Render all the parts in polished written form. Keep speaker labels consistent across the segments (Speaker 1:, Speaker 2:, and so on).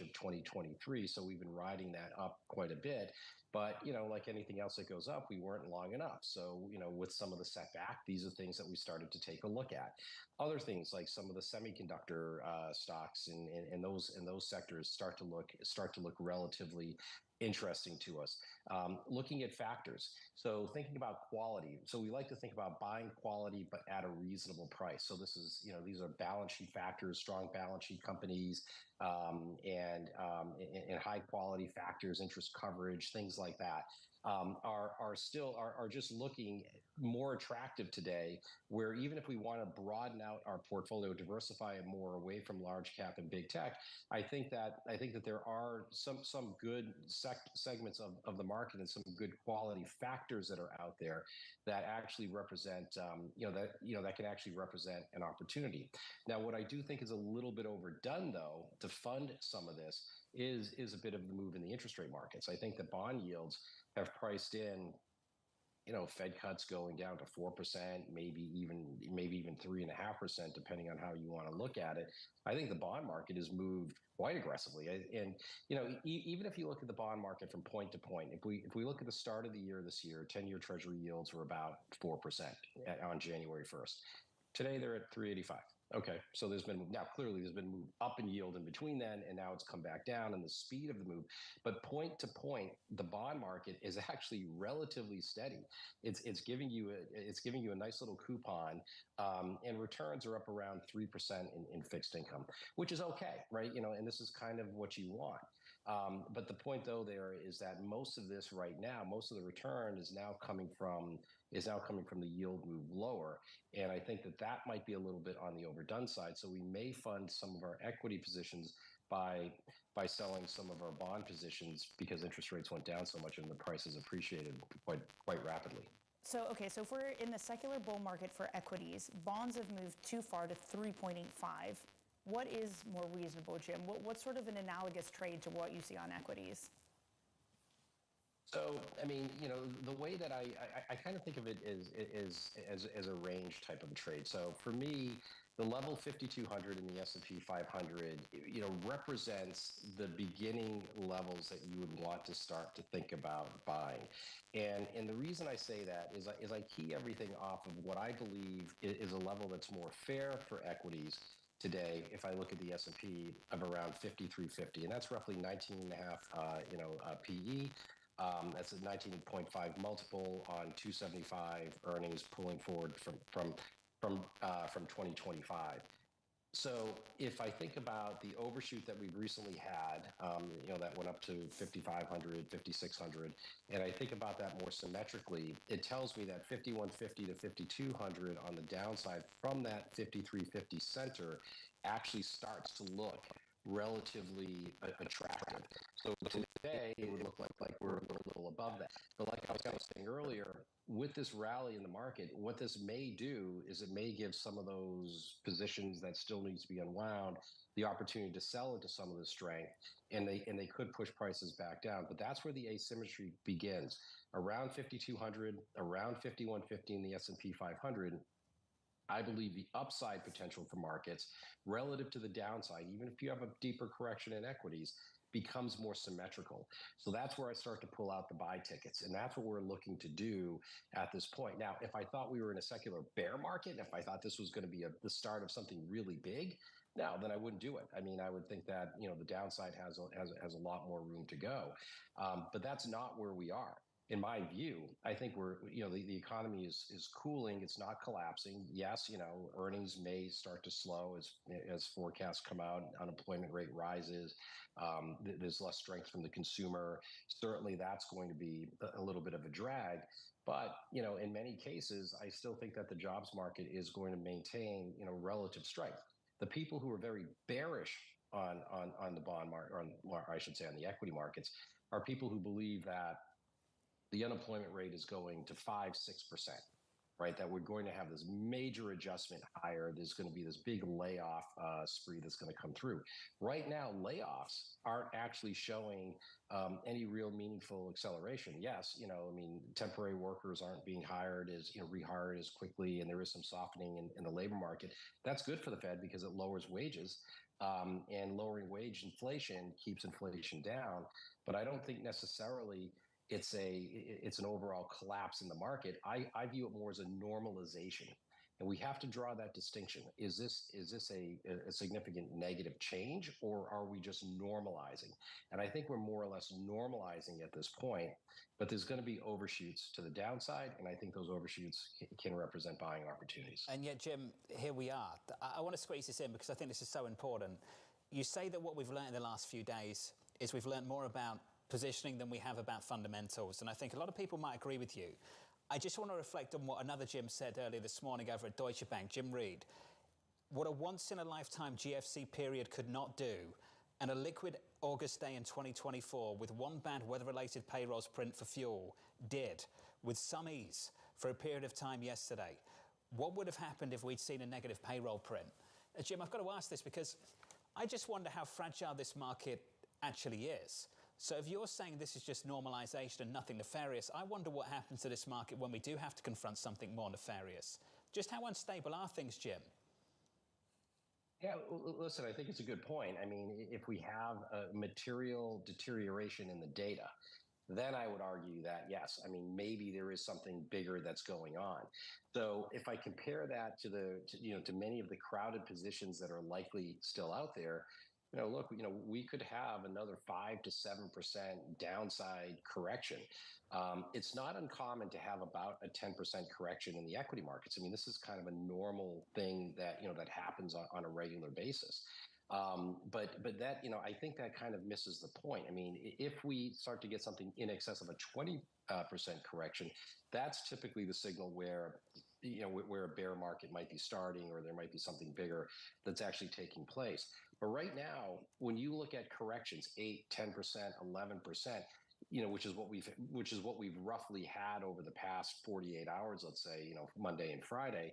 Speaker 1: of 2023. So we've been riding that up quite a bit. But, like anything else that goes up, we weren't long enough. So, with some of the setback, these are things that we started to take a look at. Other things like some of the semiconductor stocks and those sectors start to look relatively interesting to us. Looking at factors. So thinking about quality. So we like to think about buying quality, but at a reasonable price. So this is, these are balance sheet factors, strong balance sheet companies, and high quality factors, interest coverage, things like that. Are just looking more attractive today, where even if we want to broaden out our portfolio, diversify it more away from large cap and big tech, I think that there are some good segments of the market and some good quality factors that are out there that actually represent that can actually represent an opportunity. Now, what I do think is a little bit overdone, though, to fund some of this is a bit of the move in the interest rate markets. I think the bond yields have priced in, Fed cuts going down to 4%, maybe even 3.5%, depending on how you want to look at it. I think the bond market has moved quite aggressively, and even if you look at the bond market from point to point, if we look at the start of the year this year, 10-year Treasury yields were about 4% on January 1st. Today they're at 3.85. Okay, so clearly there's been move up in yield in between then, and now it's come back down in the speed of the move. But point to point, the bond market is actually relatively steady. It's giving you a nice little coupon, and returns are up around 3% in fixed income, which is okay, right? And this is kind of what you want. But the point though there is that most of this right now, most of the return is now coming from the yield move lower, and I think that might be a little bit on the overdone side. So we may fund some of our equity positions by selling some of our bond positions because interest rates went down so much and the prices appreciated quite rapidly.
Speaker 2: So if we're in the secular bull market for equities, bonds have moved too far to 3.85. What is more reasonable, Jim? What's sort of an analogous trade to what you see on equities?
Speaker 1: So, I mean, the way that I kind of think of it is as a range type of a trade. So for me, the level 5,200 in the S&P 500, represents the beginning levels that you would want to start to think about buying. And the reason I say that is I key everything off of what I believe is a level that's more fair for equities today. If I look at the S&P of around 5,350, and that's roughly 19 and a half, PE. That's a 19.5 multiple on 275 earnings pulling forward from 2025. So if I think about the overshoot that we've recently had, that went up to 5,500, 5,600, and I think about that more symmetrically, it tells me that 5,150 to 5,200 on the downside from that 5,350 center actually starts to look relatively attractive. So today it would look like we're a little above that. But like I was saying earlier, with this rally in the market, what this may do is it may give some of those positions that still needs to be unwound the opportunity to sell into some of the strength, and they could push prices back down. But that's where the asymmetry begins. Around 5,200, around 5,150 in the S&P 500. I believe the upside potential for markets relative to the downside, even if you have a deeper correction in equities, becomes more symmetrical. So that's where I start to pull out the buy tickets. And that's what we're looking to do at this point. Now, if I thought we were in a secular bear market, if I thought this was going to be the start of something really big, no, then I wouldn't do it. I mean, I would think that, the downside has a lot more room to go. But that's not where we are. In my view, I think the economy is cooling. It's not collapsing. Yes, earnings may start to slow as forecasts come out. Unemployment rate rises. There's less strength from the consumer. Certainly, that's going to be a little bit of a drag. But in many cases, I still think that the jobs market is going to maintain relative strength. The people who are very bearish on the bond market, or I should say on the equity markets, are people who believe that the unemployment rate is going to 5-6%, right? That we're going to have this major adjustment higher. There's going to be this big layoff spree that's going to come through. Right now, layoffs aren't actually showing any real meaningful acceleration. Yes, temporary workers aren't being rehired as quickly, and there is some softening in the labor market. That's good for the Fed because it lowers wages. and lowering wage inflation keeps inflation down. But I don't think necessarily it's an overall collapse in the market. I view it more as a normalization. And we have to draw that distinction. Is this a significant negative change, or are we just normalizing? And I think we're more or less normalizing at this point, but there's going to be overshoots to the downside, and I think those overshoots can represent buying opportunities.
Speaker 3: And yet, Jim, here we are. I want to squeeze this in because I think this is so important. You say that what we've learned in the last few days is we've learned more about positioning than we have about fundamentals, and I think a lot of people might agree with you. I just want to reflect on what another Jim said earlier this morning over at Deutsche Bank, Jim Reed. What a once-in-a-lifetime GFC period could not do, and a liquid August day in 2024 with one bad weather-related payrolls print for fuel did, with some ease, for a period of time yesterday. What would have happened if we'd seen a negative payroll print? Jim, I've got to ask this because I just wonder how fragile this market actually is. So if you're saying this is just normalization and nothing nefarious, I wonder what happens to this market when we do have to confront something more nefarious. Just how unstable are things, Jim?
Speaker 1: Yeah, listen, I think it's a good point. I mean, if we have a material deterioration in the data, then I would argue that, yes, I mean, maybe there is something bigger that's going on. So if I compare that to many of the crowded positions that are likely still out there, look, we could have another 5 to 7% downside correction. It's not uncommon to have about a 10% correction in the equity markets. I mean, this is kind of a normal thing that, that happens on a regular basis. But that, I think that kind of misses the point. I mean, if we start to get something in excess of a 20% correction, that's typically the signal where, where a bear market might be starting, or there might be something bigger that's actually taking place. But right now, when you look at corrections, 8, 10%, 11%, which is what we've roughly had over the past 48 hours, let's say, Monday and Friday.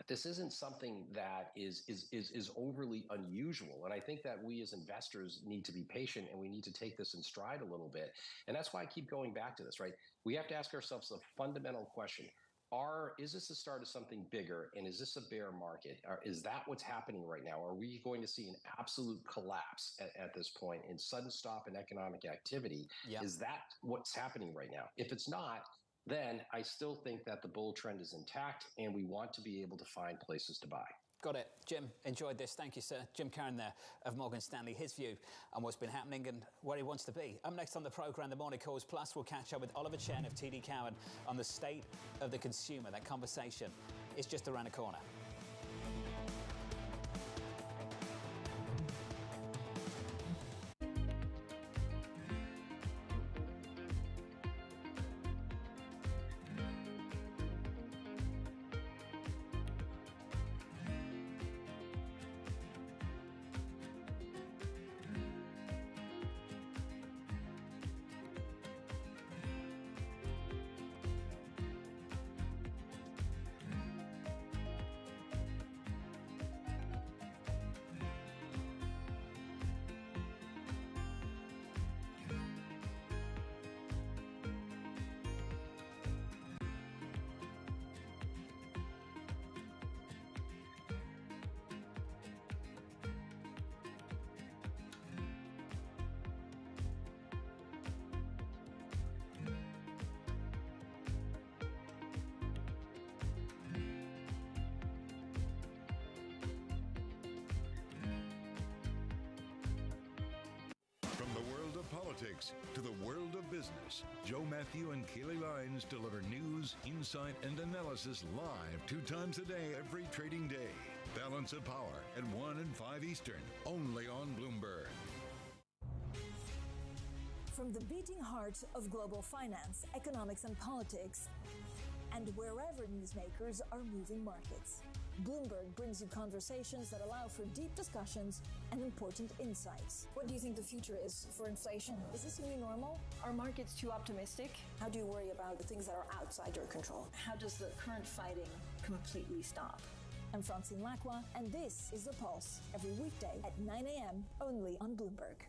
Speaker 1: This isn't something that is overly unusual. And I think that we as investors need to be patient, and we need to take this in stride a little bit. And that's why I keep going back to this, right? We have to ask ourselves the fundamental question. Is this the start of something bigger? And is this a bear market? Is that what's happening right now? Are we going to see an absolute collapse at this point, in sudden stop in economic activity?
Speaker 3: Yep.
Speaker 1: Is that what's happening right now? If it's not, then I still think that the bull trend is intact, and we want to be able to find places to buy.
Speaker 3: Got it. Jim, enjoyed this. Thank you, sir. Jim Curran there of Morgan Stanley. His view on what's been happening and where he wants to be. Up next on the programme, the Morning Calls Plus, we'll catch up with Oliver Chen of TD Cowen on the state of the consumer. That conversation is just around the corner.
Speaker 4: Politics to the world of business. Joe Matthew and Keely Lines deliver news, insight, and analysis live 2 times a day, every trading day. Balance of Power at 1 and 5 Eastern, only on Bloomberg.
Speaker 5: From the beating heart of global finance, economics, and politics, and wherever newsmakers are moving markets, Bloomberg brings you conversations that allow for deep discussions and important insights. What do you think the future is for inflation? Is this a new normal?
Speaker 6: Are markets too optimistic?
Speaker 5: How do you worry about the things that are outside your control?
Speaker 6: How does the current fighting completely stop?
Speaker 5: I'm Francine Lacqua, and this is The Pulse, every weekday at 9 a.m. only on Bloomberg.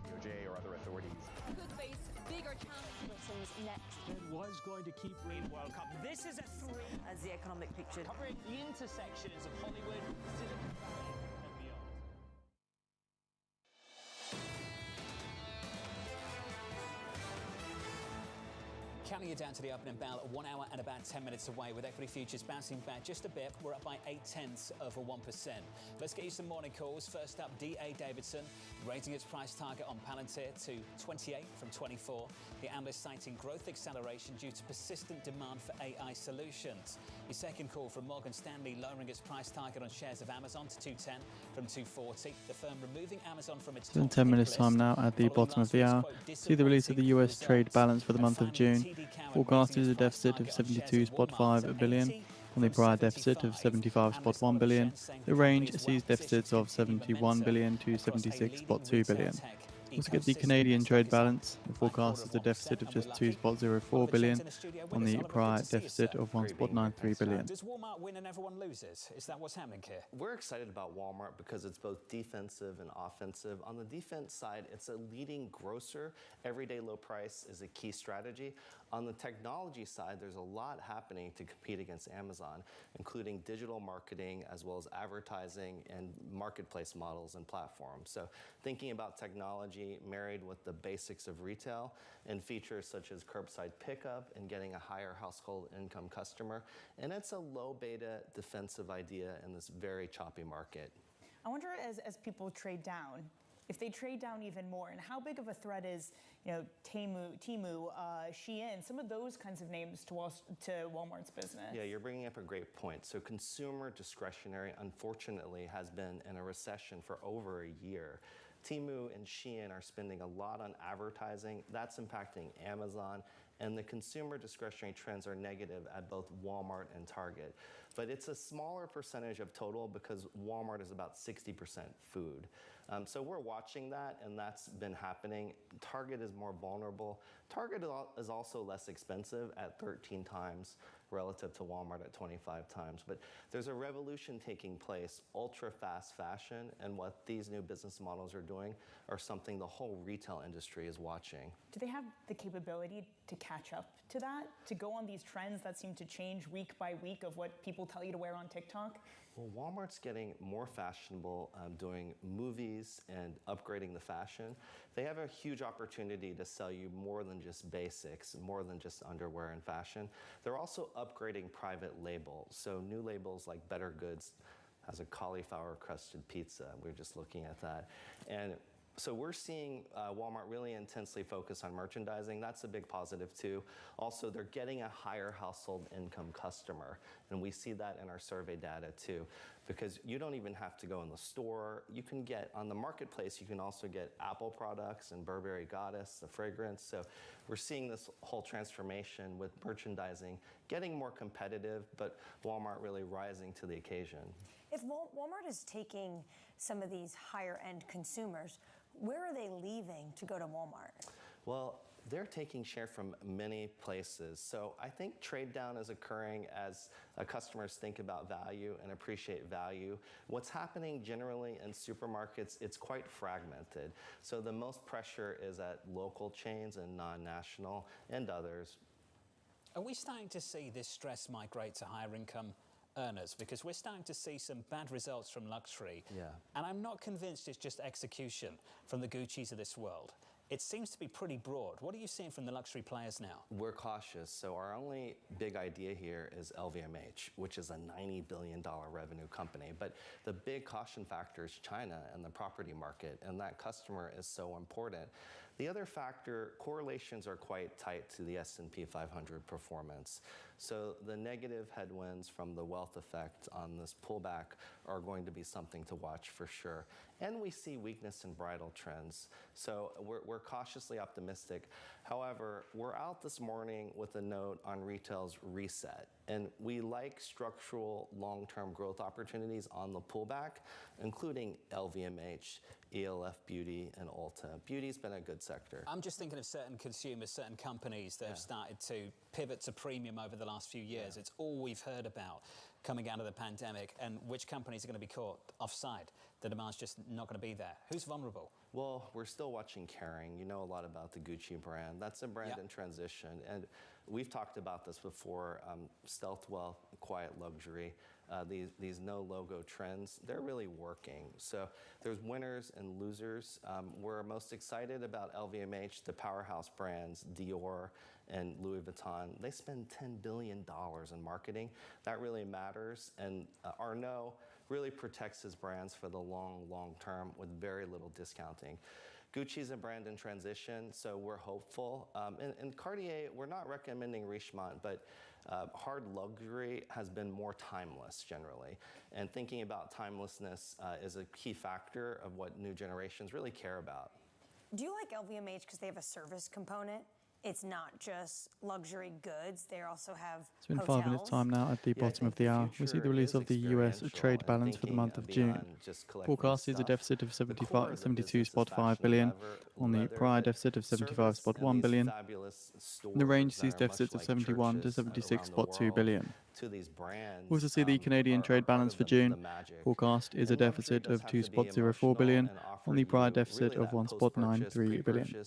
Speaker 7: DOJ or other authorities
Speaker 8: could face big
Speaker 7: bigger challenge.
Speaker 5: Britain's next.
Speaker 8: It was going to keep rain World Cup. This is a 3.
Speaker 9: As the economic picture
Speaker 8: Covering the intersections of Hollywood, Silicon Valley, and beyond.
Speaker 3: Counting you down to the opening bell, 1 hour and about 10 minutes away, with equity futures bouncing back just a bit. We're up by 0.8%. Let's get you some morning calls. First up, D.A. Davidson raising its price target on Palantir to 28 from 24. The analyst citing growth acceleration due to persistent demand for AI solutions. Your second call from Morgan Stanley lowering its price target on shares of Amazon to 210 from 240. The firm removing Amazon from its
Speaker 10: In
Speaker 3: top
Speaker 10: 10 minutes
Speaker 3: pick
Speaker 10: time
Speaker 3: list.
Speaker 10: now at the
Speaker 3: Following
Speaker 10: bottom of
Speaker 3: last
Speaker 10: the
Speaker 3: week's,
Speaker 10: hour.
Speaker 3: quote,
Speaker 10: See the release of the US
Speaker 3: disappointing
Speaker 10: trade
Speaker 3: results.
Speaker 10: balance for the
Speaker 3: And
Speaker 10: month of
Speaker 3: finally,
Speaker 10: June.
Speaker 3: TD Cowen
Speaker 10: Forecasted
Speaker 3: raising
Speaker 10: a
Speaker 3: its price
Speaker 10: deficit of
Speaker 3: target on shares of Walmart
Speaker 10: 72.5
Speaker 3: to
Speaker 10: billion
Speaker 3: 80
Speaker 10: from the
Speaker 3: from
Speaker 10: prior deficit of
Speaker 3: 75.
Speaker 10: 75.1 billion. The range sees deficits of 71 billion to 76.2 billion. Also get the Canadian trade balance. The forecast is a deficit of just 2.04 billion on the prior deficit of 1.93 billion.
Speaker 3: Does Walmart win and everyone loses? Is that what's happening here?
Speaker 11: We're excited about Walmart because it's both defensive and offensive. On the defense side, it's a leading grocer. Everyday low price is a key strategy. On the technology side, there's a lot happening to compete against Amazon, including digital marketing as well as advertising and marketplace models and platforms. So thinking about technology married with the basics of retail and features such as curbside pickup and getting a higher household income customer. And it's a low beta defensive idea in this very choppy market.
Speaker 2: I wonder, as people trade down, if they trade down even more, and how big of a threat is, Temu, Shein, some of those kinds of names to Walmart's business?
Speaker 11: Yeah, you're bringing up a great point. So consumer discretionary, unfortunately, has been in a recession for over a year. Temu and Shein are spending a lot on advertising. That's impacting Amazon. And the consumer discretionary trends are negative at both Walmart and Target. But it's a smaller percentage of total because Walmart is about 60% food. So we're watching that, and that's been happening. Target is more vulnerable. Target is also less expensive at 13 times relative to Walmart at 25 times. But there's a revolution taking place, ultra fast fashion, and what these new business models are doing are something the whole retail industry is watching.
Speaker 2: Do they have the capability to catch up to that, to go on these trends that seem to change week by week of what people tell you to wear on TikTok?
Speaker 11: Well, Walmart's getting more fashionable, doing movies and upgrading the fashion. They have a huge opportunity to sell you more than just basics, more than just underwear and fashion. They're also upgrading private labels. So new labels like Better Goods has a cauliflower crusted pizza. We're just looking at that. And so we're seeing Walmart really intensely focus on merchandising. That's a big positive too. Also, they're getting a higher household income customer. And we see that in our survey data too, because you don't even have to go in the store. You can get on the marketplace, you can also get Apple products and Burberry Goddess, the fragrance. So we're seeing this whole transformation with merchandising getting more competitive, but Walmart really rising to the occasion.
Speaker 12: If Walmart is taking some of these higher end consumers, where are they leaving to go to Walmart?
Speaker 11: Well, they're taking share from many places. So I think trade down is occurring as customers think about value and appreciate value. What's happening generally in supermarkets, it's quite fragmented. So the most pressure is at local chains and non-national and others.
Speaker 3: Are we starting to see this stress migrate to higher income earners? Because we're starting to see some bad results from luxury.
Speaker 11: Yeah.
Speaker 3: And I'm not convinced it's just execution from the Gucci's of this world. It seems to be pretty broad. What are you seeing from the luxury players now?
Speaker 11: We're cautious. So our only big idea here is LVMH, which is a $90 billion revenue company. But the big caution factor is China and the property market, and that customer is so important. The other factor, correlations are quite tight to the S&P 500 performance. So the negative headwinds from the wealth effect on this pullback are going to be something to watch for sure. And we see weakness in bridal trends. So we're cautiously optimistic. However, we're out this morning with a note on retail's reset. And we like structural long-term growth opportunities on the pullback, including LVMH, ELF Beauty, and Ulta. Beauty's been a good sector.
Speaker 3: I'm just thinking of certain consumers, certain companies that have started to pivot to premium over the last few years. It's all we've heard about coming out of the pandemic, and which companies are going to be caught offside. the demand's just not going to be there. Who's vulnerable?
Speaker 11: Well, we're still watching Kering. You know a lot about the Gucci brand. That's a brand in transition. And we've talked about this before, stealth wealth, quiet luxury, these no logo trends, they're really working. So there's winners and losers. We're most excited about LVMH, the powerhouse brands, Dior and Louis Vuitton. They spend $10 billion in marketing. That really matters. And Arnault really protects his brands for the long term with very little discounting. Gucci's a brand in transition, so we're hopeful. And Cartier, we're not recommending Richemont, but hard luxury has been more timeless generally. And thinking about timelessness is a key factor of what new generations really care about.
Speaker 12: Do you like LVMH because they have a service component? It's not just luxury goods. They also have
Speaker 10: It's been
Speaker 12: hotels.
Speaker 10: 5 minutes time now. At the bottom of the hour, we see the release of the US trade balance for the month of June. Forecast is a deficit of 72.5 billion on the prior deficit of 75.1 billion. The range sees deficits of 71 to 76.2 billion. We also see the Canadian trade balance for June. Forecast is a deficit of 2.04 billion on the prior deficit of 1.93 billion.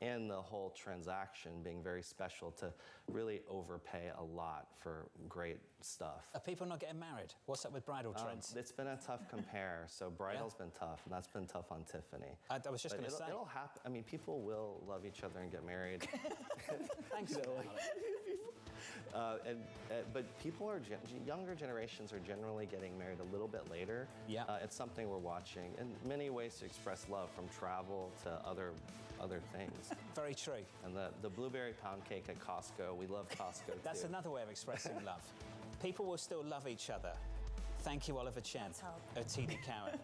Speaker 11: And the whole transaction being very special to really overpay a lot for great stuff.
Speaker 3: Are people not getting married? What's up with bridal trends?
Speaker 11: It's been a tough compare. So bridal's been tough, and that's been tough on Tiffany.
Speaker 3: I was just going to say.
Speaker 11: It'll happen. I mean, people will love each other and get married.
Speaker 3: Thanks.
Speaker 11: But people are younger generations are generally getting married a little bit later.
Speaker 3: Yeah.
Speaker 11: It's something we're watching, and many ways to express love, from travel to other things.
Speaker 3: Very true.
Speaker 11: And the blueberry pound cake at Costco, we love Costco too.
Speaker 3: That's another way of expressing love. People will still love each other. Thank you, Oliver Chen of TD Cowen.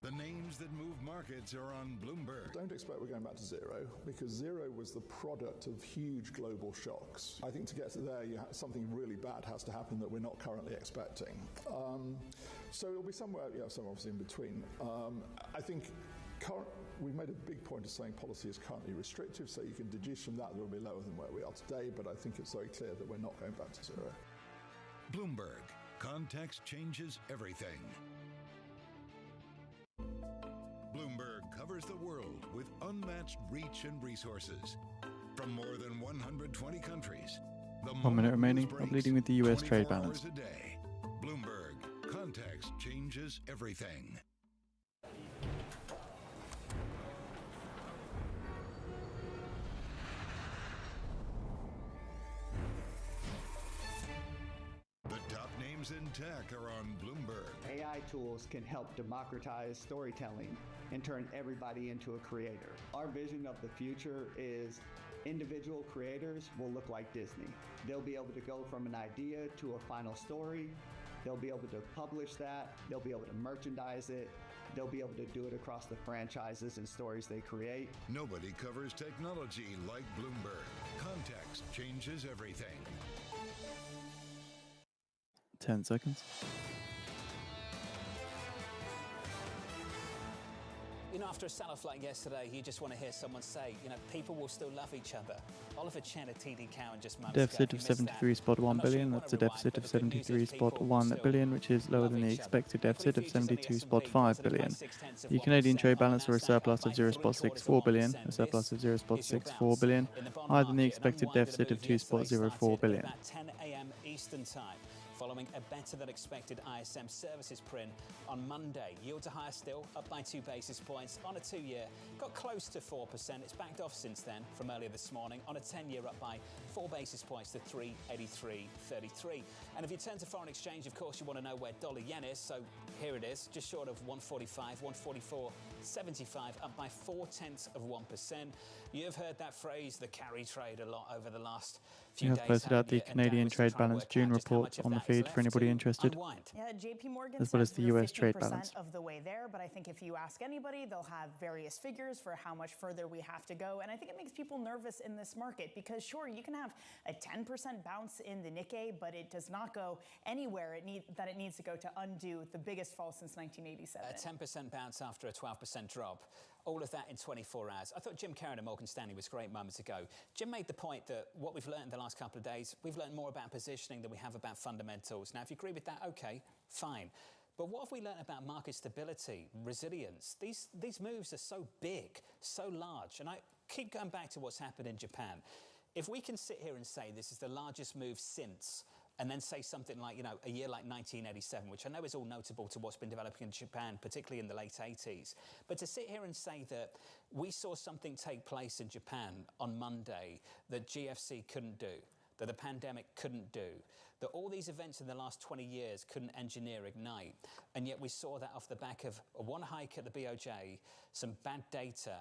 Speaker 4: The names that move markets are on Bloomberg.
Speaker 7: Don't expect we're going back to zero, because zero was the product of huge global shocks. I think to get to there, something really bad has to happen that we're not currently expecting. So it'll be somewhere obviously in between. I think we've made a big point of saying policy is currently restrictive, so you can deduce from that it will be lower than where we are today, but I think it's very clear that we're not going back to zero.
Speaker 4: Bloomberg. Context changes everything. Bloomberg covers the world with unmatched reach and resources. From more than 120 countries. The
Speaker 10: 1 minute remaining. I'm leading with the US trade balance.
Speaker 4: A day. Bloomberg. Context changes everything. leaders in tech are on Bloomberg.
Speaker 9: AI tools can help democratize storytelling and turn everybody into a creator. Our vision of the future is individual creators will look like Disney. They'll be able to go from an idea to a final story. They'll be able to publish that. They'll be able to merchandise it. They'll be able to do it across the franchises and stories they create.
Speaker 4: Nobody covers technology like Bloomberg. Context changes everything.
Speaker 10: 10 seconds.
Speaker 3: You know, after a sell-off like yesterday, you just want to hear someone say, you know, people will still love each other. Oliver Chen at TD Cowen just moments
Speaker 10: Deficit
Speaker 3: ago.
Speaker 10: of 73.1 billion. That's a deficit of 73.1 billion, which is lower than the expected deficit of 72.5 billion. The Canadian trade balance saw a surplus of 0.64 billion, a surplus of 0.64 billion, higher than the expected deficit of 2.04 billion.
Speaker 3: At 10 a.m. Eastern Time, following a better than expected ISM services print on Monday. Yields are higher still, up by 2 basis points on a 2-year. Got close to 4%. It's backed off since then from earlier this morning. On a 10-year, up by 4 basis points to 383.33. And if you turn to foreign exchange, of course, you want to know where dollar yen is. So here it is, just short of 145, 144.75, up by 0.4%. You have heard that phrase, the carry trade, a lot over the last few
Speaker 10: We
Speaker 3: days.
Speaker 10: have posted out the Canadian trade balance June report on the feed for anybody interested,
Speaker 2: Yeah, JP Morgan
Speaker 10: as well as
Speaker 2: says
Speaker 10: the
Speaker 2: we're
Speaker 10: US trade
Speaker 2: 50%
Speaker 10: balance.
Speaker 2: of the way there, but I think if you ask anybody, they'll have various figures for how much further we have to go. And I think it makes people nervous in this market because sure, you can have a 10% bounce in the Nikkei, but it does not go anywhere it needs to go to undo the biggest fall since 1987.
Speaker 3: A 10% bounce after a 12% drop. All of that in 24 hours. I thought Jim Carrey at Morgan Stanley was great moments ago. Jim made the point that what we've learned in the last couple of days, we've learned more about positioning than we have about fundamentals. Now, if you agree with that, okay, fine. But what have we learned about market stability, resilience? These moves are so big, so large. And I keep going back to what's happened in Japan. If we can sit here and say this is the largest move since, and then say something like, you know, a year like 1987, which I know is all notable to what's been developing in Japan, particularly in the late 80s. But to sit here and say that we saw something take place in Japan on Monday that GFC couldn't do, that the pandemic couldn't do, that all these events in the last 20 years couldn't engineer ignite, and yet we saw that off the back of one hike at the BOJ, some bad data,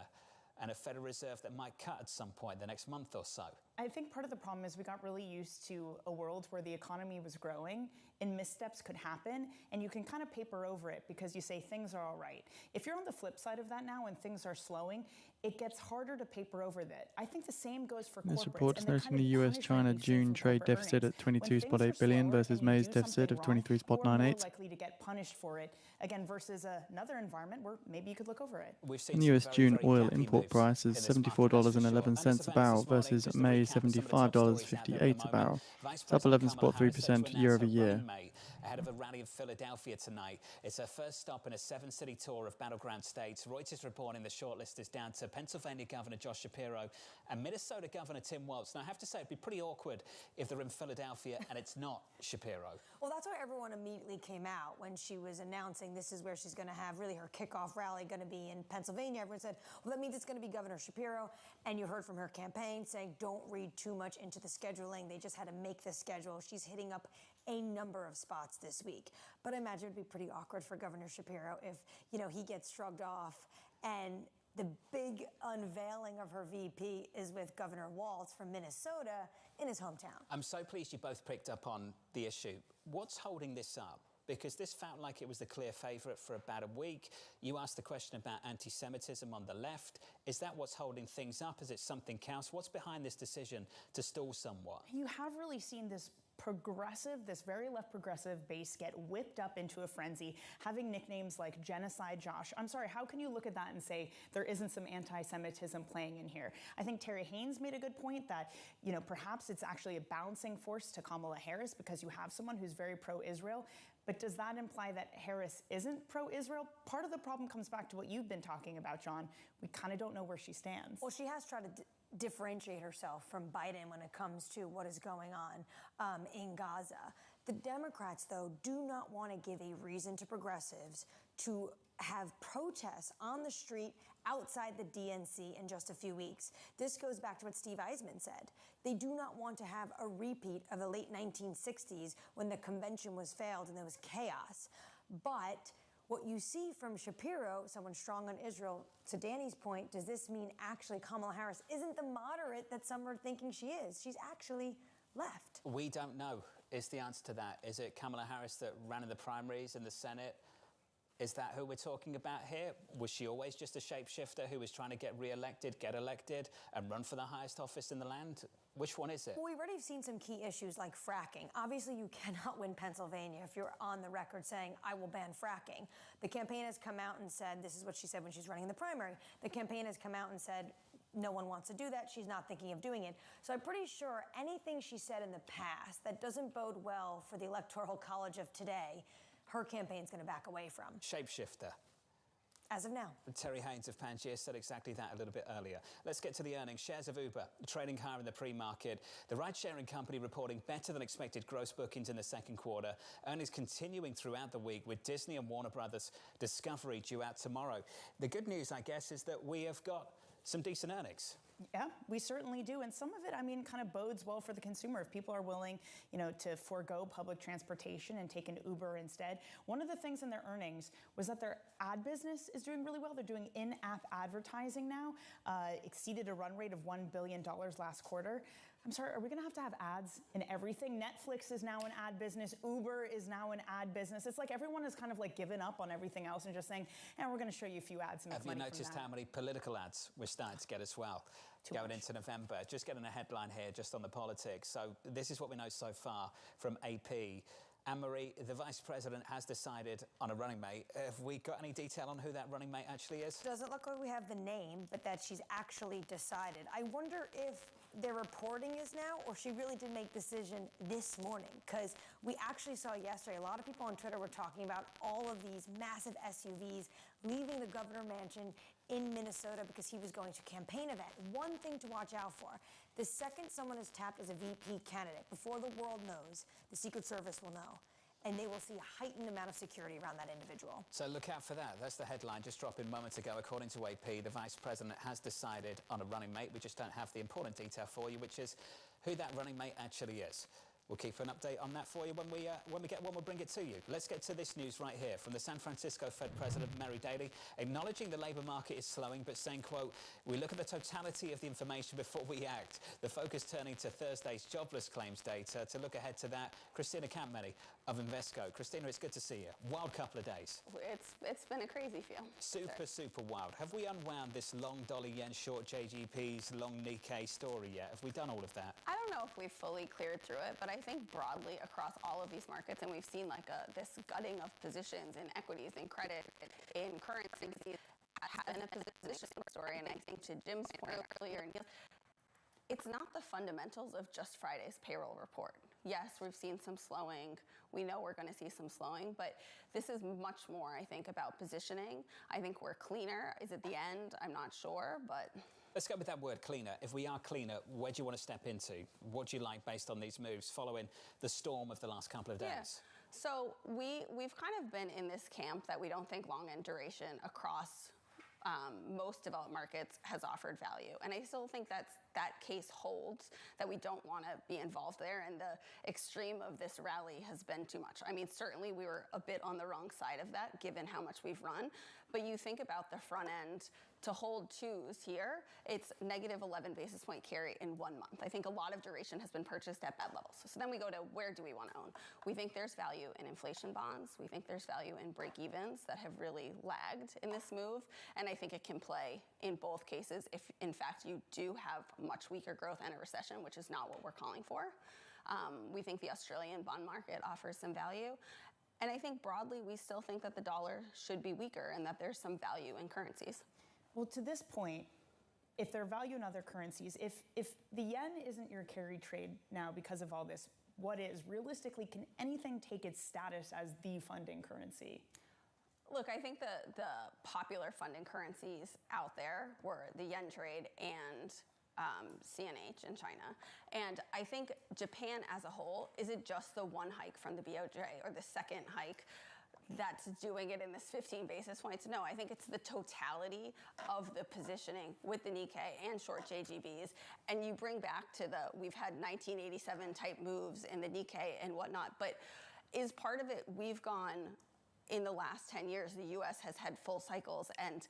Speaker 3: and a Federal Reserve that might cut at some point the next month or so.
Speaker 2: I think part of the problem is we got really used to a world where the economy was growing and missteps could happen, and you can kind of paper over it because you say things are all right. If you're on the flip side of that now and things are slowing, it gets harder to paper over that. I think the same goes for corporates.
Speaker 10: This report is noting the US-China June trade deficit at 22.8 billion versus May's deficit of 23.98.
Speaker 2: You're more likely to get punished for it, again, versus another environment where maybe you could look over it.
Speaker 10: And the US June oil import price is $74.11 a barrel versus May's $75.58 a barrel. It's up 11.3% year over year.
Speaker 3: Ahead of a rally in Philadelphia tonight. It's her first stop in a 7-city tour of battleground states. Reuters reporting the shortlist is down to Pennsylvania Governor Josh Shapiro and Minnesota Governor Tim Walz. Now, I have to say, it'd be pretty awkward if they're in Philadelphia and it's not Shapiro.
Speaker 12: Well, that's why everyone immediately came out when she was announcing this is where she's going to have really her kickoff rally going to be in Pennsylvania. Everyone said, well, that means it's going to be Governor Shapiro. And you heard from her campaign saying, don't read too much into the scheduling. They just had to make the schedule. She's hitting up a number of spots this week. But I imagine it'd be pretty awkward for Governor Shapiro if, you know, he gets shrugged off and the big unveiling of her VP is with Governor Walz from Minnesota in his hometown.
Speaker 3: I'm so pleased you both picked up on the issue. What's holding this up? Because this felt like it was the clear favourite for about a week. You asked the question about anti-Semitism on the left. Is that what's holding things up? Is it something else? What's behind this decision to stall somewhat?
Speaker 2: You have really seen this progressive, this very left progressive base get whipped up into a frenzy, having nicknames like Genocide Josh. I'm sorry, how can you look at that and say there isn't some anti-Semitism playing in here? I think Terry Haynes made a good point that, you know, perhaps it's actually a balancing force to Kamala Harris because you have someone who's very pro-Israel. But does that imply that Harris isn't pro-Israel? Part of the problem comes back to what you've been talking about, John. We kind of don't know where she stands.
Speaker 12: Well, she has tried to differentiate herself from Biden when it comes to what is going on in Gaza. The Democrats, though, do not want to give a reason to progressives to have protests on the street outside the DNC in just a few weeks. This goes back to what Steve Eisman said. They do not want to have a repeat of the late 1960s when the convention was failed and there was chaos. But what you see from Shapiro, someone strong on Israel, to Danny's point, does this mean actually Kamala Harris isn't the moderate that some are thinking she is? She's actually left.
Speaker 3: We don't know is the answer to that. Is it Kamala Harris that ran in the primaries in the Senate? Is that who we're talking about here? Was she always just a shapeshifter who was trying to get re-elected, get elected, and run for the highest office in the land? Which one is it?
Speaker 12: Well, we've already seen some key issues like fracking. Obviously, you cannot win Pennsylvania if you're on the record saying, I will ban fracking. The campaign has come out and said, this is what she said when she's running in the primary. The campaign has come out and said, no one wants to do that. She's not thinking of doing it. So I'm pretty sure anything she said in the past that doesn't bode well for the Electoral College of today, her campaign's going to back away from.
Speaker 3: Shapeshifter.
Speaker 12: As of now.
Speaker 3: Terry Haynes of Pangaea said exactly that a little bit earlier. Let's get to the earnings. Shares of Uber trading higher in the pre-market. The ride-sharing company reporting better than expected gross bookings in the second quarter. Earnings continuing throughout the week with Disney and Warner Brothers Discovery due out tomorrow. The good news, I guess, is that we have got some decent earnings.
Speaker 2: Yeah, we certainly do. And some of it, I mean, kind of bodes well for the consumer. If people are willing, you know, to forego public transportation and take an Uber instead. One of the things in their earnings was that their ad business is doing really well. They're doing in-app advertising now, exceeded a run rate of $1 billion last quarter. I'm sorry, are we going to have ads in everything? Netflix is now an ad business. Uber is now an ad business. It's like everyone has kind of like given up on everything else and just saying, we're going to show you a few ads and make money from that.
Speaker 3: Have you noticed how many political ads we're starting to get as well? Going into November. Just getting a headline here just on the politics. So this is what we know so far from AP. Anne-Marie, the Vice President has decided on a running mate. Have we got any detail on who that running mate actually is?
Speaker 12: Doesn't look like we have the name, but that she's actually decided. I wonder if their reporting is now, or she really did make the decision this morning, because we actually saw yesterday, a lot of people on Twitter were talking about all of these massive SUVs leaving the governor mansion in Minnesota because he was going to a campaign event. One thing to watch out for, the second someone is tapped as a VP candidate, before the world knows, the Secret Service will know. And they will see a heightened amount of security around that individual.
Speaker 3: So look out for that. That's the headline just dropping moments ago. According to AP, the Vice President has decided on a running mate. We just don't have the important detail for you, which is who that running mate actually is. We'll keep an update on that for you when we get one. We'll bring it to you. Let's get to this news right here from the San Francisco Fed President Mary Daly, acknowledging the labour market is slowing, but saying, quote, "We look at the totality of the information before we act." The focus turning to Thursday's jobless claims data. To look ahead to that, Christina Campmany of Invesco. Christina, it's good to see you. Wild couple of days.
Speaker 13: It's been a crazy feel.
Speaker 3: Super wild. Have we unwound this long dollar yen short JGP's long Nikkei story yet? Have we done all of that?
Speaker 13: I don't know if we've fully cleared through it, but I think broadly across all of these markets, and we've seen like this gutting of positions in equities, in credit, in currencies, has been a position story. And I think to Jim's point earlier, it's not the fundamentals of just Friday's payroll report. Yes, we've seen some slowing. We know we're going to see some slowing, but this is much more, I think, about positioning. I think we're cleaner. Is it the end? I'm not sure, but...
Speaker 3: Let's go with that word, cleaner. If we are cleaner, where do you want to step into? What do you like based on these moves following the storm of the last couple of days?
Speaker 13: Yeah. So we've kind of been in this camp that we don't think long end duration across most developed markets has offered value. And I still think that case holds, that we don't want to be involved there. And the extreme of this rally has been too much. I mean, certainly we were a bit on the wrong side of that, given how much we've run. But you think about the front end, to hold twos here, it's negative 11 basis point carry in 1 month. I think a lot of duration has been purchased at bad levels. So then we go to, where do we want to own? We think there's value in inflation bonds. We think there's value in break-evens that have really lagged in this move. And I think it can play in both cases if, in fact, you do have much weaker growth and a recession, which is not what we're calling for. We think the Australian bond market offers some value. And I think broadly, we still think that the dollar should be weaker and that there's some value in currencies.
Speaker 2: Well, to this point, if there are value in other currencies, if the yen isn't your carry trade now because of all this, what is? Realistically, can anything take its status as the funding currency?
Speaker 13: Look, I think the popular funding currencies out there were the yen trade and CNH in China. And I think Japan as a whole, is it just the one hike from the BOJ or the second hike that's doing it in this 15 basis points? No, I think it's the totality of the positioning with the Nikkei and short JGBs. And you bring back to we've had 1987 type moves in the Nikkei and whatnot, but is part of it, we've gone, in the last 10 years, the US has had full cycles, and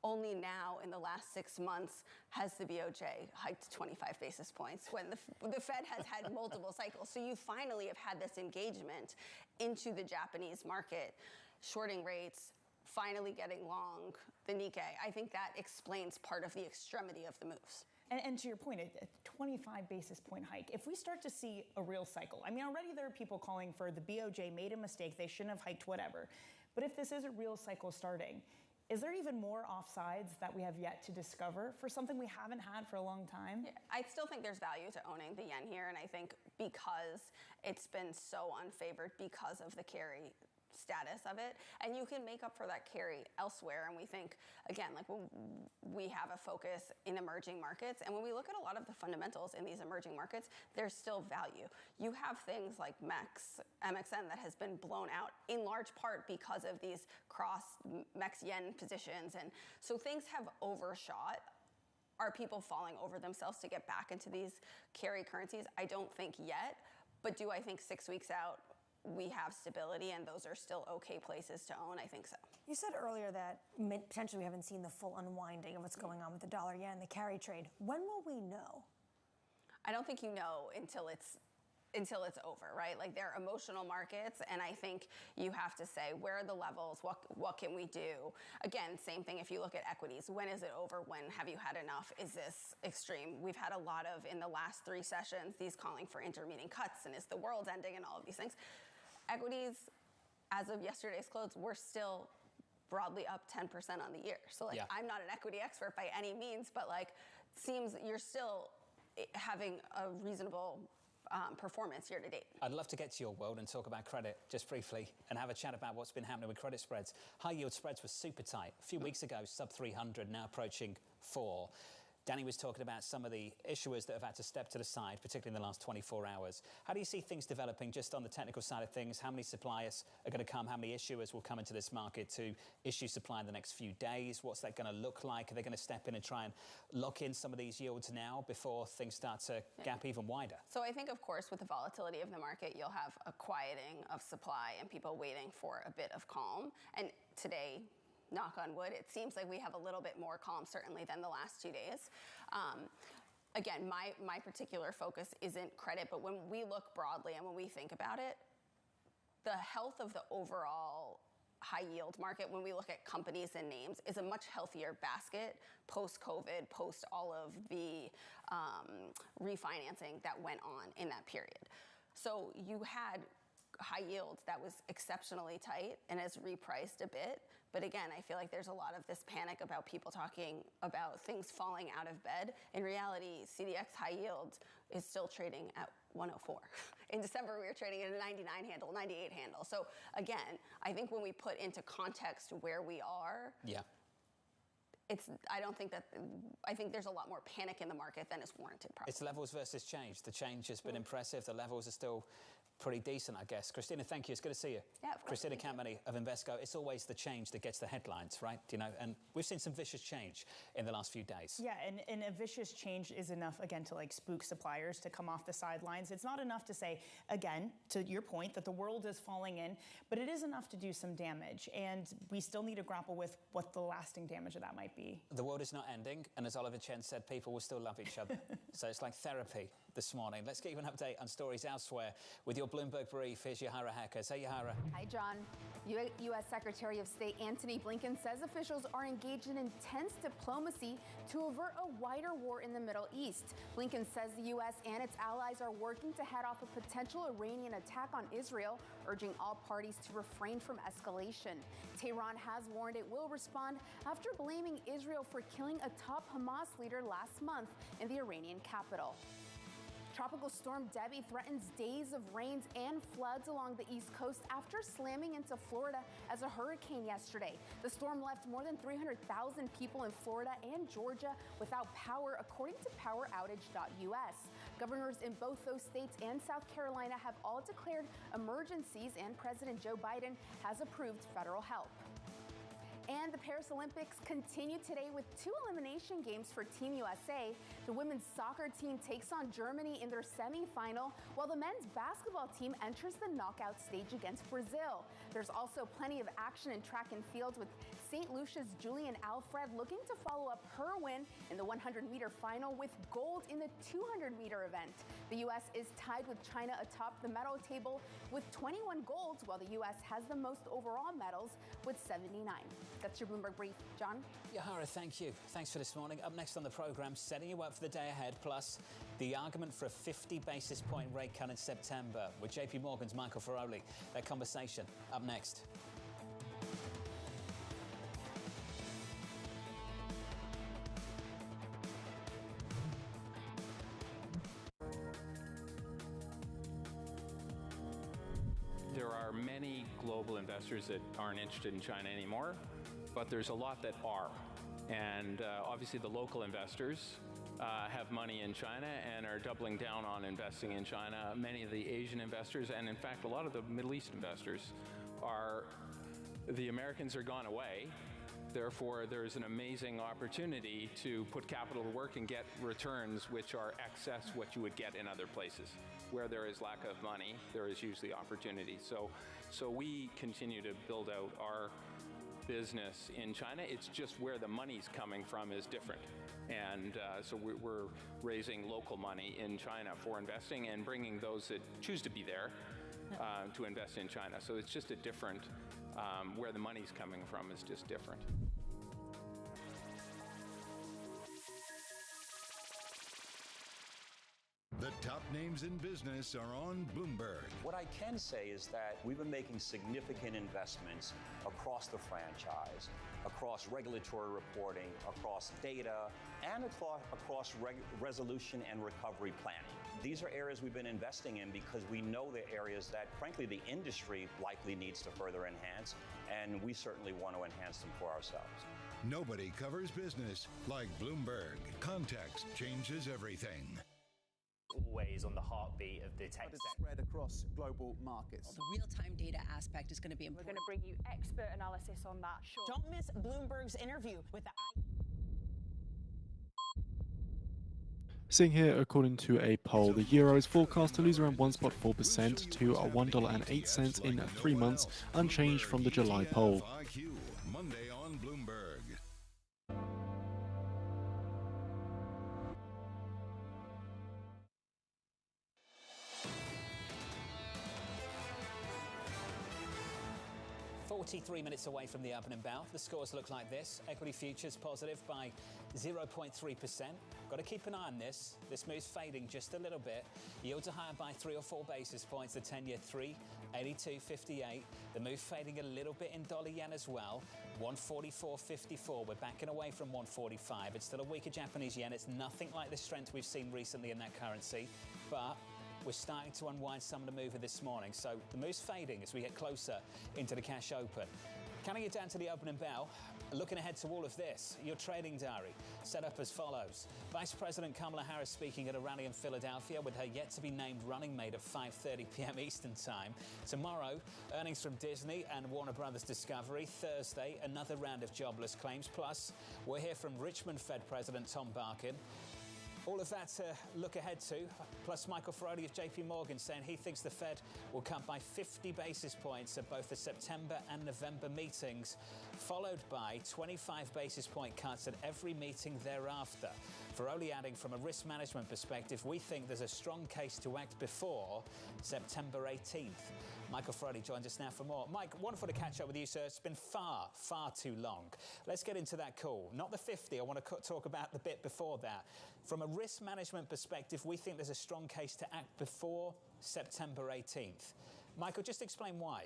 Speaker 13: only now in the last 6 months has the BOJ hiked 25 basis points when the Fed has had multiple cycles. So you finally have had this engagement into the Japanese market, shorting rates, finally getting long the Nikkei. I think that explains part of the extremity of the moves.
Speaker 2: And to your point, a 25 basis point hike, if we start to see a real cycle, I mean, already there are people calling for the BOJ made a mistake, they shouldn't have hiked whatever. But if this is a real cycle starting, is there even more offsides that we have yet to discover for something we haven't had for a long time?
Speaker 13: Yeah, I still think there's value to owning the yen here, and I think because it's been so unfavored because of the carry status of it, and you can make up for that carry elsewhere. And we think, again, like when we have a focus in emerging markets, and when we look at a lot of the fundamentals in these emerging markets, there's still value. You have things like MXN that has been blown out in large part because of these cross MEX yen positions, and so things have overshot. Are people falling over themselves to get back into these carry currencies? I don't think yet, but do I think 6 weeks out we have stability and those are still okay places to own? I think so.
Speaker 12: You said earlier that potentially we haven't seen the full unwinding of what's going on with the dollar yen, the carry trade. When will we know?
Speaker 13: I don't think you know until it's over, right? Like, they're emotional markets, and I think you have to say, where are the levels? What can we do? Again, same thing if you look at equities. When is it over? When have you had enough? Is this extreme? We've had a lot of, in the last 3 sessions, these calling for intermeeting cuts, and is the world ending, and all of these things. Equities, as of yesterday's close, we're still broadly up 10% on the year. So, like, yeah. I'm not an equity expert by any means, but, like, seems you're still having a reasonable performance year to date.
Speaker 3: I'd love to get to your world and talk about credit just briefly and have a chat about what's been happening with credit spreads. High yield spreads were super tight. A few weeks ago, sub 300, now approaching 4. Danny was talking about some of the issuers that have had to step to the side, particularly in the last 24 hours. How do you see things developing just on the technical side of things? How many suppliers are going to come? How many issuers will come into this market to issue supply in the next few days? What's that going to look like? Are they going to step in and try and lock in some of these yields now before things start to gap even wider?
Speaker 13: So I think, of course, with the volatility of the market, you'll have a quieting of supply and people waiting for a bit of calm. And today, knock on wood, it seems like we have a little bit more calm, certainly, than the last 2 days. Again, my particular focus isn't credit, but when we look broadly and when we think about it, the health of the overall high yield market, when we look at companies and names, is a much healthier basket post-COVID, post all of the refinancing that went on in that period. So you had high yield that was exceptionally tight and has repriced a bit. But again, I feel like there's a lot of this panic about people talking about things falling out of bed. In reality, CDX high yield is still trading at 104. In December, we were trading at a 99 handle, 98 handle. So again, I think when we put into context where we are, I think there's a lot more panic in the market than is warranted, probably.
Speaker 3: It's levels versus change. The change has been impressive. The levels are still pretty decent, I guess. Christina, thank you. It's good to see you.
Speaker 13: Yeah, of course.
Speaker 3: Christina Campbell of Invesco. It's always the change that gets the headlines, right? You know, and we've seen some vicious change in the last few days.
Speaker 2: Yeah, and a vicious change is enough, again, to like spook suppliers to come off the sidelines. It's not enough to say, again, to your point, that the world is falling in, but it is enough to do some damage. And we still need to grapple with what the lasting damage of that might be.
Speaker 3: The world is not ending, and as Oliver Chen said, people will still love each other. So it's like therapy this morning. Let's get you an update on stories elsewhere with your Bloomberg brief. Here's Yahara Hackers. Hey, Yahara.
Speaker 14: Hi, John. U.S. Secretary of State Antony Blinken says officials are engaged in intense diplomacy to avert a wider war in the Middle East. Blinken says the U.S. and its allies are working to head off a potential Iranian attack on Israel, urging all parties to refrain from escalation. Tehran has warned it will respond after blaming Israel for killing a top Hamas leader last month in the Iranian capital. Tropical storm Debbie threatens days of rains and floods along the East Coast after slamming into Florida as a hurricane yesterday. The storm left more than 300,000 people in Florida and Georgia without power, according to poweroutage.us. Governors in both those states and South Carolina have all declared emergencies, and President Joe Biden has approved federal help. And the Paris Olympics continue today with 2 elimination games for Team USA. The women's soccer team takes on Germany in their semifinal, while the men's basketball team enters the knockout stage against Brazil. There's also plenty of action in track and field, with St. Lucia's Julian Alfred looking to follow up her win in the 100-meter final with gold in the 200-meter event. The U.S. is tied with China atop the medal table with 21 golds, while the U.S. has the most overall medals with 79. That's your Bloomberg Brief. John?
Speaker 3: Yahara, thank you. Thanks for this morning. Up next on the programme, setting you up for the day ahead, plus the argument for a 50 basis point rate cut in September with JP Morgan's Michael Feroli. That conversation up next.
Speaker 15: There are many global investors that aren't interested in China anymore, but there's a lot that are. And obviously the local investors have money in China and are doubling down on investing in China. Many of the Asian investors, and in fact a lot of the Middle East investors, the Americans are gone away. Therefore, there's an amazing opportunity to put capital to work and get returns which are excess what you would get in other places. Where there is lack of money, there is usually opportunity. So we continue to build out our business in China. It's just where the money's coming from is different. And so we're raising local money in China for investing and bringing those that choose to be there to invest in China. So it's just a different, where the money's coming from is just different.
Speaker 4: The top names in business are on Bloomberg.
Speaker 16: What I can say is that we've been making significant investments across the franchise, across regulatory reporting, across data, and across resolution and recovery planning. These are areas we've been investing in because we know they're areas that, frankly, the industry likely needs to further enhance, and we certainly want to enhance them for ourselves.
Speaker 4: Nobody covers business like Bloomberg. Context changes everything.
Speaker 17: Always on the heartbeat of the tech sector.
Speaker 18: Spread across global markets.
Speaker 19: The real-time data aspect is going to be important.
Speaker 20: We're going to bring you expert analysis on that. Sure.
Speaker 19: Don't miss Bloomberg's interview with the...
Speaker 21: Seeing here, according to a poll, the euro is forecast to lose around 1.4% to $1.08 in 3 months, unchanged from the July poll.
Speaker 4: Monday on Bloomberg.
Speaker 3: .43 minutes away from the opening bell. The scores look like this. Equity futures positive by 0.3%. Got to keep an eye on this. This move's fading just a little bit. Yields are higher by 3 or 4 basis points. The 10-year 3.8258. The move fading a little bit in dollar yen as well. 144.54. We're backing away from 145. It's still a weaker Japanese yen. It's nothing like the strength we've seen recently in that currency, but we're starting to unwind some of the mover this morning. So the move's fading as we get closer into the cash open. Counting it down to the opening bell, looking ahead to all of this, your trading diary set up as follows. Vice President Kamala Harris speaking at a rally in Philadelphia with her yet-to-be-named running mate at 5:30 p.m. Eastern Time. Tomorrow, earnings from Disney and Warner Brothers Discovery. Thursday, another round of jobless claims. Plus, we'll hear from Richmond Fed President Tom Barkin. All of that to look ahead to, plus Michael Feroli of JP Morgan saying he thinks the Fed will cut by 50 basis points at both the September and November meetings, followed by 25 basis point cuts at every meeting thereafter. Feroli adding, from a risk management perspective, we think there's a strong case to act before September 18th. Michael Feroli joins us now for more. Mike, wonderful to catch up with you, sir. It's been far, far too long. Let's get into that call. Not the 50. I want to talk about the bit before that. From a risk management perspective, we think there's a strong case to act before September 18th. Michael, just explain why.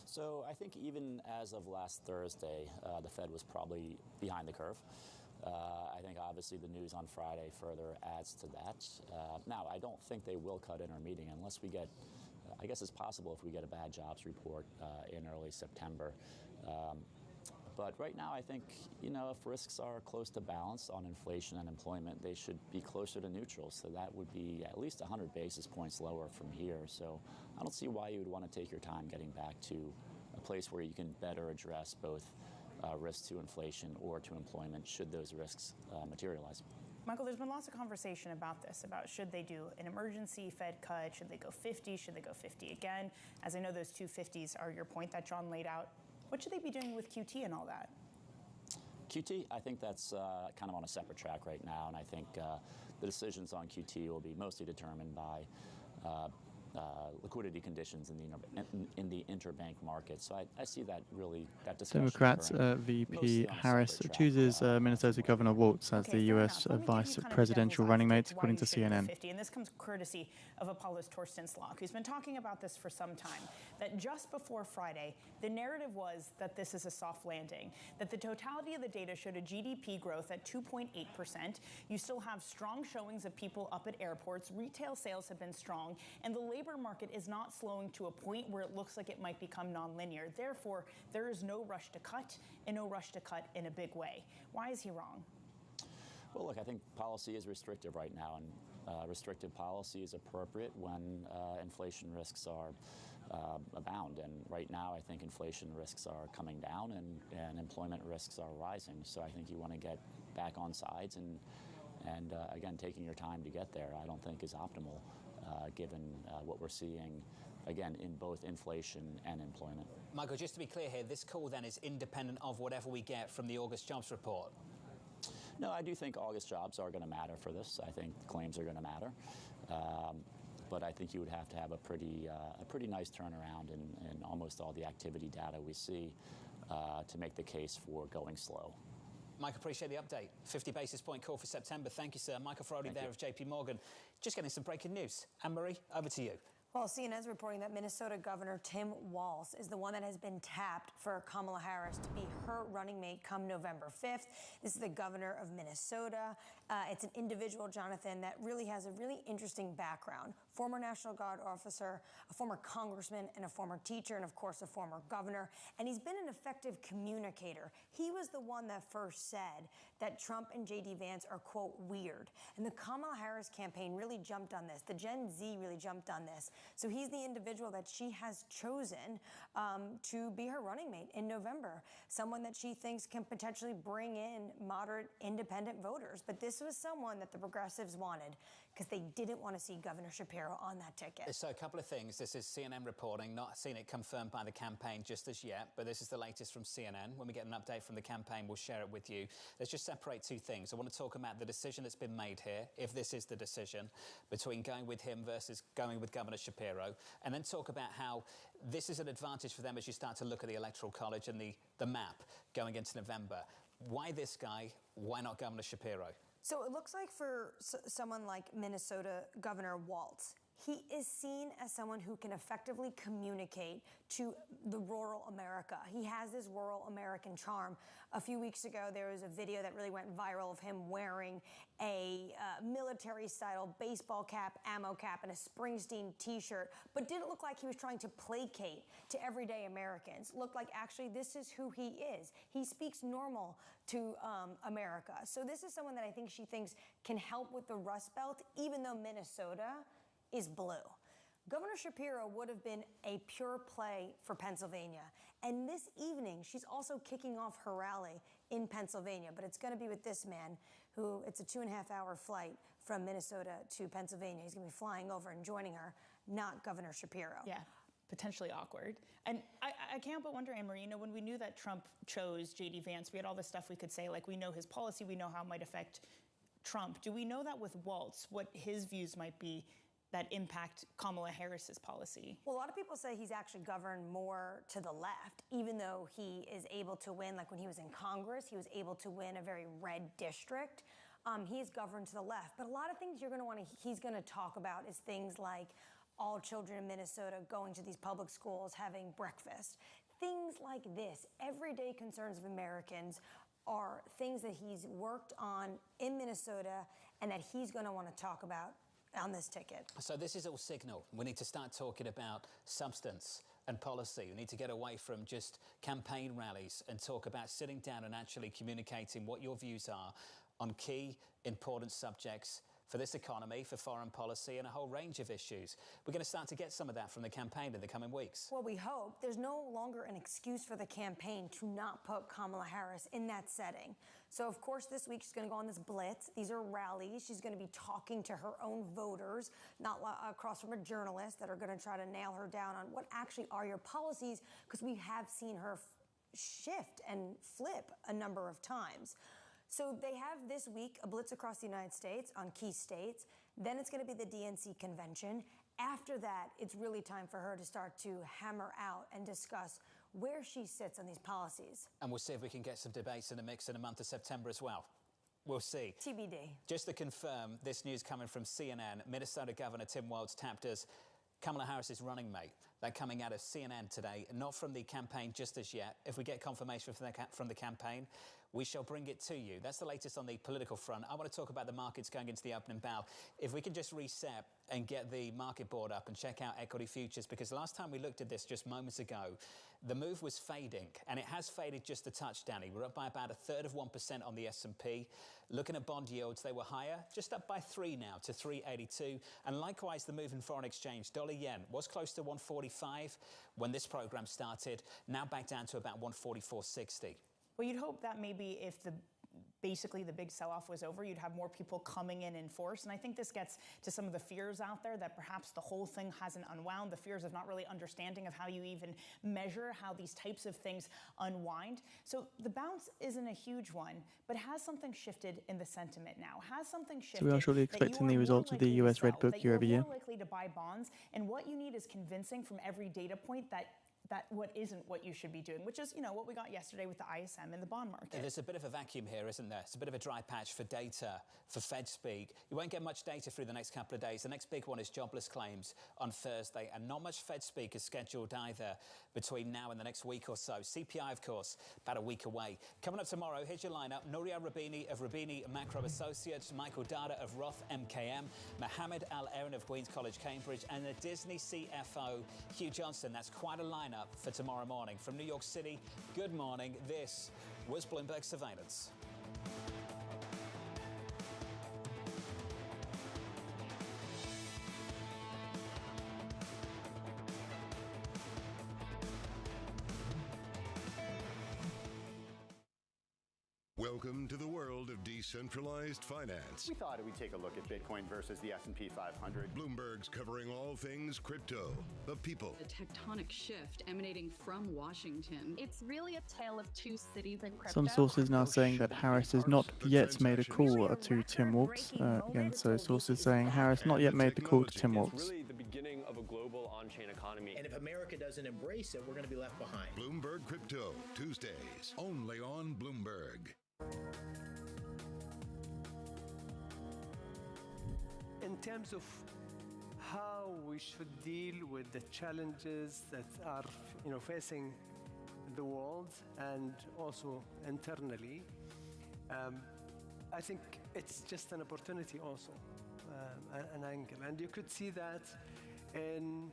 Speaker 22: So I think even as of last Thursday, the Fed was probably behind the curve.
Speaker 1: I think obviously the news on Friday further adds to that. Now, I don't think they will cut intermeeting unless we get, I guess it's possible if we get a bad jobs report in early September. But right now, I think, if risks are close to balance on inflation and employment, they should be closer to neutral. So that would be at least 100 basis points lower from here. So I don't see why you would want to take your time getting back to a place where you can better address both risks to inflation or to employment should those risks materialize.
Speaker 2: Michael, there's been lots of conversation about this, about should they do an emergency Fed cut, should they go 50, should they go 50 again? As I know, those two 50s are your point that John laid out. What should they be doing with QT and all that?
Speaker 1: QT, I think that's kind of on a separate track right now, and I think the decisions on QT will be mostly determined by liquidity conditions in the interbank market. So I see that discussion.
Speaker 10: Democrats VP Harris chooses Minnesota Governor Waltz as the U.S. vice presidential running mate, according to CNN.
Speaker 2: And this comes courtesy of Apollo's Torsten Slok, who's been talking about this for some time, that just before Friday, the narrative was that this is a soft landing, that the totality of the data showed a GDP growth at 2.8%. You still have strong showings of people up at airports. Retail sales have been strong, and the labor market is not slowing to a point where it looks like it might become nonlinear. Therefore, there is no rush to cut and no rush to cut in a big way. Why is he wrong?
Speaker 1: Well, look, I think policy is restrictive right now, and restrictive policy is appropriate when inflation risks are abound. And right now, I think inflation risks are coming down and employment risks are rising. So I think you want to get back on sides and again, taking your time to get there, I don't think is optimal given what we're seeing, again, in both inflation and employment.
Speaker 3: Michael, just to be clear here, this call then is independent of whatever we get from the August jobs report.
Speaker 1: No, I do think August jobs are going to matter for this. I think claims are going to matter. But I think you would have to have a pretty nice turnaround in almost all the activity data we see to make the case for going slow.
Speaker 3: Mike, appreciate the update. 50 basis point call for September. Thank you, sir. Michael Ferrari there of JP Morgan. Just getting some breaking news. Anne-Marie, over to you.
Speaker 12: Well, CNN is reporting that Minnesota Governor Tim Walz is the one that has been tapped for Kamala Harris to be her running mate come November 5th. This is the governor of Minnesota. It's an individual, Jonathan, that really has a really interesting background. Former National Guard officer, a former congressman, and a former teacher, and of course a former governor. And he's been an effective communicator. He was the one that first said that Trump and J.D. Vance are, quote, weird. And the Kamala Harris campaign really jumped on this. The Gen Z really jumped on this. So he's the individual that she has chosen to be her running mate in November. Someone that she thinks can potentially bring in moderate independent voters. But this was someone that the progressives wanted because they didn't want to see Governor Shapiro on that ticket.
Speaker 3: So a couple of things. This is CNN reporting, not seen it confirmed by the campaign just as yet, but this is the latest from CNN. When we get an update from the campaign, we'll share it with you. Let's just separate two things. I want to talk about the decision that's been made here, if this is the decision, between going with him versus going with Governor Shapiro, and then talk about how this is an advantage for them as you start to look at the Electoral College and the map going into November. Why this guy? Why not Governor Shapiro?
Speaker 12: So it looks like for someone like Minnesota Governor Walz, he is seen as someone who can effectively communicate to the rural America. He has this rural American charm. A few weeks ago, there was a video that really went viral of him wearing a military-style baseball cap, ammo cap, and a Springsteen t-shirt, but didn't look like he was trying to placate to everyday Americans. Looked like actually this is who he is. He speaks normal to America. So this is someone that I think she thinks can help with the Rust Belt, even though Minnesota is blue. Governor Shapiro would have been a pure play for Pennsylvania. And this evening, she's also kicking off her rally in Pennsylvania, but it's going to be with this man who, it's a 2.5-hour flight from Minnesota to Pennsylvania. He's going to be flying over and joining her, not Governor Shapiro.
Speaker 2: Yeah, potentially awkward. And I can't but wonder, Anne-Marie, when we knew that Trump chose J.D. Vance, we had all this stuff we could say, like we know his policy, we know how it might affect Trump. Do we know that with Walz, what his views might be that impact Kamala Harris's policy?
Speaker 12: Well, a lot of people say he's actually governed more to the left, even though he is able to win, like when he was in Congress, he was able to win a very red district. He's governed to the left. But a lot of things he's going to talk about is things like all children in Minnesota going to these public schools, having breakfast. Things like this, everyday concerns of Americans are things that he's worked on in Minnesota and that he's going to want to talk about on this ticket.
Speaker 3: So this is all signal. We need to start talking about substance and policy. We need to get away from just campaign rallies and talk about sitting down and actually communicating what your views are on key, important subjects for this economy, for foreign policy, and a whole range of issues. We're going to start to get some of that from the campaign in the coming weeks.
Speaker 12: Well, we hope. There's no longer an excuse for the campaign to not put Kamala Harris in that setting. So, of course, this week she's going to go on this blitz. These are rallies. She's going to be talking to her own voters, not across from a journalist that are going to try to nail her down on what actually are your policies, because we have seen her shift and flip a number of times. So they have this week a blitz across the United States on key states. Then it's going to be the DNC convention. After that, it's really time for her to start to hammer out and discuss where she sits on these policies.
Speaker 3: And we'll see if we can get some debates in the mix in the month of September as well. We'll see.
Speaker 12: TBD.
Speaker 3: Just to confirm, this news coming from CNN, Minnesota Governor Tim Walz tapped as Kamala Harris's running mate. That coming out of CNN today, not from the campaign just as yet. If we get confirmation from the campaign, we shall bring it to you. That's the latest on the political front. I want to talk about the markets going into the opening bell. If we can just reset and get the market board up and check out equity futures, because last time we looked at this just moments ago, the move was fading, and it has faded just a touch, Danny. We're up by about 1/3% on the S&P. Looking at bond yields, they were higher, just up by 3 now to 382. And likewise, the move in foreign exchange, dollar-yen, was close to 145 when this program started, now back down to about 144.60.
Speaker 2: Well, you'd hope that maybe if basically the big sell-off was over, you'd have more people coming in force. And I think this gets to some of the fears out there that perhaps the whole thing hasn't unwound, the fears of not really understanding of how you even measure how these types of things unwind. So the bounce isn't a huge one, but has something shifted in the sentiment now? Has something shifted?
Speaker 10: So we are shortly expecting the results of the US Red Book year over year.
Speaker 2: You're more likely to buy bonds, and what you need is convincing from every data point that what isn't what you should be doing, which is, what we got yesterday with the ISM in the bond market.
Speaker 3: There's a bit of a vacuum here, isn't there? It's a bit of a dry patch for data, for Fed speak. You won't get much data through the next couple of days. The next big one is jobless claims on Thursday, and not much Fed speak is scheduled either between now and the next week or so. CPI, of course, about a week away. Coming up tomorrow, here's your lineup. Nouria Rabini of Rabini Macro Associates, Michael Dada of Roth MKM, Mohammed Al-Erin of Queen's College, Cambridge, and the Disney CFO, Hugh Johnson. That's quite a lineup for tomorrow morning. From New York City, good morning. This was Bloomberg Surveillance.
Speaker 4: Welcome to the world of decentralized finance.
Speaker 6: We thought we'd take a look at Bitcoin versus the S&P 500.
Speaker 4: Bloomberg's covering all things crypto, the people.
Speaker 22: A tectonic shift emanating from Washington. It's really a tale of two cities in crypto.
Speaker 10: Some sources now saying that Harris has not yet made a call to Tim Walz. Again, so sources saying Harris not yet made the call to Tim Walz.
Speaker 23: It's really the beginning of a global on-chain economy.
Speaker 24: And if America doesn't embrace it, we're going to be left behind.
Speaker 4: Bloomberg Crypto, Tuesdays, only on Bloomberg.
Speaker 25: In terms of how we should deal with the challenges that are, facing the world and also internally, I think it's just an opportunity also, an angle. And you could see that in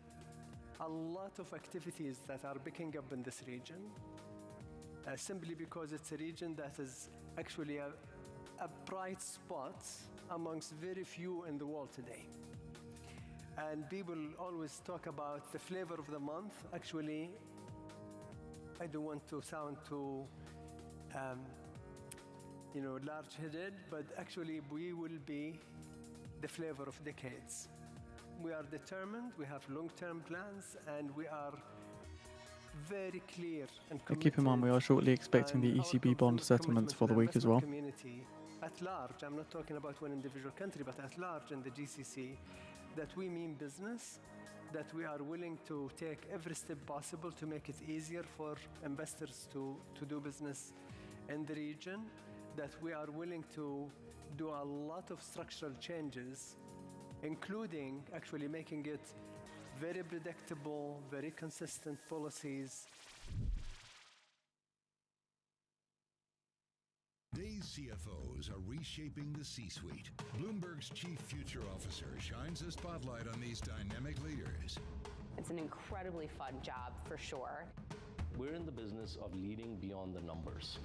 Speaker 25: a lot of activities that are picking up in this region, simply because it's a region that is actually a bright spot amongst very few in the world today. And people always talk about the flavor of the month. Actually, I don't want to sound too, large-headed, but actually we will be the flavor of decades. We are determined, we have long-term plans, and we are very clear and
Speaker 10: keep in mind we are shortly expecting the ECB bond settlements for the week as well.
Speaker 25: Community at large, I'm not talking about one individual country, but at large in the GCC, that we mean business, that we are willing to take every step possible to make it easier for investors to do business in the region, that we are willing to do a lot of structural changes, including actually making it very predictable, very consistent policies
Speaker 4: Today's CFOs are reshaping the C-suite. Bloomberg's Chief Future Officer shines a spotlight on these dynamic leaders.
Speaker 5: It's an incredibly fun job, for sure.
Speaker 7: We're in the business of leading beyond the numbers.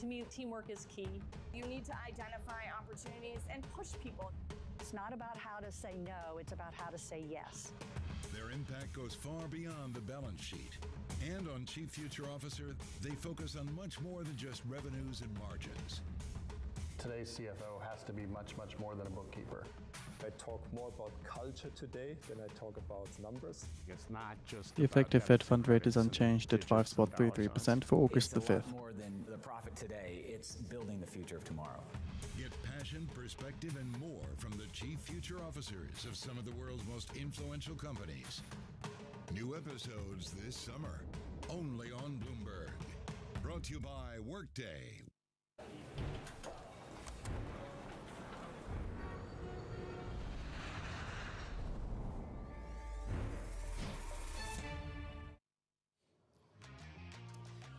Speaker 19: To me, teamwork is key.
Speaker 20: You need to identify opportunities and push people.
Speaker 19: It's not about how to say no, it's about how to say yes.
Speaker 4: Their impact goes far beyond the balance sheet. And on Chief Future Officer, they focus on much more than just revenues and margins.
Speaker 8: Today's CFO has to be much, much more than a bookkeeper.
Speaker 9: I talk more about culture today than I talk about numbers. It's not just
Speaker 10: The effective Fed fund rate is unchanged at 5.33% for August the 5th.
Speaker 11: It's a lot more than the profit today. It's building the future of tomorrow.
Speaker 4: Get passion, perspective, and more from the Chief Future Officers of some of the world's most influential companies. New episodes this summer, only on Bloomberg. Brought to you by Workday.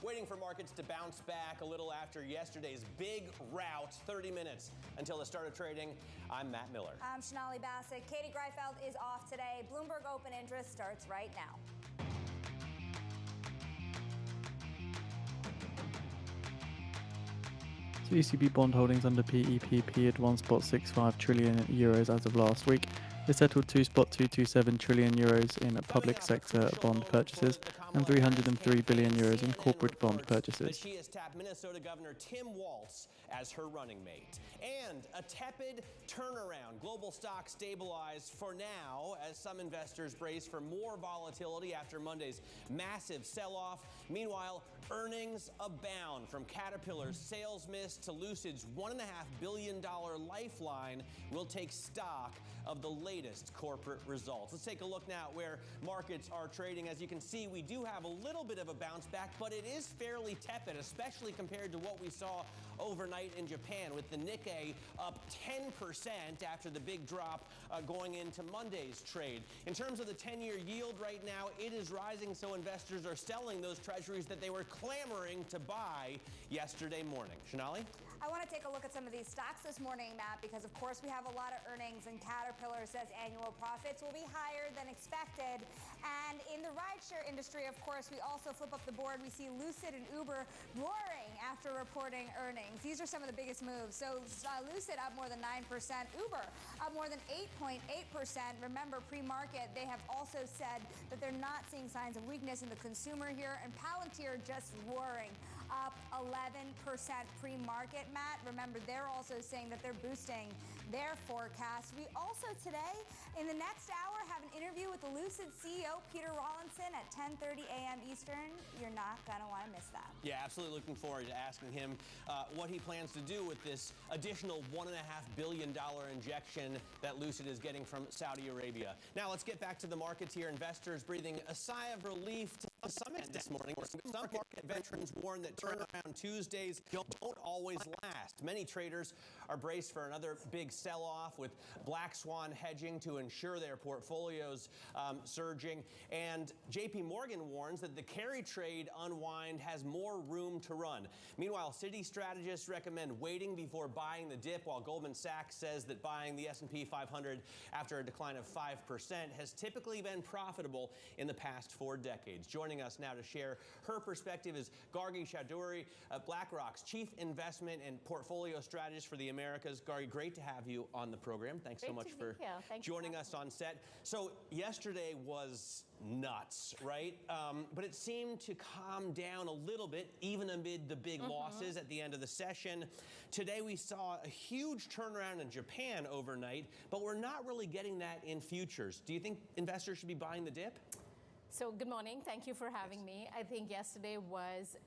Speaker 26: Waiting for markets to bounce back a little after yesterday's big rout. 30 minutes until the start of trading. I'm Matt Miller.
Speaker 27: I'm Sonali Bassett. Katie Greifeld is off today. Bloomberg Open Interest starts right now.
Speaker 10: So ECB bond holdings under PEPP at 1.65 trillion euros as of last week. They settled 2.227 trillion euros in public sector bond purchases and 303 billion euros in corporate bond purchases.
Speaker 26: She has tapped Minnesota Governor Tim Walz as her running mate. And a tepid turnaround. Global stocks stabilized for now as some investors brace for more volatility after Monday's massive sell-off. Meanwhile, earnings abound, from Caterpillar's sales miss to Lucid's $1.5 billion lifeline. We'll take stock of the latest corporate results. Let's take a look now at where markets are trading. As you can see, we do have a little bit of a bounce back, but it is fairly tepid, especially compared to what we saw overnight in Japan, with the Nikkei up 10% after the big drop going into Monday's trade. In terms of the 10-year yield right now, it is rising, so investors are selling those treasuries that they were clamoring to buy yesterday morning. Sonali?
Speaker 27: I want to take a look at some of these stocks this morning, Matt, because of course we have a lot of earnings, and Caterpillar says annual profits will be higher than expected. And in the rideshare industry, of course, we also flip up the board. We see Lucid and Uber roaring after reporting earnings. These are some of the biggest moves. So Lucid up more than 9%, Uber up more than 8.8%. Remember, pre-market, they have also said that they're not seeing signs of weakness in the consumer here, and Palantir just roaring, up 11% pre-market, Matt. Remember, they're also saying that they're boosting their forecast. We also today, in the next hour, have an interview with the Lucid CEO, Peter Rawlinson, at 10:30 a.m. Eastern. You're not going to want to miss that.
Speaker 26: Yeah, absolutely looking forward to asking him what he plans to do with this additional $1.5 billion injection that Lucid is getting from Saudi Arabia. Now, let's get back to the markets here. Investors breathing a sigh of relief to the summit this morning. Some market veterans warn that turnaround Tuesdays don't always last. Many traders are braced for another big sell-off, with black swan hedging to ensure their portfolios surging. And JP Morgan warns that the carry trade unwind has more room to run. Meanwhile, Citi strategists recommend waiting before buying the dip, while Goldman Sachs says that buying the S&P 500 after a decline of 5% has typically been profitable in the past 4 decades. Joining us now to share her perspective is Gargi Chaudhuri, BlackRock's Chief Investment and Portfolio Strategist for the Americas. Gargi, great to have you on the program. Thanks so much for joining us on set. So yesterday was nuts, right? But it seemed to calm down a little bit, even amid the big losses at the end of the session. Today we saw a huge turnaround in Japan overnight, but we're not really getting that in futures. Do you think investors should be buying the dip?
Speaker 28: So good morning. Thank you for having me. I think yesterday was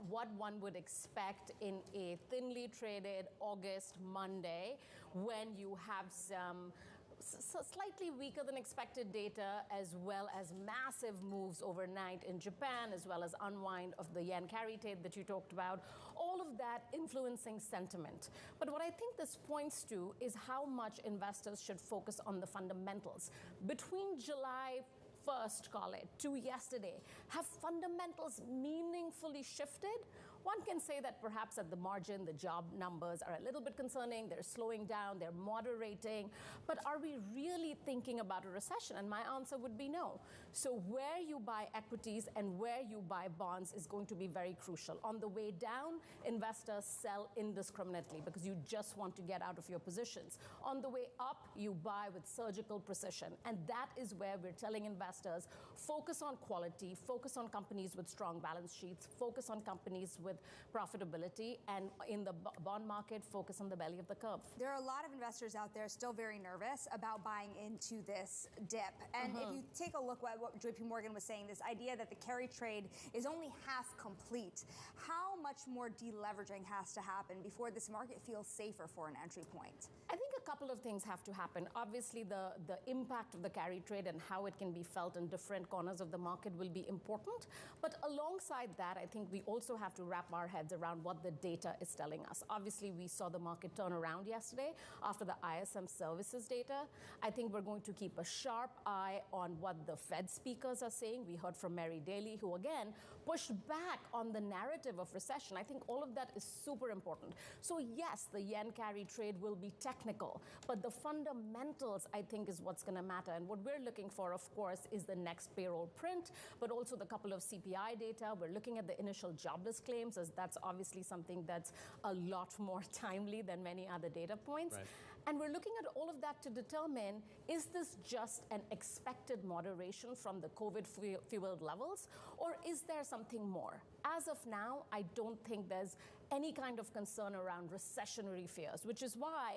Speaker 28: what one would expect in a thinly traded August Monday, when you have some slightly weaker than expected data, as well as massive moves overnight in Japan, as well as unwind of the yen carry trade that you talked about, all of that influencing sentiment. But what I think this points to is how much investors should focus on the fundamentals. Between July 1st, call it, to yesterday, have fundamentals meaningfully shifted, One can say that perhaps at the margin, the job numbers are a little bit concerning. They're slowing down, they're moderating. But are we really thinking about a recession? And my answer would be no. So where you buy equities and where you buy bonds is going to be very crucial. On the way down, investors sell indiscriminately because you just want to get out of your positions. On the way up, you buy with surgical precision. And that is where we're telling investors, focus on quality, focus on companies with strong balance sheets, focus on companies with profitability, and in the bond market, focus on the belly of the curve.
Speaker 27: There are a lot of investors out there still very nervous about buying into this dip. And if you take a look at what JP Morgan was saying, this idea that the carry trade is only half complete, how much more deleveraging has to happen before this market feels safer for an entry point?
Speaker 28: I think a couple of things have to happen. Obviously, the impact of the carry trade and how it can be felt in different corners of the market will be important. But alongside that, I think we also have to wrap our heads around what the data is telling us. Obviously, we saw the market turn around yesterday after the ISM services data. I think we're going to keep a sharp eye on what the Fed speakers are saying. We heard from Mary Daly, who again pushed back on the narrative of recession. I think all of that is super important. So yes, the yen carry trade will be technical, but the fundamentals, I think, is what's going to matter. And what we're looking for, of course, is the next payroll print, but also the couple of CPI data. We're looking at the initial jobless claims, as that's obviously something that's a lot more timely than many other data points.
Speaker 26: Right.
Speaker 28: And we're looking at all of that to determine, is this just an expected moderation from the COVID-fueled levels, or is there something more? As of now, I don't think there's any kind of concern around recessionary fears, which is why,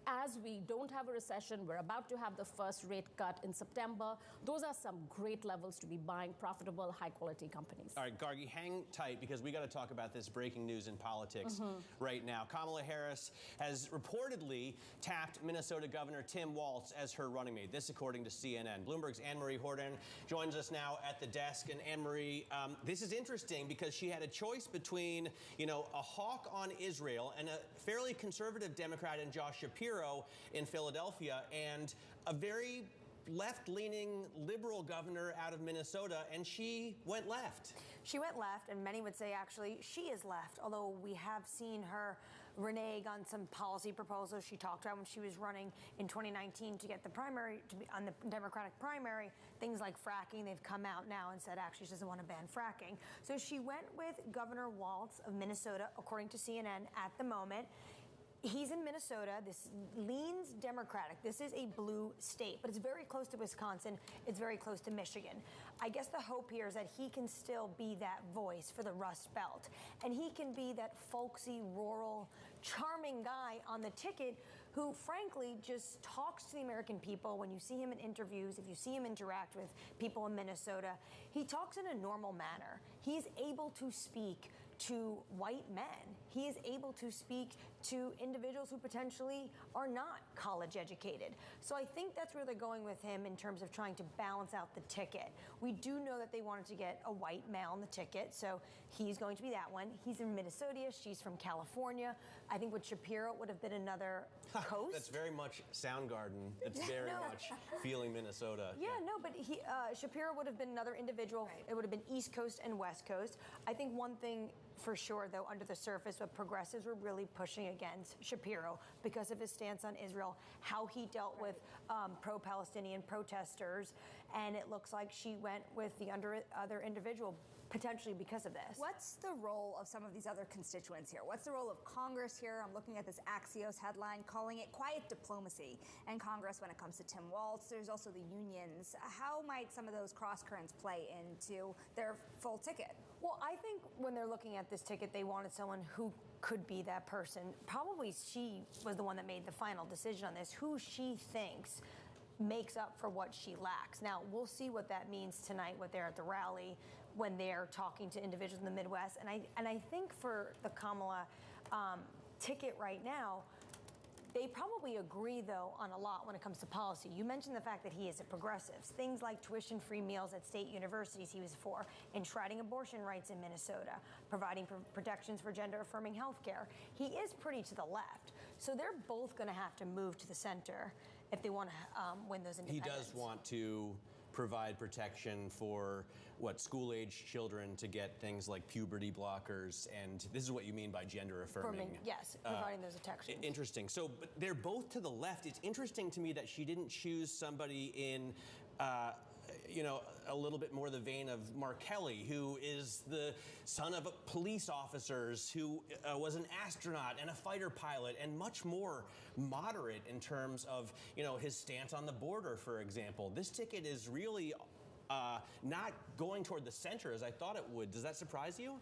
Speaker 28: as we don't have a recession, we're about to have the first rate cut in September. Those are some great levels to be buying profitable, high-quality companies.
Speaker 26: All right, Gargi, hang tight because we got to talk about this breaking news in politics right now. Kamala Harris has reportedly tapped Minnesota Governor Tim Walz as her running mate. This, according to CNN. Bloomberg's Anne-Marie Horton joins us now at the desk. And Anne-Marie, this is interesting because she had a choice between, a hawk on Israel and a fairly conservative Democrat in Josh Shapiro in Philadelphia, and a very left-leaning liberal governor out of Minnesota, and she went left.
Speaker 12: She went left, and many would say actually she is left, although we have seen her renege on some policy proposals she talked about when she was running in 2019 to get the primary, to be on the Democratic primary, things like fracking. They've come out now and said actually she doesn't want to ban fracking. So she went with Governor Walz of Minnesota, according to CNN at the moment. He's in Minnesota. This leans Democratic. This is a blue state, but it's very close to Wisconsin. It's very close to Michigan. I guess the hope here is that he can still be that voice for the Rust Belt. And he can be that folksy, rural, charming guy on the ticket who, frankly, just talks to the American people. When you see him in interviews, if you see him interact with people in Minnesota, he talks in a normal manner. He's able to speak to white men. He is able to speak to individuals who potentially are not college educated. So I think that's where they're going with him in terms of trying to balance out the ticket. We do know that they wanted to get a white male on the ticket, so he's going to be that one. He's in Minnesota. She's from California. I think with Shapiro, it would have been another coast.
Speaker 26: That's very much Soundgarden. It's very much feeling Minnesota.
Speaker 12: Yeah, no, but Shapiro would have been another individual. Right. It would have been East Coast and West Coast. I think one thing for sure, though, under the surface, what progressives were really pushing against Shapiro because of his stance on Israel, how he dealt with pro-Palestinian protesters, and it looks like she went with the other individual potentially because of this.
Speaker 27: What's the role of some of these other constituents here? What's the role of Congress here? I'm looking at this Axios headline calling it quiet diplomacy in Congress when it comes to Tim Walz. There's also the unions. How might some of those cross currents play into their full ticket?
Speaker 12: Well, I think when they're looking at this ticket, they wanted someone who could be that person. Probably she was the one that made the final decision on this, who she thinks makes up for what she lacks. Now, we'll see what that means tonight when they're at the rally, when they're talking to individuals in the Midwest. And I think for the Kamala ticket right now, they probably agree, though, on a lot when it comes to policy. You mentioned the fact that he is a progressive. Things like tuition-free meals at state universities he was for, enshrining abortion rights in Minnesota, providing protections for gender-affirming health care. He is pretty to the left. So they're both going to have to move to the center if they want to win those independents.
Speaker 26: He does want to provide protection for school-age children to get things like puberty blockers, and this is what you mean by gender affirming.
Speaker 12: Yes, providing those protections.
Speaker 26: Interesting. So but they're both to the left. It's interesting to me that she didn't choose somebody in a little bit more the vein of Mark Kelly, who is the son of police officers, who was an astronaut and a fighter pilot, and much more moderate in terms of, his stance on the border, for example. This ticket is really not going toward the center as I thought it would. Does that surprise you?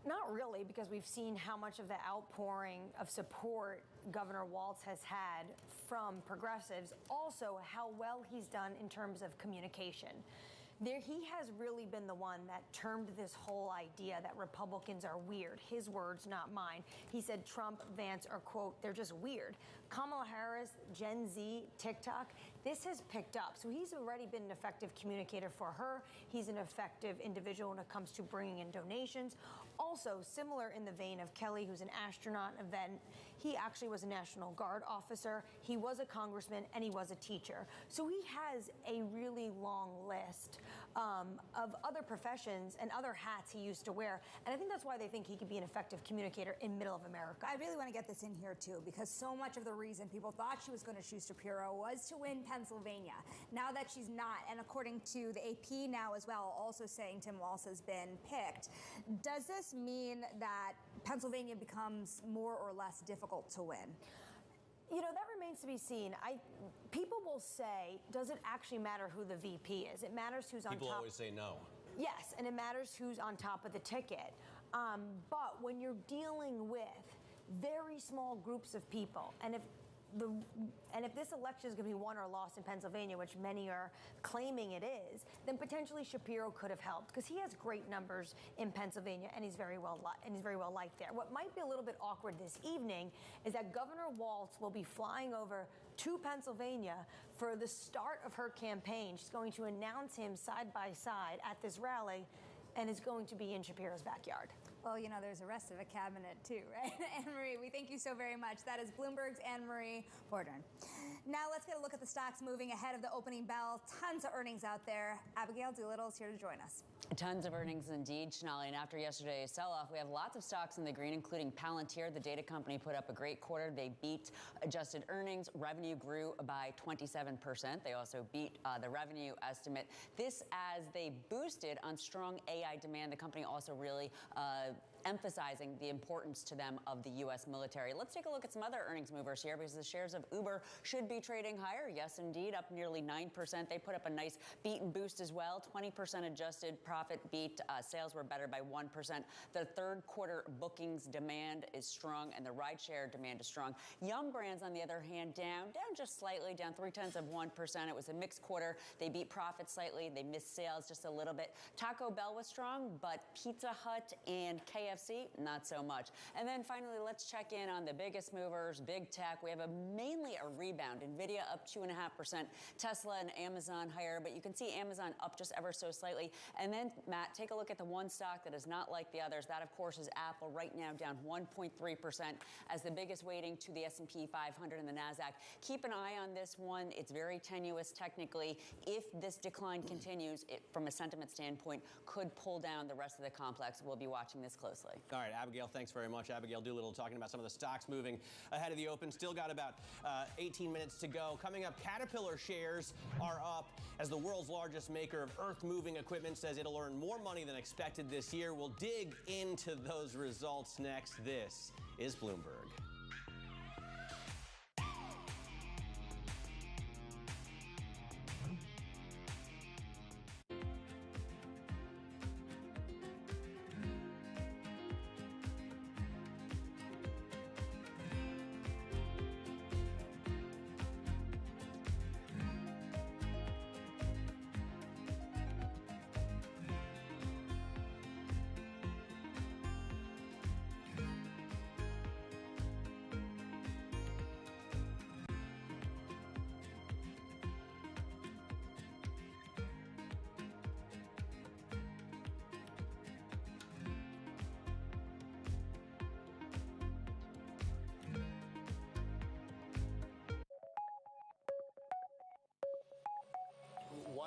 Speaker 12: Not really, because we've seen how much of the outpouring of support Governor Walz has had from progressives, also how well he's done in terms of communication. He has really been the one that termed this whole idea that Republicans are weird. His words, not mine. He said Trump, Vance are, quote, they're just weird. Kamala Harris, Gen Z, TikTok, this has picked up. So he's already been an effective communicator for her. He's an effective individual when it comes to bringing in donations. Also, similar in the vein of Kelly, who's an astronaut event, he actually was a National Guard officer, he was a congressman, and he was a teacher. So he has a really long list of other professions and other hats he used to wear. And I think that's why they think he could be an effective communicator in middle of America.
Speaker 27: I really want to get this in here, too, because so much of the reason people thought she was going to choose Shapiro was to win Pennsylvania. Now that she's not, and according to the AP now as well, also saying Tim Walz has been picked, does this mean that Pennsylvania becomes more or less difficult to win?
Speaker 12: That remains to be seen. People will say, does it actually matter who the VP is? It matters who's on top.
Speaker 26: People always say no.
Speaker 12: Yes, and it matters who's on top of the ticket. But when you're dealing with very small groups of people, and if this election is going to be won or lost in Pennsylvania, which many are claiming it is, then potentially Shapiro could have helped, because he has great numbers in Pennsylvania and he's very well liked there. What might be a little bit awkward this evening is that Governor Walz will be flying over to Pennsylvania for the start of her campaign. She's going to announce him side by side at this rally, and is going to be in Shapiro's backyard.
Speaker 27: Well, there's the rest of the cabinet too, right? Anne-Marie, we thank you so very much. That is Bloomberg's Anne-Marie Bordern. Now let's get a look at the stocks moving ahead of the opening bell. Tons of earnings out there. Abigail Doolittle is here to join us.
Speaker 1: Tons of earnings indeed, Sonali. And after yesterday's sell-off, we have lots of stocks in the green, including Palantir. The data company put up a great quarter. They beat adjusted earnings. Revenue grew by 27%. They also beat the revenue estimate. This as they boosted on strong AI demand. The company also really emphasizing the importance to them of the U.S. military. Let's take a look at some other earnings movers here, because the shares of Uber should be trading higher. Yes, indeed, up nearly 9%. They put up a nice beat and boost as well. 20% adjusted profit beat. Sales were better by 1%. The third quarter bookings demand is strong, and the rideshare demand is strong. Yum Brands, on the other hand, down just slightly, down 0.3%. It was a mixed quarter. They beat profits slightly. They missed sales just a little bit. Taco Bell was strong, but Pizza Hut and KFC, not so much. And then finally, let's check in on the biggest movers, big tech. We have mainly a rebound. NVIDIA up 2.5%. Tesla and Amazon higher, but you can see Amazon up just ever so slightly. And then, Matt, take a look at the one stock that is not like the others. That, of course, is Apple, right now down 1.3% as the biggest weighting to the S&P 500 and the NASDAQ. Keep an eye on this one. It's very tenuous technically. If this decline continues, it, from a sentiment standpoint, could pull down the rest of the complex. We'll be watching this closely.
Speaker 26: All right, Abigail, thanks very much. Abigail Doolittle talking about some of the stocks moving ahead of the open. Still got about 18 minutes to go. Coming up, Caterpillar shares are up as the world's largest maker of earth-moving equipment says it'll earn more money than expected this year. We'll dig into those results next. This is Bloomberg.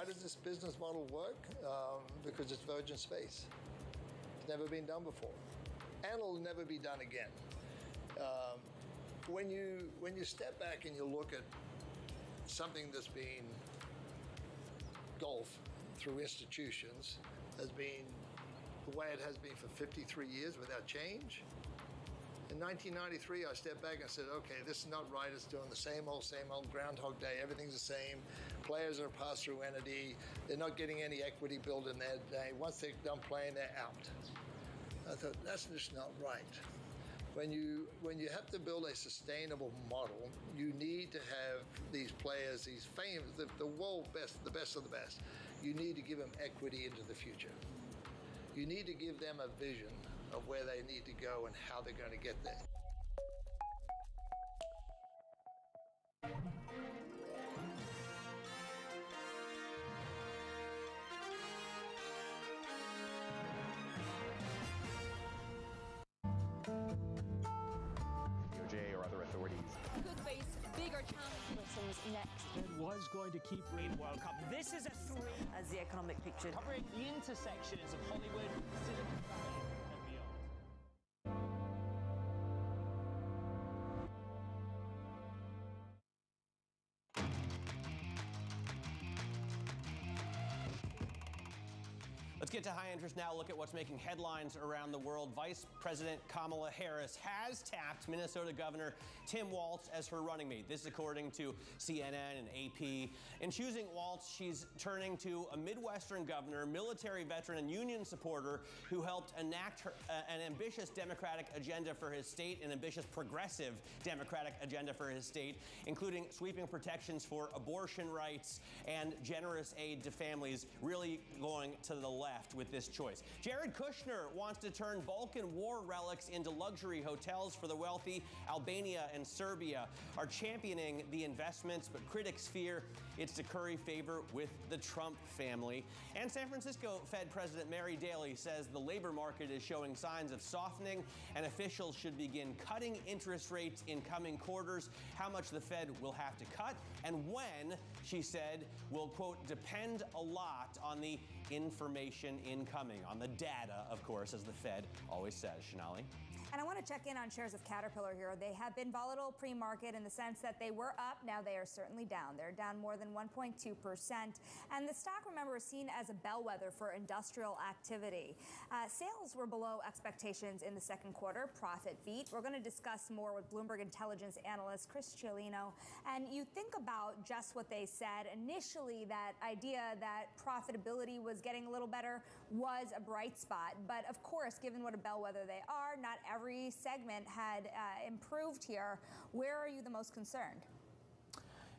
Speaker 2: why does this business model work? Because it's virgin space. It's never been done before, and it'll never be done again. When you step back and you look at something that's been golf through institutions has been the way it has been for 53 years without change. In 1993, I stepped back and said, okay, this is not right. It's doing the same old Groundhog Day. Everything's the same. Players are a pass-through entity. They're not getting any equity built in their day. Once they're done playing, they're out. I thought, that's just not right. When you have to build a sustainable model, you need to have these players, these famous, the world best, the best of the best. You need to give them equity into the future. You need to give them a vision of where they need to go and how they're going to get there.
Speaker 13: DOJ or other authorities
Speaker 14: could face bigger challenges next.
Speaker 15: It was going to keep reading World Cup. This is a three.
Speaker 14: As the economic picture.
Speaker 15: Covering the intersections of Hollywood, Silicon Valley, and beyond.
Speaker 26: Let's get to high interest now. Look at what's making headlines around the world. Vice President Kamala Harris has tapped Minnesota Governor Tim Walz as her running mate. This is according to CNN and AP. In choosing Walz, she's turning to a Midwestern governor, military veteran, and union supporter who helped enact an ambitious Democratic agenda for his state, an ambitious progressive Democratic agenda for his state, including sweeping protections for abortion rights and generous aid to families, really going to the left with this choice. Jared Kushner wants to turn Balkan war relics into luxury hotels for the wealthy. Albania and Serbia are championing the investments, but critics fear it's to curry favor with the Trump family. And San Francisco Fed President Mary Daly says the labor market is showing signs of softening and officials should begin cutting interest rates in coming quarters. How much the Fed will have to cut and when, she said, will, quote, depend a lot on the information incoming, on the data, of course, as the Fed always says. Shonali?
Speaker 27: And I want to check in on shares of Caterpillar here. They have been volatile pre-market in the sense that they were up. Now they are certainly down. They're down more than 1.2%. And the stock, remember, is seen as a bellwether for industrial activity. Sales were below expectations in the second quarter. Profit beat. We're going to discuss more with Bloomberg Intelligence analyst Chris Ciolino. And you think about just what they said. Initially, that idea that profitability was getting a little better was a bright spot. But of course, given what a bellwether they are, not every segment had improved here. Where are you the most concerned?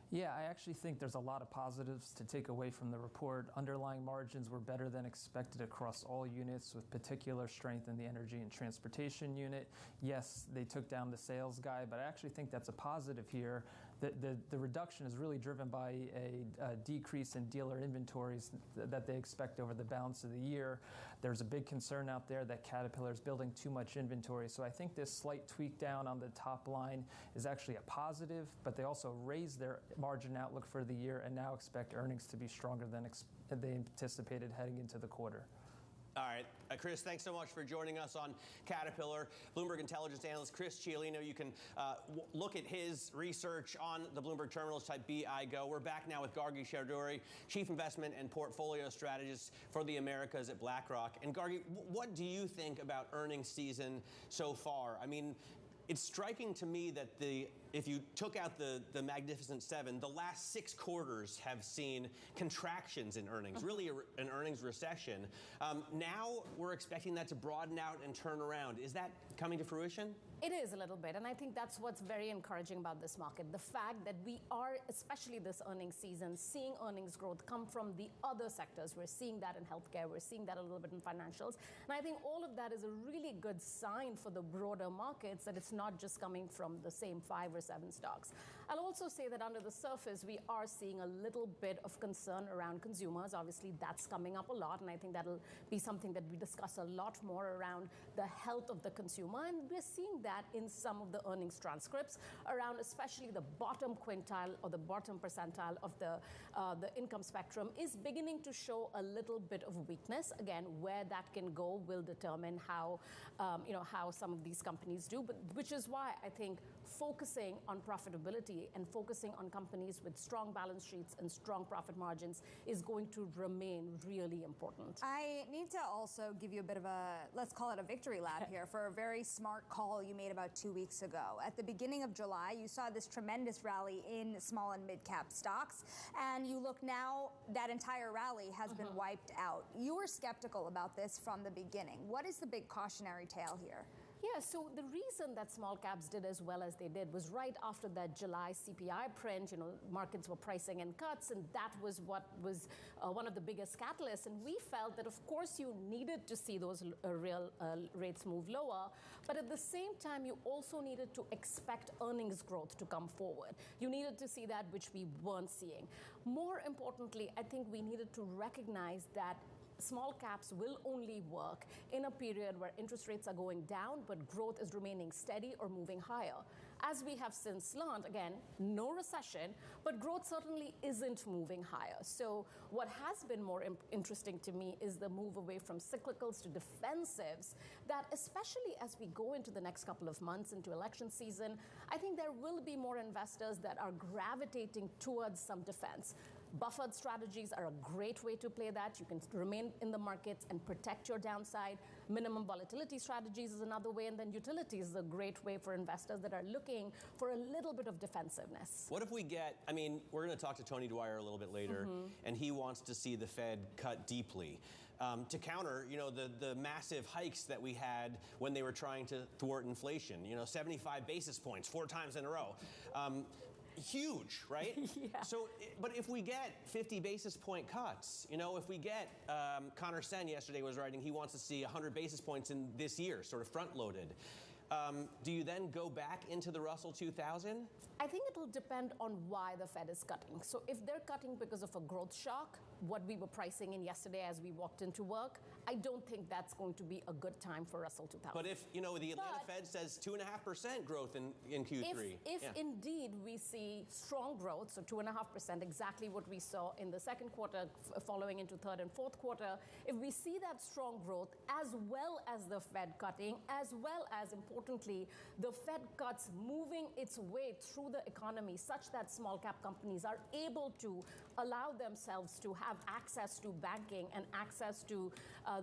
Speaker 16: Yeah, I actually think there's a lot of positives to take away from the report. Underlying margins were better than expected across all units, with particular strength in the energy and transportation unit. Yes, they took down the sales guide, but I actually think that's a positive here. The reduction is really driven by a decrease in dealer inventories that they expect over the balance of the year. There's a big concern out there that Caterpillar is building too much inventory. So I think this slight tweak down on the top line is actually a positive, but they also raised their margin outlook for the year and now expect earnings to be stronger than they anticipated heading into the quarter.
Speaker 26: All right. Chris, thanks so much for joining us on Caterpillar. Bloomberg Intelligence analyst Chris Ciolino. You can look at his research on the Bloomberg terminals. Type BIGO. We're back now with Gargi Sharduri, Chief Investment and Portfolio Strategist for the Americas at BlackRock. And Gargi, what do you think about earnings season so far? I mean, it's striking to me that if you took out the Magnificent Seven, the last 6 quarters have seen contractions in earnings, really an earnings recession. Now we're expecting that to broaden out and turn around. Is that coming to fruition?
Speaker 28: It is a little bit, and I think that's what's very encouraging about this market. The fact that we are, especially this earnings season, seeing earnings growth come from the other sectors. We're seeing that in healthcare. We're seeing that a little bit in financials. And I think all of that is a really good sign for the broader markets, that it's not just coming from the same 5 or 7 stocks. I'll also say that under the surface, we are seeing a little bit of concern around consumers. Obviously, that's coming up a lot, and I think that'll be something that we discuss a lot more around the health of the consumer. And we're seeing that in some of the earnings transcripts around especially the bottom quintile or the bottom percentile of the income spectrum is beginning to show a little bit of weakness. Again, where that can go will determine how, how some of these companies do, but which is why I think focusing on profitability and focusing on companies with strong balance sheets and strong profit margins is going to remain really important.
Speaker 27: I need to also give you a bit of a, let's call it a victory lap here, for a very smart call you made about 2 weeks ago. At the beginning of July, you saw this tremendous rally in small and mid-cap stocks, and you look now, that entire rally has been wiped out. You were skeptical about this from the beginning. What is the big cautionary tale here?
Speaker 28: Yeah, so the reason that small caps did as well as they did was right after that July CPI print, markets were pricing in cuts, and that was what was one of the biggest catalysts. And we felt that, of course, you needed to see those real rates move lower, but at the same time, you also needed to expect earnings growth to come forward. You needed to see that, which we weren't seeing. More importantly, I think we needed to recognize that small caps will only work in a period where interest rates are going down, but growth is remaining steady or moving higher. As we have since learned, again, no recession, but growth certainly isn't moving higher. So what has been more interesting to me is the move away from cyclicals to defensives, that especially as we go into the next couple of months into election season, I think there will be more investors that are gravitating towards some defense. Buffered strategies are a great way to play that. You can remain in the markets and protect your downside. Minimum volatility strategies is another way, and then utilities is a great way for investors that are looking for a little bit of defensiveness.
Speaker 26: What if we get, we're going to talk to Tony Dwyer a little bit later, and he wants to see the Fed cut deeply. To counter, the massive hikes that we had when they were trying to thwart inflation, 75 basis points, 4 times in a row. Huge, right?
Speaker 28: Yeah.
Speaker 26: So, but if we get 50 basis point cuts, if we get, Connor Sen yesterday was writing, he wants to see 100 basis points in this year, sort of front loaded. Do you then go back into the Russell 2000?
Speaker 28: I think it'll depend on why the Fed is cutting. So if they're cutting because of a growth shock, what we were pricing in yesterday as we walked into work, I don't think that's going to be a good time for Russell 2000.
Speaker 26: But if, the Atlanta Fed says 2.5% growth in Q3.
Speaker 28: If indeed we see strong growth, so 2.5%, exactly what we saw in the second quarter following into third and fourth quarter, if we see that strong growth as well as the Fed cutting, as well as, importantly, the Fed cuts moving its way through the economy such that small cap companies are able to allow themselves to have access to banking and access to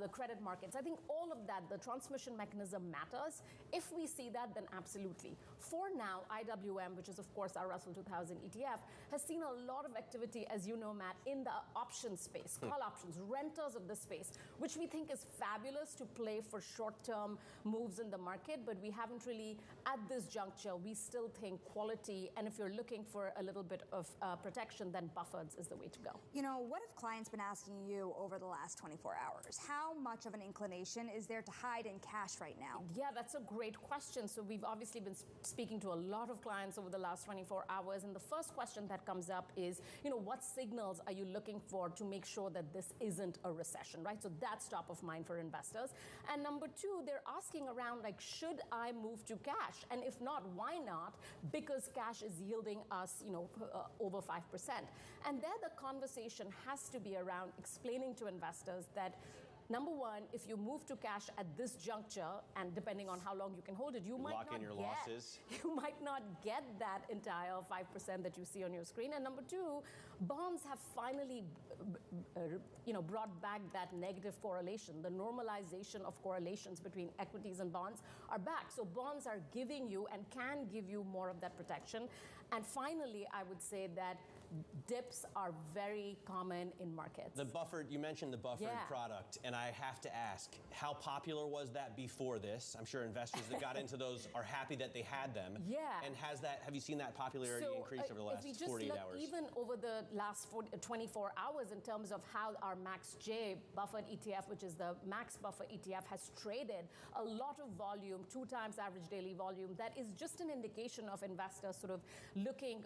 Speaker 28: the credit markets. I think all of that, the transmission mechanism matters. If we see that, then absolutely. For now, IWM, which is of course our Russell 2000 ETF, has seen a lot of activity, as you know, Matt, in the option space, call options, renters of the space, which we think is fabulous to play for short-term moves in the market, but we haven't really, at this juncture, we still think quality, and if you're looking for a little bit of protection, then buffered is the way to go.
Speaker 27: What have clients been asking you over the last 24 hours? How much of an inclination is there to hide in cash right now?
Speaker 28: Yeah, that's a great question. So we've obviously been speaking to a lot of clients over the last 24 hours, and the first question that comes up is, what signals are you looking for to make sure that this isn't a recession, right? So that's top of mind for investors. And number two, they're asking around, should I move to cash? And if not, why not? Because cash is yielding us, over 5%. And there the conversation has to be around explaining to investors that, number one, if you move to cash at this juncture, and depending on how long you can hold it, you might
Speaker 26: lock in your losses.
Speaker 28: You might not get that entire 5% that you see on your screen. And number two, bonds have finally, brought back that negative correlation. The normalization of correlations between equities and bonds are back. So bonds are giving you and can give you more of that protection. And finally, I would say that dips are very common in markets.
Speaker 26: The buffered, you mentioned the buffered product, and I have to ask, how popular was that before this? I'm sure investors that got into those are happy that they had them.
Speaker 28: Yeah.
Speaker 26: And have you seen that popularity increase over the last 48 hours?
Speaker 28: Even over the last 24 hours in terms of how our MaxJ buffered ETF, which is the max buffer ETF, has traded a lot of volume, 2 times average daily volume. That is just an indication of investors sort of looking,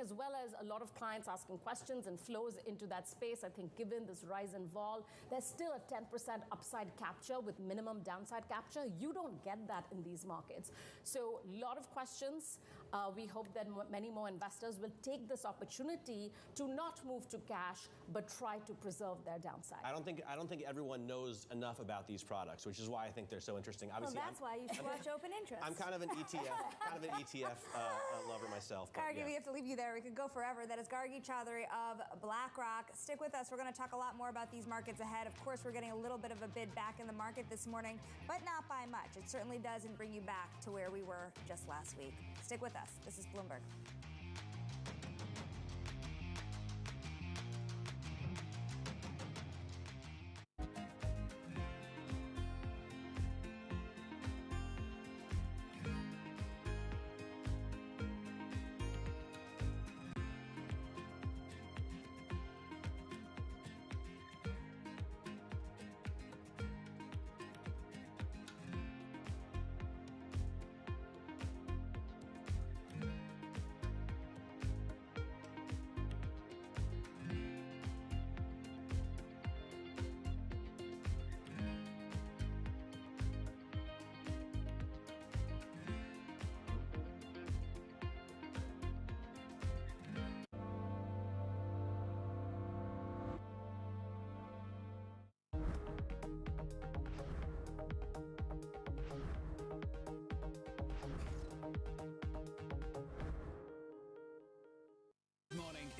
Speaker 28: as well as a lot of clients asking questions and flows into that space. I think given this rise in vol, there's still a 10% upside capture with minimum downside capture. You don't get that in these markets. So a lot of questions. We hope that many more investors will take this opportunity to not move to cash, but try to preserve their downside.
Speaker 26: I don't think everyone knows enough about these products, which is why I think they're so interesting. Obviously,
Speaker 27: well, that's why you should watch Open Interest.
Speaker 26: I'm kind of an ETF lover myself.
Speaker 27: Gargi, we have to leave you there. We could go forever. That is Gargi Chaudhary of BlackRock. Stick with us. We're going to talk a lot more about these markets ahead. Of course, we're getting a little bit of a bid back in the market this morning, but not by much. It certainly doesn't bring you back to where we were just last week. Stick with us. This is Bloomberg.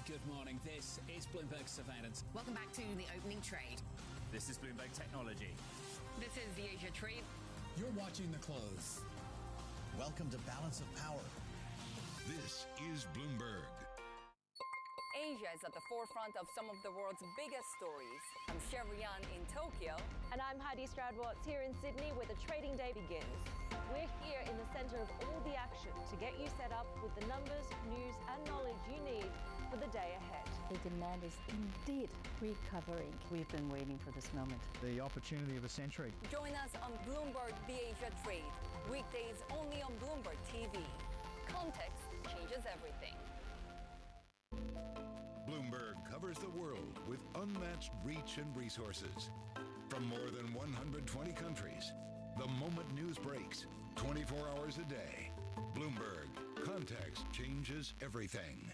Speaker 3: Good morning. This is Bloomberg Surveillance.
Speaker 6: Welcome back to the opening trade.
Speaker 3: This is Bloomberg Technology.
Speaker 6: This is the Asia trade.
Speaker 3: You're watching the close.
Speaker 13: Welcome to Balance of Power.
Speaker 4: This is Bloomberg.
Speaker 6: Asia is at the forefront of some of the world's biggest stories. I'm Sherrian in Tokyo.
Speaker 14: And I'm Heidi Stroud-Watts here in Sydney, where the trading day begins. We're here in the center of all the action to get you set up with the numbers, news, and knowledge you need for the day ahead.
Speaker 17: The demand is indeed recovering. We've been waiting for this moment.
Speaker 13: The opportunity of a century.
Speaker 6: Join us on Bloomberg Asia Trade. Weekdays only on Bloomberg TV. Context changes everything.
Speaker 4: Bloomberg covers the world with unmatched reach and resources. From more than 120 countries, the moment news breaks, 24 hours a day. Bloomberg, context changes everything.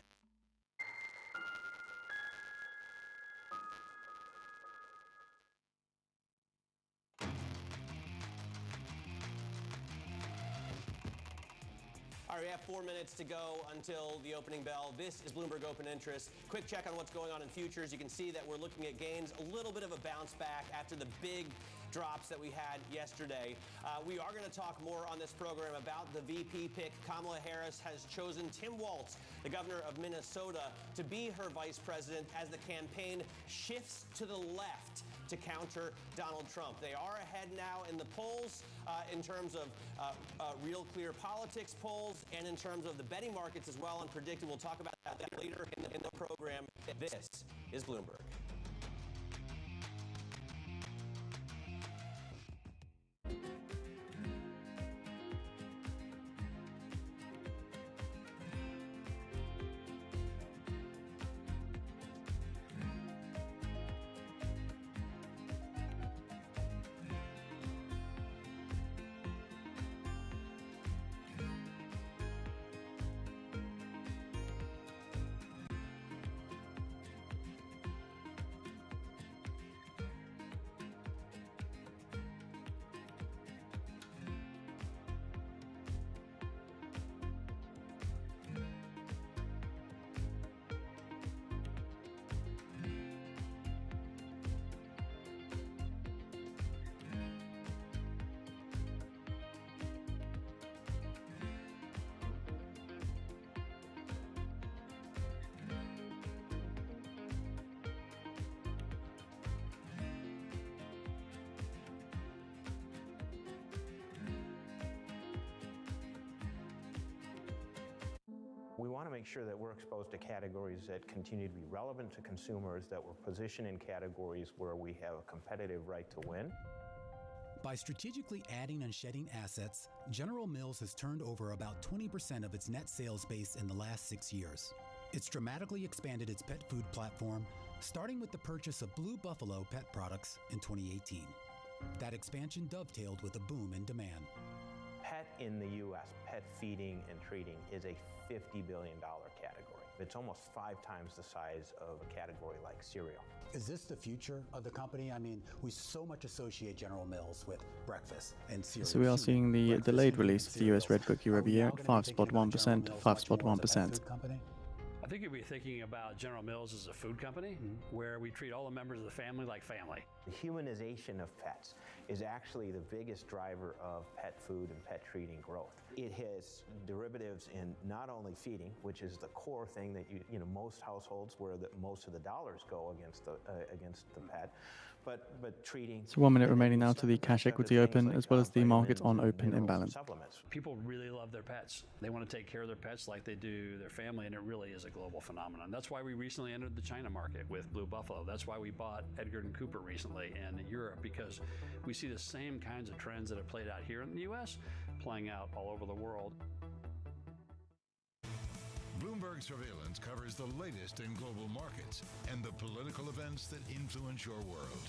Speaker 26: All right, we have 4 minutes to go until the opening bell. This is Bloomberg Open Interest. Quick check on what's going on in futures. You can see that we're looking at gains, a little bit of a bounce back after the big drops that we had yesterday. We are going to talk more on this program about the VP pick. Kamala Harris has chosen Tim Walz, the governor of Minnesota, to be her vice president as the campaign shifts to the left to counter Donald Trump. They are ahead now in the polls in terms of Real Clear Politics polls and in terms of the betting markets as well, and predicted. We'll talk about that later in the program. This is Bloomberg.
Speaker 5: We want to make sure that we're exposed to categories that continue to be relevant to consumers, that we're positioned in categories where we have a competitive right to win.
Speaker 7: By strategically adding and shedding assets, General Mills has turned over about 20% of its net sales base in the last 6 years. It's dramatically expanded its pet food platform, starting with the purchase of Blue Buffalo pet products in 2018. That expansion dovetailed with a boom in demand.
Speaker 5: Pet in the U.S., pet feeding and treating, is a $50 billion category. It's almost 5 times the size of a category like cereal.
Speaker 13: Is this the future of the company? I mean, we so much associate General Mills with breakfast and cereal.
Speaker 10: So we are seeing the delayed release of the US Red Book year over year at 5.1%, 5.1%.
Speaker 18: I think you'll be thinking about General Mills as a food company where we treat all the members of the family like family.
Speaker 5: The humanization of pets is actually the biggest driver of pet food and pet treating growth. It has derivatives in not only feeding, which is the core thing that you know most households where most of the dollars go against the pet, but treating.
Speaker 10: So 1 minute remaining now to the cash equity open, as well as the market on open imbalance.
Speaker 18: People really love their pets. They want to take care of their pets like they do their family, and it really is a global phenomenon. That's why we recently entered the China market with Blue Buffalo. That's why we bought Edgar & Cooper recently in Europe, because we see the same kinds of trends that have played out here in the U.S. playing out all over the world.
Speaker 4: Bloomberg Surveillance covers the latest in global markets and the political events that influence your world.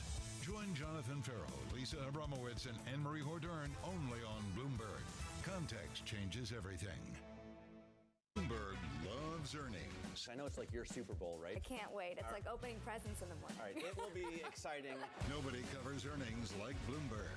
Speaker 4: Join Jonathan Farrell, Lisa Abramowitz, and Anne-Marie Hordern only on Bloomberg. Context changes everything. Bloomberg loves earnings.
Speaker 26: I know it's like your Super Bowl, right?
Speaker 27: I can't wait. It's like opening presents in the morning.
Speaker 26: All right, it will be exciting.
Speaker 4: Nobody covers earnings like Bloomberg.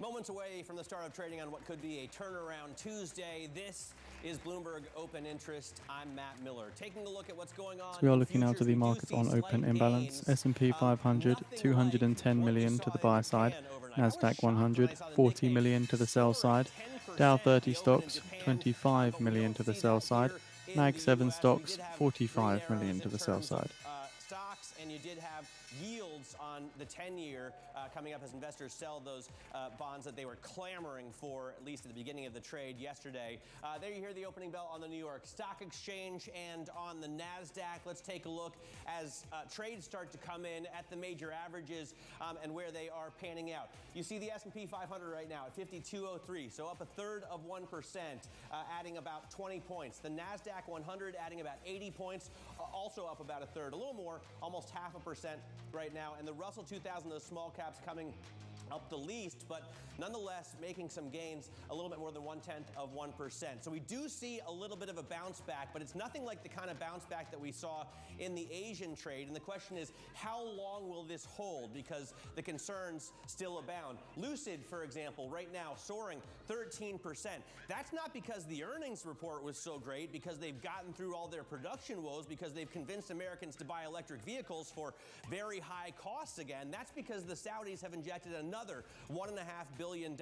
Speaker 26: Moments away from the start of trading on what could be a turnaround Tuesday. This is Bloomberg Open Interest. I'm Matt Miller. Taking a look at what's going on.
Speaker 10: So we are looking now to the market on open imbalance. S&P 500, 210 million to the buy side. NASDAQ 100, 40 million to the sell side. Dow 30 stocks, 25 million to the sell side. Mag 7 stocks, 45 million to the sell side.
Speaker 26: Stocks, and you did have yields on the 10-year coming up as investors sell those bonds that they were clamoring for, at least at the beginning of the trade yesterday. There you hear the opening bell on the New York Stock Exchange and on the NASDAQ. Let's take a look as trades start to come in at the major averages and where they are panning out. You see the S&P 500 right now at 5203, so up 1/3 of 1%, adding about 20 points. The NASDAQ 100 adding about 80 points, also up about 1/3, a little more, almost 0.5% right now. And the Russell 2000, those small caps coming up the least, but nonetheless making some gains, a little bit more than 1/10 of 1%. So we do see a little bit of a bounce back, but it's nothing like the kind of bounce back that we saw in the Asian trade. And the question is, how long will this hold? Because the concerns still abound. Lucid, for example, right now soaring 13%. That's not because the earnings report was so great, because they've gotten through all their production woes, because they've convinced Americans to buy electric vehicles for very high costs again. That's because the Saudis have injected another $1.5 billion,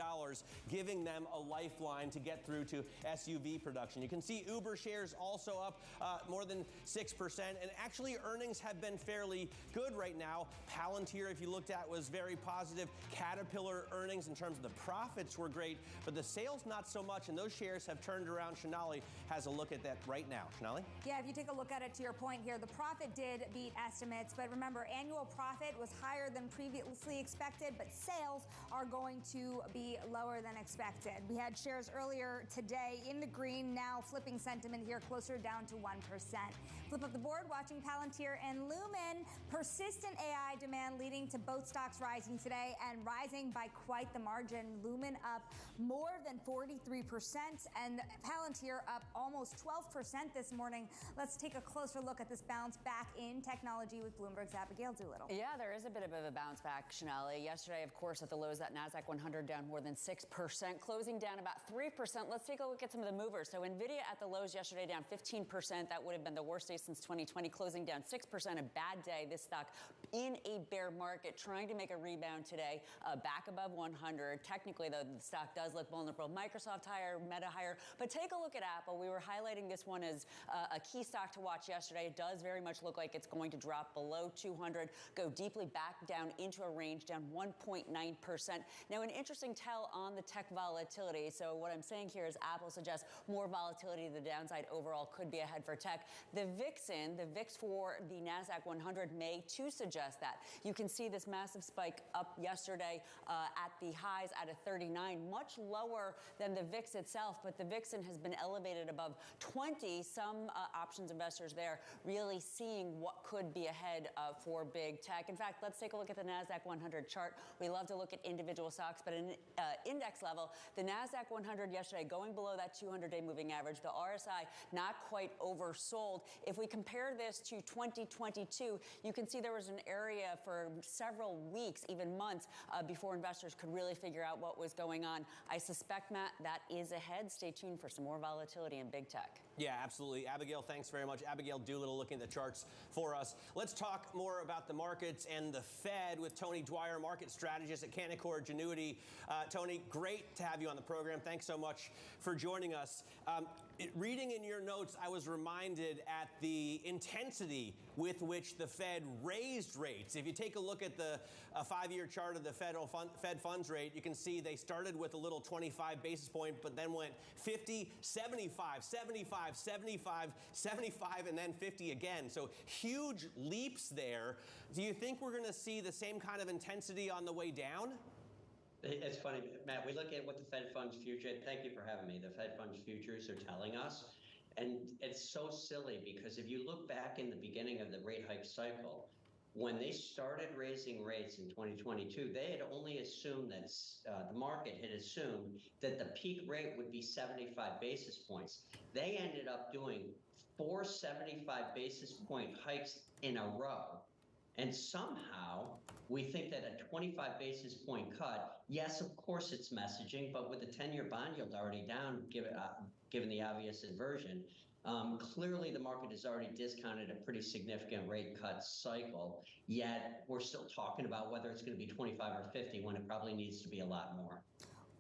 Speaker 26: giving them a lifeline to get through to SUV production. You can see Uber shares also up more than 6%, and actually earnings have been fairly good right now. Palantir, if you looked at, was very positive. Caterpillar earnings in terms of the profits were great, but the sales not so much, and those shares have turned around. Shonali has a look at that right now. Shonali?
Speaker 27: Yeah, if you take a look at it, to your point here, the profit did beat estimates, but remember, annual profit was higher than previously expected, but sales are going to be lower than expected. We had shares earlier today in the green, now flipping sentiment here closer down to 1%. Flip up the board, watching Palantir and Lumen. Persistent AI demand leading to both stocks rising today and rising by quite the margin. Lumen up more than 43% and Palantir up almost 12% this morning. Let's take a closer look at this bounce back in technology with Bloomberg's Abigail Doolittle.
Speaker 1: Yeah, there is a bit of a bounce back, Shonali. Yesterday, of course, at the lows, that NASDAQ 100 down more than 6%, closing down about 3%. Let's take a look at some of the movers. So NVIDIA at the lows yesterday down 15%. That would have been the worst day since 2020, closing down 6%. A bad day. This stock in a bear market, trying to make a rebound today, back above 100. Technically, though, the stock does look vulnerable. Microsoft higher, Meta higher. But take a look at Apple. We were highlighting this one as a key stock to watch yesterday. It does very much look like it's going to drop below 200, go deeply back down into a range, down 1.9%. 0.9%. Now, an interesting tell on the tech volatility. So what I'm saying here is Apple suggests more volatility to the downside overall could be ahead for tech. The VIX for the NASDAQ 100 may too suggest that. You can see this massive spike up yesterday at the highs at a 39, much lower than the VIX itself, but the VIX has been elevated above 20. Some options investors there really seeing what could be ahead for big tech. In fact, let's take a look at the NASDAQ 100 chart. We love to look at individual stocks, but in index level, the NASDAQ 100 yesterday going below that 200-day moving average. The RSI not quite oversold. If we compare this to 2022, you can see there was an area for several weeks, even months, before investors could really figure out what was going on. I suspect, Matt, that is ahead. Stay tuned for some more volatility in big tech.
Speaker 26: Yeah, absolutely. Abigail, thanks very much. Abigail Doolittle looking at the charts for us. Let's talk more about the markets and the Fed with Tony Dwyer, market strategist at Canaccord Genuity. Tony, great to have you on the program. Thanks so much for joining us. Reading in your notes, I was reminded at the intensity with which the Fed raised rates. If you take a look at the 5-year chart of the Fed funds rate, you can see they started with a little 25 basis point, but then went 50, 75, 75, 75, 75, and then 50 again. So huge leaps there. Do you think we're going to see the same kind of intensity on the way down?
Speaker 8: It's funny, Matt, we look at what the Fed funds future, thank you for having me, the Fed funds futures are telling us, and it's so silly because if you look back in the beginning of the rate hike cycle, when they started raising rates in 2022, they had only assumed that the market had assumed that the peak rate would be 75 basis points. They ended up doing 4 75 basis point hikes in a row. And somehow we think that a 25 basis point cut, yes, of course it's messaging, but with the 10-year bond yield already down, given the obvious inversion, clearly the market has already discounted a pretty significant rate cut cycle, yet we're still talking about whether it's going to be 25 or 50 when it probably needs to be a lot more.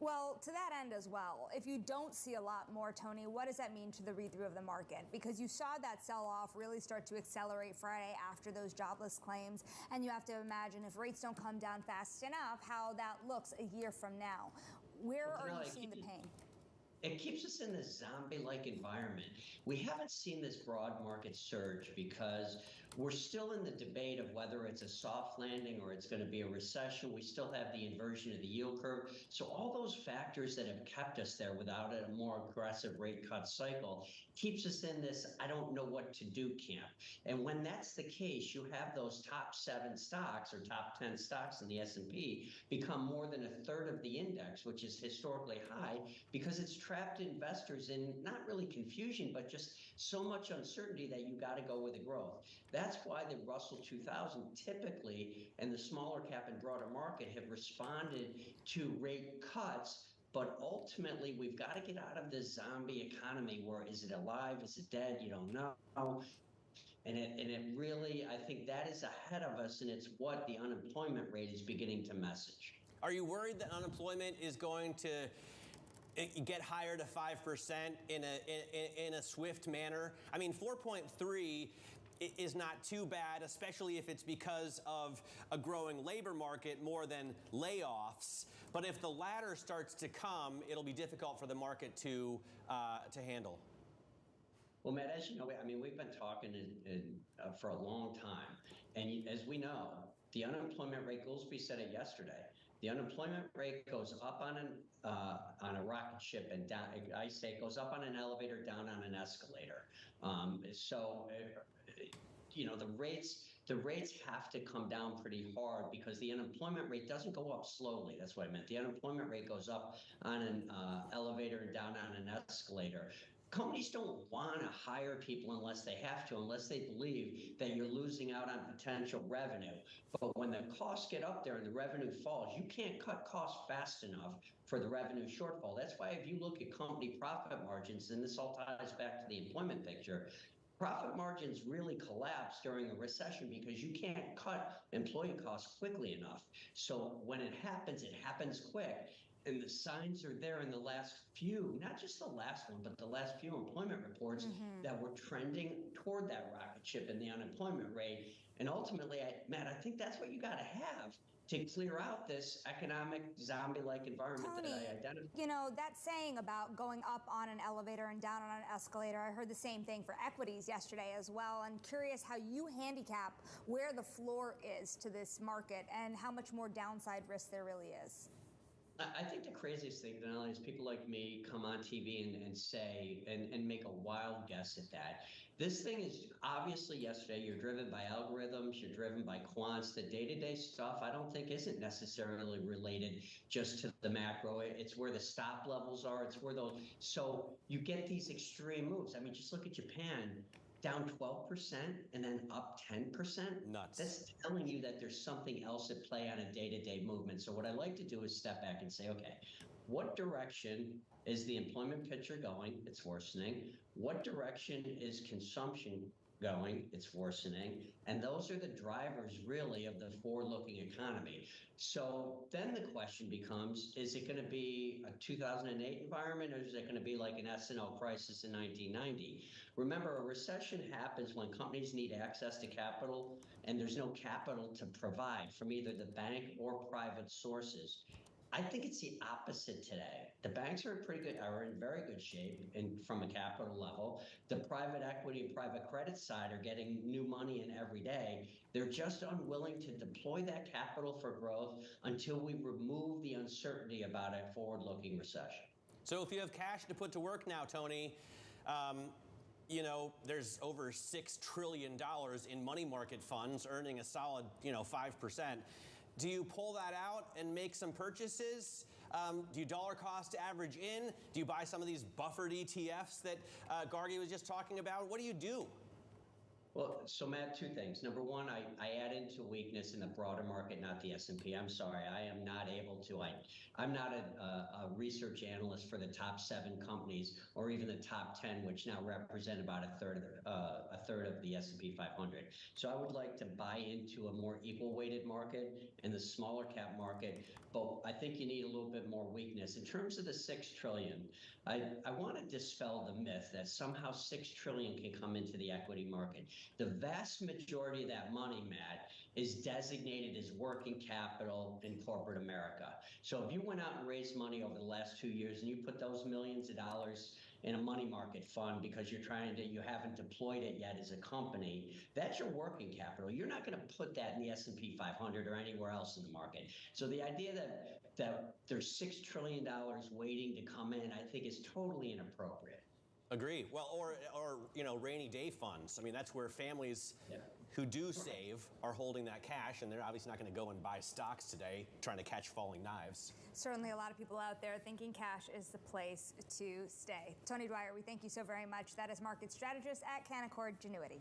Speaker 27: Well, to that end as well, if you don't see a lot more, Tony, what does that mean to the read-through of the market? Because you saw that sell-off really start to accelerate Friday after those jobless claims, and you have to imagine if rates don't come down fast enough, how that looks a year from now. Where are you seeing the pain?
Speaker 8: It keeps us in this zombie-like environment. We haven't seen this broad market surge because we're still in the debate of whether it's a soft landing or it's going to be a recession. We still have the inversion of the yield curve. So all those factors that have kept us there without a more aggressive rate cut cycle keeps us in this I don't know what to do camp. And when that's the case, you have those top 7 stocks or top 10 stocks in the S&P become more than a third of the index, which is historically high because it's trapped investors in not really confusion, but just so much uncertainty that you got to go with the growth. That's why the Russell 2000 typically and the smaller cap and broader market have responded to rate cuts. But ultimately, we've got to get out of this zombie economy where is it alive? Is it dead? You don't know. And it really, I think that is ahead of us, and it's what the unemployment rate is beginning to message.
Speaker 26: Are you worried that unemployment is going to get higher to 5% in a swift manner? I mean, 4.3 is not too bad, especially if it's because of a growing labor market more than layoffs. But if the latter starts to come, it'll be difficult for the market to handle.
Speaker 8: Well, Matt, as you know, I mean, we've been talking for a long time. And as we know, the unemployment rate, Goolsbee said it yesterday, the unemployment rate goes up on a rocket ship and down. I say it goes up on an elevator, down on an escalator. You know, the rates have to come down pretty hard because the unemployment rate doesn't go up slowly. That's what I meant. The unemployment rate goes up on an elevator and down on an escalator. Companies don't want to hire people unless they have to, unless they believe that you're losing out on potential revenue. But when the costs get up there and the revenue falls, you can't cut costs fast enough for the revenue shortfall. That's why if you look at company profit margins, and this all ties back to the employment picture, profit margins really collapse during a recession because you can't cut employee costs quickly enough. So when it happens quick. And the signs are there in the last few, not just the last one, but the last few employment reports that we're trending toward that rocket ship in the unemployment rate. And ultimately, Matt, I think that's what you got to have to clear out this economic zombie-like environment
Speaker 27: Tony,
Speaker 8: that I identified.
Speaker 27: you know, that saying about going up on an elevator and down on an escalator, I heard the same thing for equities yesterday as well. I'm curious how you handicap where the floor is to this market and how much more downside risk there really is.
Speaker 8: I think the craziest thing, Denali, is people like me come on TV and say, and make a wild guess at that. This thing is obviously yesterday, you're driven by algorithms, you're driven by quants. The day-to-day stuff, I don't think isn't necessarily related just to the macro. It's where the stop levels are. It's where those, so you get these extreme moves. I mean, just look at Japan. Down 12% and then up 10%.
Speaker 26: Nuts.
Speaker 8: That's telling you that there's something else at play on a day-to-day movement. So what I like to do is step back and say, okay, what direction is the employment picture going? It's worsening. What direction is consumption going? It's worsening. And those are the drivers really of the forward-looking economy. So then the question becomes, is it going to be a 2008 environment, or is it going to be like an S&L crisis in 1990? Remember, a recession happens when companies need access to capital and there's no capital to provide from either the bank or private sources. I think it's the opposite today. The banks are in very good shape from a capital level. The private equity and private credit side are getting new money in every day. They're just unwilling to deploy that capital for growth until we remove the uncertainty about a forward-looking recession.
Speaker 26: So if you have cash to put to work now, Tony, you know, there's over $6 trillion in money market funds earning a solid, 5%. Do you pull that out and make some purchases? Do you dollar cost average in? Do you buy some of these buffered ETFs that Gargi was just talking about? What do you do?
Speaker 8: Well, so Matt, two things. Number one, I add into weakness in the broader market, not the S&P. I'm sorry, I am not able to. I'm not a research analyst for the top 7 companies or even the top 10, which now represent about a third of the S&P 500. So I would like to buy into a more equal weighted market in the smaller cap market. But I think you need a little bit more weakness. In terms of the $6 trillion, I want to dispel the myth that somehow $6 trillion can come into the equity market. The vast majority of that money, Matt, is designated as working capital in corporate America. So if you went out and raised money over the last 2 years and you put those millions of dollars in a money market fund because you haven't deployed it yet as a company, that's your working capital. You're not going to put that in the S&P 500 or anywhere else in the market. So the idea that there's $6 trillion waiting to come in, I think is totally inappropriate.
Speaker 26: Agree. Well, or rainy day funds. I mean, that's where families who do save are holding that cash, and they're obviously not going to go and buy stocks today trying to catch falling knives.
Speaker 27: Certainly a lot of people out there thinking cash is the place to stay. Tony Dwyer, we thank you so very much. That is market strategist at Canaccord Genuity.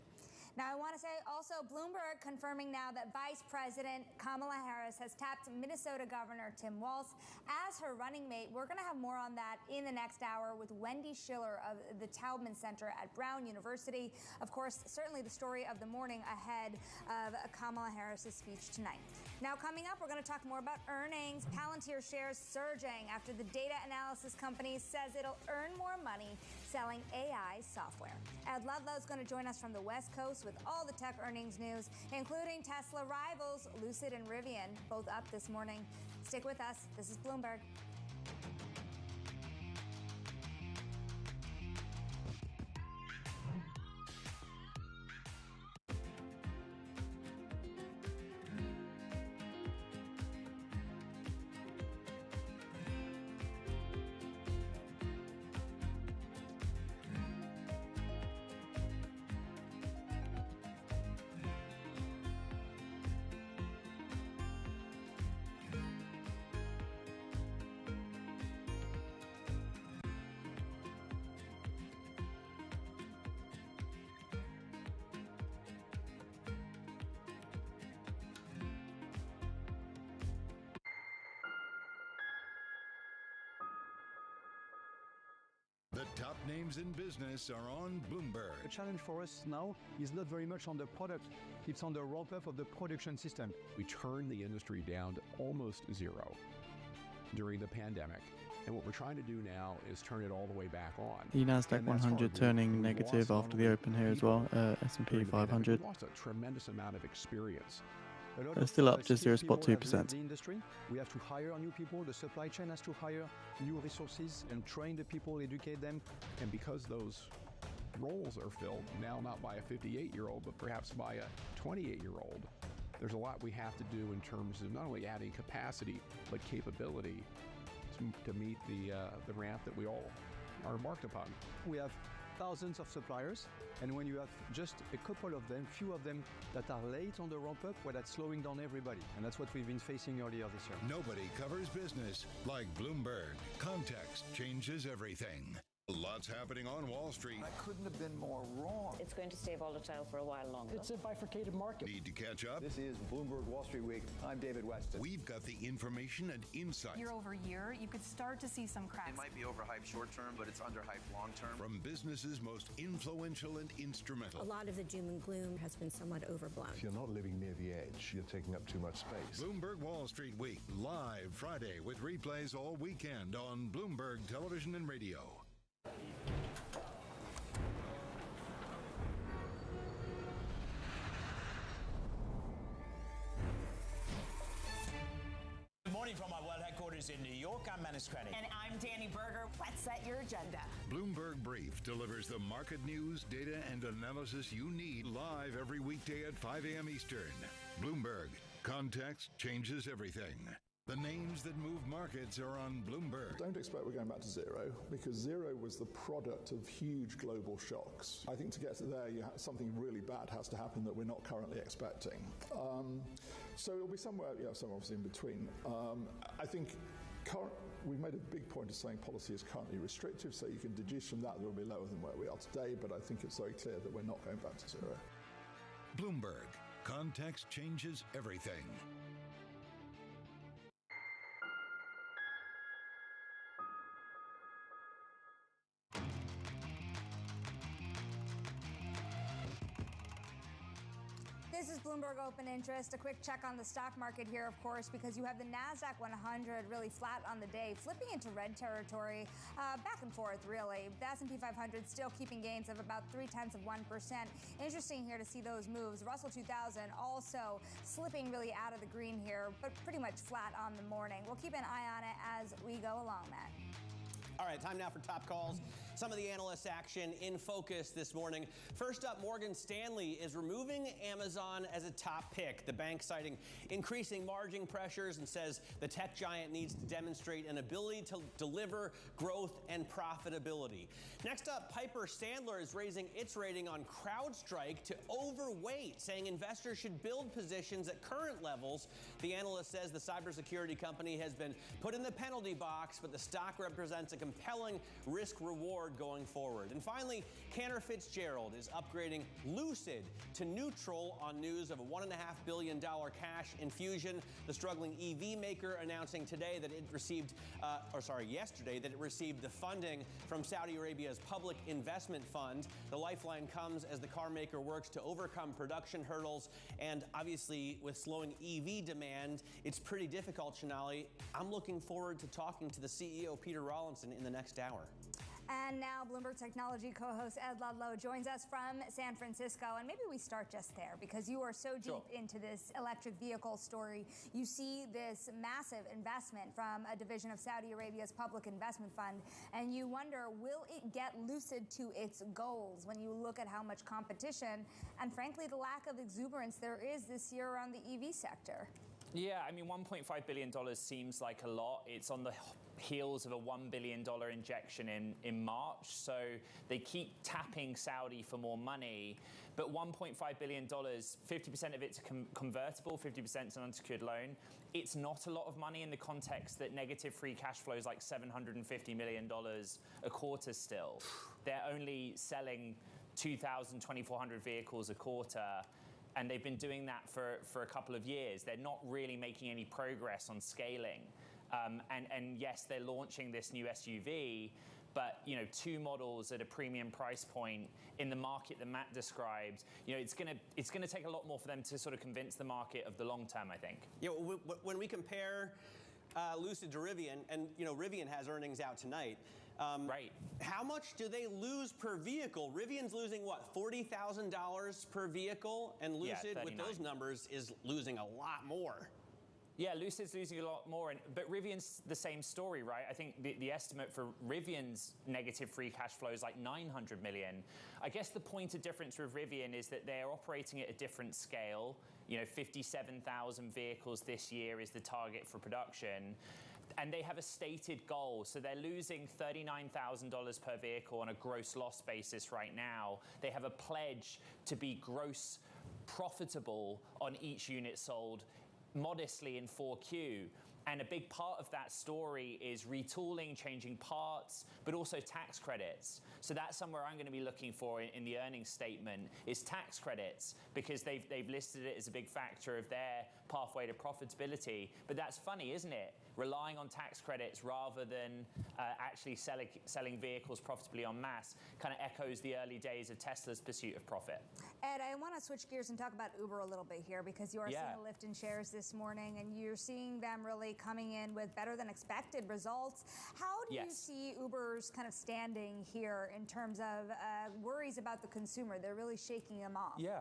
Speaker 27: Now, I want to say also Bloomberg confirming now that Vice President Kamala Harris has tapped Minnesota Governor Tim Walz as her running mate. We're going to have more on that in the next hour with Wendy Schiller of the Taubman Center at Brown University. Of course, certainly the story of the morning ahead of Kamala Harris's speech tonight. Now, coming up, we're going to talk more about earnings. Palantir shares surging after the data analysis company says it'll earn more money selling AI software. Ed Ludlow is going to join us from the West Coast with all the tech earnings news, including Tesla rivals Lucid and Rivian, both up this morning. Stick with us. This is Bloomberg.
Speaker 4: The top names in business are on Bloomberg.
Speaker 9: The challenge for us now is not very much on the product, it's on the ramp-up of the production system.
Speaker 19: We turned the industry down to almost zero during the pandemic. And what we're trying to do now is turn it all the way back on.
Speaker 10: The NASDAQ 100 turning negative after the open here as well, S&P 500.
Speaker 19: We lost a tremendous amount of experience.
Speaker 10: They're still up just 0.2%.
Speaker 9: The industry, we have to hire new people. The supply chain has to hire new resources and train the people, educate them.
Speaker 19: And because those roles are filled now not by a 58-year-old, but perhaps by a 28-year-old, there's a lot we have to do in terms of not only adding capacity, but capability to meet the ramp that we all are embarked upon.
Speaker 9: We have thousands of suppliers, and when you have just a couple of them, few of them that are late on the ramp up, well, that's slowing down everybody. And that's what we've been facing earlier this year.
Speaker 4: Nobody covers business like Bloomberg. Context changes everything. Lots happening on Wall Street.
Speaker 11: I couldn't have been more wrong.
Speaker 17: It's going to stay volatile for a while longer.
Speaker 11: It's a bifurcated market.
Speaker 4: Need to catch up?
Speaker 11: This is Bloomberg Wall Street Week. I'm David Weston.
Speaker 4: We've got the information and insight.
Speaker 12: Year over year, you could start to see some cracks.
Speaker 20: It might be overhyped short term, but it's underhyped long term.
Speaker 4: From businesses most influential and instrumental.
Speaker 21: A lot of the doom and gloom has been somewhat overblown.
Speaker 22: If you're not living near the edge, you're taking up too much space.
Speaker 4: Bloomberg Wall Street Week, live Friday with replays all weekend on Bloomberg Television and Radio.
Speaker 15: Good morning from our world headquarters in New York. I'm Manus Krennic.
Speaker 6: And I'm Danny Berger. Let's set your agenda.
Speaker 4: Bloomberg Brief delivers the market news, data, and analysis you need live every weekday at 5 a.m. Eastern. Bloomberg. Context changes everything. The names that move markets are on Bloomberg.
Speaker 23: Don't expect we're going back to zero, because zero was the product of huge global shocks. I think to get to there, something really bad has to happen that we're not currently expecting. So it'll be somewhere obviously in between. I think we've made a big point of saying policy is currently restrictive, so you can deduce from that it'll be lower than where we are today, but I think it's very clear that we're not going back to zero.
Speaker 4: Bloomberg. Context changes everything.
Speaker 27: This is Bloomberg Open Interest. A quick check on the stock market here, of course, because you have the NASDAQ 100 really flat on the day, flipping into red territory, back and forth, really. The S&P 500 still keeping gains of about 0.3%. Interesting here to see those moves. Russell 2000 also slipping really out of the green here, but pretty much flat on the morning. We'll keep an eye on it as we go along, Matt.
Speaker 26: All right, time now for top calls. Some of the analyst action in focus this morning. First up, Morgan Stanley is removing Amazon as a top pick. The bank citing increasing margin pressures and says the tech giant needs to demonstrate an ability to deliver growth and profitability. Next up, Piper Sandler is raising its rating on CrowdStrike to overweight, saying investors should build positions at current levels. The analyst says the cybersecurity company has been put in the penalty box, but the stock represents a compelling risk-reward going forward. And finally, Cantor Fitzgerald is upgrading Lucid to neutral on news of a $1.5 billion cash infusion. The struggling EV maker announcing today that it received, yesterday that it received the funding from Saudi Arabia's Public Investment Fund. The lifeline comes as the car maker works to overcome production hurdles, and obviously with slowing EV demand, it's pretty difficult, Shanali. I'm looking forward to talking to the CEO, Peter Rawlinson, in the next hour.
Speaker 27: And now Bloomberg Technology co-host Ed Ludlow joins us from San Francisco. And maybe we start just there, because you are so deep into this electric vehicle story. You see this massive investment from a division of Saudi Arabia's Public Investment Fund, and you wonder, will it get Lucid to its goals when you look at how much competition and, frankly, the lack of exuberance there is this year around the EV sector?
Speaker 15: Yeah, I mean, $1.5 billion seems like a lot. It's on the heels of a $1 billion injection in March. So they keep tapping Saudi for more money. But $1.5 billion, 50% of it's convertible, 50% is an unsecured loan. It's not a lot of money in the context that negative free cash flow is like $750 million a quarter still. They're only selling 2,000, 2,400 vehicles a quarter. And they've been doing that for a couple of years. They're not really making any progress on scaling. And yes, they're launching this new SUV, but 2 models at a premium price point in the market that Matt described. It's gonna take a lot more for them to sort of convince the market of the long term, I think.
Speaker 26: Yeah, when we compare Lucid to Rivian, and Rivian has earnings out tonight. Right. How much do they lose per vehicle? Rivian's losing, what, $40,000 per vehicle? And Lucid, with those numbers, is losing a lot more.
Speaker 15: Yeah, Lucid's losing a lot more, but Rivian's the same story, right? I think the estimate for Rivian's negative free cash flow is like 900 million. I guess the point of difference with Rivian is that they're operating at a different scale. You know, 57,000 vehicles this year is the target for production. And they have a stated goal. So they're losing $39,000 per vehicle on a gross loss basis right now. They have a pledge to be gross profitable on each unit sold modestly in 4Q. And a big part of that story is retooling, changing parts, but also tax credits. So that's somewhere I'm going to be looking for in the earnings statement is tax credits, because they've listed it as a big factor of their pathway to profitability. But that's funny, isn't it? Relying on tax credits rather than actually selling vehicles profitably en masse kind of echoes the early days of Tesla's pursuit of profit.
Speaker 27: Ed, I want to switch gears and talk about Uber a little bit here, because you are seeing a lift in shares this morning, and you're seeing them really coming in with better than expected results. How do you see Uber's kind of standing here in terms of worries about the consumer? They're really shaking them off.
Speaker 15: Yeah.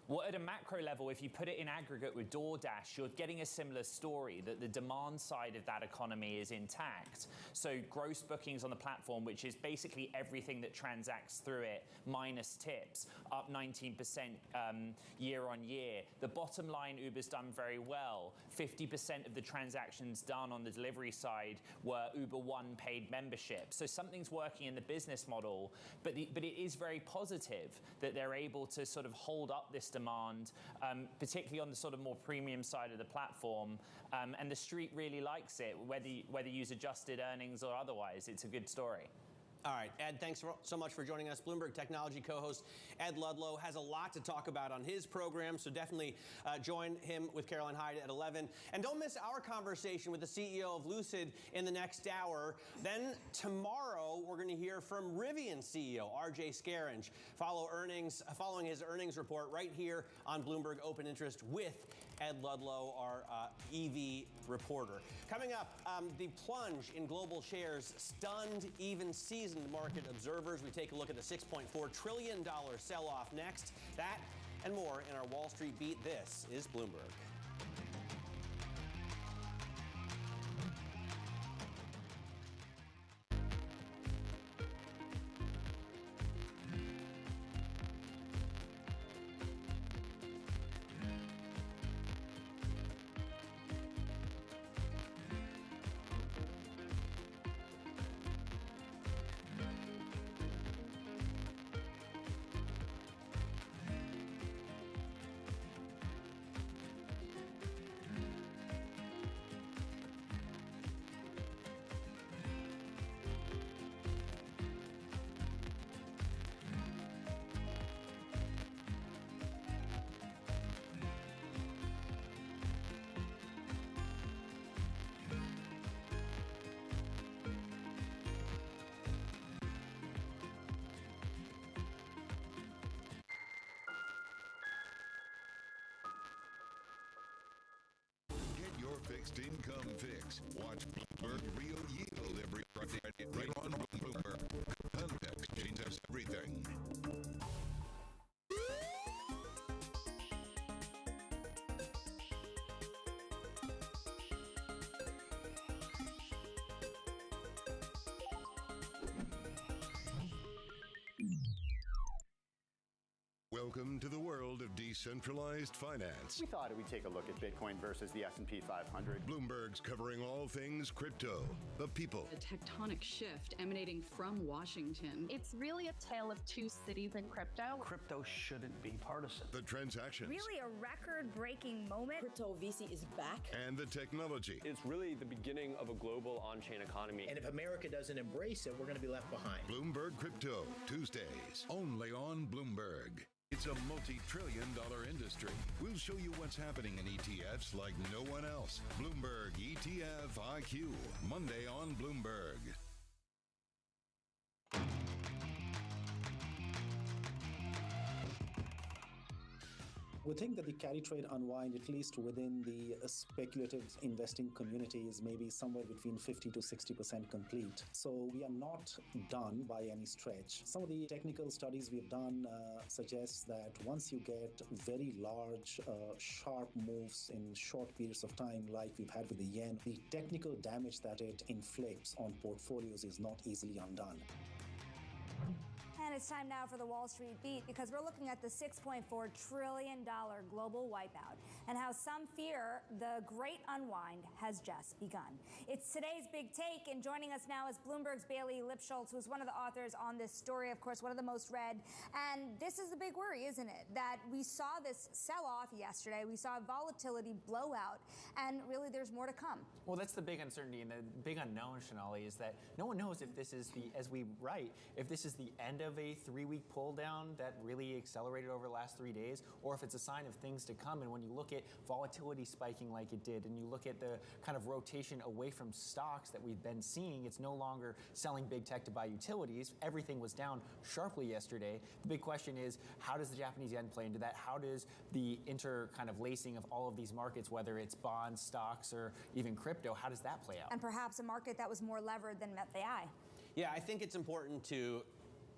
Speaker 15: Well, at a macro level, if you put it in aggregate with DoorDash, you're getting a similar story, that the demand side of that economy is intact. So gross bookings on the platform, which is basically everything that transacts through it, minus tips, up 19% year on year. The bottom line, Uber's done very well. 50% of the transactions done on the delivery side were Uber One paid membership. So something's working in the business model, but it is very positive that they're able to sort of hold up this demand, particularly on the sort of more premium side of the platform, and the street really likes it, whether you use adjusted earnings or otherwise. It's a good story.
Speaker 26: All right, Ed, thanks so much for joining us. Bloomberg Technology co-host Ed Ludlow has a lot to talk about on his program, so definitely join him with Caroline Hyde at 11. And don't miss our conversation with the CEO of Lucid in the next hour. Then tomorrow, we're going to hear from Rivian CEO RJ Scaringe, following his earnings report right here on Bloomberg Open Interest with Ed Ludlow, our EV reporter. Coming up, the plunge in global shares stunned even seasoned market observers. We take a look at the $6.4 trillion sell-off next. That and more in our Wall Street Beat. This is Bloomberg.
Speaker 4: Fixed income fix. Watch Bloomberg Real Yield every Friday right on Bloomberg. Context changes everything. Welcome to the world of decentralized finance.
Speaker 2: We thought we'd take a look at Bitcoin versus the S&P 500.
Speaker 4: Bloomberg's covering all things crypto, the people.
Speaker 3: A tectonic shift emanating from Washington.
Speaker 7: It's really a tale of two cities in crypto.
Speaker 2: Crypto shouldn't be partisan.
Speaker 4: The transactions.
Speaker 27: Really a record-breaking moment.
Speaker 14: Crypto VC is back.
Speaker 4: And the technology.
Speaker 16: It's really the beginning of a global on-chain economy.
Speaker 24: And if America doesn't embrace it, we're going to be left behind.
Speaker 4: Bloomberg Crypto, Tuesdays, only on Bloomberg. It's a multi-trillion-dollar industry. We'll show you what's happening in ETFs like no one else. Bloomberg ETF IQ, Monday on Bloomberg.
Speaker 1: We think that the carry trade unwind, at least within the speculative investing community, is maybe somewhere between 50 to 60% complete. So we are not done by any stretch. Some of the technical studies we've done suggest that once you get very large, sharp moves in short periods of time, like we've had with the yen, the technical damage that it inflicts on portfolios is not easily undone.
Speaker 27: And it's time now for the Wall Street Beat, because we're looking at the $6.4 trillion global wipeout and how some fear the great unwind has just begun. It's today's big take, and joining us now is Bloomberg's Bailey Lipschultz, who's one of the authors on this story, of course, one of the most read. And this is the big worry, isn't it? That we saw this sell-off yesterday, we saw volatility blow out, and really there's more to come.
Speaker 5: Well, that's the big uncertainty, and the big unknown, Shonali, is that no one knows if this is the, as we write, if this is the end of a 3-week pull down that really accelerated over the last 3 days, or if it's a sign of things to come. And when you look at volatility spiking like it did, and you look at the kind of rotation away from stocks that we've been seeing, it's no longer selling big tech to buy utilities. Everything was down sharply yesterday. The big question is, how does the Japanese yen play into that? How does the kind of lacing of all of these markets, whether it's bonds, stocks, or even crypto, how does that play out?
Speaker 27: And perhaps a market that was more levered than met the eye.
Speaker 26: Yeah, I think it's important to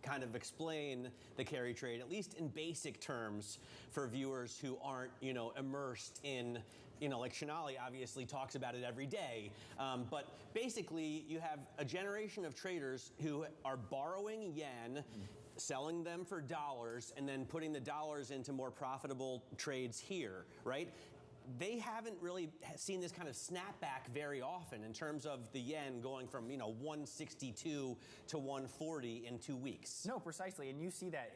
Speaker 26: kind of explain the carry trade, at least in basic terms, for viewers who aren't, immersed in, like Shonali obviously talks about it every day. But basically, you have a generation of traders who are borrowing yen, selling them for dollars, and then putting the dollars into more profitable trades here, right? They haven't really seen this kind of snapback very often in terms of the yen going from 162 to 140 in 2 weeks.
Speaker 5: No, precisely, and you see that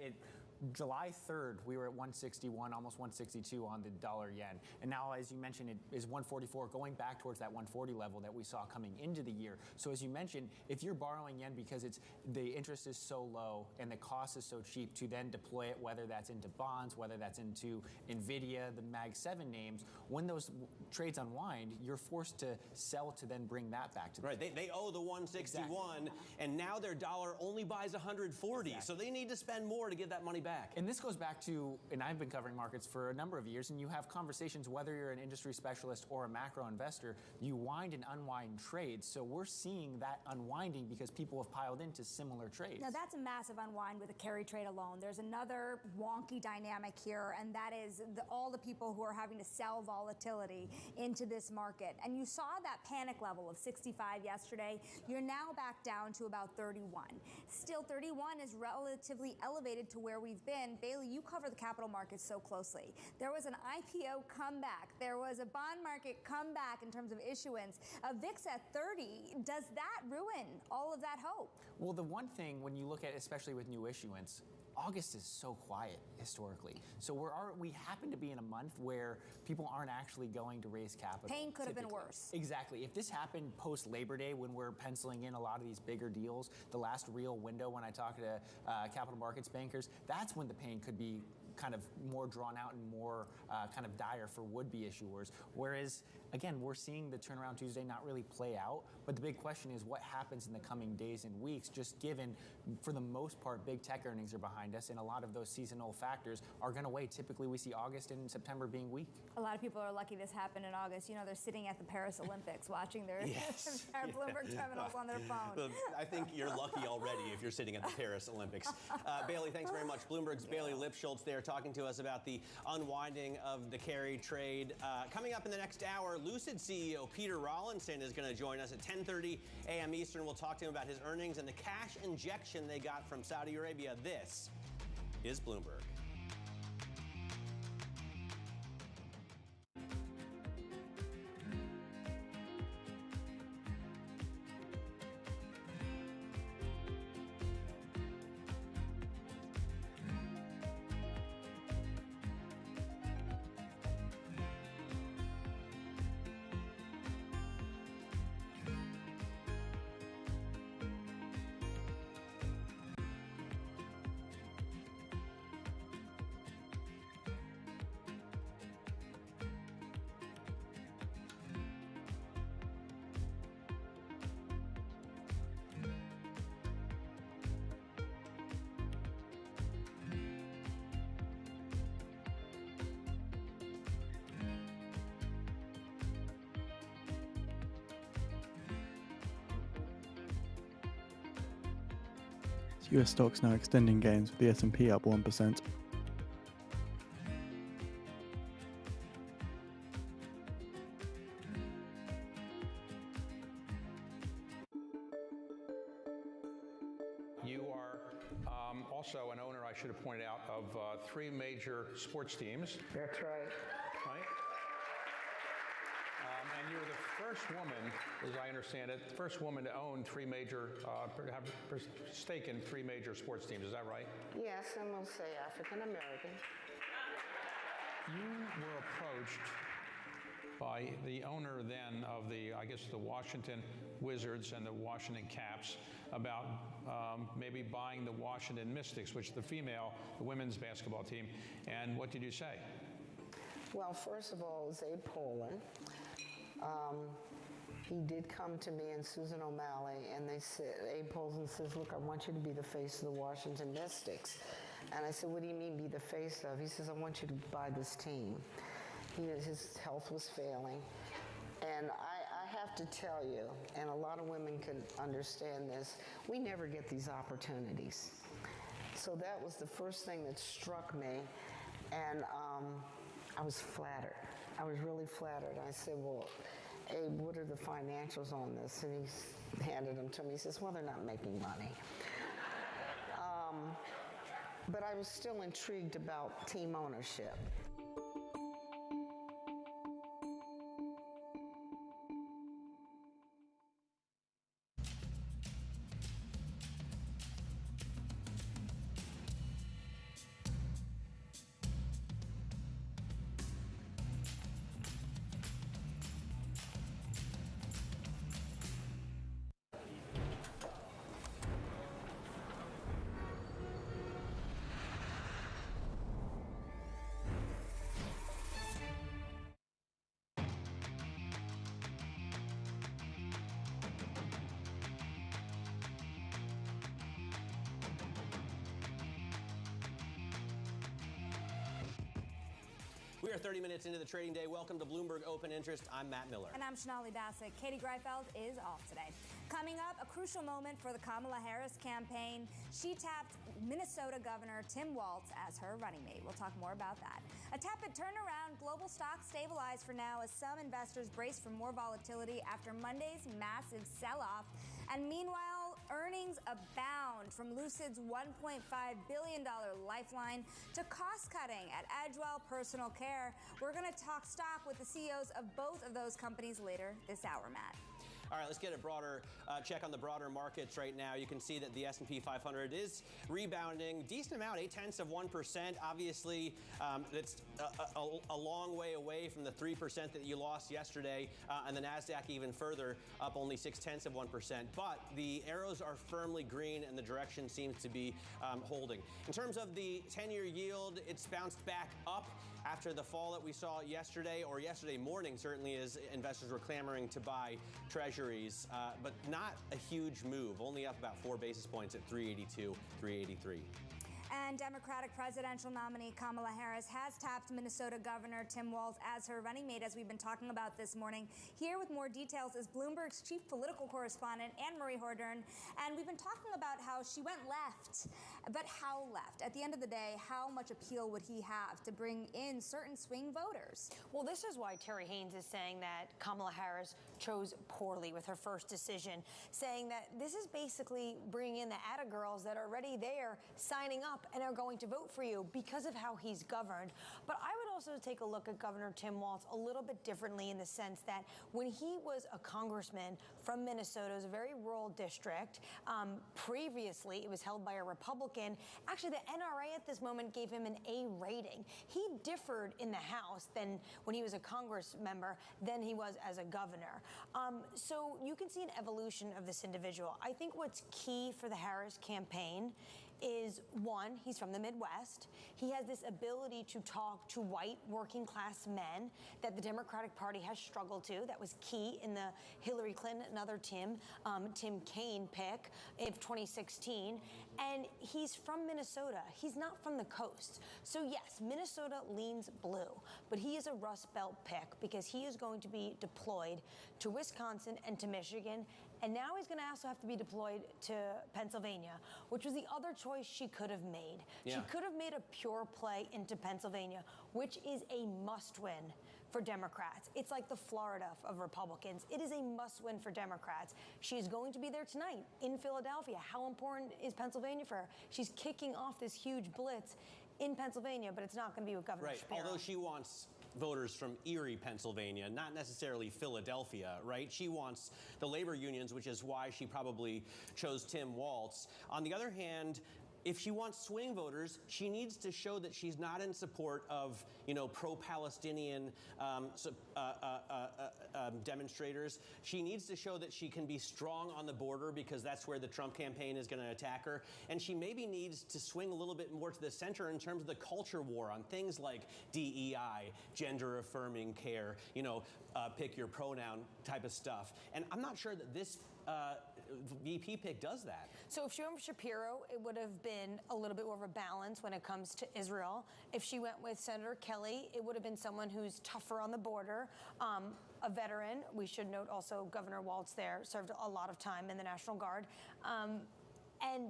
Speaker 5: July 3rd, we were at 161, almost 162 on the dollar yen. And now, as you mentioned, it is 144, going back towards that 140 level that we saw coming into the year. So as you mentioned, if you're borrowing yen because the interest is so low and the cost is so cheap to then deploy it, whether that's into bonds, whether that's into NVIDIA, the Mag 7 names, when those trades unwind, you're forced to sell to then bring that back to the
Speaker 26: right. They owe the 161, exactly. And now their dollar only buys 140, exactly. So they need to spend more to get that money back.
Speaker 5: And this goes back to, and I've been covering markets for a number of years, and you have conversations, whether you're an industry specialist or a macro investor, you wind and unwind trades. So we're seeing that unwinding because people have piled into similar trades.
Speaker 27: Now that's a massive unwind with a carry trade alone. There's another wonky dynamic here, and that is all the people who are having to sell volatility into this market. And you saw that panic level of 65 yesterday. You're now back down to about 31. Still, 31 is relatively elevated to where we've been. Bailey, you cover the capital markets so closely. There was an IPO comeback. There was a bond market comeback in terms of issuance. A VIX at 30. Does that ruin all of that hope?
Speaker 5: Well, the one thing when you look at, especially with new issuance, August is so quiet historically. So we happen to be in a month where people aren't actually going to raise capital.
Speaker 27: Pain could have been worse.
Speaker 5: Exactly. If this happened post Labor Day, when we're penciling in a lot of these bigger deals, the last real window when I talk to capital markets bankers, that's when the pain could be kind of more drawn out and more kind of dire for would-be issuers. Whereas, again, we're seeing the turnaround Tuesday not really play out. But the big question is what happens in the coming days and weeks, just given, for the most part, big tech earnings are behind us, and a lot of those seasonal factors are going to weigh. Typically, we see August and September being weak.
Speaker 27: A lot of people are lucky this happened in August. They're sitting at the Paris Olympics watching their Bloomberg terminals on their phone.
Speaker 26: I think you're lucky already if you're sitting at the Paris Olympics. Bailey, thanks very much. Bloomberg's Bailey Lipschultz there talking to us about the unwinding of the carry trade. Coming up in the next hour, Lucid CEO Peter Rawlinson is going to join us at 10:30 a.m. Eastern. We'll talk to him about his earnings and the cash injection they got from Saudi Arabia. This is Bloomberg.
Speaker 8: US stocks now extending gains with the S&P up 1%.
Speaker 10: You are also an owner, I should have pointed out, of 3 major sports teams.
Speaker 13: That's right.
Speaker 10: Right? And you're the first woman, as I understand it, the first woman to own 3 major, have a stake in 3 major sports teams. Is that right?
Speaker 13: Yes, and we'll say African American.
Speaker 10: You were approached by the owner then of the, I guess, the Washington Wizards and the Washington Caps about maybe buying the Washington Mystics, which is the women's basketball team. And what did you say?
Speaker 13: Well, first of all, it was Abe Pollin. He did come to me and Susan O'Malley, and they said, Abe Pollin says, look, I want you to be the face of the Washington Mystics. And I said, what do you mean be the face of? He says, I want you to buy this team. His health was failing. And I have to tell you, and a lot of women can understand this, we never get these opportunities. So that was the first thing that struck me, and I was flattered. I was really flattered. I said, well, Abe, what are the financials on this? And he handed them to me. He says, well, they're not making money. But I was still intrigued about team ownership.
Speaker 26: We are 30 minutes into the trading day. Welcome to Bloomberg Open Interest. I'm Matt Miller.
Speaker 27: And I'm Shonali Bassett. Katie Greifeld is off today. Coming up, a crucial moment for the Kamala Harris campaign. She tapped Minnesota Governor Tim Walz as her running mate. We'll talk more about that. A tepid turnaround. Global stocks stabilized for now as some investors brace for more volatility after Monday's massive sell-off. And meanwhile, earnings abound from Lucid's $1.5 billion lifeline to cost-cutting at Edgewell Personal Care. We're going to talk stock with the CEOs of both of those companies later this hour, Matt.
Speaker 26: All right, let's get a broader check on the broader markets right now. You can see that the S&P 500 is rebounding. Decent amount, 0.8%. Obviously, that's a long way away from the 3% that you lost yesterday, and the NASDAQ even further, up only 0.6%. But the arrows are firmly green, and the direction seems to be holding. In terms of the 10-year yield, it's bounced back up after the fall that we saw yesterday, or yesterday morning, certainly, as investors were clamoring to buy treasuries, but not a huge move, only up about 4 basis points at 382, 383.
Speaker 27: And Democratic presidential nominee Kamala Harris has tapped Minnesota Governor Tim Walz as her running mate, as we've been talking about this morning. Here with more details is Bloomberg's chief political correspondent, Anne-Marie Hordern. And we've been talking about how she went left, but how left? At the end of the day, how much appeal would he have to bring in certain swing voters?
Speaker 14: Well, this is why Terry Haynes is saying that Kamala Harris chose poorly with her first decision, saying that this is basically bringing in the atta-girls that are already there, signing up, and are going to vote for you because of how he's governed. But I would also take a look at Governor Tim Walz a little bit differently, in the sense that when he was a congressman from Minnesota, it was a very rural district. Previously, it was held by a Republican. Actually, the NRA at this moment gave him an A rating. He differed in the House than when he was a Congress member than he was as a governor. So you can see an evolution of this individual. I think what's key for the Harris campaign is, one, he's from the Midwest. He has this ability to talk to white working class men that the Democratic Party has struggled to. That was key in the Hillary Clinton, another Tim Kaine pick of 2016. And he's from Minnesota. He's not from the coast. So yes, Minnesota leans blue, but he is a Rust Belt pick because he is going to be deployed to Wisconsin and to Michigan And now he's going to also have to be deployed to Pennsylvania, which was the other choice she could have made.
Speaker 26: Yeah.
Speaker 14: She could have made a pure play into Pennsylvania, which is a must-win for Democrats. It's like the Florida of Republicans. It is a must-win for Democrats. She's going to be there tonight in Philadelphia. How important is Pennsylvania for her? She's kicking off this huge blitz in Pennsylvania, but it's not going to be with Governor Shapiro.
Speaker 26: Although she wants voters from Erie, Pennsylvania, not necessarily Philadelphia, right? She wants the labor unions, which is why she probably chose Tim Walz. On the other hand, if she wants swing voters, she needs to show that she's not in support of, pro-Palestinian demonstrators. She needs to show that she can be strong on the border because that's where the Trump campaign is going to attack her. And she maybe needs to swing a little bit more to the center in terms of the culture war on things like DEI, gender-affirming care, pick your pronoun type of stuff. And I'm not sure that this VP pick does that.
Speaker 14: So if she went with Shapiro, it would have been a little bit more of a balance when it comes to Israel. If she went with Senator Kelly, it would have been someone who's tougher on the border, a veteran. We should note also Governor Walz there served a lot of time in the National Guard.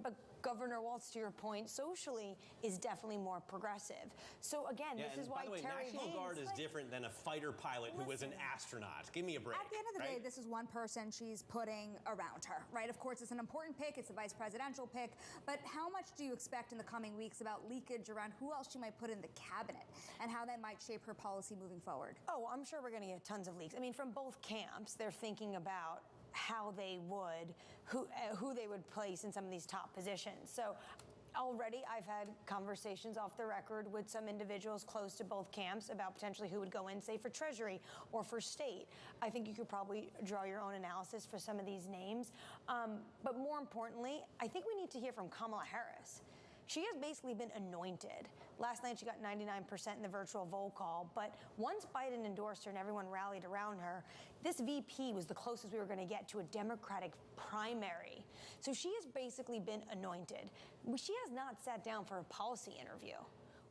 Speaker 14: But Governor Walz, to your point, socially is definitely more progressive. So again, this is why
Speaker 26: by the way,
Speaker 14: Terry
Speaker 26: National Guard is different than a fighter pilot who was an astronaut. Give me a break.
Speaker 27: At the end of the day, this is one person she's putting around her, right? Of course, it's an important pick. It's a vice presidential pick. But how much do you expect in the coming weeks about leakage around who else she might put in the cabinet and how that might shape her policy moving forward?
Speaker 14: Oh, I'm sure we're going to get tons of leaks. I mean, from both camps, they're thinking about how they would, who they would place in some of these top positions. So already I've had conversations off the record with some individuals close to both camps about potentially who would go in, say, for Treasury or for state. I think you could probably draw your own analysis for some of these names. But more importantly, I think we need to hear from Kamala Harris. She has basically been anointed. Last night, she got 99% in the virtual vote call. But once Biden endorsed her and everyone rallied around her, this VP was the closest we were going to get to a Democratic primary. So she has basically been anointed. She has not sat down for a policy interview.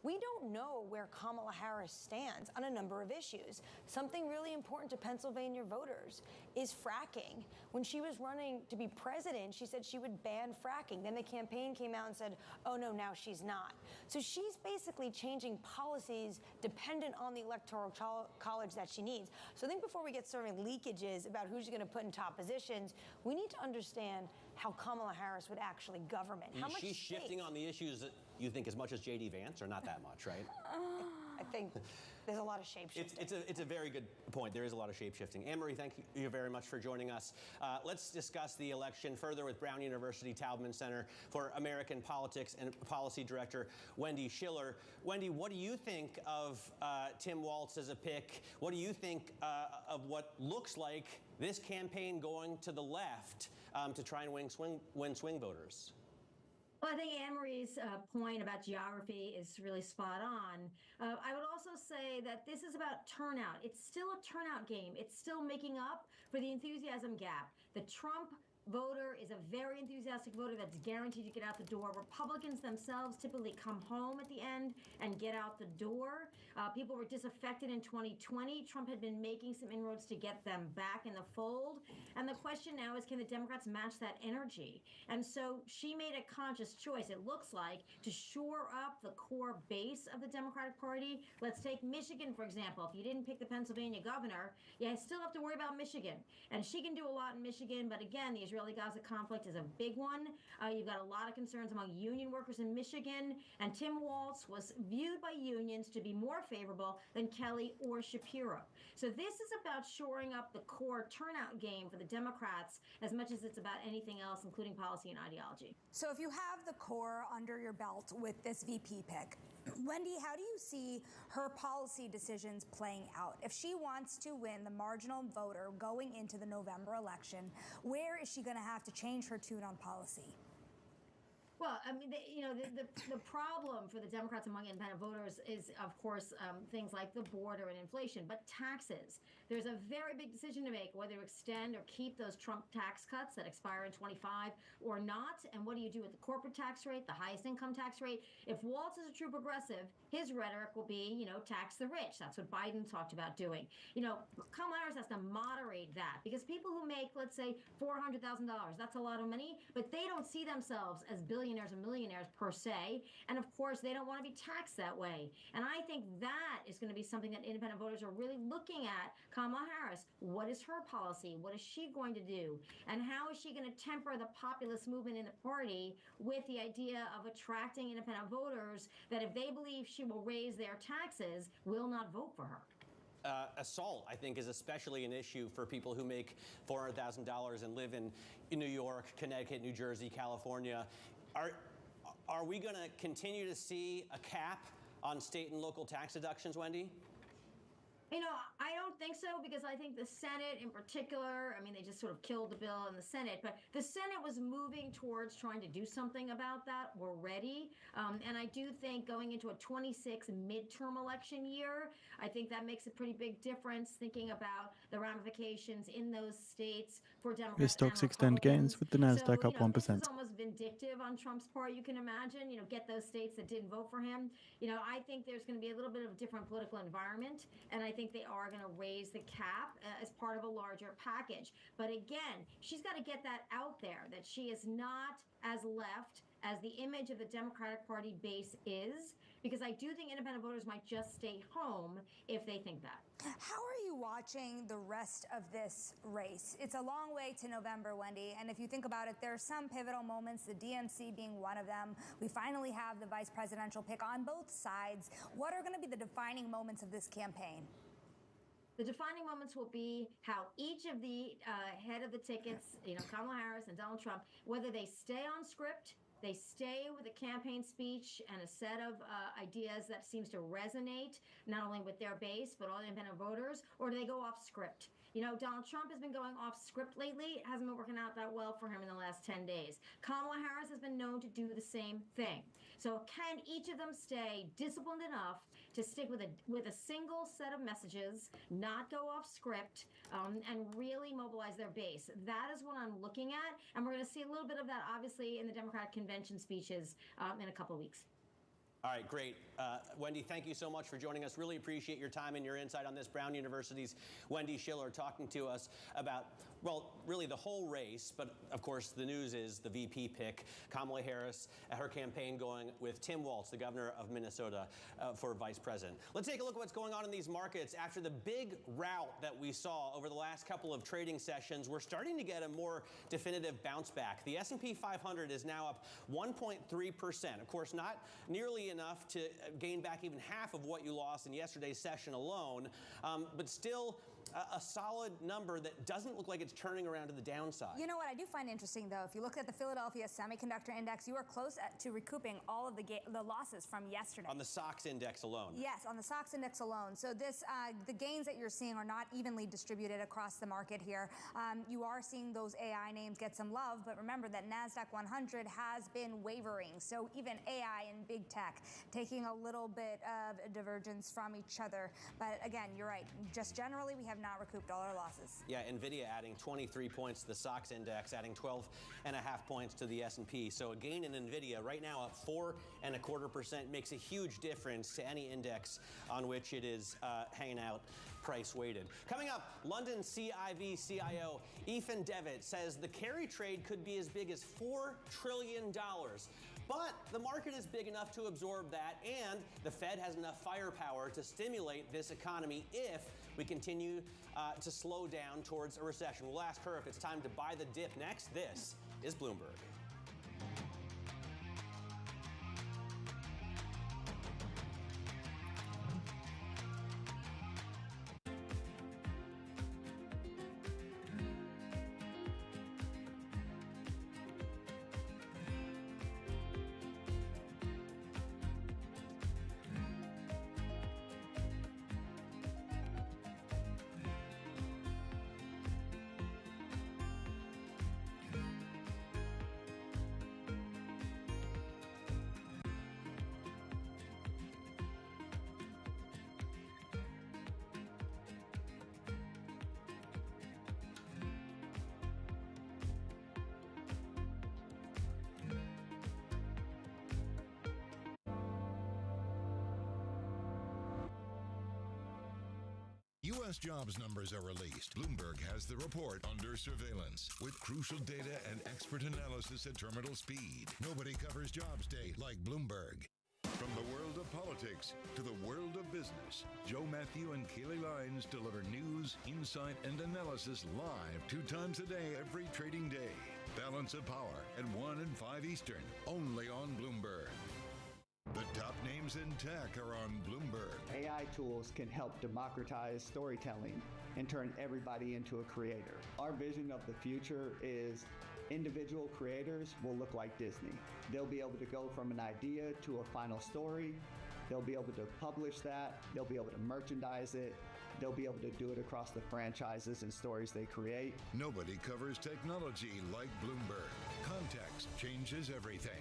Speaker 14: We don't know where Kamala Harris stands on a number of issues. Something really important to Pennsylvania voters is fracking. When she was running to be president, she said she would ban fracking. Then the campaign came out and said, oh no, now she's not. So she's basically changing policies dependent on the electoral college that she needs. So I think before we get started leakages about who she's going to put in top positions, we need to understand how Kamala Harris would actually government. How much
Speaker 26: she's shifting on the issues that you think as much as J.D. Vance, or not that much, right?
Speaker 14: I think there's a lot of shape-shifting.
Speaker 26: It's a very good point. There is a lot of shape-shifting. Anne-Marie, thank you very much for joining us. Let's discuss the election further with Brown University Taubman Center for American Politics and Policy Director Wendy Schiller. Wendy, what do you think of Tim Walz as a pick? What do you think of what looks like this campaign going to the left to try and win swing voters?
Speaker 9: Well, I think Anne-Marie's point about geography is really spot on. I would also say that this is about turnout. It's still a turnout game. It's still making up for the enthusiasm gap. The Trump voter is a very enthusiastic voter that's guaranteed to get out the door. Republicans themselves typically come home at the end and get out the door. People were disaffected in 2020. Trump had been making some inroads to get them back in the fold. And the question now is, can the Democrats match that energy? And so she made a conscious choice, it looks like, to shore up the core base of the Democratic Party. Let's take Michigan, for example. If you didn't pick the Pennsylvania governor, you still have to worry about Michigan. And she can do a lot in Michigan, but again, the Israeli-Gaza conflict is a big one. You've got a lot of concerns among union workers in Michigan, and Tim Walz was viewed by unions to be more favorable than Kelly or Shapiro. So this is about shoring up the core turnout game for the Democrats as much as it's about anything else, including policy and ideology.
Speaker 27: So if you have the core under your belt with this VP pick, Wendy, how do you see her policy decisions playing out? If she wants to win the marginal voter going into the November election, where is she going to have to change her tune on policy?
Speaker 9: Well, I mean, the problem for the Democrats among independent voters is, of course, things like the border and inflation, but taxes. There's a very big decision to make whether to extend or keep those Trump tax cuts that expire in 25 or not. And what do you do with the corporate tax rate, the highest income tax rate? If Walz is a true progressive, his rhetoric will be, tax the rich. That's what Biden talked about doing. Kamala Harris has to moderate that because people who make, let's say, $400,000, that's a lot of money, but they don't see themselves as billionaires and millionaires per se. And of course, they don't want to be taxed that way. And I think that is going to be something that independent voters are really looking at. Kamala Harris, what is her policy? What is she going to do? And how is she going to temper the populist movement in the party with the idea of attracting independent voters that if they believe she will raise their taxes, will not vote for her?
Speaker 26: Assault, I think, is especially an issue for people who make $400,000 and live in New York, Connecticut, New Jersey, California. Are we going to continue to see a cap on state and local tax deductions, Wendy?
Speaker 9: I don't think so because I think the Senate in particular, they just sort of killed the bill in the Senate, but the Senate was moving towards trying to do something about that already. And I do think going into a 26 midterm election year, I think that makes a pretty big difference thinking about the ramifications in those states for Democrats.
Speaker 8: His stocks extend gains with the NASDAQ up 1%.
Speaker 9: This is almost vindictive on Trump's part, you can imagine, get those states that didn't vote for him. I think there's going to be a little bit of a different political environment, and I think they are going to raise the cap as part of a larger package. But again, she's got to get that out there, that she is not as left as the image of the Democratic Party base is, because I do think independent voters might just stay home if they think that.
Speaker 27: How are you watching the rest of this race? It's a long way to November, Wendy, and if you think about it, there are some pivotal moments, the DNC being one of them. We finally have the vice presidential pick on both sides. What are going to be the defining moments of this campaign?
Speaker 9: The defining moments will be how each of the head of the tickets, Kamala Harris and Donald Trump, whether they stay on script, they stay with a campaign speech and a set of ideas that seems to resonate not only with their base, but all the independent voters, or do they go off script? Donald Trump has been going off script lately. It hasn't been working out that well for him in the last 10 days. Kamala Harris has been known to do the same thing. So can each of them stay disciplined enough to stick with a single set of messages, not go off script, and really mobilize their base? That is what I'm looking at, and we're going to see a little bit of that, obviously, in the Democratic convention speeches in a couple of weeks.
Speaker 26: All right, great. Wendy, thank you so much for joining us. Really appreciate your time and your insight on this. Brown University's Wendy Schiller talking to us about, well, really the whole race, but of course the news is the VP pick, Kamala Harris, her campaign going with Tim Walz, the governor of Minnesota, for vice president. Let's take a look at what's going on in these markets. After the big rout that we saw over the last couple of trading sessions, we're starting to get a more definitive bounce back. The S&P 500 is now up 1.3%. Of course, not nearly enough to gain back even half of what you lost in yesterday's session alone, but still a solid number that doesn't look like it's turning around to the downside.
Speaker 27: You know what I do find interesting, though? If you look at the Philadelphia Semiconductor Index, you are close to recouping all of the losses from yesterday.
Speaker 26: On the SOX index alone.
Speaker 27: Yes, on the SOX index alone. So the gains that you're seeing are not evenly distributed across the market here. You are seeing those AI names get some love, but remember that NASDAQ 100 has been wavering. So even AI and big tech taking a little bit of divergence from each other. But again, you're right. Just generally, we have not recouped all our losses.
Speaker 26: Yeah, NVIDIA adding 23 points to the SOX index, adding 12.5 points to the S&P. So a gain in NVIDIA right now up 4.25% makes a huge difference to any index on which it is hanging out price weighted. Coming up, London CIV CIO Ethan Devitt says the carry trade could be as big as $4 trillion. But the market is big enough to absorb that, and the Fed has enough firepower to stimulate this economy if we continue to slow down towards a recession. We'll ask her if it's time to buy the dip next. This is Bloomberg.
Speaker 4: U.S. jobs numbers are released. Bloomberg has the report under surveillance with crucial data and expert analysis at terminal speed. Nobody covers jobs day like Bloomberg. From the world of politics to the world of business, Joe Matthew and Keely Lines deliver news, insight, and analysis live 2 times a day every trading day. Balance of Power at 1 and 5 Eastern, only on Bloomberg. The top names in tech are on Bloomberg.
Speaker 11: AI tools can help democratize storytelling and turn everybody into a creator. Our vision of the future is individual creators will look like Disney. They'll be able to go from an idea to a final story. They'll be able to publish that. They'll be able to merchandise it. They'll be able to do it across the franchises and stories they create.
Speaker 4: Nobody covers technology like Bloomberg. Context changes everything.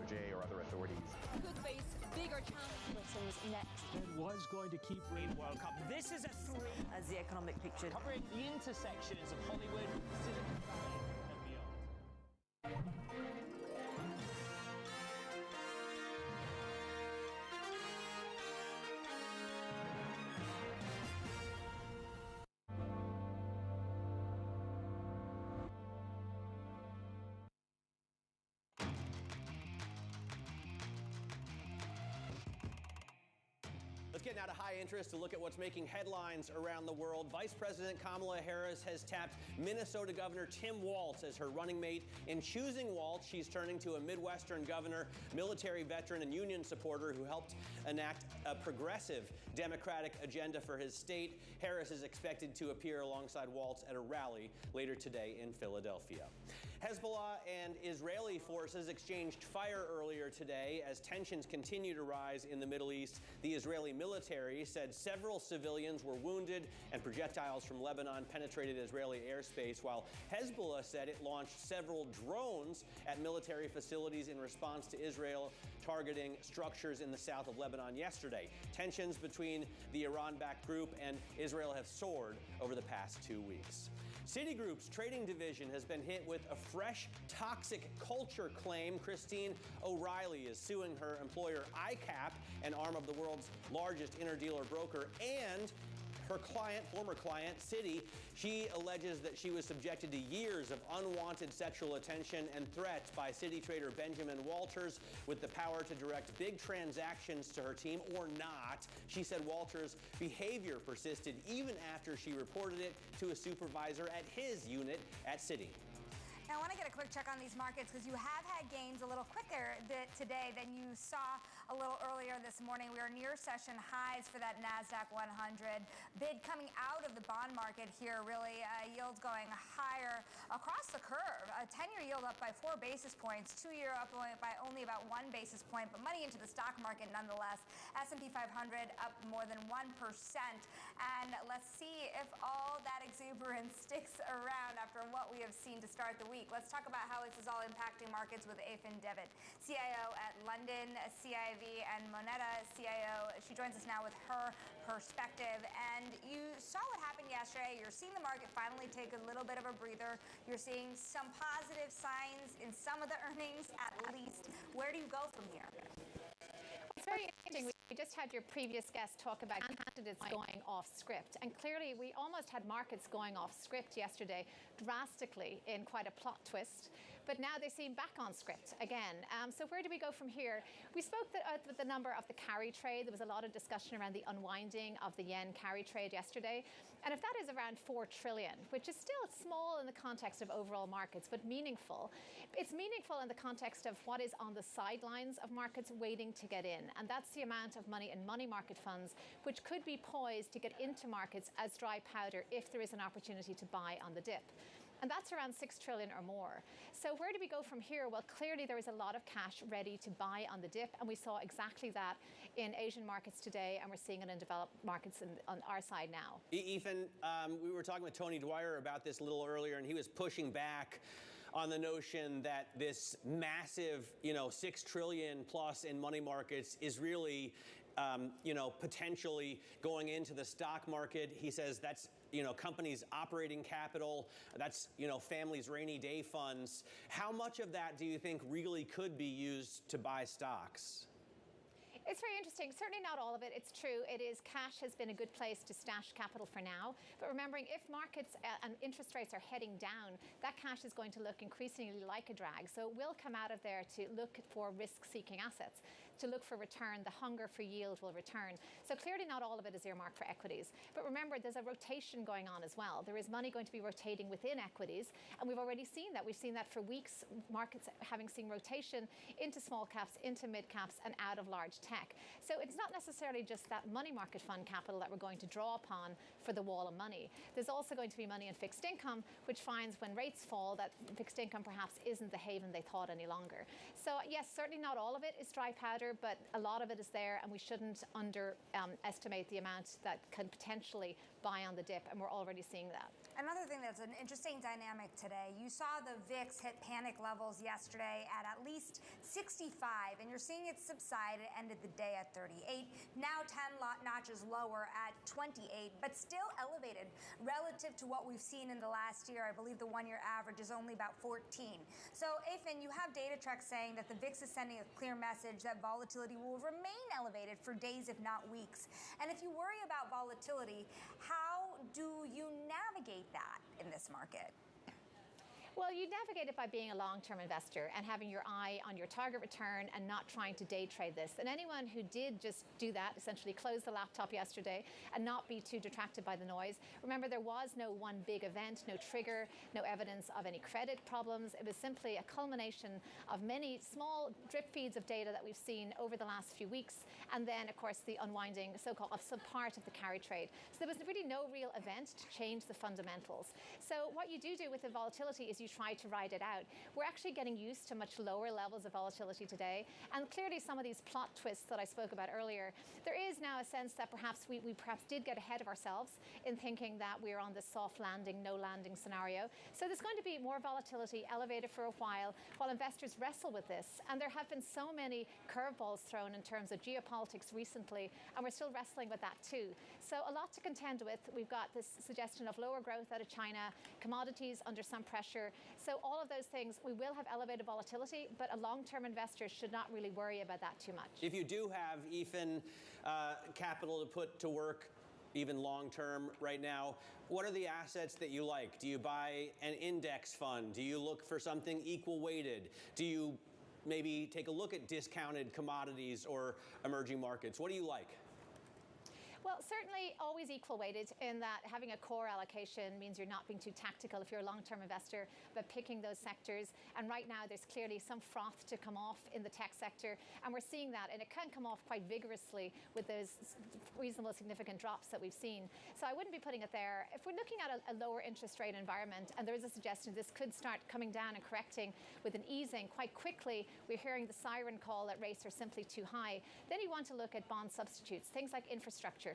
Speaker 2: DOJ or other authorities
Speaker 6: could face bigger challenges next.
Speaker 12: Fed was going to keep rating World Cup. This is a 3
Speaker 6: as the economic picture
Speaker 12: covering the intersections of Hollywood, Silicon Valley, and beyond.
Speaker 26: Let's get now to high interest to look at what's making headlines around the world. Vice President Kamala Harris has tapped Minnesota Governor Tim Walz as her running mate. In choosing Walz, she's turning to a Midwestern governor, military veteran, and union supporter who helped enact a progressive Democratic agenda for his state. Harris is expected to appear alongside Walz at a rally later today in Philadelphia. Hezbollah and Israeli forces exchanged fire earlier today as tensions continue to rise in the Middle East. The Israeli military said several civilians were wounded and projectiles from Lebanon penetrated Israeli airspace, while Hezbollah said it launched several drones at military facilities in response to Israel targeting structures in the south of Lebanon yesterday. Tensions between the Iran-backed group and Israel have soared over the past 2 weeks. Citigroup's trading division has been hit with a fresh toxic culture claim. Christine O'Reilly is suing her employer ICAP, an arm of the world's largest interdealer broker, and her client, former client, Citi. She alleges that she was subjected to years of unwanted sexual attention and threats by Citi trader Benjamin Walters with the power to direct big transactions to her team or not. She said Walters' behavior persisted even after she reported it to a supervisor at his unit at Citi.
Speaker 27: Now, I want to get a quick check on these markets because you have had gains a little quicker today than you saw a little earlier this morning. We are near session highs for that NASDAQ 100. Bid coming out of the bond market here, really. Yields going higher across the curve. A 10-year yield up by 4 basis points, 2-year up by only about 1 basis point, but money into the stock market nonetheless. S&P 500 up more than 1%. And let's see if all that exuberance sticks around after what we have seen to start the week. Let's talk about how this is all impacting markets with Afin Devitt, CIO at London, CIV, and Moneta CIO. She joins us now with her perspective. And you saw what happened yesterday. You're seeing the market finally take a little bit of a breather. You're seeing some positive signs in some of the earnings, at least. Where do you go from here?
Speaker 17: It's very interesting. We just had your previous guest talk about candidates going off script. And clearly, we almost had markets going off script yesterday drastically in quite a plot twist. But now they seem back on script again. So where do we go from here? We spoke with the number of the carry trade. There was a lot of discussion around the unwinding of the yen carry trade yesterday. And if that is around 4 trillion, which is still small in the context of overall markets, but meaningful, it's meaningful in the context of what is on the sidelines of markets waiting to get in. And that's the amount of money in money market funds, which could be poised to get into markets as dry powder if there is an opportunity to buy on the dip. And that's around 6 trillion or more. So where do we go from here? Well, clearly there is a lot of cash ready to buy on the dip. And we saw exactly that in Asian markets today. And we're seeing it in developed markets on our side now.
Speaker 26: Ethan, we were talking with Tony Dwyer about this a little earlier, and he was pushing back on the notion that this massive, 6 trillion plus in money markets is really, potentially going into the stock market. He says that's, companies' operating capital, that's, families' rainy day funds. How much of that do you think really could be used to buy stocks?
Speaker 17: It's very interesting. Certainly not all of it. It's true. It is cash has been a good place to stash capital for now. But remembering, if markets and interest rates are heading down, that cash is going to look increasingly like a drag. So it will come out of there to look for risk-seeking assets, to look for return. The hunger for yield will return. So clearly not all of it is earmarked for equities. But remember, there's a rotation going on as well. There is money going to be rotating within equities. And we've already seen that. We've seen that for weeks, markets having seen rotation into small caps, into mid caps, and out of large tech. So it's not necessarily just that money market fund capital that we're going to draw upon for the wall of money. There's also going to be money in fixed income, which finds when rates fall that fixed income perhaps isn't the haven they thought any longer. So yes, certainly not all of it is dry powder, but a lot of it is there, and we shouldn't underestimate the amount that can potentially buy on the dip, and we're already seeing that.
Speaker 27: Another thing that's an interesting dynamic today, you saw the VIX hit panic levels yesterday at least 65, and you're seeing it subside. It ended the day at 38, now 10 notches lower at 28, but still elevated relative to what we've seen in the last year. I believe the one-year average is only about 14. So, Ethan, you have data tracks saying that the VIX is sending a clear message that volatility will remain elevated for days, if not weeks. And if you worry about volatility, how do you navigate that in this market?
Speaker 17: Well, you navigate it by being a long-term investor and having your eye on your target return and not trying to day trade this. And anyone who did just do that, essentially close the laptop yesterday and not be too detracted by the noise. Remember, there was no one big event, no trigger, no evidence of any credit problems. It was simply a culmination of many small drip feeds of data that we've seen over the last few weeks. And then, of course, the unwinding so-called of some part of the carry trade. So there was really no real event to change the fundamentals. So what you do with the volatility is you try to ride it out. We're actually getting used to much lower levels of volatility today. And clearly some of these plot twists that I spoke about earlier, there is now a sense that perhaps we perhaps did get ahead of ourselves in thinking that we're on this soft landing, no landing scenario. So there's going to be more volatility elevated for a while investors wrestle with this. And there have been so many curveballs thrown in terms of geopolitics recently, and we're still wrestling with that too. So a lot to contend with. We've got this suggestion of lower growth out of China, commodities under some pressure. So all of those things, we will have elevated volatility, but a long-term investor should not really worry about that too much.
Speaker 26: If you do have, Ethan, capital to put to work, even long-term right now, what are the assets that you like? Do you buy an index fund? Do you look for something equal weighted? Do you maybe take a look at discounted commodities or emerging markets? What do you like?
Speaker 17: Well, certainly always equal weighted in that having a core allocation means you're not being too tactical if you're a long-term investor, but picking those sectors. And right now there's clearly some froth to come off in the tech sector. And we're seeing that, and it can come off quite vigorously with those reasonable significant drops that we've seen. So I wouldn't be putting it there. If we're looking at a lower interest rate environment, and there is a suggestion this could start coming down and correcting with an easing quite quickly, we're hearing the siren call that rates are simply too high, then you want to look at bond substitutes, things like infrastructure.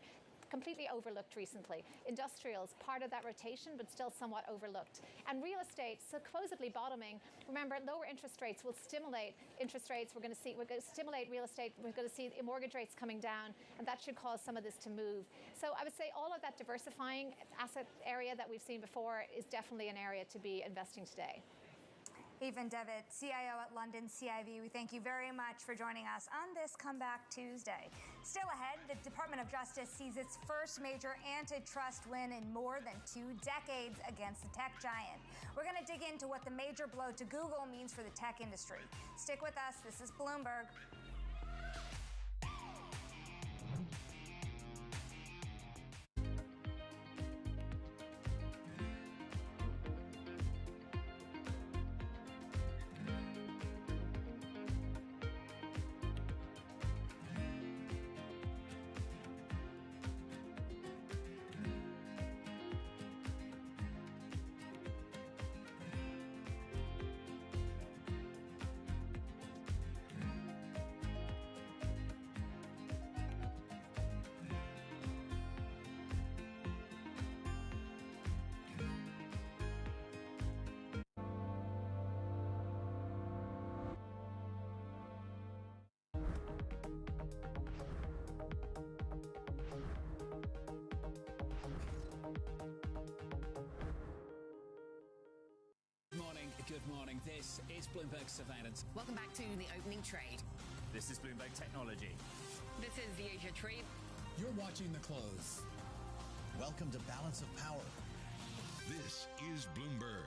Speaker 17: Completely overlooked recently. Industrials, part of that rotation, but still somewhat overlooked. And real estate, supposedly bottoming. Remember, lower interest rates will stimulate interest rates. We're going to stimulate real estate. We're going to see mortgage rates coming down, and that should cause some of this to move. So I would say all of that diversifying asset area that we've seen before is definitely an area to be investing today.
Speaker 27: Ethan Devitt, CIO at London CIV, we thank you very much for joining us on this Comeback Tuesday. Still ahead, the Department of Justice sees its first major antitrust win in more than 2 decades against the tech giant. We're going to dig into what the major blow to Google means for the tech industry. Stick with us. This is Bloomberg.
Speaker 18: Good morning. This is Bloomberg Surveillance.
Speaker 19: Welcome back to the opening trade.
Speaker 18: This is Bloomberg Technology.
Speaker 6: This is the Asia Trade.
Speaker 18: You're watching The Close. Welcome to Balance of Power.
Speaker 4: This is Bloomberg.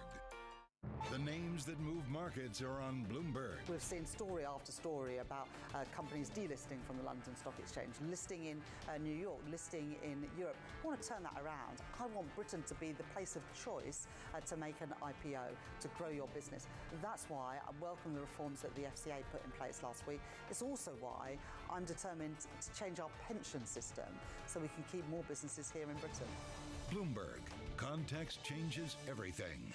Speaker 4: The names that move markets are on Bloomberg.
Speaker 19: We've seen story after story about companies delisting from the London Stock Exchange, listing in New York, listing in Europe. I want to turn that around. I want Britain to be the place of choice to make an IPO, to grow your business. That's why I welcome the reforms that the FCA put in place last week. It's also why I'm determined to change our pension system so we can keep more businesses here in Britain.
Speaker 4: Bloomberg. Context changes everything.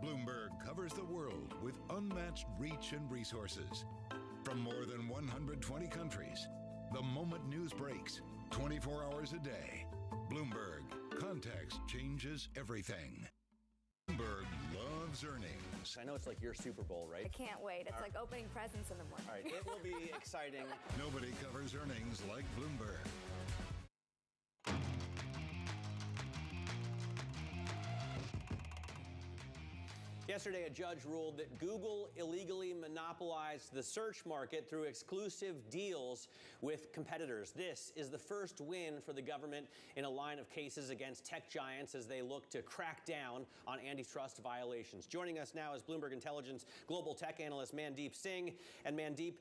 Speaker 4: Bloomberg covers the world with unmatched reach and resources. From more than 120 countries, the moment news breaks, 24 hours a day. Bloomberg. Context changes everything. Bloomberg loves earnings.
Speaker 26: I know it's like your Super Bowl, right?
Speaker 27: I can't wait. It's like opening presents in the morning.
Speaker 26: All right, it will be exciting.
Speaker 4: Nobody covers earnings like Bloomberg.
Speaker 26: Yesterday, a judge ruled that Google illegally monopolized the search market through exclusive deals with competitors. This is the first win for the government in a line of cases against tech giants as they look to crack down on antitrust violations. Joining us now is Bloomberg Intelligence global tech analyst Mandeep Singh. And Mandeep,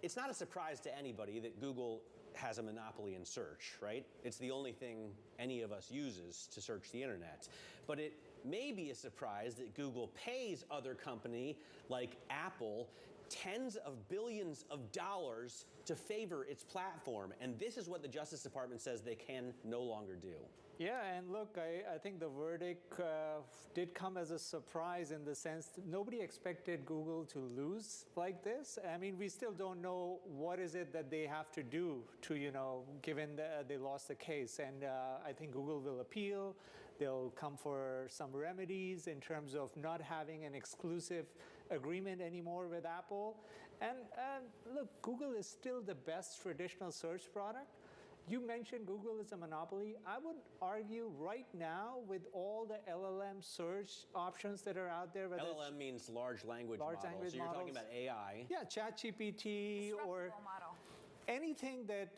Speaker 26: it's not a surprise to anybody that Google has a monopoly in search, right? It's the only thing any of us uses to search the internet. But it may be a surprise that Google pays other company like Apple tens of billions of dollars to favor its platform. And this is what the Justice Department says they can no longer do.
Speaker 20: Yeah, and look, I think the verdict did come as a surprise in the sense that nobody expected Google to lose like this. I mean, we still don't know what is it that they have to do to, given that they lost the case. And I think Google will appeal. They'll come for some remedies in terms of not having an exclusive agreement anymore with Apple. And look, Google is still the best traditional search product. You mentioned Google is a monopoly. I would argue right now with all the LLM search options that are out there.
Speaker 26: LLM means large language models. So you're talking about AI.
Speaker 20: Yeah, ChatGPT or
Speaker 27: model.
Speaker 20: Anything that,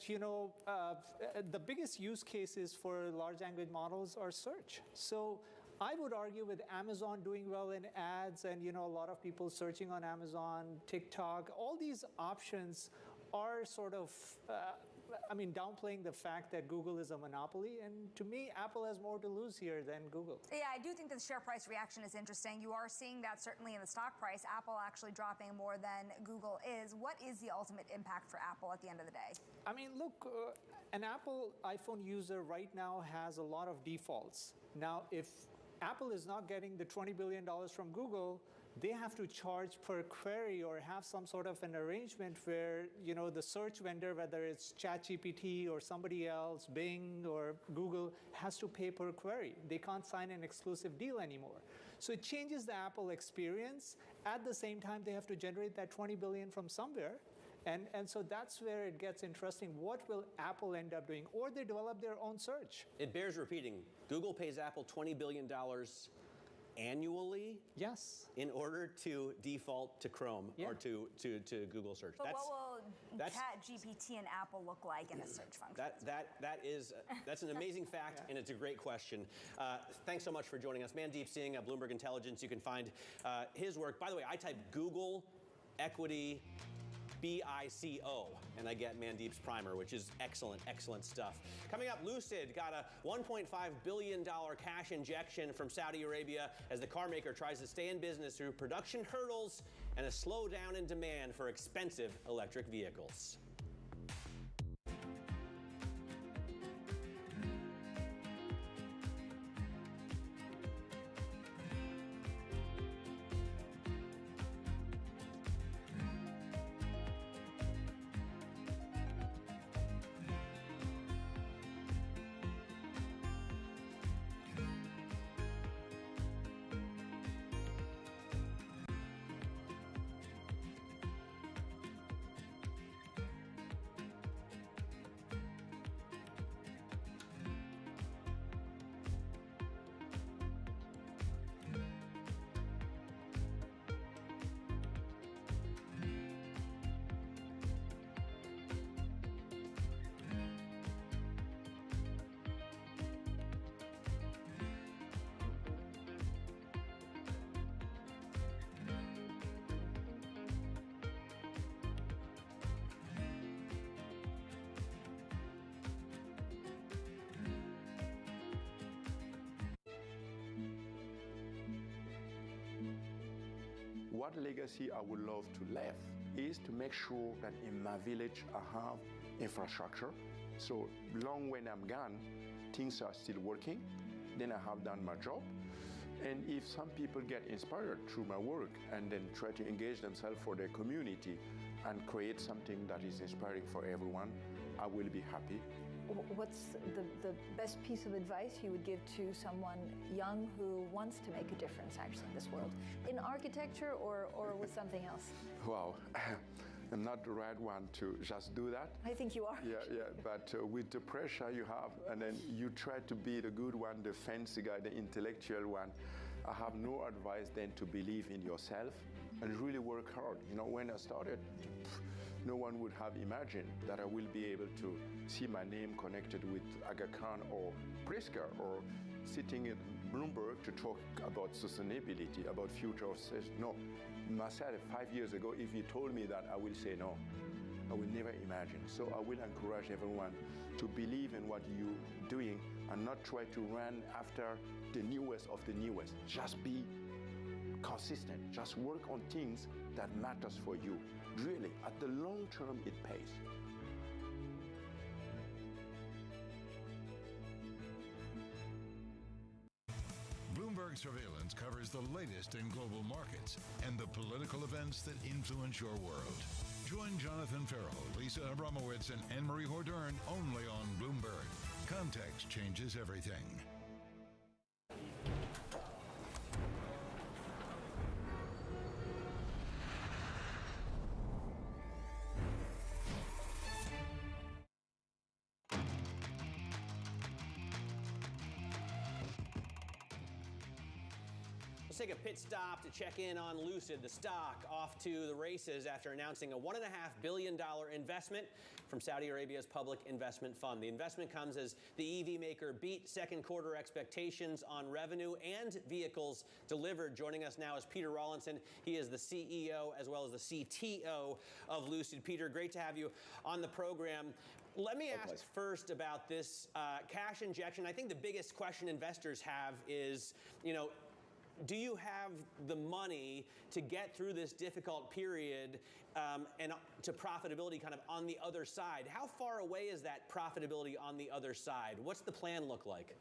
Speaker 20: the biggest use cases for large language models are search. So I would argue with Amazon doing well in ads and, a lot of people searching on Amazon, TikTok, all these options are sort of, downplaying the fact that Google is a monopoly. And to me, Apple has more to lose here than Google.
Speaker 27: Yeah, I do think that the share price reaction is interesting. You are seeing that certainly in the stock price. Apple actually dropping more than Google is. What is the ultimate impact for Apple at the end of the day?
Speaker 20: I mean, look, an Apple iPhone user right now has a lot of defaults. Now, if Apple is not getting the $20 billion from Google, they have to charge per query or have some sort of an arrangement where, the search vendor, whether it's ChatGPT or somebody else, Bing or Google, has to pay per query. They can't sign an exclusive deal anymore. So it changes the Apple experience. At the same time, they have to generate that $20 billion from somewhere. And so that's where it gets interesting. What will Apple end up doing? Or they develop their own search.
Speaker 26: It bears repeating. Google pays Apple $20 billion annually?
Speaker 20: Yes.
Speaker 26: In order to default to Chrome or to Google search.
Speaker 27: But what will ChatGPT and Apple look like in the search function?
Speaker 26: That's an amazing fact, and it's a great question. Thanks so much for joining us. Mandeep Singh of Bloomberg Intelligence. You can find his work. By the way, I type Google equity BICO, and I get Mandeep's primer, which is excellent, excellent stuff. Coming up, Lucid got a $1.5 billion cash injection from Saudi Arabia as the car maker tries to stay in business through production hurdles and a slowdown in demand for expensive electric vehicles.
Speaker 3: what legacy I would love to leave is to make sure that in my village I have infrastructure. So long when I'm gone, things are still working. Then I have done my job. And if some people get inspired through my work and then try to engage themselves for their community and create something that is inspiring for everyone, I will be happy.
Speaker 7: What's the best piece of advice you would give to someone young who wants to make a difference actually in this world? In architecture or with something else?
Speaker 3: Wow. I'm not the right one to just do that.
Speaker 7: I think you are.
Speaker 3: Yeah. But with the pressure you have, and then you try to be the good one, the fancy guy, the intellectual one, I have no advice then to believe in yourself and really work hard. You know, when I started, no one would have imagined that I will be able to see my name connected with Aga Khan or Pritzker or sitting in Bloomberg to talk about sustainability, about future of sales. No, myself 5 years ago, if you told me that, I will say no. I will never imagine. So I will encourage everyone to believe in what you're doing and not try to run after the newest of the newest. Just be consistent. Just work on things that matters for you. Really, at the long term, it pays.
Speaker 4: Bloomberg Surveillance covers the latest in global markets and the political events that influence your world. Join Jonathan Farrell, Lisa Abramowitz, and Anne-Marie Hordern only on Bloomberg. Context changes everything.
Speaker 26: Let's take a pit stop to check in on Lucid. The stock off to the races after announcing a $1.5 billion investment from Saudi Arabia's public investment fund. The investment comes as the EV maker beat second quarter expectations on revenue and vehicles delivered. Joining us now is Peter Rawlinson. He is the CEO as well as the CTO of Lucid. Peter, great to have you on the program. Let me ask first about this cash injection. I think the biggest question investors have is, do you have the money to get through this difficult period and to profitability kind of on the other side? How far away is that profitability on the other side? What's the plan look like?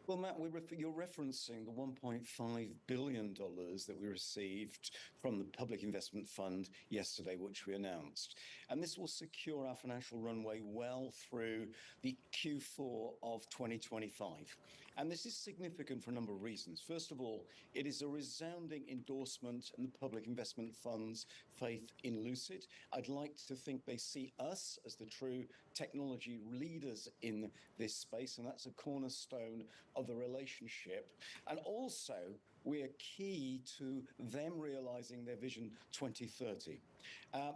Speaker 15: Well, Matt, you're referencing the $1.5 billion that we received from the Public Investment Fund yesterday, which we announced. And this will secure our financial runway well through the Q4 of 2025. And this is significant for a number of reasons. First of all, it is a resounding endorsement in the Public Investment Fund's faith in Lucid. I'd like to think they see us as the true technology leaders in this space, and that's a cornerstone of the relationship. And also, we are key to them realizing their Vision 2030.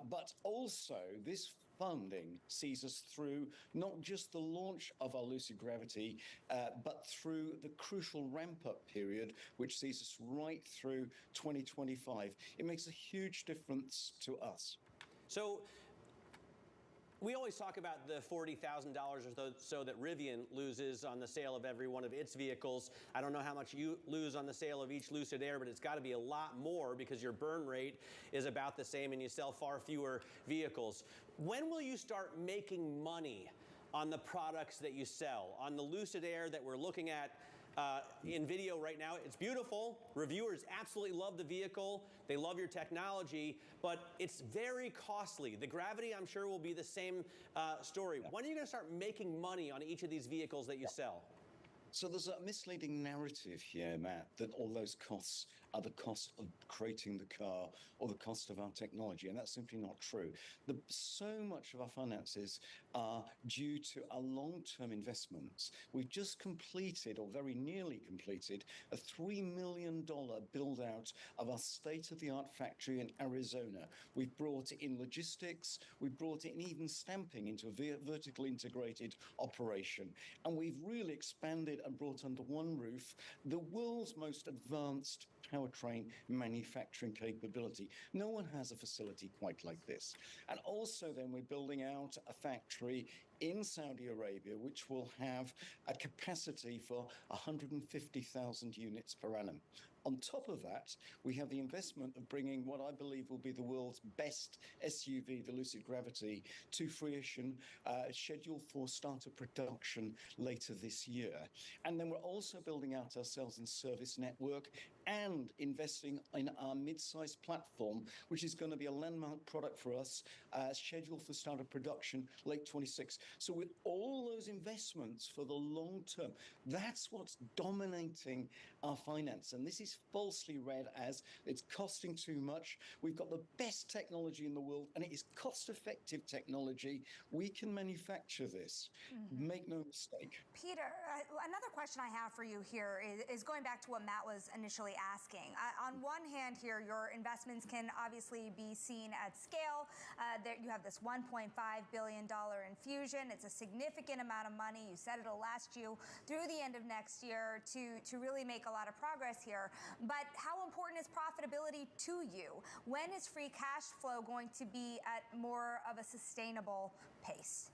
Speaker 15: But also, this funding sees us through not just the launch of our Lucid Gravity, but through the crucial ramp-up period, which sees us right through 2025. It makes a huge difference to us.
Speaker 26: So we always talk about the $40,000 or so that Rivian loses on the sale of every one of its vehicles. I don't know how much you lose on the sale of each Lucid Air, but it's got to be a lot more because your burn rate is about the same and you sell far fewer vehicles. When will you start making money on the products that you sell? On the Lucid Air that we're looking at in video right now, it's beautiful. Reviewers absolutely love the vehicle. They love your technology, but it's very costly. The Gravity, I'm sure, will be the same story. When are you going to start making money on each of these vehicles that you sell?
Speaker 15: So there's a misleading narrative here, Matt, that all those costs are the cost of creating the car or the cost of our technology, and that's simply not true. So much of our finances are due to our long-term investments. We've just completed, or very nearly completed, a $3 million build-out of our state-of-the-art factory in Arizona. We've brought in logistics, we've brought in even stamping into a vertically integrated operation, and we've really expanded and brought under one roof the world's most advanced powertrain manufacturing capability. No one has a facility quite like this. And also then we're building out a factory in Saudi Arabia, which will have a capacity for 150,000 units per annum. On top of that, we have the investment of bringing what I believe will be the world's best SUV, the Lucid Gravity, to fruition, scheduled for start of production later this year. And then we're also building out our sales and service network and investing in our mid-size platform, which is going to be a landmark product for us, scheduled for start of production late 26. So with all those investments for the long term, that's what's dominating our finance. And this is falsely read as it's costing too much. We've got the best technology in the world, and it is cost-effective technology. We can manufacture this. Make no mistake.
Speaker 27: Peter, another question I have for you here is going back to what Matt was initially asking. On one hand here, your investments can obviously be seen at scale. There you have this $1.5 billion infusion. It's a significant amount of money. You said it'll last you through the end of next year to really make a lot of progress here. But how important is profitability to you? When is free cash flow going to be at more of a sustainable pace?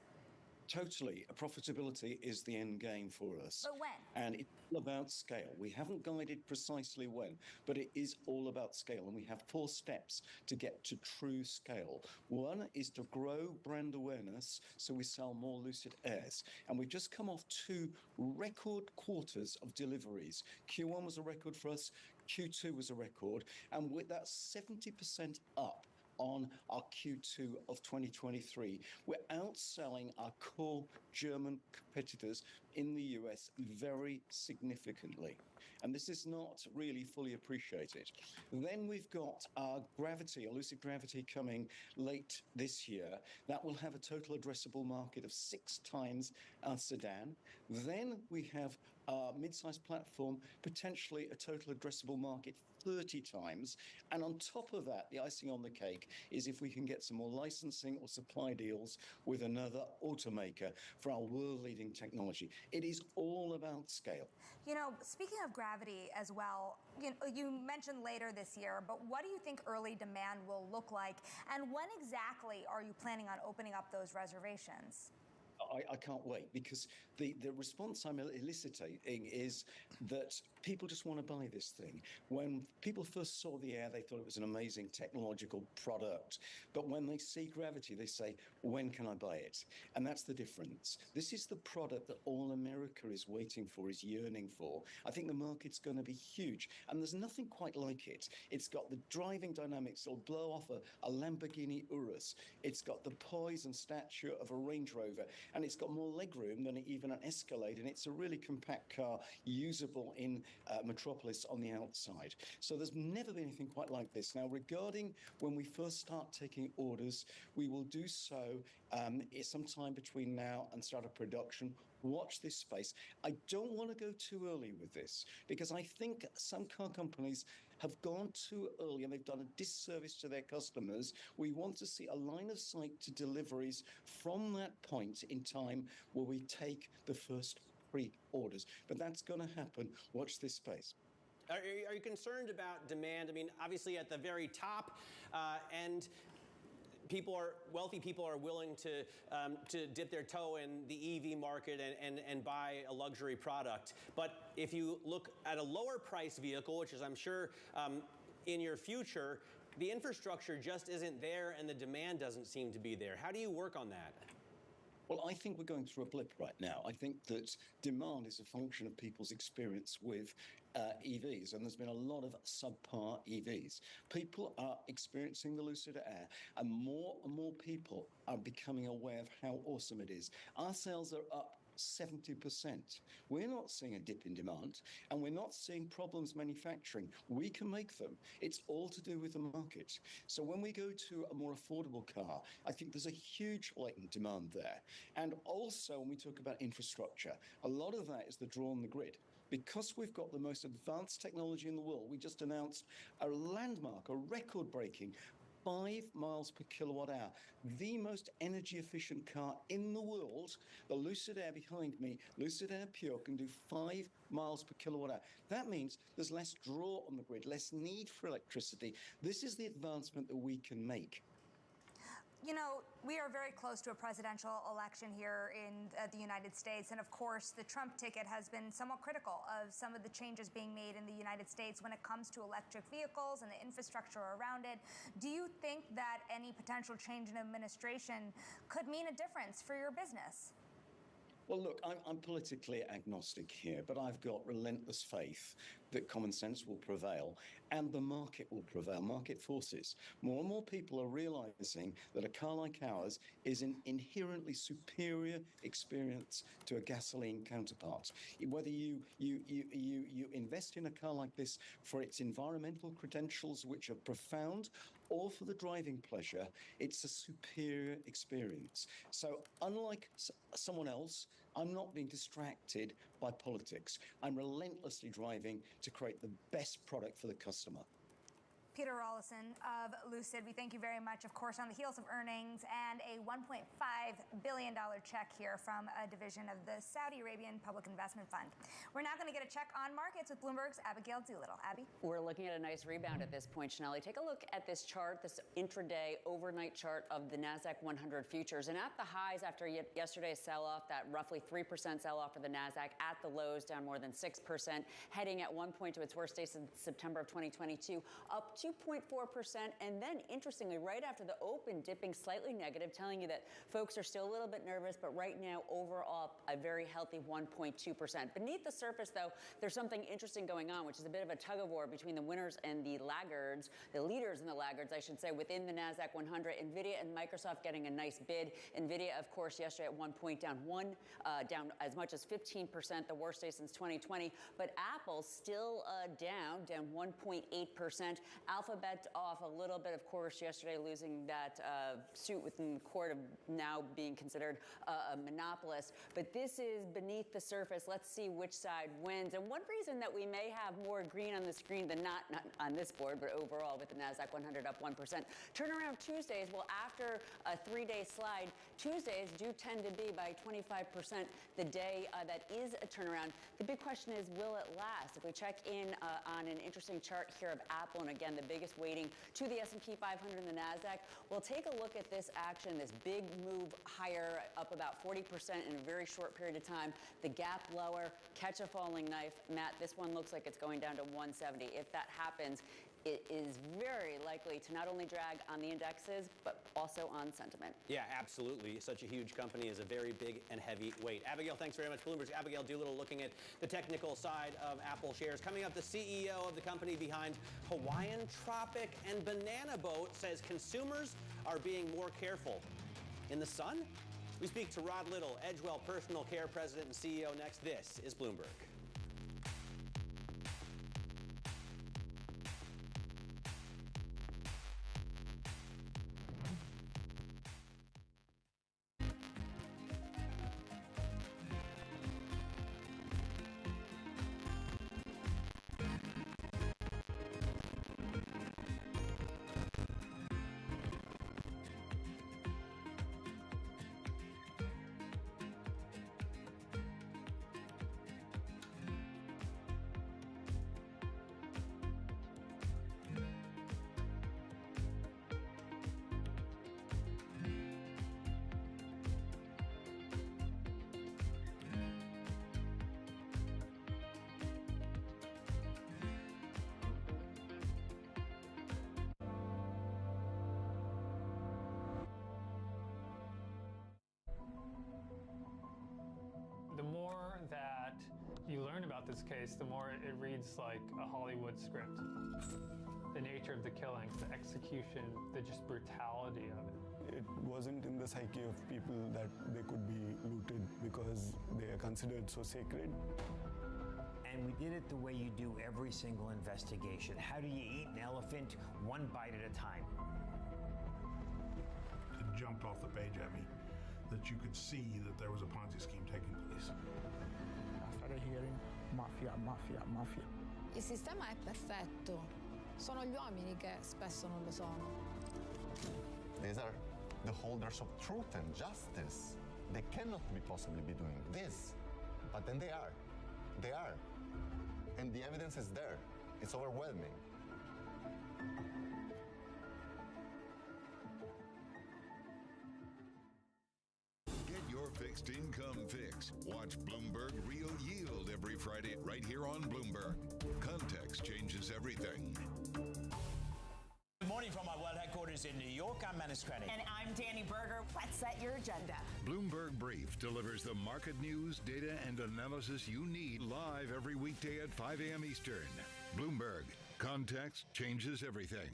Speaker 15: Totally. Profitability is the end game for us.
Speaker 27: But when?
Speaker 15: And it's all about scale. We haven't guided precisely when, but it is all about scale. And we have 4 steps to get to true scale. One is to grow brand awareness so we sell more Lucid Airs. And we've just come off 2 record quarters of deliveries. Q1 was a record for us. Q2 was a record. And with that 70% up on our Q2 of 2023. We're outselling our core German competitors in the US very significantly. And this is not really fully appreciated. Then we've got our Gravity, our Lucid Gravity coming late this year. That will have a total addressable market of 6 times our sedan. Then we have our mid-size platform, potentially a total addressable market 30 times. And on top of that, the icing on the cake is if we can get some more licensing or supply deals with another automaker for our world-leading technology. It is all about scale.
Speaker 27: You know, speaking of Gravity as well, you mentioned later this year, but what do you think early demand will look like? And when exactly are you planning on opening up those reservations?
Speaker 15: I can't wait, because the response I'm eliciting is that people just want to buy this thing. When people first saw the Air, they thought it was an amazing technological product. But when they see Gravity, they say, when can I buy it? And that's the difference. This is the product that all America is waiting for, is yearning for. I think the market's going to be huge. And there's nothing quite like it. It's got the driving dynamics that'll blow off a Lamborghini Urus. It's got the poise and stature of a Range Rover. And it's got more legroom than even an Escalade, and it's a really compact car, usable in Metropolis on the outside. So there's never been anything quite like this. Now, regarding when we first start taking orders, we will do so sometime between now and start of production. Watch this space. I don't want to go too early with this, because I think some car companies have gone too early and they've done a disservice to their customers. We want to see a line of sight to deliveries from that point in time where we take the first pre-orders. But that's going to happen. Watch this space.
Speaker 26: Are you concerned about demand? I mean, obviously at the very top end, wealthy people are willing to dip their toe in the EV market and buy a luxury product. But if you look at a lower price vehicle, which is I'm sure in your future, the infrastructure just isn't there and the demand doesn't seem to be there. How do you work on that?
Speaker 15: Well, I think we're going through a blip right now. I think that demand is a function of people's experience with EVs, and there's been a lot of subpar EVs. People are experiencing the Lucid Air, and more people are becoming aware of how awesome it is. Our sales are up 70%. We're not seeing a dip in demand, and we're not seeing problems manufacturing. We can make them. It's all to do with the market. So when we go to a more affordable car, I think there's a huge latent demand there. And also when we talk about infrastructure, a lot of that is the draw on the grid. Because we've got the most advanced technology in the world, we just announced a landmark, a record-breaking 5 miles per kilowatt hour, the most energy efficient car in the world. The Lucid Air behind me, Lucid Air Pure, can do 5 miles per kilowatt hour. That means there's less draw on the grid, less need for electricity. This is the advancement that we can make.
Speaker 27: You know, we are very close to a presidential election here in the United States. And of course, the Trump ticket has been somewhat critical of some of the changes being made in the United States when it comes to electric vehicles and the infrastructure around it. Do you think that any potential change in administration could mean a difference for your business?
Speaker 15: Well, look, I'm politically agnostic here, but I've got relentless faith that common sense will prevail and the market will prevail, market forces. More and more people are realizing that a car like ours is an inherently superior experience to a gasoline counterpart. Whether you invest in a car like this for its environmental credentials, which are profound, or for the driving pleasure, it's a superior experience. So unlike someone else, I'm not being distracted by politics. I'm relentlessly driving to create the best product for the customer.
Speaker 27: Peter Rawlinson of Lucid, we thank you very much, of course, on the heels of earnings and a $1.5 billion check here from a division of the Saudi Arabian Public Investment Fund. We're now going to get a check on markets with Bloomberg's Abigail Doolittle. Abby?
Speaker 1: We're looking at a nice rebound at this point, Chanelli. Take a look at this chart, this intraday overnight chart of the NASDAQ 100 futures. And at the highs after yesterday's sell-off, that roughly 3% sell-off for the NASDAQ, at the lows down more than 6%, heading at one point to its worst day since September of 2022, up 2.4%, and then interestingly, right after the open, dipping slightly negative, telling you that folks are still a little bit nervous, but right now, overall, a very healthy 1.2%. Beneath the surface, though, there's something interesting going on, which is a bit of a tug of war between the winners and the laggards, the leaders and the laggards, I should say, within the NASDAQ 100. NVIDIA and Microsoft getting a nice bid. NVIDIA, of course, yesterday at one point down down as much as 15%, the worst day since 2020, but Apple still down 1.8%. Alphabet off a little bit, of course, yesterday losing that suit within the court of now being considered a monopolist. But this is beneath the surface. Let's see which side wins. And one reason that we may have more green on the screen than not on this board, but overall with the NASDAQ 100 up 1%. Turnaround Tuesdays, well, after a 3-day slide, Tuesdays do tend to be by 25% the day that is a turnaround. The big question is, will it last? If we check in on an interesting chart here of Apple, and again, the biggest weighting to the S&P 500 and the NASDAQ, we'll take a look at this action, this big move higher, up about 40% in a very short period of time. The gap lower, catch a falling knife. Matt, this one looks like it's going down to 170. If that happens, it is very likely to not only drag on the indexes, but also on sentiment.
Speaker 26: Yeah, absolutely. Such a huge company is a very big and heavy weight. Abigail, thanks very much. Bloomberg's Abigail Doolittle looking at the technical side of Apple shares. Coming up, the CEO of the company behind Hawaiian Tropic and Banana Boat says consumers are being more careful. In the sun? We speak to Rod Little, Edgewell Personal Care President and CEO next. This is Bloomberg.
Speaker 16: The more that you learn about this case, the more it reads like a Hollywood script. The nature of the killings, the execution, the just brutality of it.
Speaker 21: It wasn't in the psyche of people that they could be looted because they are considered so sacred.
Speaker 22: And we did it the way you do every single investigation. How do you eat an elephant? One bite at a time.
Speaker 23: It jumped off the page at me that you could see that there was a Ponzi scheme taking place.
Speaker 24: I started hearing mafia, mafia, mafia.
Speaker 25: Il sistema è perfetto. Sono gli uomini che spesso non lo sono.
Speaker 28: These are the holders of truth and justice. They cannot be possibly be doing this. But then they are. They are. And the evidence is there. It's overwhelming.
Speaker 4: fixed income fix. Watch Bloomberg Real Yield every Friday right here on Bloomberg. Context changes everything.
Speaker 2: Good morning from our world headquarters in New York. I'm Manus Krennic.
Speaker 5: And I'm Danny Berger. Let's set your agenda.
Speaker 4: Bloomberg Brief delivers the market news, data, and analysis you need live every weekday at 5 a.m. Eastern. Bloomberg. Context changes everything.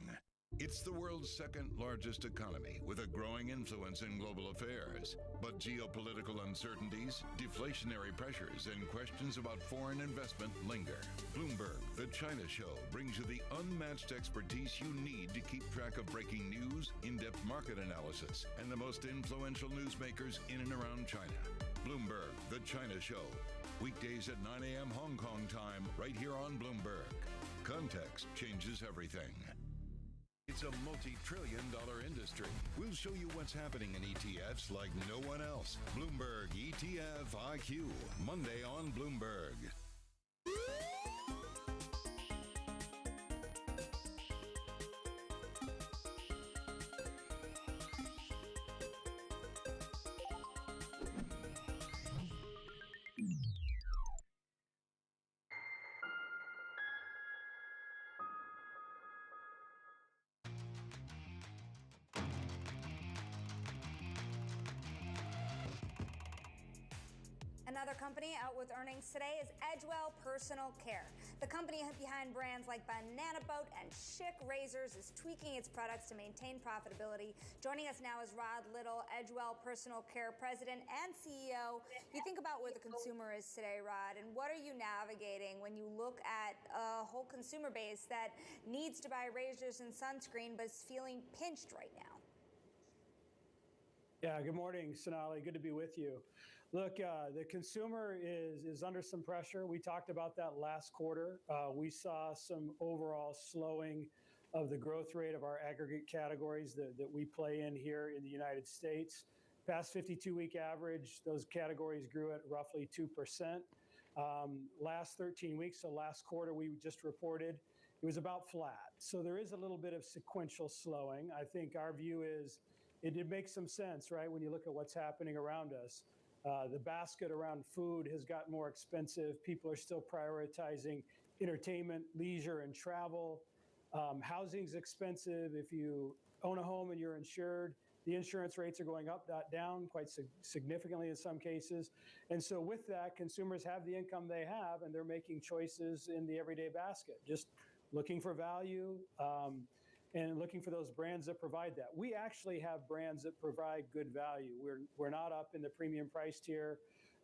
Speaker 4: It's the world's second largest economy with a growing influence in global affairs. But geopolitical uncertainties, deflationary pressures, and questions about foreign investment linger. Bloomberg, the China Show, brings you the unmatched expertise you need to keep track of breaking news, in-depth market analysis, and the most influential newsmakers in and around China. Bloomberg, the China Show. Weekdays at 9 a.m. Hong Kong time, right here on Bloomberg. Context changes everything. It's a multi-trillion-dollar industry. We'll show you what's happening in ETFs like no one else. Bloomberg ETF IQ, Monday on Bloomberg.
Speaker 27: Another company out with earnings today is Edgewell Personal Care. The company behind brands like Banana Boat and Schick Razors is tweaking its products to maintain profitability. Joining us now is Rod Little, Edgewell Personal Care President and CEO. You think about where the consumer is today, Rod, and what are you navigating when you look at a whole consumer base that needs to buy razors and sunscreen but is feeling pinched right now?
Speaker 8: Yeah, good morning, Sonali. Good to be with you. Look, the consumer is under some pressure. We talked about that last quarter. We saw some overall slowing of the growth rate of our aggregate categories that we play in here in the United States. Past 52-week average, those categories grew at roughly 2%. Last 13 weeks, so last quarter we just reported, it was about flat. So there is a little bit of sequential slowing. I think our view is it did make some sense, right, when you look at what's happening around us. The basket around food has gotten more expensive. People are still prioritizing entertainment, leisure, and travel. Housing's expensive. If you own a home and you're insured, the insurance rates are going up, not down, quite significantly in some cases. And so with that, consumers have the income they have, and they're making choices in the everyday basket, just looking for value, and looking for those brands that provide that. We actually have brands that provide good value. We're not up in the premium price tier.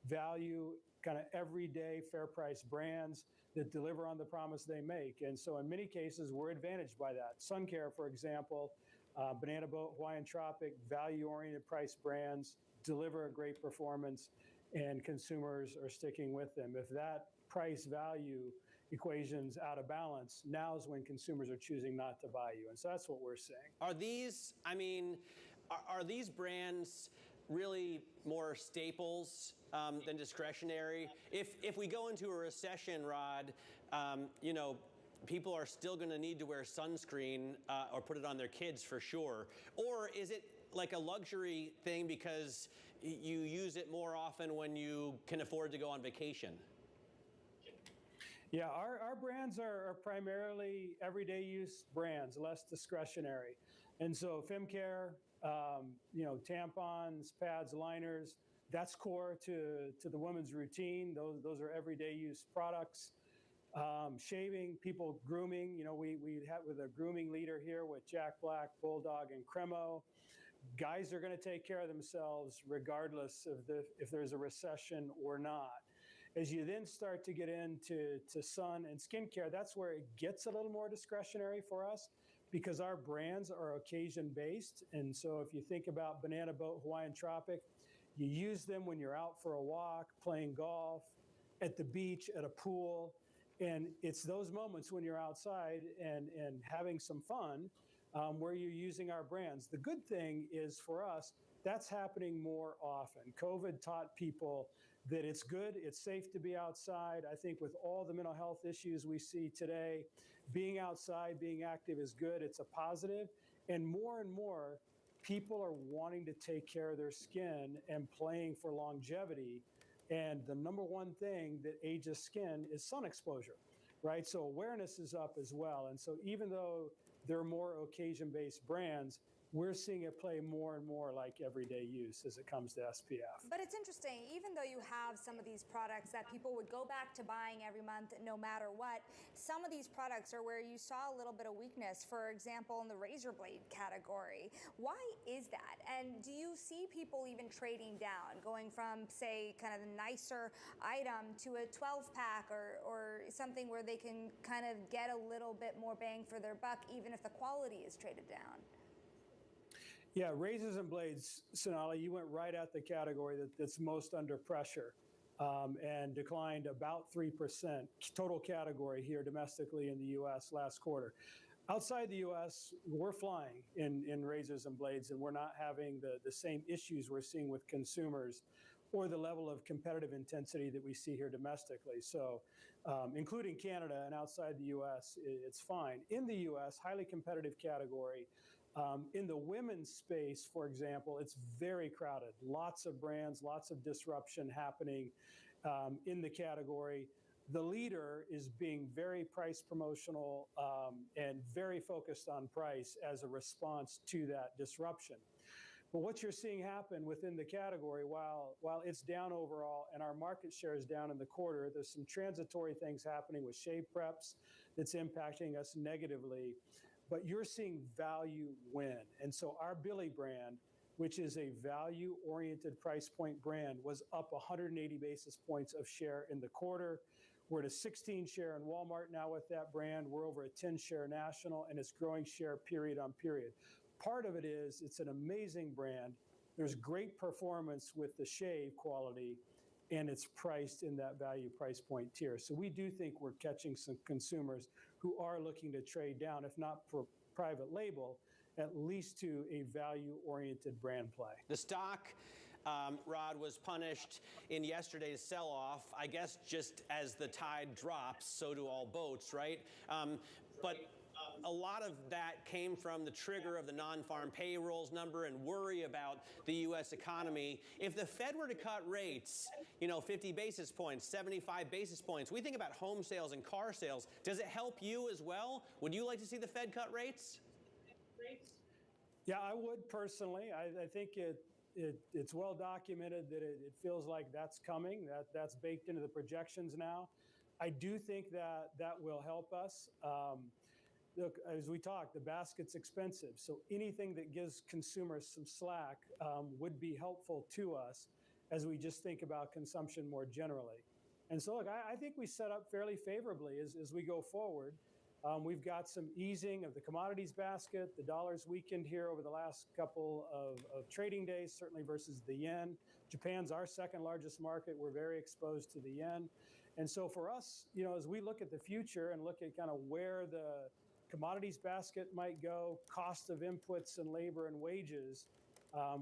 Speaker 8: Value, kind of everyday fair price brands that deliver on the promise they make. And so in many cases, we're advantaged by that. Sun Care, for example, Banana Boat, Hawaiian Tropic, value-oriented price brands deliver a great performance, and consumers are sticking with them. If that price value equation's out of balance, now is when consumers are choosing not to buy you. And so that's what we're seeing.
Speaker 26: Are these, are these brands really more staples than discretionary? If we go into a recession, Rod, people are still going to need to wear sunscreen or put it on their kids for sure. Or is it like a luxury thing because you use it more often when you can afford to go on vacation?
Speaker 8: Yeah, our brands are primarily everyday use brands, less discretionary. And so FemCare, tampons, pads, liners, that's core to the woman's routine. Those are everyday use products. Shaving, people grooming, we have with a grooming leader here with Jack Black, Bulldog, and Cremo. Guys are going to take care of themselves regardless of if there's a recession or not. As you then start to get into sun and skincare, that's where it gets a little more discretionary for us because our brands are occasion-based. And so if you think about Banana Boat, Hawaiian Tropic, you use them when you're out for a walk, playing golf, at the beach, at a pool. And it's those moments when you're outside and having some fun where you're using our brands. The good thing is for us, that's happening more often. COVID taught people that it's good, it's safe to be outside. I think with all the mental health issues we see today, being outside, being active is good, it's a positive. And more people are wanting to take care of their skin and playing for longevity. And the number one thing that ages skin is sun exposure, right? So awareness is up as well. And so even though they're more occasion-based brands, we're seeing it play more and more like everyday use as it comes to SPF.
Speaker 27: But it's interesting, even though you have some of these products that people would go back to buying every month no matter what, some of these products are where you saw a little bit of weakness, for example, in the razor blade category. Why is that? And do you see people even trading down, going from, say, kind of the nicer item to a 12-pack or something where they can kind of get a little bit more bang for their buck, even if the quality is traded down?
Speaker 8: Yeah, razors and blades, Sonali, you went right at the category that's most under pressure and declined about 3%, total category here domestically in the U.S. last quarter. Outside the U.S., we're flying in razors and blades, and we're not having the same issues we're seeing with consumers or the level of competitive intensity that we see here domestically. So including Canada and outside the U.S., it's fine. In the U.S., highly competitive category. In the women's space, for example, it's very crowded. Lots of brands, lots of disruption happening in the category. The leader is being very price promotional and very focused on price as a response to that disruption. But what you're seeing happen within the category, while it's down overall and our market share is down in the quarter, there's some transitory things happening with shave preps that's impacting us negatively. But you're seeing value win. And so our Billy brand, which is a value-oriented price point brand, was up 180 basis points of share in the quarter. We're at a 16 share in Walmart now with that brand. We're over a 10 share national, and it's growing share period on period. Part of it is it's an amazing brand. There's great performance with the shave quality, and it's priced in that value price point tier. So we do think we're catching some consumers who are looking to trade down, if not for private label, at least to a value-oriented brand play.
Speaker 26: The stock, Rod, was punished in yesterday's sell-off. I guess just as the tide drops, so do all boats, right? But a lot of that came from the trigger of the non-farm payrolls number and worry about the U.S. economy. If the Fed were to cut rates, 50 basis points, 75 basis points, we think about home sales and car sales. Does it help you as well? Would you like to see the Fed cut rates?
Speaker 8: Yeah, I would personally. I think it's well documented that it feels like that's coming, that's baked into the projections now. I do think that will help us. Look, as we talked, the basket's expensive, so anything that gives consumers some slack would be helpful to us as we just think about consumption more generally. And so, look, I think we set up fairly favorably as we go forward. We've got some easing of the commodities basket. The dollar's weakened here over the last couple of trading days, certainly versus the yen. Japan's our second largest market. We're very exposed to the yen. And so for us, as we look at the future and look at kind of where the commodities basket might go, cost of inputs and labor and wages,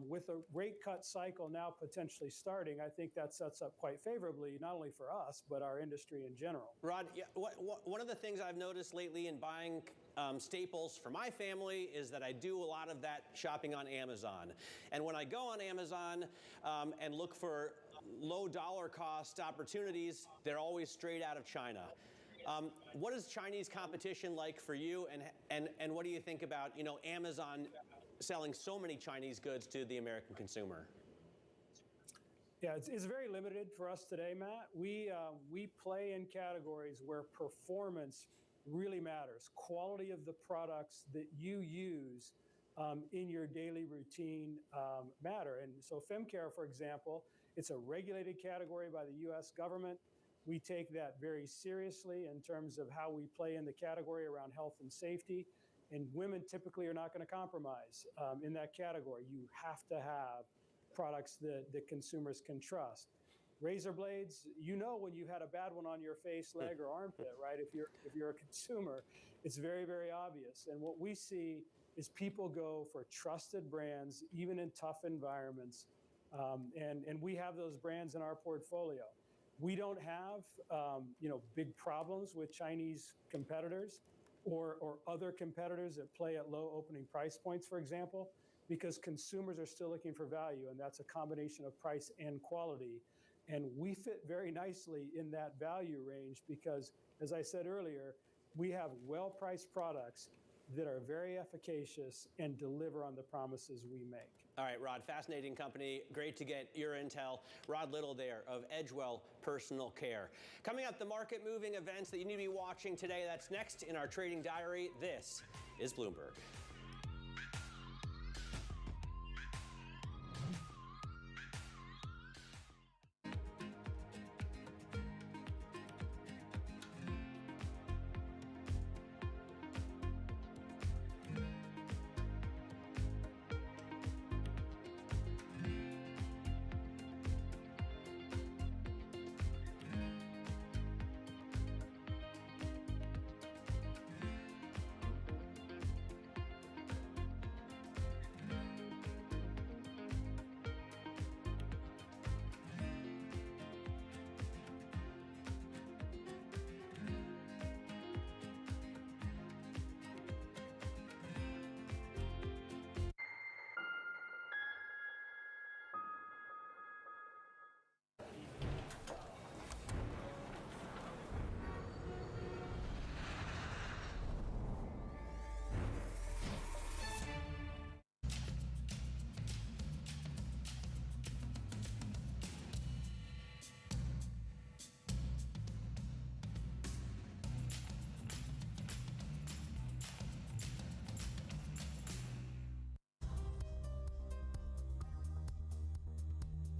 Speaker 8: with a rate cut cycle now potentially starting, I think that sets up quite favorably, not only for us, but our industry in general.
Speaker 26: Rod, one of the things I've noticed lately in buying staples for my family is that I do a lot of that shopping on Amazon. And when I go on Amazon and look for low dollar cost opportunities, they're always straight out of China. What is Chinese competition like for you, and what do you think about Amazon selling so many Chinese goods to the American consumer?
Speaker 8: Yeah, it's very limited for us today, Matt. We play in categories where performance really matters. Quality of the products that you use in your daily routine matter. And so FemCare, for example, it's a regulated category by the U.S. government. We take that very seriously in terms of how we play in the category around health and safety. And women typically are not going to compromise in that category. You have to have products that consumers can trust. Razor blades, when you had a bad one on your face, leg, or armpit, right? If you're a consumer, it's very, very obvious. And what we see is people go for trusted brands, even in tough environments. And we have those brands in our portfolio. We don't have, big problems with Chinese competitors or other competitors that play at low opening price points, for example. because consumers are still looking for value, and that's a combination of price and quality. And we fit very nicely in that value range because, as I said earlier, we have well-priced products that are very efficacious and deliver on the promises we make.
Speaker 26: All right, Rod, fascinating company. Great to get your intel. Rod Little there of Edgewell Personal Care. Coming up, the market-moving events that you need to be watching today. That's next in our Trading Diary. This is Bloomberg.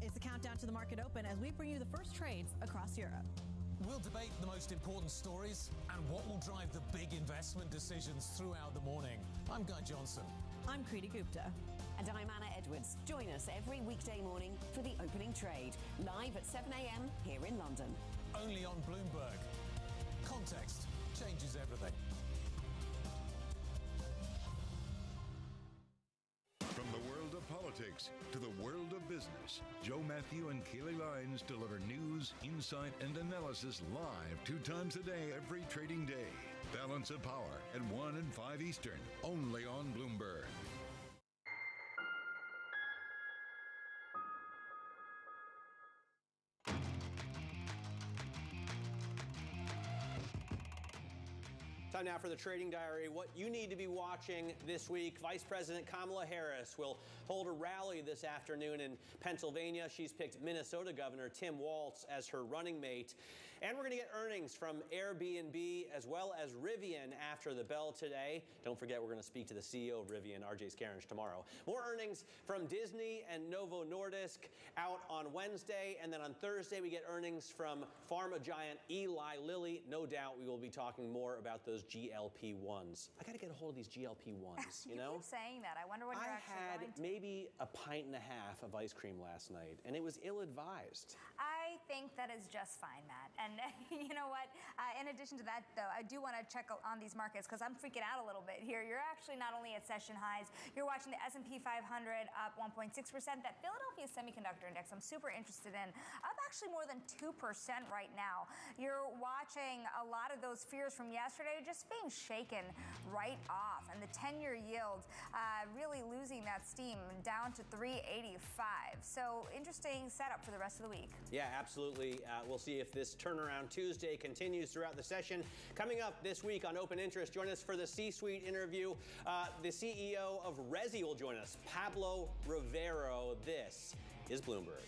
Speaker 6: It's the countdown to the market open as we bring you the first trades across Europe.
Speaker 9: We'll debate the most important stories and what will drive the big investment decisions throughout the morning. I'm Guy Johnson.
Speaker 6: I'm Kriti Gupta.
Speaker 10: And I'm Anna Edwards. Join us every weekday morning for the opening trade, live at 7 a.m. here in London.
Speaker 9: Only on Bloomberg. Context changes everything.
Speaker 4: From the world of politics to the world of business, Joe Matthew and Keely Lines deliver news, insight, and analysis live 2 times a day every trading day. Balance of Power at 1 and 5 Eastern, only on Bloomberg.
Speaker 26: Time now for the Trading Diary. What you need to be watching this week. Vice President Kamala Harris will hold a rally this afternoon in Pennsylvania. She's picked Minnesota Governor Tim Walz as her running mate. And we're going to get earnings from Airbnb as well as Rivian after the bell today. Don't forget, we're going to speak to the CEO of Rivian, RJ Scaringe, tomorrow. More earnings from Disney and Novo Nordisk out on Wednesday. And then on Thursday, we get earnings from pharma giant Eli Lilly. No doubt we will be talking more about those GLP-1s. I got to get a hold of these GLP-1s, you know?
Speaker 27: You keep saying that. I wonder when you're actually going to.
Speaker 26: I had maybe a pint and a half of ice cream last night, and it was ill-advised.
Speaker 27: I think that is just fine, Matt. And you know what? In addition to that, though, I do want to check on these markets because I'm freaking out a little bit here. You're actually not only at session highs, you're watching the S&P 500 up 1.6%. That Philadelphia Semiconductor Index I'm super interested in, up actually more than 2% right now. You're watching a lot of those fears from yesterday just being shaken right off. And the 10-year yield really losing that steam down to 385. So interesting setup for the rest of the week.
Speaker 26: Yeah, absolutely. We'll see if this turnaround Tuesday continues throughout the session. Coming up this week on Open Interest, join us for the C-Suite interview. The CEO of Resi will join us, Pablo Rivero. This is Bloomberg.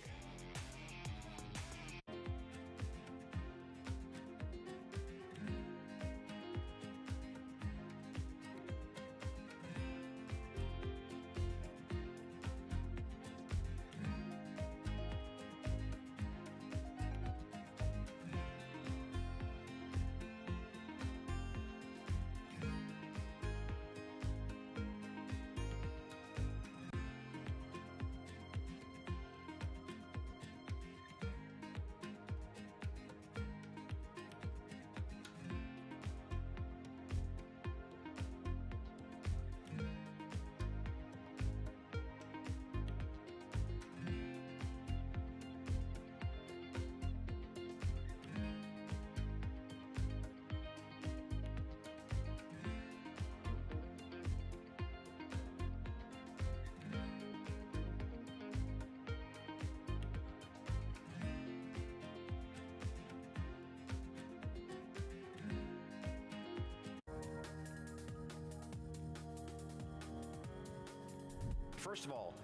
Speaker 11: First of all,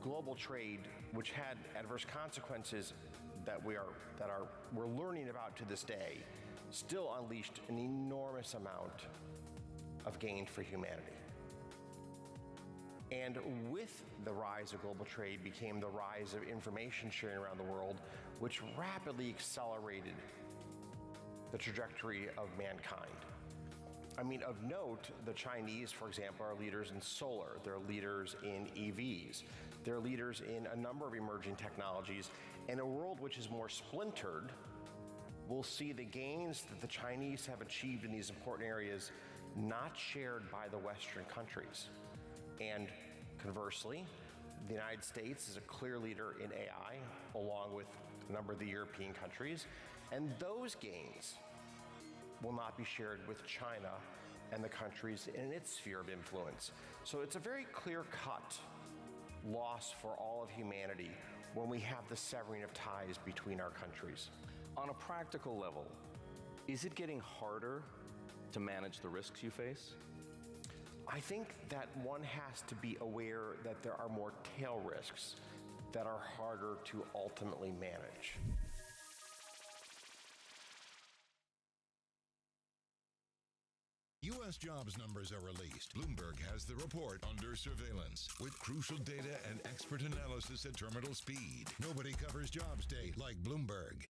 Speaker 11: global trade, which had adverse consequences that we're learning about to this day, still unleashed an enormous amount of gain for humanity. And with the rise of global trade became the rise of information sharing around the world, which rapidly accelerated the trajectory of mankind. I mean, of note, the Chinese, for example, are leaders in solar. They're leaders in EVs. They're leaders in a number of emerging technologies. In a world which is more splintered, we'll see the gains that the Chinese have achieved in these important areas not shared by the Western countries. And conversely, the United States is a clear leader in AI, along with a number of the European countries. And those gains will not be shared with China and the countries in its sphere of influence. So it's a very clear-cut loss for all of humanity when we have the severing of ties between our countries.
Speaker 12: On a practical level, is it getting harder to manage the risks you face?
Speaker 11: I think that one has to be aware that there are more tail risks that are harder to ultimately manage.
Speaker 4: U.S. jobs numbers are released. Bloomberg has the report under surveillance with crucial data and expert analysis at terminal speed. Nobody covers jobs day like Bloomberg.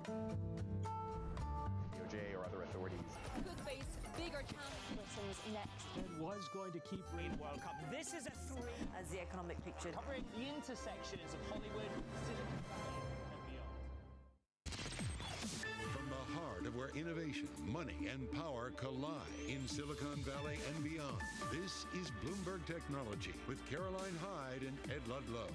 Speaker 13: DOJ or other authorities
Speaker 14: could face bigger challenges next.
Speaker 17: Fed was going to keep rating World Cup. This is a three
Speaker 14: as the economic picture
Speaker 17: covering the intersections of Hollywood, Silicon Valley, and beyond.
Speaker 4: From the heart of where innovation, money, and power collide in Silicon Valley and beyond. This is Bloomberg Technology with Caroline Hyde and Ed Ludlow.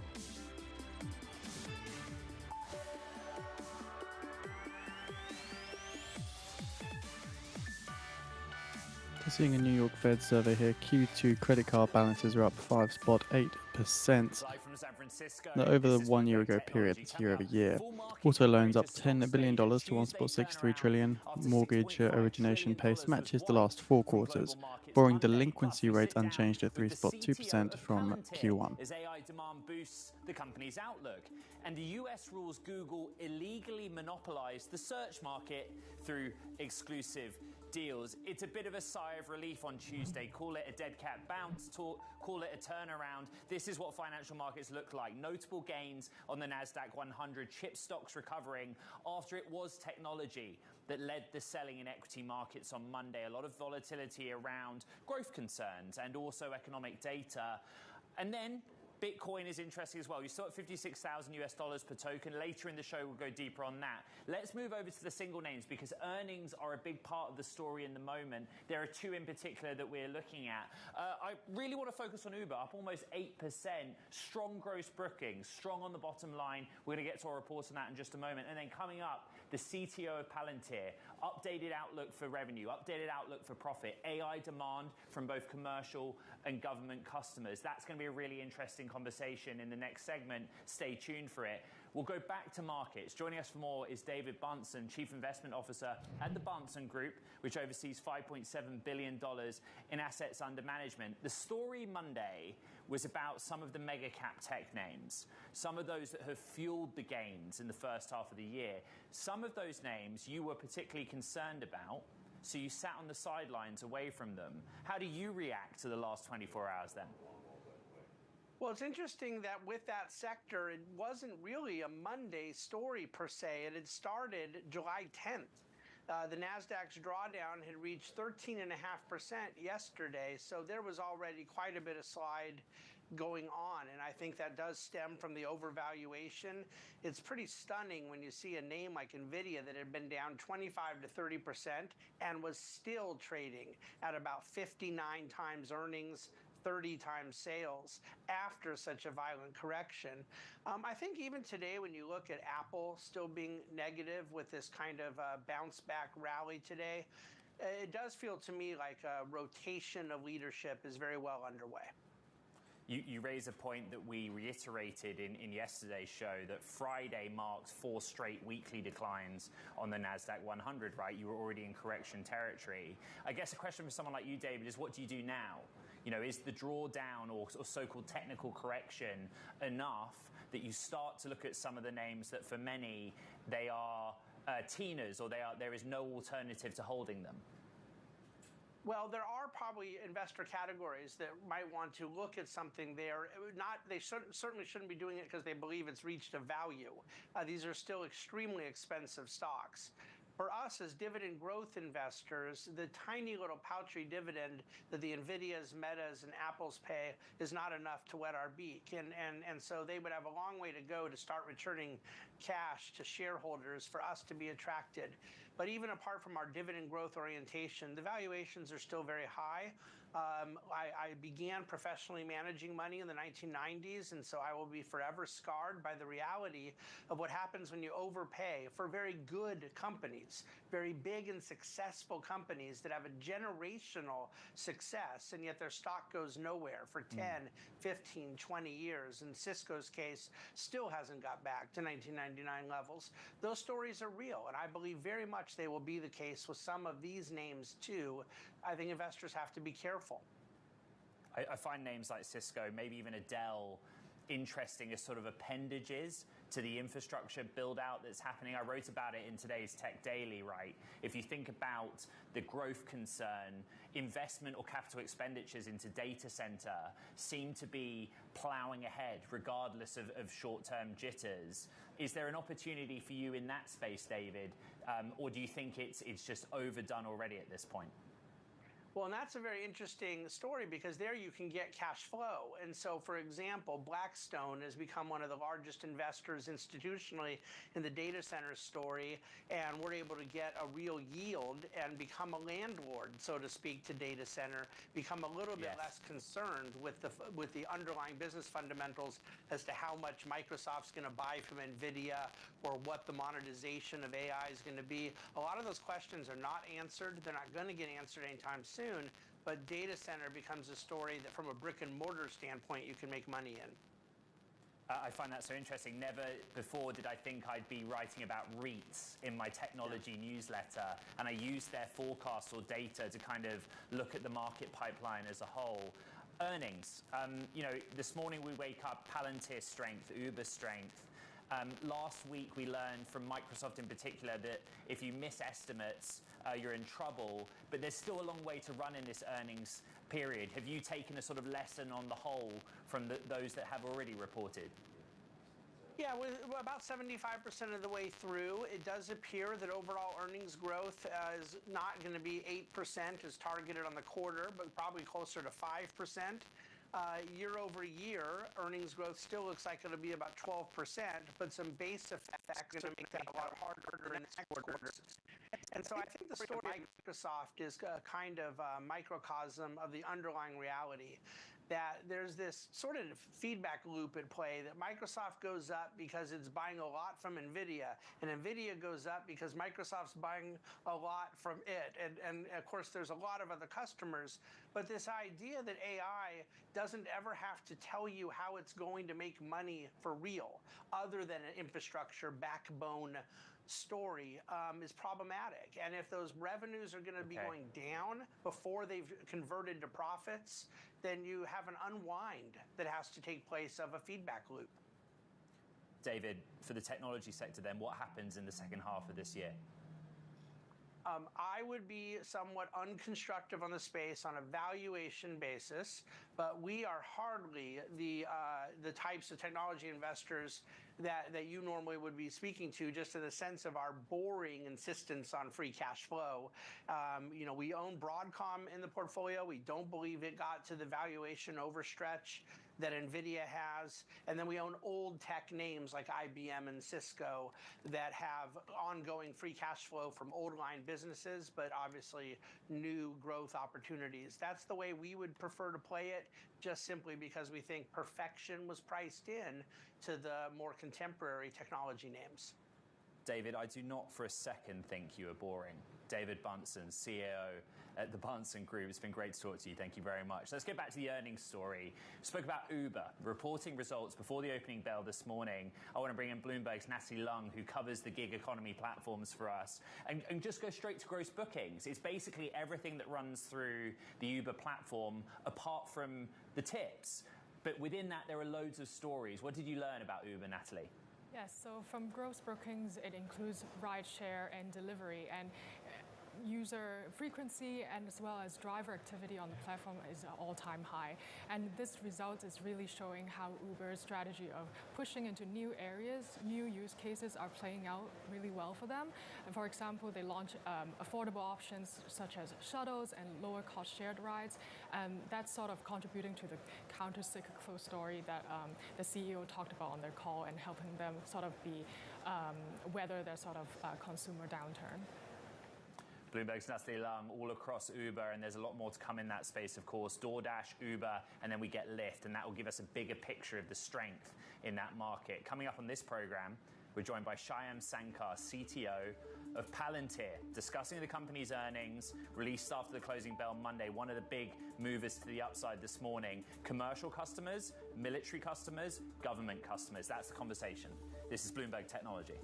Speaker 18: Seeing a New York Fed survey here, Q2 credit card balances are up 5.8%. Over the 1 year ago period, that's year over year. Auto loans up $10 billion to 1.63 trillion. Mortgage origination pace matches the last 4 quarters. Borrowing delinquency rate unchanged at 3.2% from Q1.
Speaker 17: As AI demand boosts the company's outlook, and the US rules Google illegally monopolize the search market through exclusive deals. It's a bit of a sigh of relief on Tuesday. Call it a dead cat bounce, call it a turnaround. This is what financial markets look like. Notable gains on the NASDAQ 100, chip stocks recovering after it was technology that led the selling in equity markets on Monday. A lot of volatility around growth concerns and also economic data. And then Bitcoin is interesting as well. You're still at $56,000 per token. Later in the show, we'll go deeper on that. Let's move over to the single names because earnings are a big part of the story in the moment. There are 2 in particular that we're looking at. I really want to focus on Uber, up almost 8%. Strong gross bookings, strong on the bottom line. We're going to get to our report on that in just a moment. And then coming up, the CTO of Palantir, updated outlook for revenue, updated outlook for profit, AI demand from both commercial and government customers. That's going to be a really interesting conversation in the next segment. Stay tuned for it. We'll go back to markets. Joining us for more is David Bunsen, Chief Investment Officer at the Bunsen Group, which oversees $5.7 billion in assets under management. The story Monday was about some of the mega cap tech names, some of those that have fueled the gains in the first half of the year. Some of those names you were particularly concerned about, so you sat on the sidelines away from them. How do you react to the last 24 hours then?
Speaker 19: Well, it's interesting that with that sector, it wasn't really a Monday story per se. It had started July 10th. The NASDAQ's drawdown had reached 13.5% yesterday, so there was already quite a bit of slide going on, and I think that does stem from the overvaluation. It's pretty stunning when you see a name like NVIDIA that had been down 25 to 30% and was still trading at about 59 times earnings, 30 times sales after such a violent correction. I think even today when you look at Apple still being negative with this kind of bounce back rally today, it does feel to me like a rotation of leadership is very well underway.
Speaker 17: You raise a point that we reiterated in yesterday's show, that Friday marks 4 straight weekly declines on the NASDAQ 100, right? You were already in correction territory. I guess a question for someone like you, David, is what do you do now? Is the drawdown or so-called technical correction enough that you start to look at some of the names that for many, they are teeners, or there is no alternative to holding them?
Speaker 19: Well, there are probably investor categories that might want to look at something there. They certainly shouldn't be doing it because they believe it's reached a value. These are still extremely expensive stocks. For us as dividend growth investors, the tiny little paltry dividend that the Nvidias, Metas, and Apples pay is not enough to whet our beak. And so they would have a long way to go to start returning cash to shareholders for us to be attracted. But even apart from our dividend growth orientation, the valuations are still very high. I began professionally managing money in the 1990s, and so I will be forever scarred by the reality of what happens when you overpay for very good companies, very big and successful companies that have a generational success, and yet their stock goes nowhere for 10, 15, 20 years. In Cisco's case, still hasn't got back to 1999 levels. Those stories are real, and I believe very much they will be the case with some of these names too. I think investors have to be careful.
Speaker 17: I find names like Cisco, maybe even Dell, interesting as sort of appendages to the infrastructure build out that's happening. I wrote about it in today's Tech Daily, right? If you think about the growth concern, investment or capital expenditures into data center seem to be plowing ahead regardless of short-term jitters. Is there an opportunity for you in that space, David? Or do you think it's just overdone already at this point?
Speaker 19: Well, and that's a very interesting story because there you can get cash flow. And so, for example, Blackstone has become one of the largest investors institutionally in the data center story, and we're able to get a real yield and become a landlord, so to speak, to data center, become a little bit less concerned with the underlying business fundamentals as to how much Microsoft's going to buy from NVIDIA or what the monetization of AI is going to be. A lot of those questions are not answered. They're not going to get answered anytime soon. But data center becomes a story that from a brick and mortar standpoint you can make money in.
Speaker 17: I find that so interesting. Never before did I think I'd be writing about REITs in my technology newsletter, and I used their forecasts or data to kind of look at the market pipeline as a whole. Earnings, this morning we wake up, Palantir strength, Uber strength. Last week we learned from Microsoft in particular that if you miss estimates, you're in trouble, but there's still a long way to run in this earnings period. Have you taken a sort of lesson on the whole from those that have already reported?
Speaker 19: Yeah, we're about 75% of the way through. It does appear that overall earnings growth is not going to be 8% as targeted on the quarter, but probably closer to 5%. Year over year, earnings growth still looks like it'll be about 12%, but some base effects are going to make that a lot harder in the next quarter. And so I think the story of Microsoft is a kind of a microcosm of the underlying reality, that there's this sort of feedback loop at play, that Microsoft goes up because it's buying a lot from NVIDIA, and NVIDIA goes up because Microsoft's buying a lot from it. And of course, there's a lot of other customers, but this idea that AI doesn't ever have to tell you how it's going to make money for real, other than an infrastructure backbone story, is problematic. And if those revenues are going to be going down before they've converted to profits, then you have an unwind that has to take place of a feedback loop.
Speaker 17: David, for the technology sector then, what happens in the second half of this year?
Speaker 19: I would be somewhat unconstructive on the space on a valuation basis, but we are hardly the types of technology investors that you normally would be speaking to, just in the sense of our boring insistence on free cash flow. We own Broadcom in the portfolio. We don't believe it got to the valuation overstretch that NVIDIA has. And then we own old tech names like IBM and Cisco that have ongoing free cash flow from old line businesses, but obviously new growth opportunities. That's the way we would prefer to play it, just simply because we think perfection was priced in to the more contemporary technology names.
Speaker 17: David, I do not for a second think you are boring. David Bunsen, CEO at the Bunsen Group. It's been great to talk to you. Thank you very much. Let's get back to the earnings story. We spoke about Uber reporting results before the opening bell this morning. I want to bring in Bloomberg's Natalie Lung, who covers the gig economy platforms for us, and just go straight to gross bookings. It's basically everything that runs through the Uber platform apart from the tips. But within that, there are loads of stories. What did you learn about Uber, Natalie?
Speaker 1: Yes, so from gross bookings, it includes rideshare and delivery, and user frequency and as well as driver activity on the platform is an all-time high. And this result is really showing how Uber's strategy of pushing into new areas, new use cases are playing out really well for them. And for example, they launched affordable options such as shuttles and lower cost shared rides. And that's sort of contributing to the counter-cyclical story that the CEO talked about on their call and helping them sort of be weather their sort of consumer downturn.
Speaker 17: Bloomberg's Natalie Lung all across Uber, and there's a lot more to come in that space, of course. DoorDash, Uber, and then we get Lyft, and that will give us a bigger picture of the strength in that market. Coming up on this program, we're joined by Shyam Sankar, CTO of Palantir, discussing the company's earnings released after the closing bell Monday. One of the big movers to the upside this morning. Commercial customers, military customers, government customers. That's the conversation. This is Bloomberg Technology.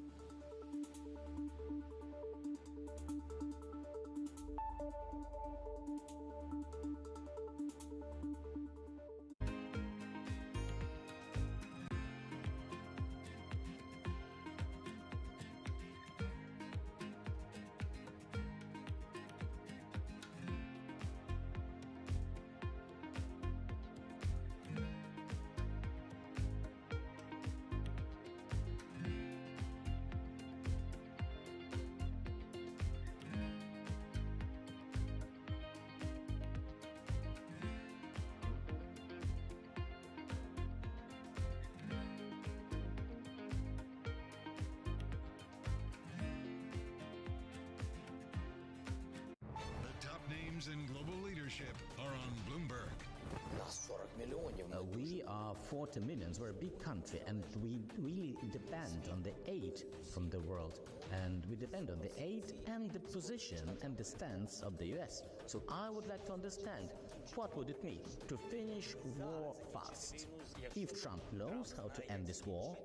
Speaker 4: In global leadership are on Bloomberg.
Speaker 3: We are 40 millions. We're a big country, and we really depend on the aid from the world. And we depend on the aid and the position and the stance of the US. So I would like to understand, what would it mean to finish war fast? If Trump knows how to end this war,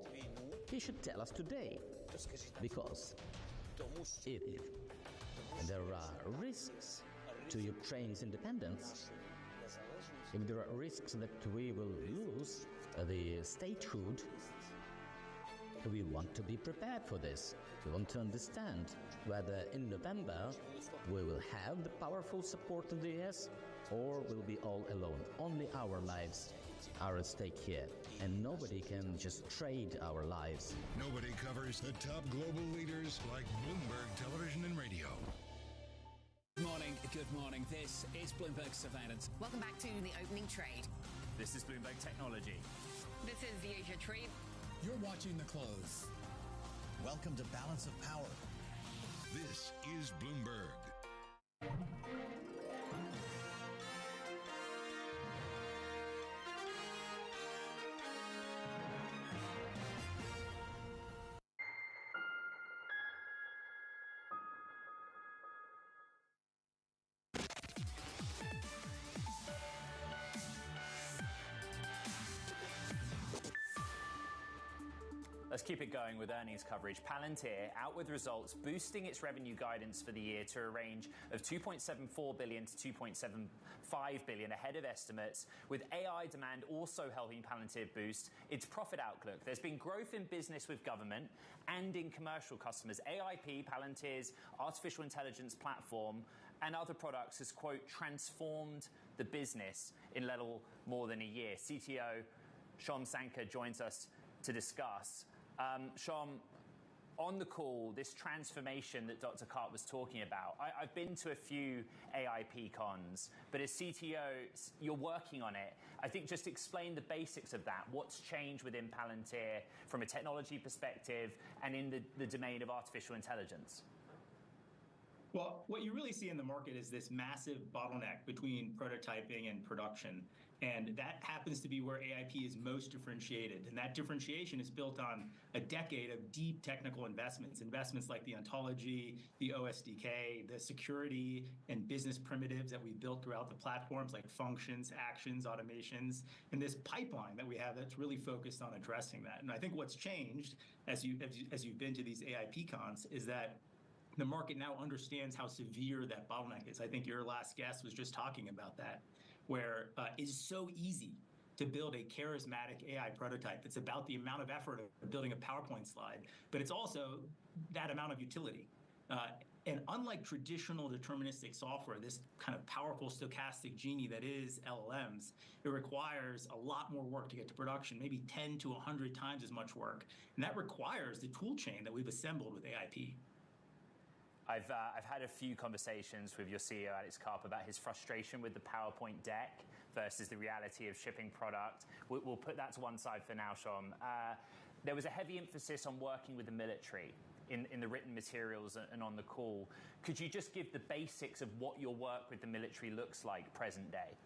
Speaker 3: he should tell us today. Because if there are risks to Ukraine's independence, if there are risks that we will lose the statehood, we want to be prepared for this. We want to understand whether in November we will have the powerful support of the US or we'll be all alone. Only our lives are at stake here, and nobody can just trade our lives.
Speaker 4: Nobody covers the top global leaders like Bloomberg Television and Radio.
Speaker 7: Good morning. This is Bloomberg Surveillance.
Speaker 10: Welcome back to the opening trade.
Speaker 17: This is Bloomberg Technology.
Speaker 10: This is the Asia Trade.
Speaker 7: You're watching the close.
Speaker 15: Welcome to Balance of Power.
Speaker 4: This is Bloomberg.
Speaker 17: Let's keep it going with earnings coverage. Palantir out with results, boosting its revenue guidance for the year to a range of $2.74 billion to $2.75 billion, ahead of estimates, with AI demand also helping Palantir boost its profit outlook. There's been growth in business with government and in commercial customers. AIP, Palantir's artificial intelligence platform, and other products has, quote, transformed the business in little more than a year. CTO Shyam Sankar joins us to discuss. Shyam, on the call, this transformation that Dr. Karp was talking about, I've been to a few AIP cons, but as CTO, you're working on it. I think just explain the basics of that. What's changed within Palantir from a technology perspective and in the domain of artificial intelligence?
Speaker 16: Well, what you really see in the market is this massive bottleneck between prototyping and production. And that happens to be where AIP is most differentiated. And that differentiation is built on a decade of deep technical investments like the ontology, the OSDK, the security and business primitives that we've built throughout the platforms like functions, actions, automations, and this pipeline that we have that's really focused on addressing that. And I think what's changed as you've been to these AIP cons is that the market now understands how severe that bottleneck is. I think your last guest was just talking about that, where it's so easy to build a charismatic AI prototype. It's about the amount of effort of building a PowerPoint slide, but it's also that amount of utility. And unlike traditional deterministic software, this kind of powerful stochastic genie that is LLMs, it requires a lot more work to get to production, maybe 10 to 100 times as much work. And that requires the tool chain that we've assembled with AIP.
Speaker 17: I've had a few conversations with your CEO, Alex Karp, about his frustration with the PowerPoint deck versus the reality of shipping product. We'll put that to one side for now, Sean. There was a heavy emphasis on working with the military in the written materials and on the call. Could you just give the basics of what your work with the military looks like present day?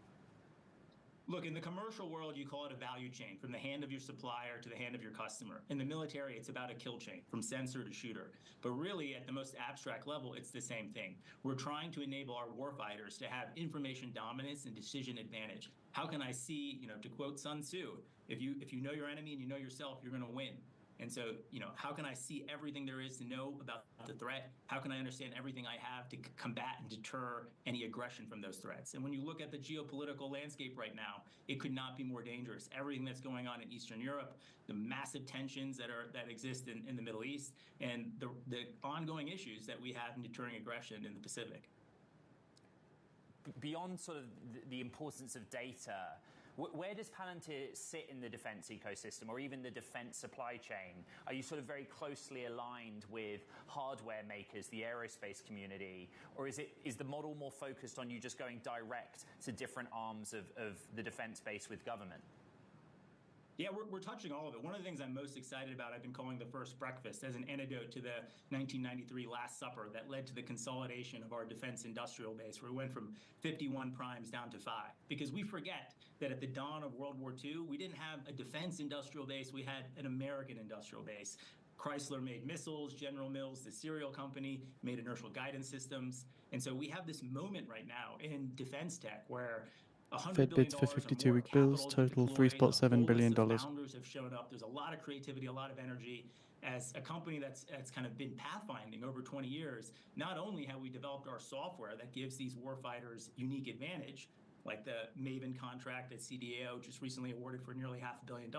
Speaker 16: Look, in the commercial world, you call it a value chain, from the hand of your supplier to the hand of your customer. In the military, it's about a kill chain, from sensor to shooter. But really, at the most abstract level, it's the same thing. We're trying to enable our warfighters to have information dominance and decision advantage. How can I see, to quote Sun Tzu, if you know your enemy and you know yourself, you're going to win. And so, how can I see everything there is to know about the threat? How can I understand everything I have to combat and deter any aggression from those threats? And when you look at the geopolitical landscape right now, it could not be more dangerous. Everything that's going on in Eastern Europe, the massive tensions that exist in the Middle East, and the ongoing issues that we have in deterring aggression in the Pacific.
Speaker 17: Beyond sort of the importance of data, where does Palantir sit in the defense ecosystem or even the defense supply chain? Are you sort of very closely aligned with hardware makers, the aerospace community, or is the model more focused on you just going direct to different arms of the defense base with government?
Speaker 16: Yeah, we're touching all of it. One of the things I'm most excited about, I've been calling the first breakfast as an antidote to the 1993 Last Supper that led to the consolidation of our defense industrial base, where we went from 51 primes down to 5. Because we forget that at the dawn of World War II, we didn't have a defense industrial base, we had an American industrial base. Chrysler made missiles, General Mills, the cereal company, made inertial guidance systems. And so we have this moment right now in defense tech where
Speaker 18: Fed bids for 52-week bills total $3.7 billion.
Speaker 16: Founders have shown up. There's a lot of creativity, a lot of energy. As a company that's kind of been pathfinding over 20 years, not only have we developed our software that gives these warfighters unique advantage, like the Maven contract that CDAO just recently awarded for nearly $500 million,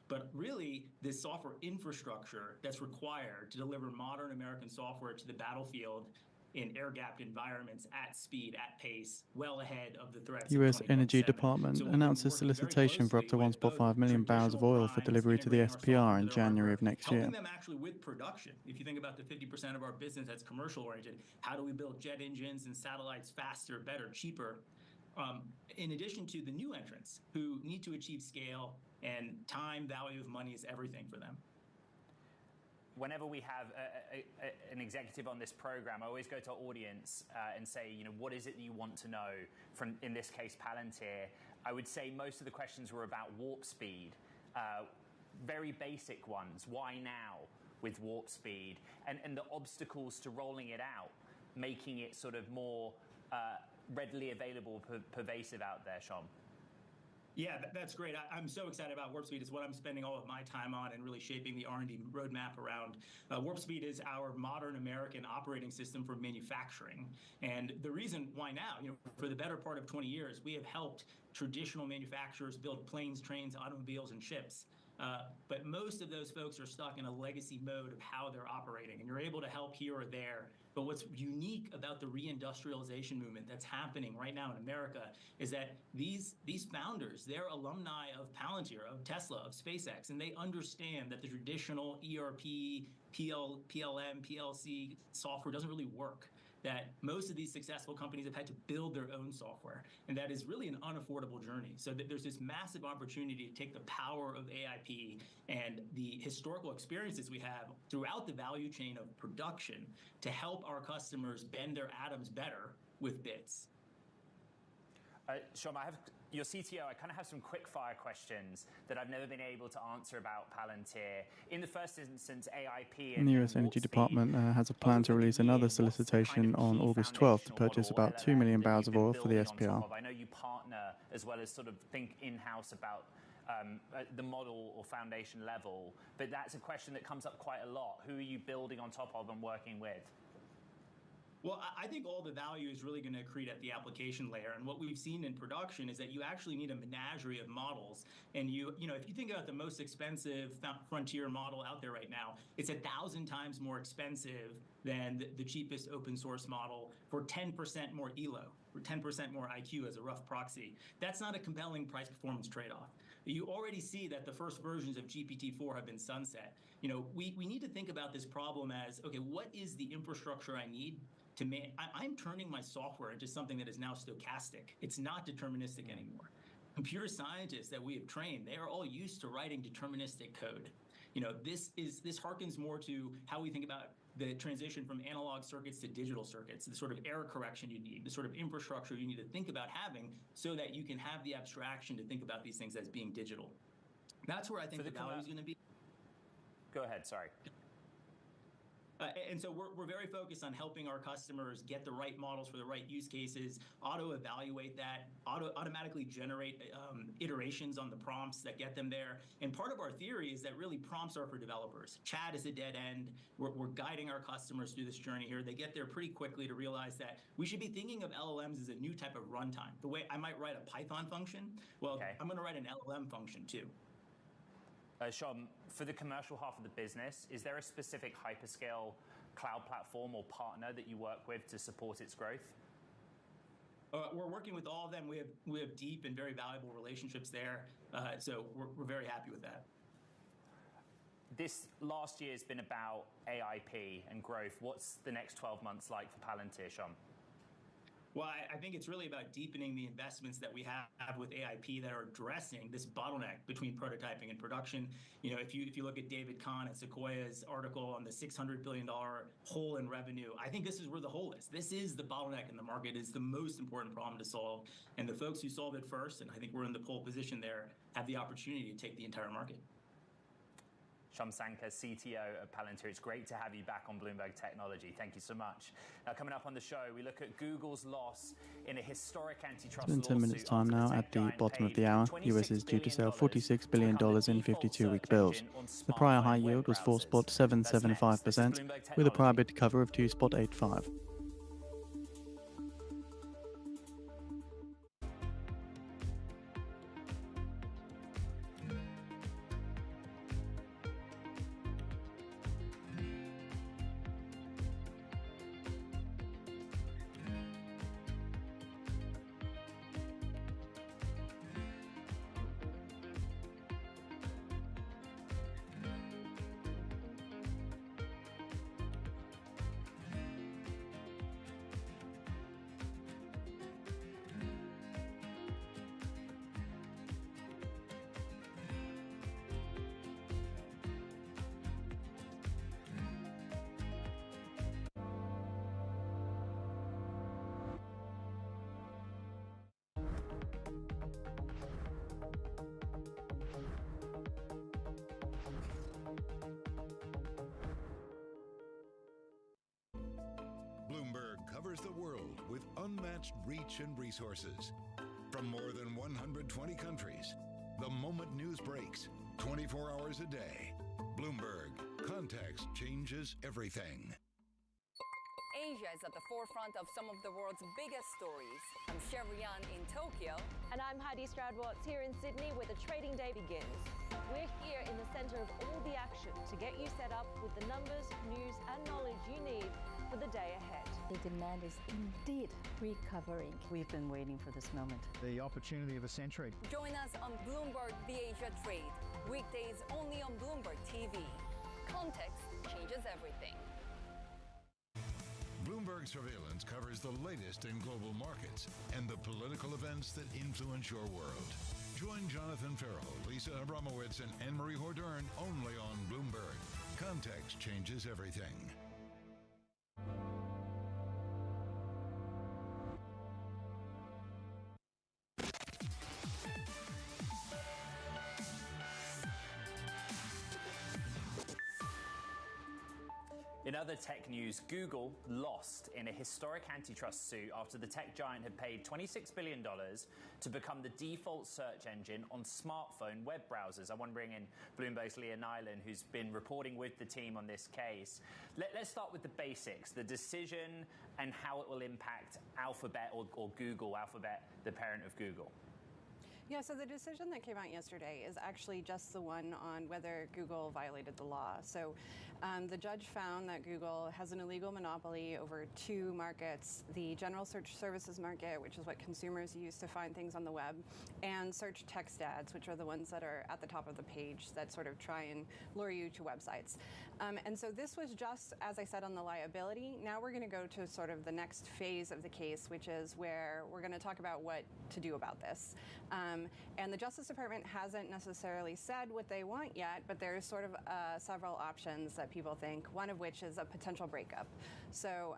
Speaker 16: but really this software infrastructure that's required to deliver modern American software to the battlefield in air-gapped environments at speed, at pace, well ahead of the threats.
Speaker 18: U.S. Energy Department announced a solicitation for up to 1.5 million barrels of oil for delivery to the SPR in January of next year.
Speaker 16: Helping them actually with production. If you think about the 50% of our business that's commercial-oriented, how do we build jet engines and satellites faster, better, cheaper? In addition to the new entrants who need to achieve scale, and time, value of money is everything for them.
Speaker 17: Whenever we have an executive on this program, I always go to our audience and say, what is it that you want to know from, in this case, Palantir? I would say most of the questions were about warp speed, very basic ones. Why now with warp speed? And the obstacles to rolling it out, making it sort of more readily available, pervasive out there, Sean.
Speaker 16: Yeah, that's great. I'm so excited about Warp Speed. It's what I'm spending all of my time on and really shaping the R&D roadmap around. Warp Speed is our modern American operating system for manufacturing. And the reason why now, for the better part of 20 years, we have helped traditional manufacturers build planes, trains, automobiles, and ships. But most of those folks are stuck in a legacy mode of how they're operating, and you're able to help here or there. But what's unique about the reindustrialization movement that's happening right now in America is that these founders, they're alumni of Palantir, of Tesla, of SpaceX, and they understand that the traditional ERP, PLM, PLC software doesn't really work. That most of these successful companies have had to build their own software, and that is really an unaffordable journey. So there's this massive opportunity to take the power of AIP and the historical experiences we have throughout the value chain of production to help our customers bend their atoms better with bits.
Speaker 17: Sean, I have your CTO, I kind of have some quick fire questions that I've never been able to answer about Palantir. In the first instance, AIP
Speaker 18: And the US Energy Department has a plan to release another solicitation on August 12th to purchase about 2 million barrels of oil for the SPR.
Speaker 17: I know you partner as well as sort of think in-house about the model or foundation level, but that's a question that comes up quite a lot. Who are you building on top of and working with?
Speaker 16: Well, I think all the value is really going to accrete at the application layer. And what we've seen in production is that you actually need a menagerie of models. And you know, if you think about the most expensive frontier model out there right now, it's 1,000 times more expensive than the cheapest open source model for 10% more ELO, or 10% more IQ as a rough proxy. That's not a compelling price performance trade-off. You already see that the first versions of GPT-4 have been sunset. You know, we need to think about this problem as, okay, what is the infrastructure I need to make? I'm turning my software into something that is now stochastic. It's not deterministic anymore. Computer scientists that we have trained, they are all used to writing deterministic code. You know, this harkens more to how we think about the transition from analog circuits to digital circuits, the sort of error correction you need, the sort of infrastructure you need to think about having so that you can have the abstraction to think about these things as being digital. That's where I think the value is going to be.
Speaker 17: Go ahead, sorry.
Speaker 16: And so we're very focused on helping our customers get the right models for the right use cases, auto-evaluate that, automatically generate iterations on the prompts that get them there. And part of our theory is that really prompts are for developers. Chat is a dead end. We're guiding our customers through this journey here. They get there pretty quickly to realize that we should be thinking of LLMs as a new type of runtime. The way I might write a Python function, well, okay, I'm going to write an LLM function too.
Speaker 17: Sean, for the commercial half of the business, is there a specific hyperscale cloud platform or partner that you work with to support its growth?
Speaker 16: We're working with all of them. We have deep and very valuable relationships there, so we're very happy with that.
Speaker 17: This last year has been about AIP and growth. What's the next 12 months like for Palantir, Sean?
Speaker 16: Well, I think it's really about deepening the investments that we have with AIP that are addressing this bottleneck between prototyping and production. You know, if you look at David Kahn at Sequoia's article on the $600 billion hole in revenue, I think this is where the hole is. This is the bottleneck in the market. It's the most important problem to solve. And the folks who solve it first, and I think we're in the pole position there, have the opportunity to take the entire market.
Speaker 17: Sham Sankar, CTO of Palantir. It's great to have you back on Bloomberg Technology. Thank you so much. Now, coming up on the show, we look at Google's loss in a historic antitrust lawsuit.
Speaker 18: It's been 10 minutes time now at the bottom of the hour. US is due to sell $46 billion in 52-week bills. The prior high yield was 4.775%, with a prior bid cover of 2.85.
Speaker 4: Bloomberg covers the world with unmatched reach and resources. From more than 120 countries, the moment news breaks, 24 hours a day. Bloomberg, context changes everything.
Speaker 2: Asia is at the forefront of some of the world's biggest stories. I'm Sherrian in Tokyo.
Speaker 14: And I'm Heidi Stroud-Watts here in Sydney, where the trading day begins. We're here in the center of all the action to get you set up with the numbers, news, and knowledge you need for the day ahead.
Speaker 20: The demand is indeed recovering.
Speaker 21: We've been waiting for this moment.
Speaker 22: The opportunity of a century.
Speaker 2: Join us on Bloomberg The Asia Trade. Weekdays only on Bloomberg TV. Context changes everything.
Speaker 4: Bloomberg Surveillance covers the latest in global markets and the political events that influence your world. Join Jonathan Farrell, Lisa Abramowitz, and Anne-Marie Hordern only on Bloomberg. Context changes everything.
Speaker 17: In other tech news, Google lost in a historic antitrust suit after the tech giant had paid $26 billion to become the default search engine on smartphone web browsers. I want to bring in Bloomberg's Leah Nyland, who's been reporting with the team on this case. Let's start with the basics, the decision and how it will impact Alphabet or Google, Alphabet, the parent of Google.
Speaker 5: Yeah, so the decision that came out yesterday is actually just the one on whether Google violated the law. So the judge found that Google has an illegal monopoly over two markets, the general search services market, which is what consumers use to find things on the web, and search text ads, which are the ones that are at the top of the page that sort of try and lure you to websites. And so this was just, as I said, on the liability. Now we're going to go to sort of the next phase of the case, which is where we're going to talk about what to do about this. And the Justice Department hasn't necessarily said what they want yet, but there's sort of several options that people think, one of which is a potential breakup. So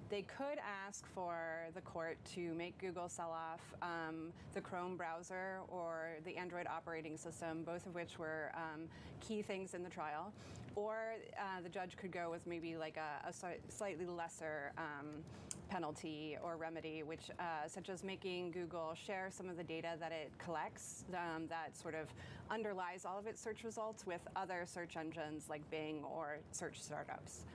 Speaker 5: they could ask for the court to make Google sell off the Chrome browser or the Android operating system, both of which were key things in the trial. Or the judge could go with maybe like a slightly lesser penalty or remedy, which such as making Google share some of the data that it collects that sort of underlies all of its search results with other search engines like Bing or search startups.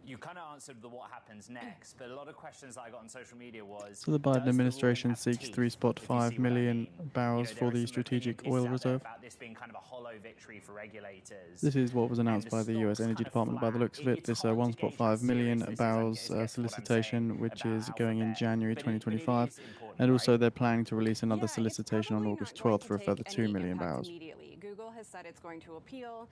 Speaker 17: You kind of answered the what happens next, but a lot of questions that I got on social media was...
Speaker 18: So the Biden administration seeks 3.5 million barrels for the strategic oil reserve.
Speaker 17: About this being kind of a hollow victory for regulators.
Speaker 18: This is what was announced by the US Energy Department by the looks of it. This 1.5 million barrels solicitation, which is going in January 2025. And also they're planning to release another solicitation on August 12th for a further 2 million barrels.
Speaker 5: Google has said it's going to appeal.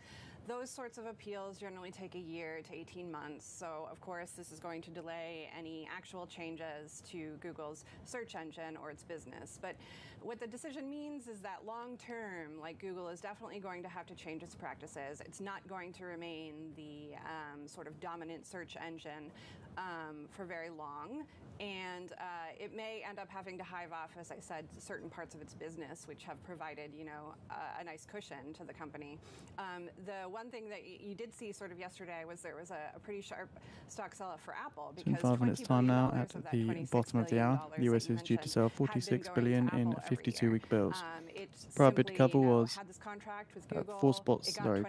Speaker 5: Those sorts of appeals generally take a year to 18 months. So, of course, this is going to delay any actual changes to Google's search engine or its business. But what the decision means is that long term, like Google is definitely going to have to change its practices. It's not going to remain the sort of dominant search engine for very long. And it may end up having to hive off, as I said, certain parts of its business, which have provided, you know, a nice cushion to the company. The one thing that you did see sort of yesterday was there was a pretty sharp stock sell-off for Apple.
Speaker 18: It's in 5 minutes time now at the bottom of the hour. The US is due to sell 46 billion in 52-week bills. Prior bid to cover was 4 spots, sorry,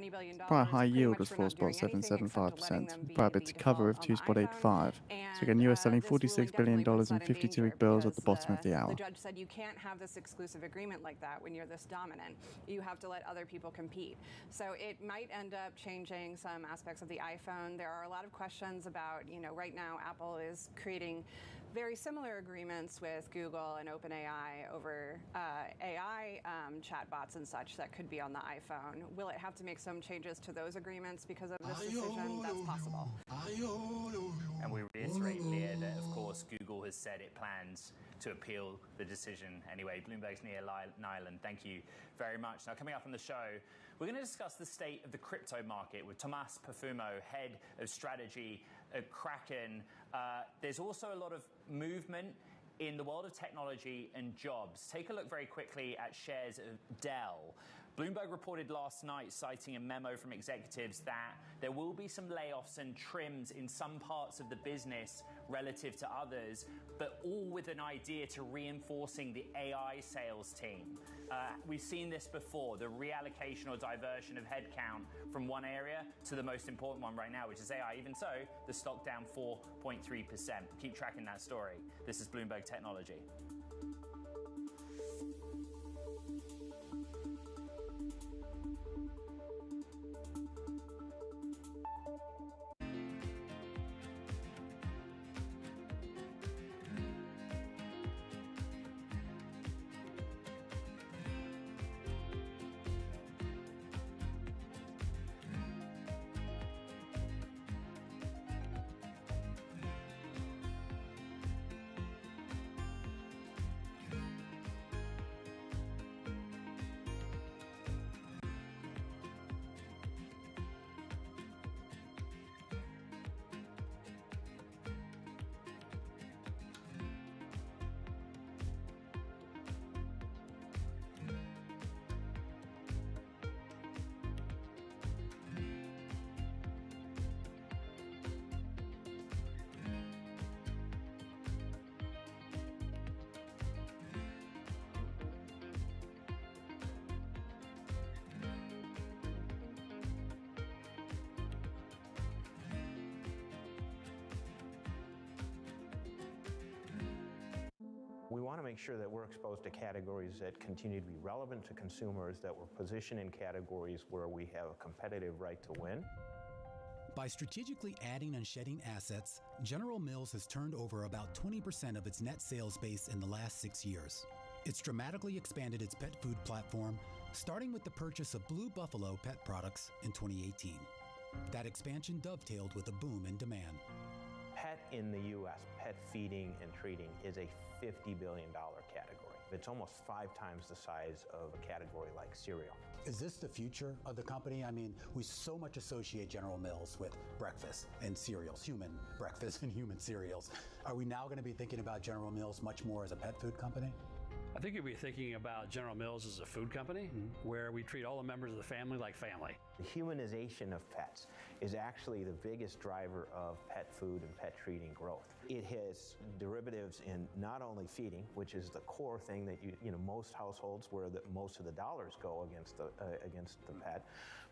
Speaker 18: prior high yield was 4.775%. Prior bid to cover of 2.85. So again, US selling $46 billion in 52-week bills at the bottom of the hour.
Speaker 5: The judge said you can't have this exclusive agreement like that when you're this dominant. You have to let other people compete. So it might end up changing some aspects of the iPhone. There are a lot of questions about, you know, right now Apple is creating very similar agreements with Google and OpenAI over AI chatbots and such that could be on the iPhone. Will it have to make some changes to those agreements because of this decision? That's possible.
Speaker 17: And we reiterate, Leah, that of course Google has said it plans to appeal the decision anyway. Bloomberg's Leah Nyland, thank you very much. Now, coming up on the show, we're going to discuss the state of the crypto market with Tomas Perfumo, head of strategy at Kraken. There's also a lot of movement in the world of technology and jobs. Take a look very quickly at shares of Dell. Bloomberg reported last night, citing a memo from executives, that there will be some layoffs and trims in some parts of the business relative to others, but all with an idea to reinforcing the AI sales team. We've seen this before, the reallocation or diversion of headcount from one area to the most important one right now, which is AI. Even so, the stock down 4.3%. Keep tracking that story. This is Bloomberg Technology.
Speaker 13: We want to make sure that we're exposed to categories that continue to be relevant to consumers, that we're positioned in categories where we have a competitive right to win.
Speaker 6: By strategically adding and shedding assets, General Mills has turned over about 20% of its net sales base in the last 6 years. It's dramatically expanded its pet food platform, starting with the purchase of Blue Buffalo pet products in 2018. That expansion dovetailed with a boom in demand.
Speaker 13: Pet in the U.S., pet feeding and treating, is a $50 billion category. It's almost 5 times the size of a category like cereal.
Speaker 6: Is this the future of the company? I mean, we so much associate General Mills with breakfast and cereals, human breakfast and human cereals. Are we now going to be thinking about General Mills much more as a pet food company?
Speaker 8: I think you'll be thinking about General Mills as a food company where we treat all the members of the family like family.
Speaker 13: The humanization of pets is actually the biggest driver of pet food and pet treating growth. It has derivatives in not only feeding, which is the core thing that you know most households where most of the dollars go against the pet,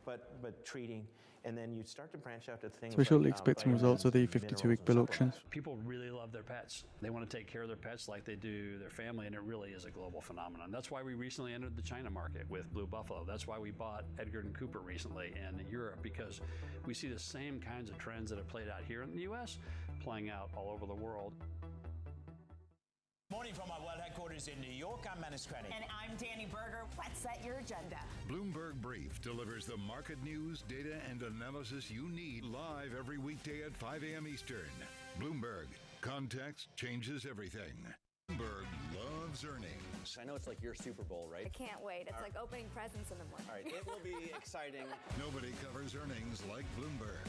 Speaker 13: but treating, and then you start to branch out to things.
Speaker 18: So we're shortly expecting results of the 52-week bill auction.
Speaker 8: People really love their pets. They want to take care of their pets like they do their family, and it really is a global phenomenon. That's why we recently entered the China market with Blue Buffalo. That's why we bought Edgar & Cooper recently in Europe, because we see the same kinds of trends that have played out here in the U.S. playing out all over the world.
Speaker 9: Morning from our world headquarters in New York, I'm Manus Cranny.
Speaker 10: And I'm Danny Berger. Let's set your agenda.
Speaker 4: Bloomberg Brief delivers the market news, data, and analysis you need live every weekday at 5 a.m. Eastern. Bloomberg. Context changes everything. Bloomberg loves earnings.
Speaker 26: I know it's like your Super Bowl, right?
Speaker 23: I can't wait. It's like opening presents in the morning.
Speaker 26: All right, it will be exciting.
Speaker 4: Nobody covers earnings like Bloomberg.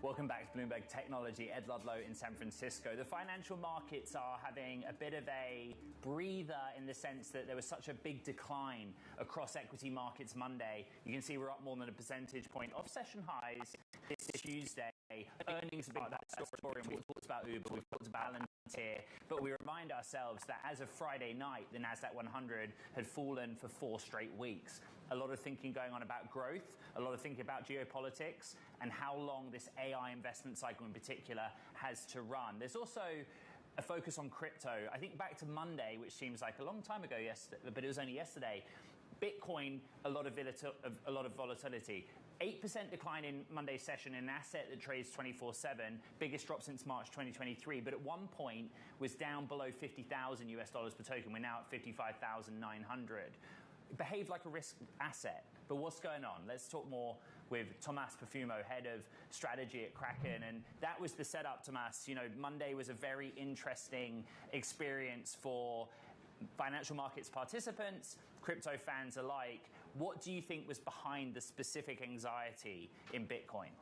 Speaker 17: Welcome back to Bloomberg Technology. Ed Ludlow in San Francisco. The financial markets are having a bit of a breather in the sense that there was such a big decline across equity markets Monday. You can see we're up more than a percentage point off session highs this Tuesday. Earnings are big part of that story. We've talked about Uber, we've talked about Palantir, but we remind ourselves that as of Friday night, the NASDAQ 100 had fallen for 4 straight weeks. A lot of thinking going on about growth, a lot of thinking about geopolitics, and how long this AI investment cycle in particular has to run. There's also a focus on crypto. I think back to Monday, which seems like a long time ago, but it was only yesterday. Bitcoin, a lot of volatility. 8% decline in Monday's session in an asset that trades 24/7, biggest drop since March 2023, but at one point was down below $50,000 US per token. We're now at 55,900. It behaved like a risk asset, but what's going on? Let's talk more with Tomas Perfumo, head of strategy at Kraken, and that was the setup, Tomas. You know, Monday was a very interesting experience for financial markets participants, crypto fans alike. What do you think was behind the specific anxiety in Bitcoin?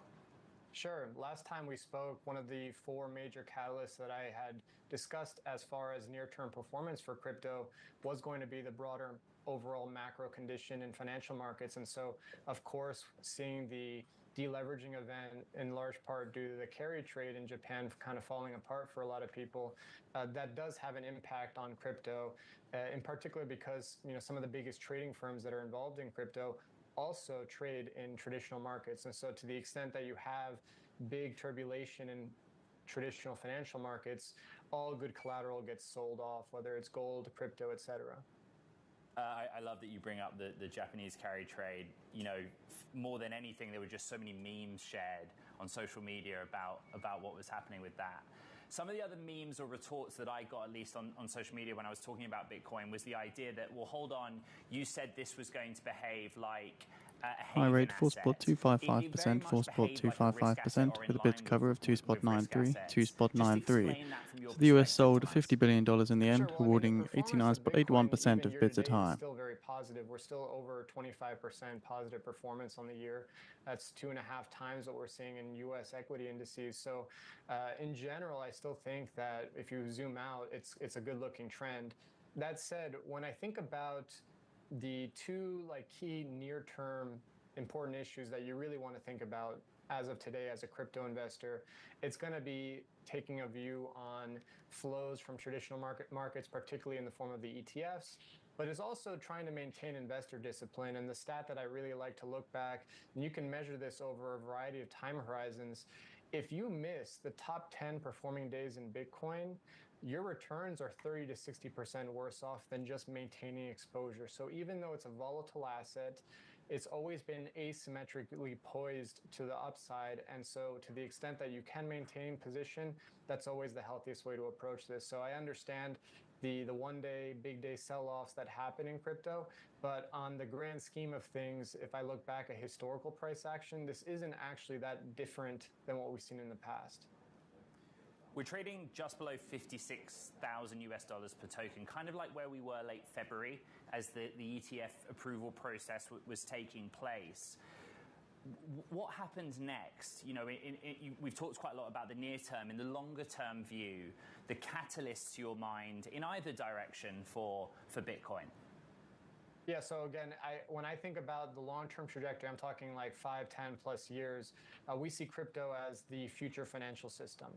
Speaker 24: Sure. Last time we spoke, one of the 4 major catalysts that I had discussed as far as near-term performance for crypto was going to be the broader overall macro condition in financial markets. And so, of course, seeing the deleveraging event in large part due to the carry trade in Japan kind of falling apart for a lot of people, that does have an impact on crypto, in particular because some of the biggest trading firms that are involved in crypto also trade in traditional markets. And so to the extent that you have big turbulation in traditional financial markets, all good collateral gets sold off, whether it's gold, crypto, etc.
Speaker 17: I love that you bring up the Japanese carry trade. You know, more than anything, there were just so many memes shared on social media about what was happening with that. Some of the other memes or retorts that I got, at least on social media when I was talking about Bitcoin, was the idea that, well, hold on, you said this was going to behave like
Speaker 18: high rate 4.255%, 4.255% with a bid cover of 2.93, 2.93. So the US sold $50 billion in the end, awarding 89.81% of bids at high.
Speaker 24: Still very positive. We're still over 25% positive performance on the year. That's 2.5 times what we're seeing in US equity indices. So in general, I still think that if you zoom out, it's a good looking trend. That said, when I think about the 2 key near-term important issues that you really want to think about as of today as a crypto investor, it's going to be taking a view on flows from traditional markets, particularly in the form of the ETFs, but is also trying to maintain investor discipline. And the stat that I really like to look back, and you can measure this over a variety of time horizons, if you miss the top 10 performing days in Bitcoin, your returns are 30 to 60% worse off than just maintaining exposure. So even though it's a volatile asset, it's always been asymmetrically poised to the upside. And so to the extent that you can maintain position, that's always the healthiest way to approach this. So I understand the one-day, big-day sell-offs that happen in crypto, but on the grand scheme of things, if I look back at historical price action, this isn't actually that different than what we've seen in the past.
Speaker 17: We're trading just below 56,000 US dollars per token, kind of like where we were late February as the ETF approval process was taking place. What happens next? You know, we've talked quite a lot about the near term. In the longer term view, the catalysts to your mind in either direction for Bitcoin?
Speaker 24: Yeah, so again, when I think about the long-term trajectory, I'm talking like 5, 10 plus years, we see crypto as the future financial system.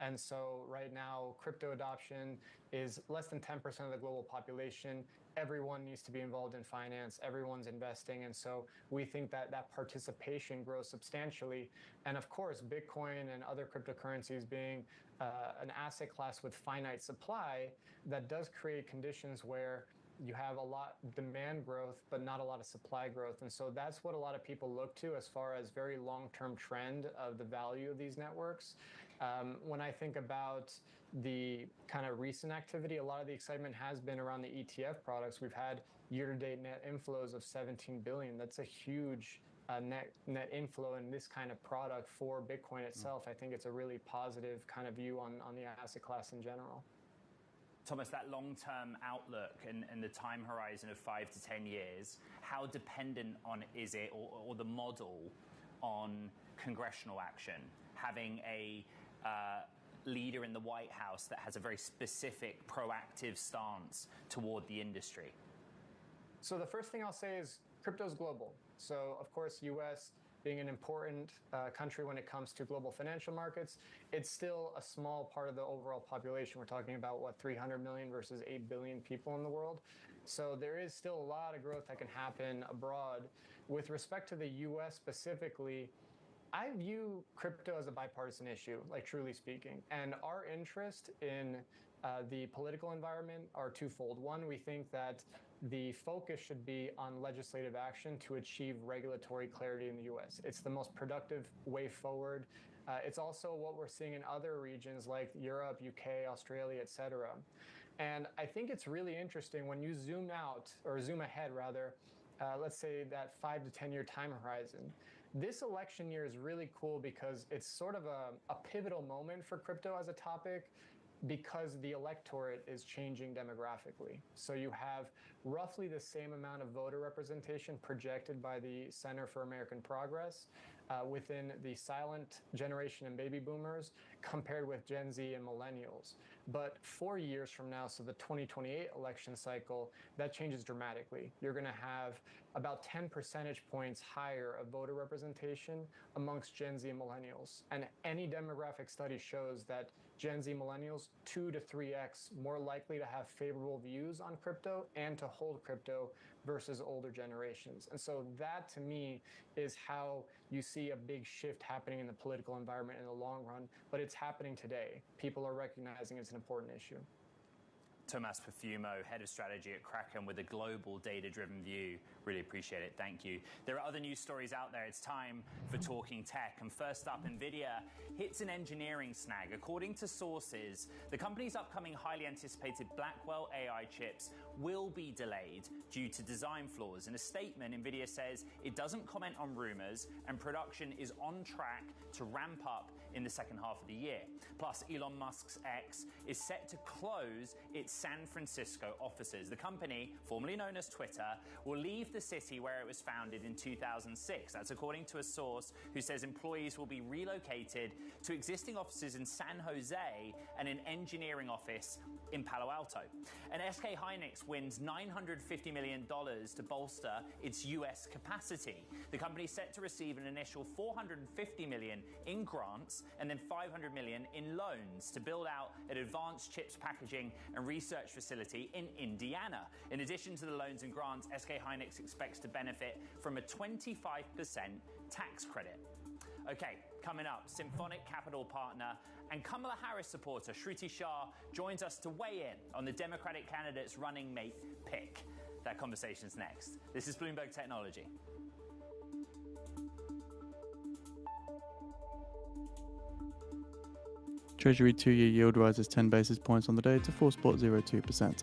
Speaker 24: And so right now, crypto adoption is less than 10% of the global population. Everyone needs to be involved in finance. Everyone's investing. And so we think that that participation grows substantially. And of course, Bitcoin and other cryptocurrencies being an asset class with finite supply, that does create conditions where you have a lot of demand growth, but not a lot of supply growth. And so that's what a lot of people look to as far as very long-term trend of the value of these networks. When I think about the kind of recent activity, a lot of the excitement has been around the ETF products. We've had year-to-date net inflows of 17 billion. That's a huge net inflow in this kind of product for Bitcoin itself. I think it's a really positive kind of view on the asset class in general.
Speaker 17: Thomas, that long-term outlook and the time horizon of 5 to 10 years, how dependent on is it, or the model on congressional action, having a leader in the White House that has a very specific, proactive stance toward the industry?
Speaker 24: So the first thing I'll say is crypto's global. So of course, US being an important country when it comes to global financial markets, it's still a small part of the overall population. We're talking about, 300 million versus 8 billion people in the world. So there is still a lot of growth that can happen abroad. With respect to the US specifically, I view crypto as a bipartisan issue, like truly speaking. And our interest in the political environment are twofold. One, we think that the focus should be on legislative action to achieve regulatory clarity in the US. It's the most productive way forward. It's also what we're seeing in other regions like Europe, UK, Australia, etc. And I think it's really interesting when you zoom out, or zoom ahead rather, let's say that 5 to 10 year time horizon. This election year is really cool because it's sort of a pivotal moment for crypto as a topic, because the electorate is changing demographically. So you have roughly the same amount of voter representation projected by the Center for American Progress within the silent generation and baby boomers compared with Gen Z and millennials. But 4 years from now, so the 2028 election cycle, that changes dramatically. You're going to have about 10 percentage points higher of voter representation amongst Gen Z and millennials. And any demographic study shows that Gen Z millennials 2 to 3x more likely to have favorable views on crypto and to hold crypto versus older generations. And so that to me is how you see a big shift happening in the political environment in the long run, but it's happening today. People are recognizing it's an important issue.
Speaker 17: Thomas Perfumo, Head of Strategy at Kraken, with a global data-driven view. Really appreciate it. Thank you. There are other news stories out there. It's time for Talking Tech. And first up, NVIDIA hits an engineering snag. According to sources, the company's upcoming highly anticipated Blackwell AI chips will be delayed due to design flaws. In a statement, NVIDIA says it doesn't comment on rumors and production is on track to ramp up in the second half of the year. Plus, Elon Musk's X is set to close its San Francisco offices. The company, formerly known as Twitter, will leave the city where it was founded in 2006. That's according to a source who says employees will be relocated to existing offices in San Jose and an engineering office in Palo Alto. And SK Hynix wins $950 million to bolster its US capacity. The company is set to receive an initial $450 million in grants and then $500 million in loans to build out an advanced chips packaging and research facility in Indiana. In addition to the loans and grants, SK Hynix expects to benefit from a 25% tax credit. Okay, coming up, Symphonic Capital partner and Kamala Harris supporter Shruti Shah joins us to weigh in on the Democratic candidate's running mate pick. That conversation's next. This is Bloomberg Technology.
Speaker 18: Treasury 2-year yield rises 10 basis points on the day to 4.02%.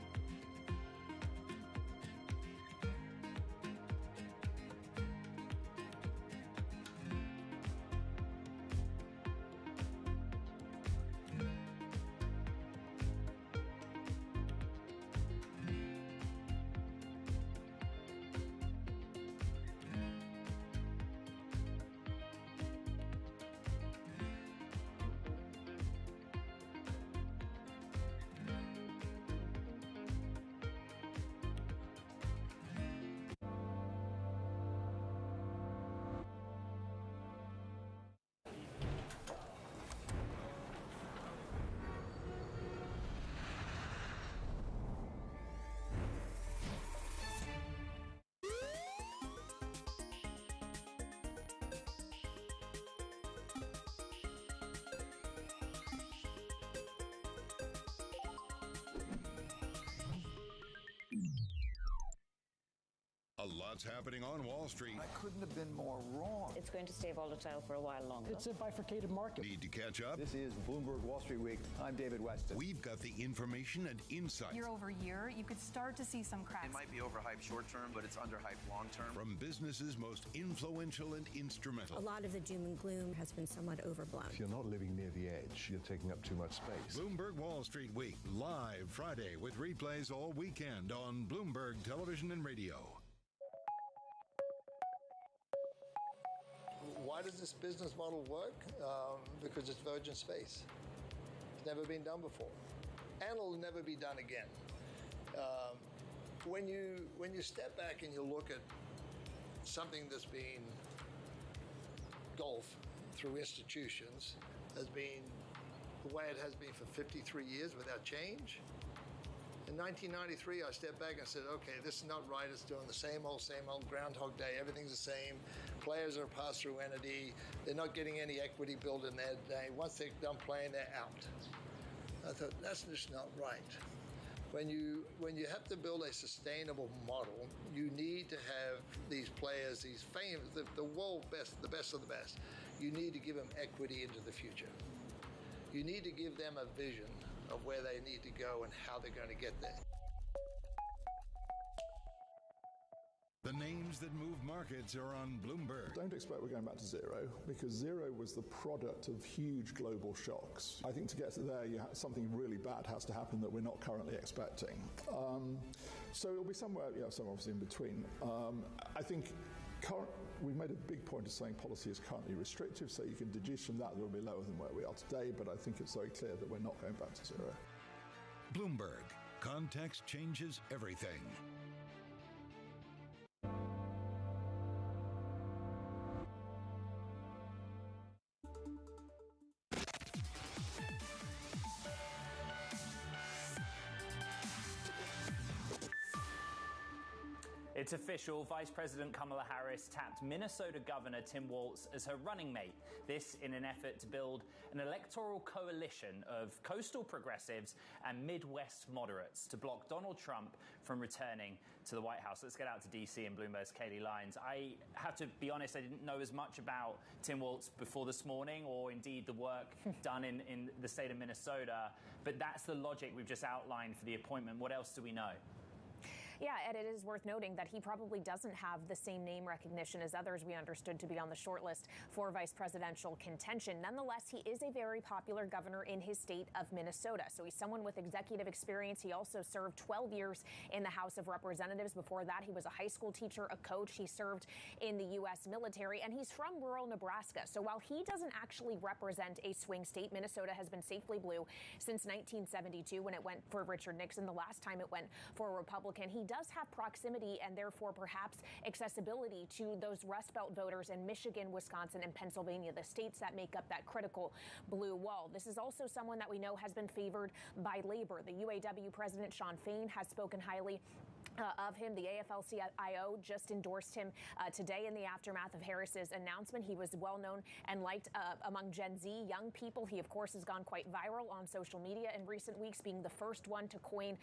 Speaker 4: A lot's happening on Wall Street.
Speaker 1: I couldn't have been more wrong.
Speaker 3: It's going to stay volatile for a while longer.
Speaker 1: It's a bifurcated market.
Speaker 4: Need to catch up?
Speaker 1: This is Bloomberg Wall Street Week. I'm David Weston.
Speaker 4: We've got the information and insight.
Speaker 11: Year over year, you could start to see some cracks.
Speaker 12: It might be overhyped short term, but it's underhyped long term.
Speaker 4: From businesses most influential and instrumental.
Speaker 19: A lot of the doom and gloom has been somewhat overblown.
Speaker 25: If you're not living near the edge, you're taking up too much space.
Speaker 4: Bloomberg Wall Street Week, live Friday with replays all weekend on Bloomberg Television and Radio.
Speaker 27: Why does this business model work? Because it's virgin space. It's never been done before, and it'll never be done again. When you step back and you look at something that's been golf through institutions has been the way it has been for 53 years without change. In 1993, I stepped back and said, okay, this is not right. It's doing the same old Groundhog Day. Everything's the same. Players are a pass-through entity. They're not getting any equity built in their day. Once they're done playing, they're out. I thought, that's just not right. When you have to build a sustainable model, you need to have these players, these famous, the world best, the best of the best. You need to give them equity into the future. You need to give them a vision of where they need to go and how they're going to get there.
Speaker 4: The names that move markets are on Bloomberg.
Speaker 25: Don't expect we're going back to zero, because zero was the product of huge global shocks. I think to get to there, something really bad has to happen that we're not currently expecting. So it'll be somewhere, somewhere obviously in between. I think we've made a big point of saying policy is currently restrictive, so you can deduce from that it'll be lower than where we are today, but I think it's very clear that we're not going back to zero.
Speaker 4: Bloomberg. Context changes everything.
Speaker 17: It's official. Vice President Kamala Harris tapped Minnesota Governor Tim Walz as her running mate. This in an effort to build an electoral coalition of coastal progressives and Midwest moderates to block Donald Trump from returning to the White House. Let's get out to D.C. and Bloomberg's Katie Lyons. I have to be honest, I didn't know as much about Tim Walz before this morning, or indeed the work done in the state of Minnesota, but that's the logic we've just outlined for the appointment. What else do we know?
Speaker 7: Yeah, and it is worth noting that he probably doesn't have the same name recognition as others we understood to be on the short list for vice presidential contention. Nonetheless, he is a very popular governor in his state of Minnesota. So he's someone with executive experience. He also served 12 years in the House of Representatives. Before that, he was a high school teacher, a coach. He served in the U.S. military, and he's from rural Nebraska. So while he doesn't actually represent a swing state, Minnesota has been safely blue since 1972 when it went for Richard Nixon. The last time it went for a Republican. He does have proximity and therefore perhaps accessibility to those Rust Belt voters in Michigan, Wisconsin, and Pennsylvania, the states that make up that critical blue wall. This is also someone that we know has been favored by labor. The UAW president, Shawn Fain, has spoken highly of him. The AFL-CIO just endorsed him today in the aftermath of Harris's announcement. He was well known and liked among Gen Z young people. He, of course, has gone quite viral on social media in recent weeks, being the first one to coin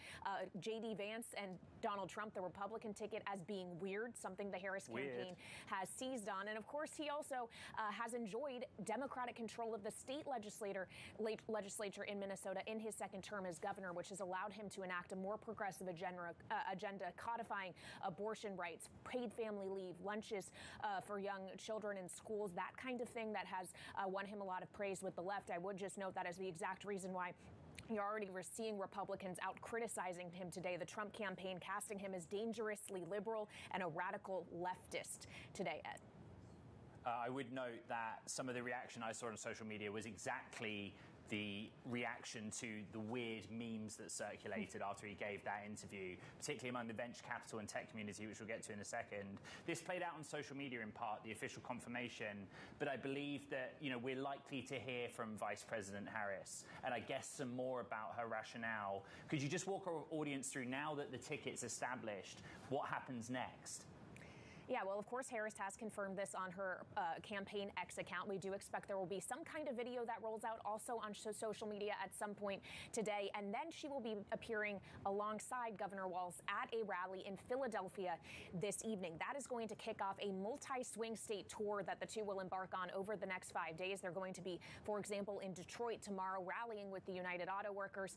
Speaker 7: J.D. Vance and Donald Trump, the Republican ticket, as being weird, something the Harris campaign has seized on. And, of course, he also has enjoyed Democratic control of the state legislature in Minnesota in his second term as governor, which has allowed him to enact a more progressive agenda codifying abortion rights, paid family leave, lunches for young children in schools, that kind of thing that has won him a lot of praise with the left. I would just note that as the exact reason why you're already seeing Republicans out criticizing him today. The Trump campaign casting him as dangerously liberal and a radical leftist today, Ed.
Speaker 17: I would note that some of the reaction I saw on social media was exactly the reaction to the weird memes that circulated after he gave that interview, particularly among the venture capital and tech community, which we'll get to in a second. This played out on social media in part, the official confirmation, but I believe that, we're likely to hear from Vice President Harris, and I guess some more about her rationale. Could you just walk our audience through, now that the ticket's established, what happens next?
Speaker 7: Yeah, well, of course, Harris has confirmed this on her campaign X account. We do expect there will be some kind of video that rolls out also on social media at some point today. And then she will be appearing alongside Governor Walz at a rally in Philadelphia this evening. That is going to kick off a multi-swing state tour that the two will embark on over the next 5 days. They're going to be, for example, in Detroit tomorrow, rallying with the United Auto Workers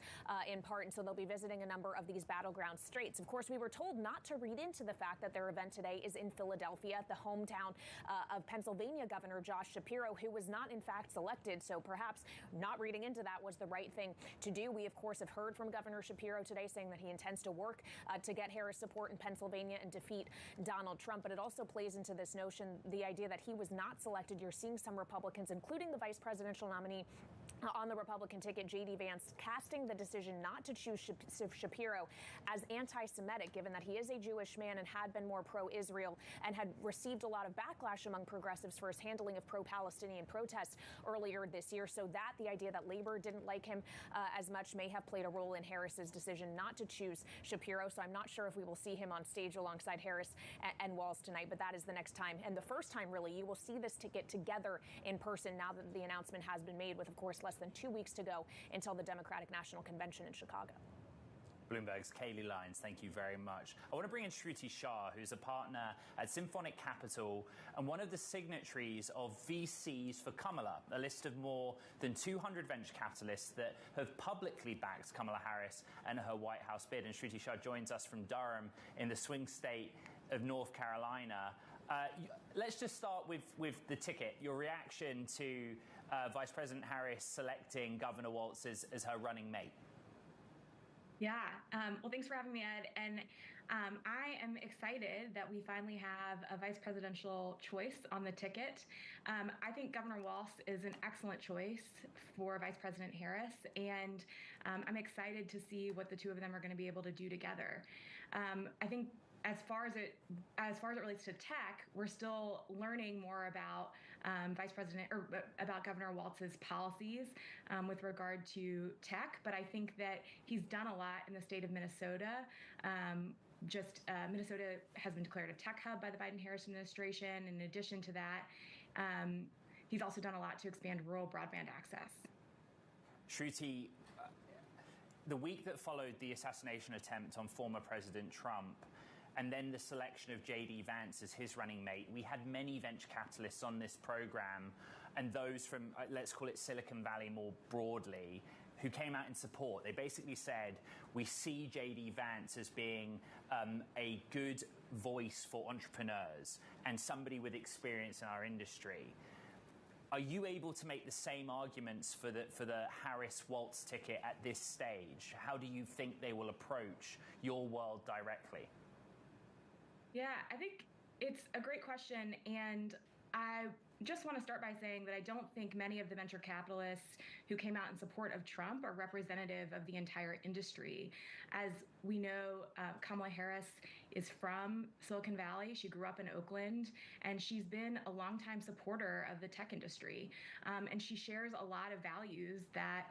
Speaker 7: in part. And so they'll be visiting a number of these battleground states. Of course, we were told not to read into the fact that their event today is in Philadelphia, the hometown of Pennsylvania Governor Josh Shapiro, who was not in fact selected. So perhaps not reading into that was the right thing to do. We, of course, have heard from Governor Shapiro today saying that he intends to work to get Harris support in Pennsylvania and defeat Donald Trump. But it also plays into this notion, the idea that he was not selected. You're seeing some Republicans, including the vice presidential nominee on the Republican ticket, J.D. Vance, casting the decision not to choose Shapiro as anti-Semitic, given that he is a Jewish man and had been more pro-Israel and had received a lot of backlash among progressives for his handling of pro-Palestinian protests earlier this year. So that the idea that labor didn't like him as much may have played a role in Harris's decision not to choose Shapiro. So I'm not sure if we will see him on stage alongside Harris and Walz tonight, but that is the next time. And the first time, really, you will see this ticket together in person now that the announcement has been made, with, of course, less than 2 weeks to go until the Democratic National Convention in Chicago.
Speaker 17: Bloomberg's Kaylee Lyons, thank you very much. I want to bring in Shruti Shah, who's a partner at Symphonic Capital and one of the signatories of VCs for Kamala, a list of more than 200 venture capitalists that have publicly backed Kamala Harris and her White House bid. And Shruti Shah joins us from Durham in the swing state of North Carolina. Let's just start with the ticket, your reaction to Vice President Harris selecting Governor Walz as her running mate.
Speaker 11: Yeah. Well, thanks for having me, Ed. And I am excited that we finally have a vice presidential choice on the ticket. I think Governor Walz is an excellent choice for Vice President Harris, and I'm excited to see what the two of them are going to be able to do together. I think as far as it relates to tech, we're still learning more about about Governor Walz's policies with regard to tech. But I think that he's done a lot in the state of Minnesota. Minnesota has been declared a tech hub by the Biden-Harris administration. In addition to that, he's also done a lot to expand rural broadband access.
Speaker 17: Shruti, the week that followed the assassination attempt on former President Trump, and then the selection of J.D. Vance as his running mate, we had many venture capitalists on this program, and those from, let's call it Silicon Valley more broadly, who came out in support. They basically said, we see J.D. Vance as being a good voice for entrepreneurs and somebody with experience in our industry. Are you able to make the same arguments for the Harris-Walz ticket at this stage? How do you think they will approach your world directly?
Speaker 11: Yeah, I think it's a great question, and I just want to start by saying that I don't think many of the venture capitalists who came out in support of Trump are representative of the entire industry. As we know, Kamala Harris is from Silicon Valley. She grew up in Oakland, and she's been a longtime supporter of the tech industry. And she shares a lot of values that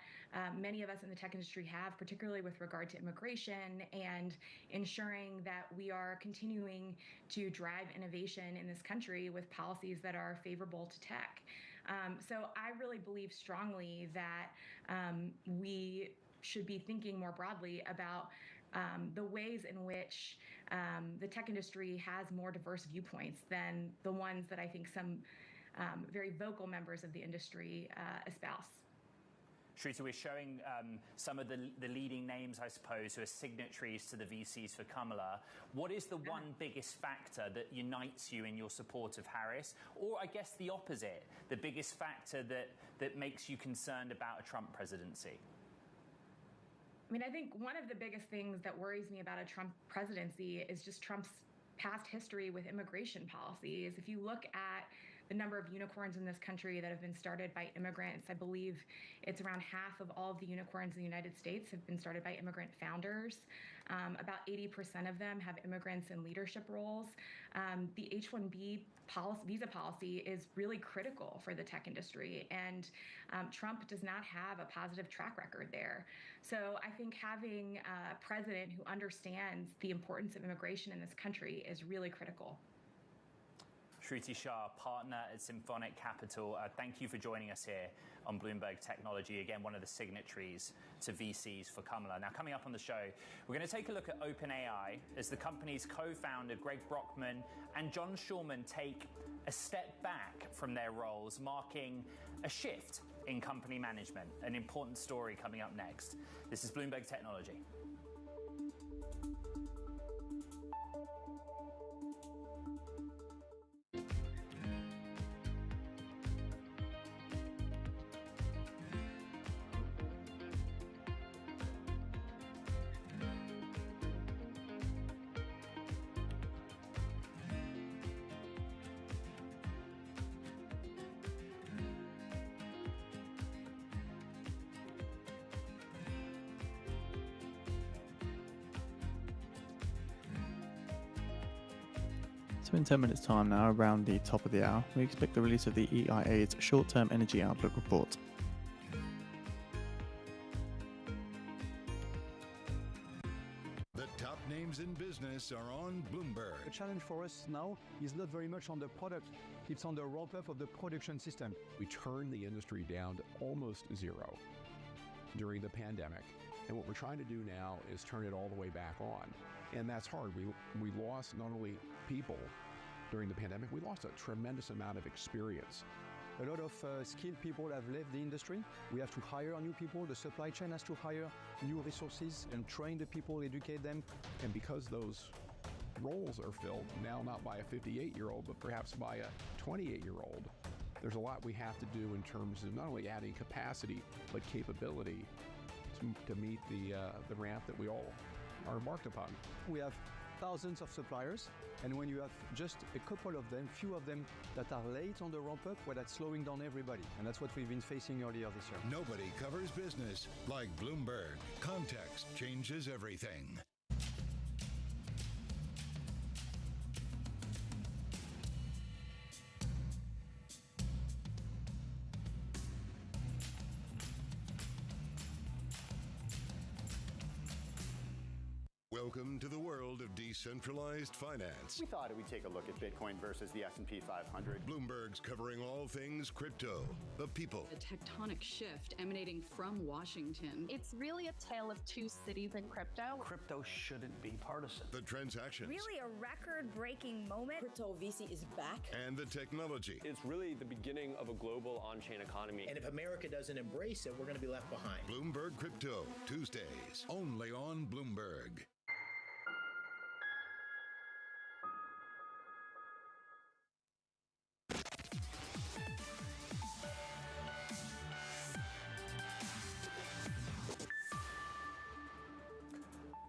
Speaker 11: many of us in the tech industry have, particularly with regard to immigration and ensuring that we are continuing to drive innovation in this country with policies that are favorable to tech. So I really believe strongly that we should be thinking more broadly about the ways in which the tech industry has more diverse viewpoints than the ones that I think some very vocal members of the industry espouse.
Speaker 17: Shruti, we're showing some of the leading names, I suppose, who are signatories to the VCs for Kamala. What is the one biggest factor that unites you in your support of Harris? Or I guess the opposite, the biggest factor that makes you concerned about a Trump presidency?
Speaker 11: I mean, I think one of the biggest things that worries me about a Trump presidency is just Trump's past history with immigration policies. If you look at the number of unicorns in this country that have been started by immigrants, I believe it's around half of all of the unicorns in the United States have been started by immigrant founders. About 80% of them have immigrants in leadership roles. The H-1B visa policy is really critical for the tech industry, and Trump does not have a positive track record there. So I think having a president who understands the importance of immigration in this country is really critical.
Speaker 17: Shruti Shah, partner at Symphonic Capital. Thank you for joining us here on Bloomberg Technology. Again, one of the signatories to VCs for Kamala. Now, coming up on the show, we're going to take a look at OpenAI as the company's co-founder, Greg Brockman, and John Schulman take a step back from their roles, marking a shift in company management. An important story coming up next. This is Bloomberg Technology.
Speaker 18: So in 10 minutes time now, around the top of the hour, we expect the release of the EIA's short-term energy outlook report.
Speaker 4: The top names in business are on Bloomberg.
Speaker 1: The challenge for us now is not very much on the product, it's on the ramp-up of the production system.
Speaker 2: We turned the industry down to almost zero during the pandemic. And what we're trying to do now is turn it all the way back on. And that's hard. We lost not only people during the pandemic, we lost a tremendous amount of experience.
Speaker 1: A lot of skilled people have left the industry. We have to hire new people. The supply chain has to hire new resources and train the people, educate them.
Speaker 2: And because those roles are filled now not by a 58-year-old, but perhaps by a 28-year-old, there's a lot we have to do in terms of not only adding capacity, but capability to meet the ramp that we all are embarked upon.
Speaker 1: We have thousands of suppliers, and when you have just a couple of them, few of them that are late on the ramp-up, well, that's slowing down everybody, and that's what we've been facing earlier this year.
Speaker 4: Nobody covers business like Bloomberg. Context changes everything. Welcome to the world of decentralized finance.
Speaker 5: We thought we'd take a look at Bitcoin versus the S&P 500.
Speaker 4: Bloomberg's covering all things crypto, the people.
Speaker 14: A tectonic shift emanating from Washington.
Speaker 15: It's really a tale of two cities in crypto.
Speaker 8: Crypto shouldn't be partisan.
Speaker 4: The transactions.
Speaker 23: Really a record-breaking moment.
Speaker 10: Crypto VC is back.
Speaker 4: And the technology.
Speaker 16: It's really the beginning of a global on-chain economy.
Speaker 20: And if America doesn't embrace it, we're going to be left behind.
Speaker 4: Bloomberg Crypto, Tuesdays, only on Bloomberg.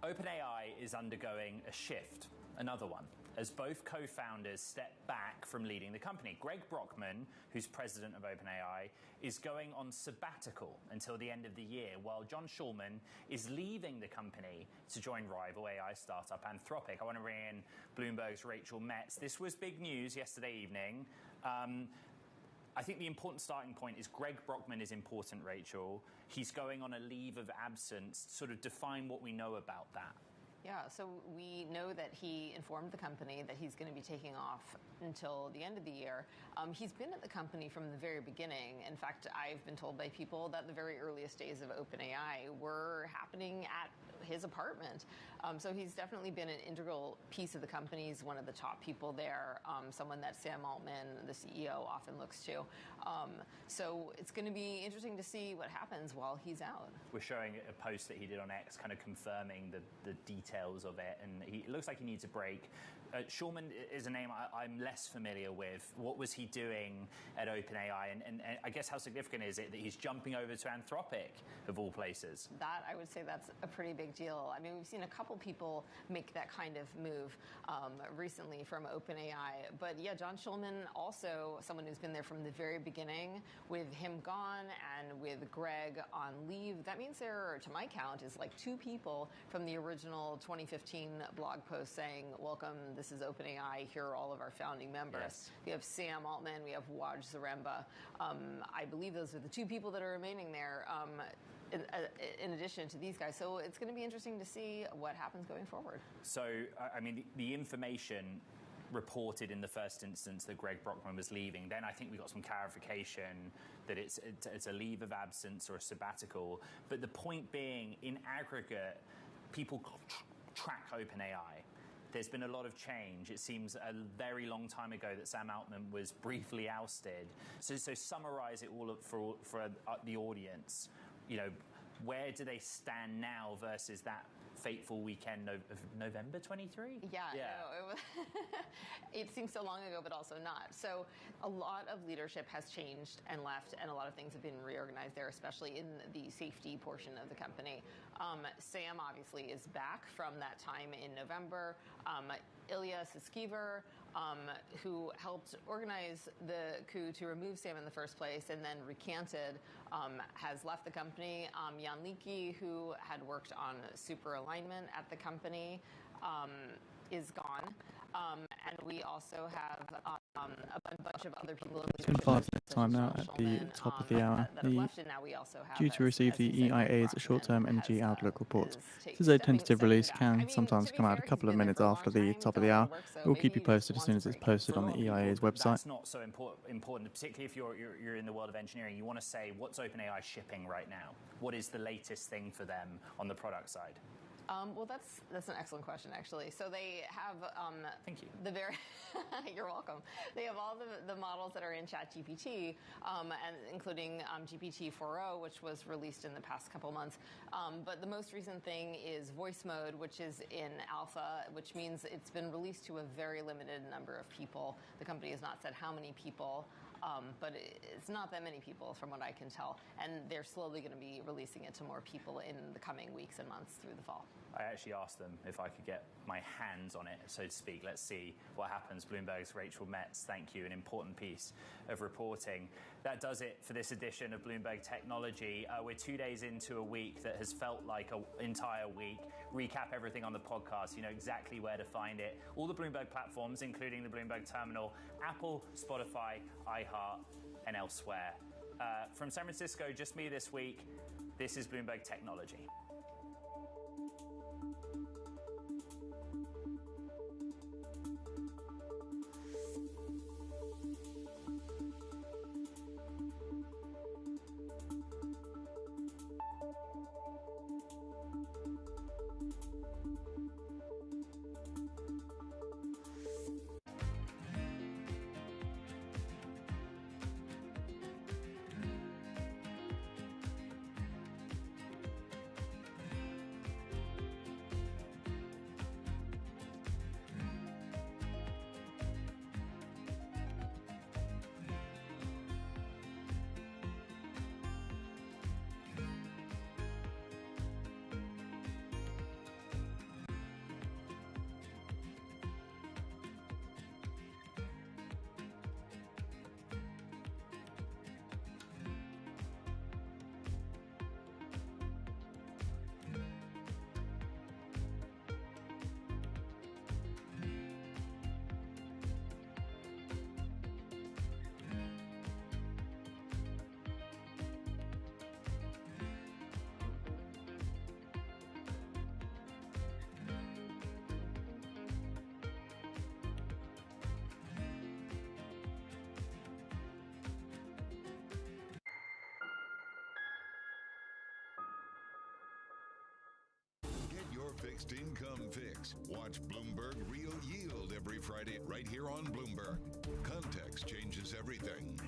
Speaker 17: OpenAI is undergoing a shift, another one, as both co-founders step back from leading the company. Greg Brockman, who's president of OpenAI, is going on sabbatical until the end of the year, while John Schulman is leaving the company to join rival AI startup Anthropic. I want to bring in Bloomberg's Rachel Metz. This was big news yesterday evening. I think the important starting point is Greg Brockman is important, Rachel. He's going on a leave of absence. Sort of define what we know about that.
Speaker 21: Yeah, so we know that he informed the company that he's going to be taking off until the end of the year. He's been at the company from the very beginning. In fact, I've been told by people that the very earliest days of OpenAI were happening at his apartment. So he's definitely been an integral piece of the company. He's one of the top people there, someone that Sam Altman, the CEO, often looks to. So it's going to be interesting to see what happens while he's out.
Speaker 17: We're showing a post that he did on X kind of confirming the details of it, and it looks like he needs a break. Schulman is a name I'm less familiar with. What was he doing at OpenAI? And I guess how significant is it that he's jumping over to Anthropic, of all places?
Speaker 21: That, I would say that's a pretty big deal. I mean, we've seen a couple people make that kind of move recently from OpenAI. But yeah, John Schulman, also someone who's been there from the very beginning, with him gone and with Greg on leave. That means there, to my count, is like two people from the original 2015 blog post saying, welcome, this is OpenAI, here are all of our founding members.
Speaker 17: Yes.
Speaker 21: We have Sam Altman, we have Waj Zaremba. I believe those are the two people that are remaining there, in addition to these guys. So it's going to be interesting to see what happens going forward.
Speaker 17: So, I mean, the information reported in the first instance that Greg Brockman was leaving. Then I think we got some clarification that it's a leave of absence or a sabbatical. But the point being, in aggregate, people track OpenAI. There's been a lot of change. It seems a very long time ago that Sam Altman was briefly ousted. So summarize it all for the audience. You know, where do they stand now versus that fateful weekend of November 23?
Speaker 21: Yeah. No, it seems so long ago, but also not. So a lot of leadership has changed and left, and a lot of things have been reorganized there, especially in the safety portion of the company. Sam obviously is back from that time in November. Ilya Sutskever, who helped organize the coup to remove Sam in the first place and then recanted, has left the company. Jan Leakey, who had worked on super alignment at the company, is gone. And we also have a bunch of other people in
Speaker 18: It's been 5 minutes time now at the top of the hour. Due to receive the EIA's short-term energy outlook report. This is a tentative release, can sometimes come out a couple of minutes after the top of the hour. We'll keep you posted as soon as it's posted on the EIA's website.
Speaker 17: That's not so important, particularly if you're in the world of engineering. You want to say, what's OpenAI shipping right now? What is the latest thing for them on the product side?
Speaker 21: Well, that's an excellent question, actually. So they have
Speaker 17: thank you.
Speaker 21: You're welcome. They have all the models that are in ChatGPT, and including GPT-4o, which was released in the past couple months. But the most recent thing is voice mode, which is in alpha, which means it's been released to a very limited number of people. The company has not said how many people. But it's not that many people from what I can tell. And they're slowly going to be releasing it to more people in the coming weeks and months through the fall.
Speaker 17: I actually asked them if I could get my hands on it, so to speak. Let's see what happens. Bloomberg's Rachel Metz, thank you. An important piece of reporting. That does it for this edition of Bloomberg Technology. We're 2 days into a week that has felt like an entire week. Recap everything on the podcast. You know exactly where to find it. All the Bloomberg platforms, including the Bloomberg Terminal, Apple, Spotify, iHeart, and elsewhere. From San Francisco, just me this week. This is Bloomberg Technology.
Speaker 4: fixed income fix. Watch Bloomberg Real Yield every Friday right here on Bloomberg. Context changes everything.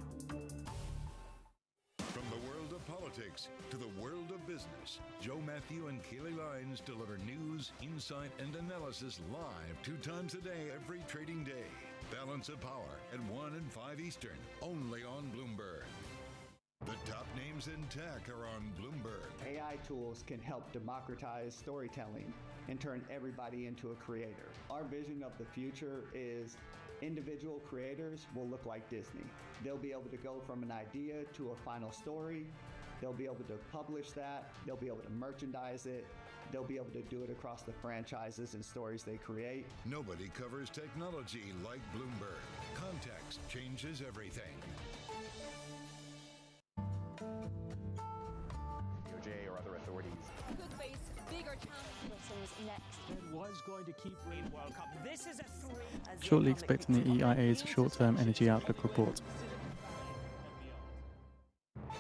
Speaker 4: From the world of politics to the world of business, Joe Matthew and Keely Lines deliver news, insight, and analysis live 2 times a day every trading day. Balance of Power at 1 and 5 Eastern, only on Bloomberg. The top names in tech are on Bloomberg.
Speaker 3: AI tools can help democratize storytelling and turn everybody into a creator. Our vision of the future is individual creators will look like Disney. They'll be able to go from an idea to a final story. They'll be able to publish that. They'll be able to merchandise it. They'll be able to do it across the franchises and stories they create.
Speaker 4: Nobody covers technology like Bloomberg. Context changes everything.
Speaker 5: DOJ or other authorities
Speaker 6: could face bigger challenges next.
Speaker 9: Fed was going to keep rating World Cup. This is a 3.
Speaker 18: Shortly expecting the EIA's short-term energy outlook report.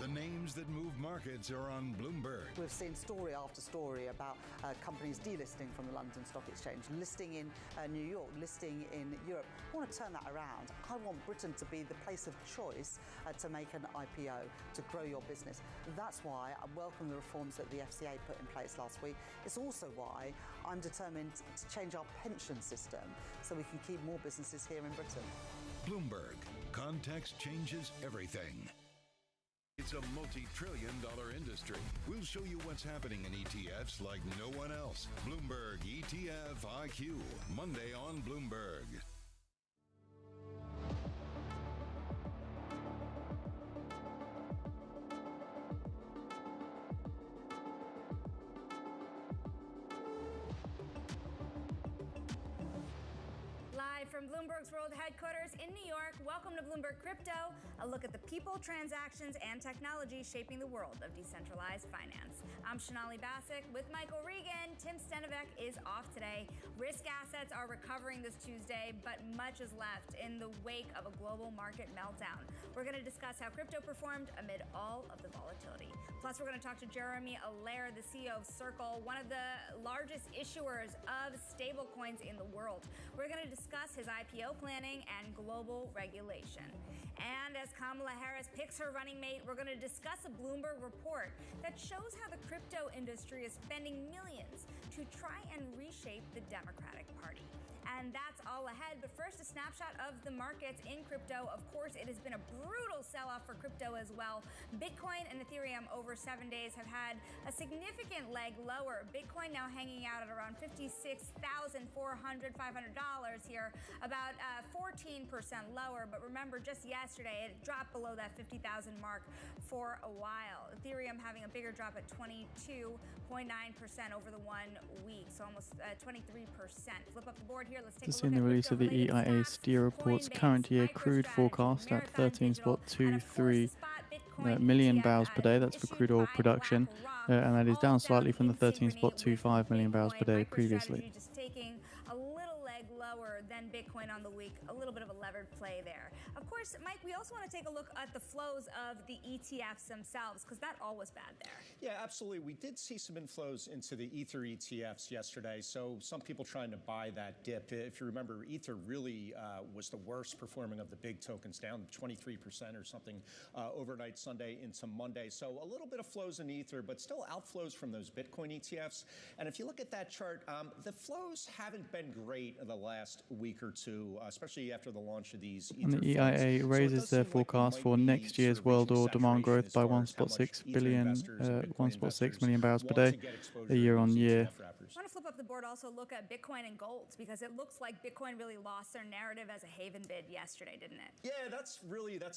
Speaker 4: The names that move markets are on Bloomberg.
Speaker 13: We've seen story after story about companies delisting from the London Stock Exchange, listing in New York, listing in Europe. I want to turn that around. I want Britain to be the place of choice to make an IPO, to grow your business. That's why I welcome the reforms that the FCA put in place last week. It's also why I'm determined to change our pension system so we can keep more businesses here in Britain.
Speaker 4: Bloomberg. Context changes everything. It's a multi-trillion-dollar industry. We'll show you what's happening in ETFs like no one else. Bloomberg ETF IQ, Monday on Bloomberg.
Speaker 23: From Bloomberg's World Headquarters in New York, welcome to Bloomberg Crypto, a look at the people, transactions, and technology shaping the world of decentralized finance. I'm Shonali Bassick with Michael Regan. Tim Stenovec is off today. Risk assets are recovering this Tuesday, but much is left in the wake of a global market meltdown. We're going to discuss how crypto performed amid all of the volatility. Plus, we're going to talk to Jeremy Allaire, the CEO of Circle, one of the largest issuers of stablecoins in the world. We're going to discuss his IPO planning and global regulation. And as Kamala Harris picks her running mate, we're going to discuss a Bloomberg report that shows how the crypto industry is spending millions to try and reshape the Democratic Party. And that's all ahead. But first, a snapshot of the markets in crypto. Of course, it has been a brutal sell-off for crypto as well. Bitcoin and Ethereum over 7 days have had a significant leg lower. Bitcoin now hanging out at around $56,400, $500 here, about 14% lower. But remember, just yesterday, it dropped below that 50,000 mark for a while. Ethereum having a bigger drop at 22.9% over the 1 week, so almost 23%. Flip up the board here. Let's take a look
Speaker 18: Seeing the release of the EIA steer report's current year crude forecast at 13.23 million barrels per day. That's for crude oil production, and that is down slightly from the 13.25 million barrels per day previously.
Speaker 23: Just taking a little leg lower than Bitcoin on the week, a little bit of a levered play there. Of course, Mike, we also want to take a look at the flows of the ETFs themselves, because that all was bad there.
Speaker 22: Yeah, absolutely. We did see some inflows into the Ether ETFs yesterday, so some people trying to buy that dip. If you remember, Ether really was the worst performing of the big tokens, down 23% or something overnight Sunday into Monday. So a little bit of flows in Ether, but still outflows from those Bitcoin ETFs. And if you look at that chart, the flows haven't been great in the last week or two, especially after the launch of these Ether
Speaker 18: And the EIA raises their forecast for next year's world oil demand growth by 1.6 million barrels per day, year on year.
Speaker 23: I want to flip up the board, also look at Bitcoin and gold, because it looks like Bitcoin really lost their narrative as a haven bid yesterday, didn't it?
Speaker 22: Yeah, that's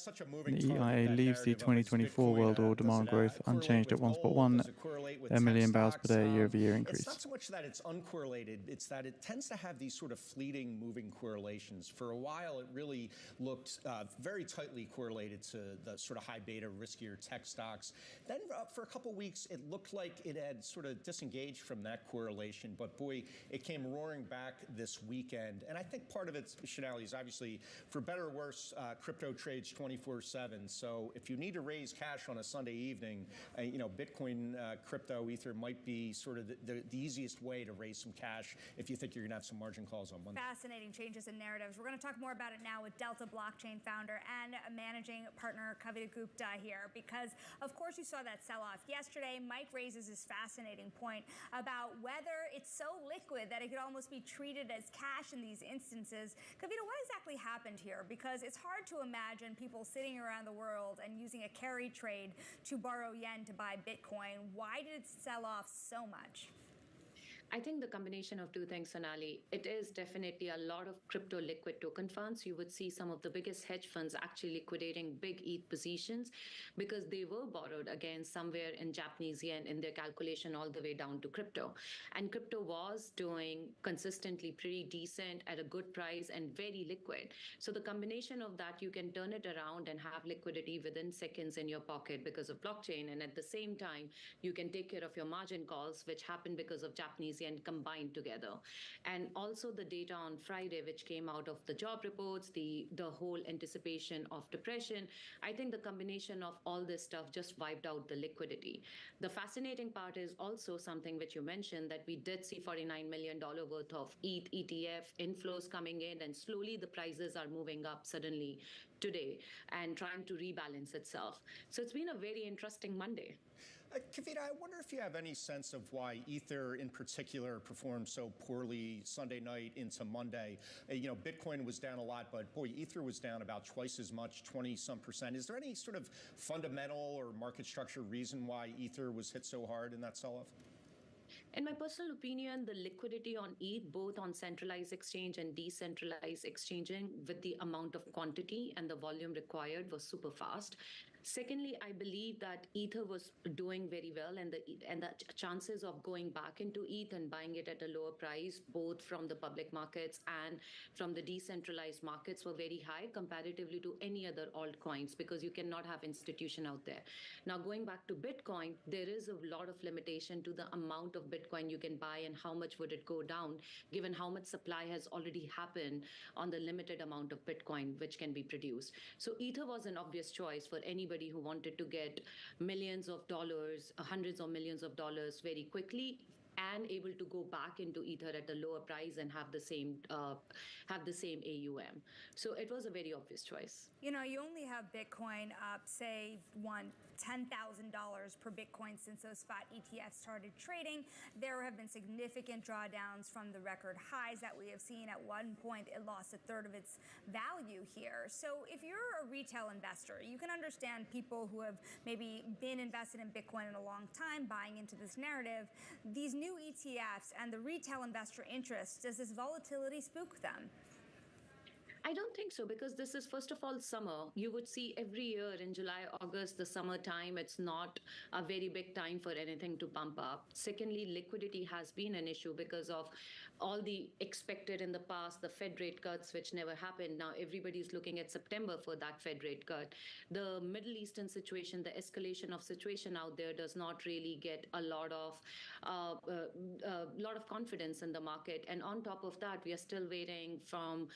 Speaker 22: such a moving
Speaker 18: The
Speaker 22: target,
Speaker 18: EIA
Speaker 22: that
Speaker 18: leaves the
Speaker 22: narrative of
Speaker 18: 2024 world oil demand growth unchanged at 1.1 million barrels per day, year-over-year increase.
Speaker 22: It's not so much that it's uncorrelated, it's that it tends to have these sort of fleeting moving correlations. For a while, it really looked very tightly correlated to the sort of high beta, riskier tech stocks. Then for a couple weeks, it looked like it had sort of disengaged from that correlation speculation, but boy, it came roaring back this weekend. And I think part of it, Chanel, is obviously, for better or worse, crypto trades 24/7. So if you need to raise cash on a Sunday evening, Bitcoin, crypto, Ether might be sort of the easiest way to raise some cash if you think you're going to have some margin calls on Monday.
Speaker 23: Fascinating changes in narratives. We're going to talk more about it now with Delta Blockchain founder and managing partner Kavita Gupta here, because of course you saw that sell-off yesterday. Mike raises this fascinating point about whether it's so liquid that it could almost be treated as cash in these instances. Kavita, what exactly happened here? Because it's hard to imagine people sitting around the world and using a carry trade to borrow yen to buy Bitcoin. Why did it sell off so much?
Speaker 7: I think the combination of two things, Sonali. It is definitely a lot of crypto liquid token funds. You would see some of the biggest hedge funds actually liquidating big ETH positions because they were borrowed again somewhere in Japanese yen in their calculation all the way down to crypto. And crypto was doing consistently pretty decent at a good price and very liquid. So the combination of that, you can turn it around and have liquidity within seconds in your pocket because of blockchain. And at the same time, you can take care of your margin calls, which happen because of Japanese yen combined together. And also the data on Friday, which came out of the job reports, the whole anticipation of depression. I think the combination of all this stuff just wiped out the liquidity. The fascinating part is also something which you mentioned, that we did see $49 million worth of ETH ETF inflows coming in, and slowly the prices are moving up suddenly today and trying to rebalance itself. So it's been a very interesting Monday.
Speaker 22: Kavita, I wonder if you have any sense of why Ether in particular performed so poorly Sunday night into Monday. Bitcoin was down a lot, but boy, Ether was down about twice as much, 20-some%. Is there any sort of fundamental or market structure reason why Ether was hit so hard in that sell-off?
Speaker 7: In my personal opinion, the liquidity on ETH, both on centralized exchange and decentralized exchanging, with the amount of quantity and the volume required, was super fast. Secondly, I believe that Ether was doing very well, and the chances of going back into ETH and buying it at a lower price, both from the public markets and from the decentralized markets, were very high comparatively to any other altcoins, because you cannot have institution out there. Now, going back to Bitcoin, there is a lot of limitation to the amount of Bitcoin you can buy and how much would it go down, given how much supply has already happened on the limited amount of Bitcoin which can be produced. So Ether was an obvious choice for anybody who wanted to get millions of dollars, hundreds of millions of dollars very quickly, and able to go back into Ether at a lower price and have the same AUM. So it was a very obvious choice.
Speaker 23: You only have Bitcoin up, say, $10,000 per Bitcoin since those spot ETFs started trading. There have been significant drawdowns from the record highs that we have seen. At one point, it lost a third of its value here. So if you're a retail investor, you can understand people who have maybe been invested in Bitcoin in a long time buying into this narrative. These new ETFs and the retail investor interest, does this volatility spook them?
Speaker 7: I don't think so, because this is, first of all, summer. You would see every year in July, August, the summertime, it's not a very big time for anything to pump up. Secondly, liquidity has been an issue because of all the expected in the past, the Fed rate cuts, which never happened. Now everybody's looking at September for that Fed rate cut. The Middle Eastern situation, the escalation of situation out there does not really get a lot of confidence in the market. And on top of that, we are still waiting from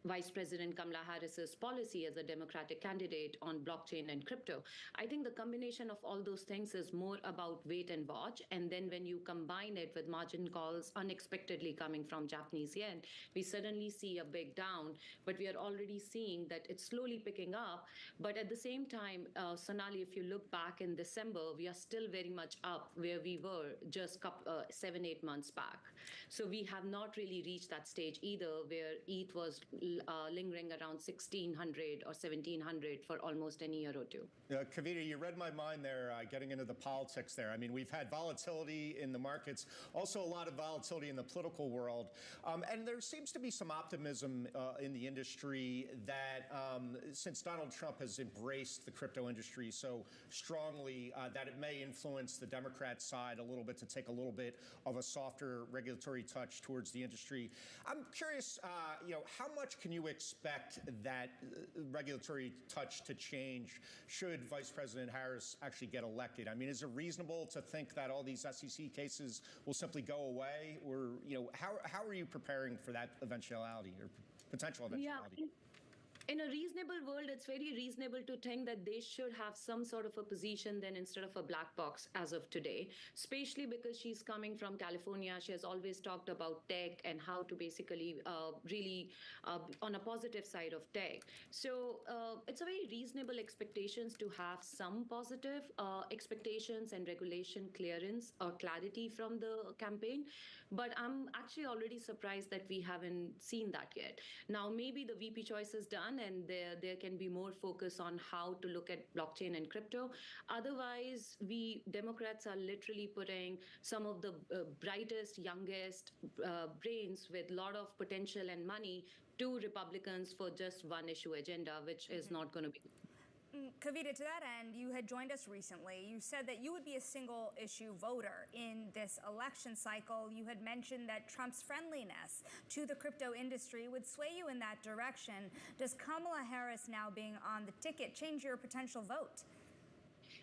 Speaker 7: Vice President Kamala Harris's policy as a Democratic candidate on blockchain and crypto. I think the combination of all those things is more about wait and watch. And then when you combine it with margin calls unexpectedly coming from Japanese yen, we suddenly see a big down. But we are already seeing that it's slowly picking up. But at the same time, Sonali, if you look back in December, we are still very much up where we were just 7-8 months back. So we have not really reached that stage either, where ETH was lingering around 1,600 or 1,700 for almost a year or two.
Speaker 22: Kavita, you read my mind there, getting into the politics there. I mean, we've had volatility in the markets, also a lot of volatility in the political world. And there seems to be some optimism in the industry that since Donald Trump has embraced the crypto industry so strongly, that it may influence the Democrat side a little bit to take a little bit of a softer regulation regulatory touch towards the industry. I'm curious, how much can you expect that regulatory touch to change should Vice President Harris actually get elected? I mean, is it reasonable to think that all these SEC cases will simply go away, or how are you preparing for that eventuality or potential eventuality?
Speaker 7: Yeah. In a reasonable world, it's very reasonable to think that they should have some sort of a position then instead of a black box as of today, especially because she's coming from California. She has always talked about tech and how to basically really on a positive side of tech. So it's a very reasonable expectations to have some positive expectations and regulation clearance or clarity from the campaign. But I'm actually already surprised that we haven't seen that yet. Now, maybe the VP choice is done and there can be more focus on how to look at blockchain and crypto. Otherwise, we Democrats are literally putting some of the brightest, youngest brains with a lot of potential and money to Republicans for just one issue agenda, which is not going to be.
Speaker 23: Kavita, to that end, you had joined us recently. You said that you would be a single issue voter in this election cycle. You had mentioned that Trump's friendliness to the crypto industry would sway you in that direction. Does Kamala Harris now being on the ticket change your potential vote?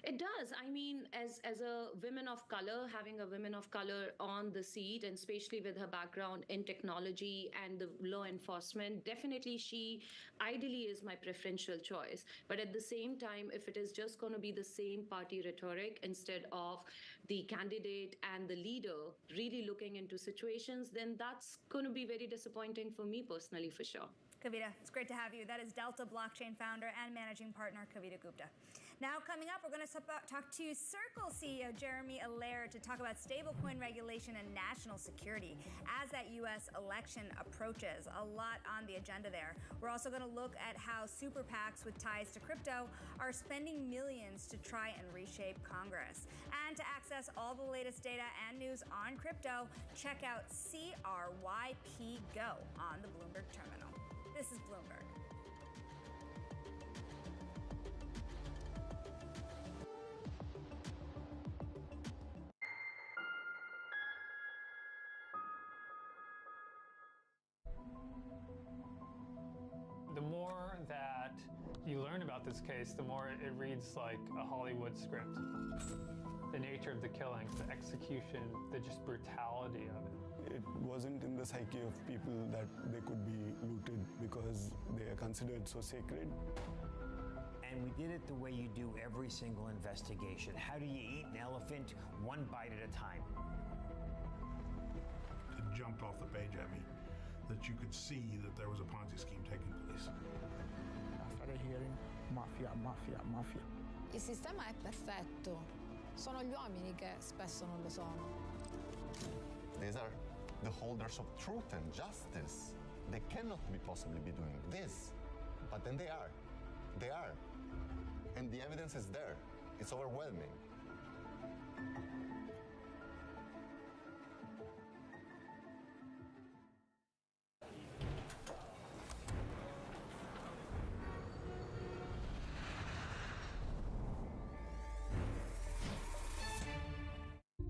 Speaker 7: It does. I mean, as a woman of color, having a woman of color on the seat, and especially with her background in technology and the law enforcement, definitely she ideally is my preferential choice. But at the same time, if it is just going to be the same party rhetoric instead of the candidate and the leader really looking into situations, then that's going to be very disappointing for me personally, for sure.
Speaker 23: Kavita, it's great to have you. That is Delta Blockchain founder and managing partner Kavita Gupta. Now, coming up, we're going to talk to Circle CEO Jeremy Allaire to talk about stablecoin regulation and national security as that U.S. election approaches. A lot on the agenda there. We're also going to look at how super PACs with ties to crypto are spending millions to try and reshape Congress. And to access all the latest data and news on crypto, check out CRYP Go on the Bloomberg terminal. This is Bloomberg.
Speaker 11: The more that you learn about this case, the more it reads like a Hollywood script. The nature of the killings, the execution, the just brutality of it.
Speaker 12: It wasn't in the psyche of people that they could be looted because they are considered so sacred.
Speaker 19: And we did it the way you do every single investigation. How do you eat an elephant? One bite at a time.
Speaker 24: It jumped off the page at me that you could see that there was a Ponzi scheme taking place.
Speaker 25: I started hearing mafia, mafia, mafia.
Speaker 26: Il sistema è perfetto. Sono gli uomini che spesso non lo sono.
Speaker 27: These are the holders of truth and justice. They cannot be possibly be doing this. But then they are. They are. And the evidence is there. It's overwhelming.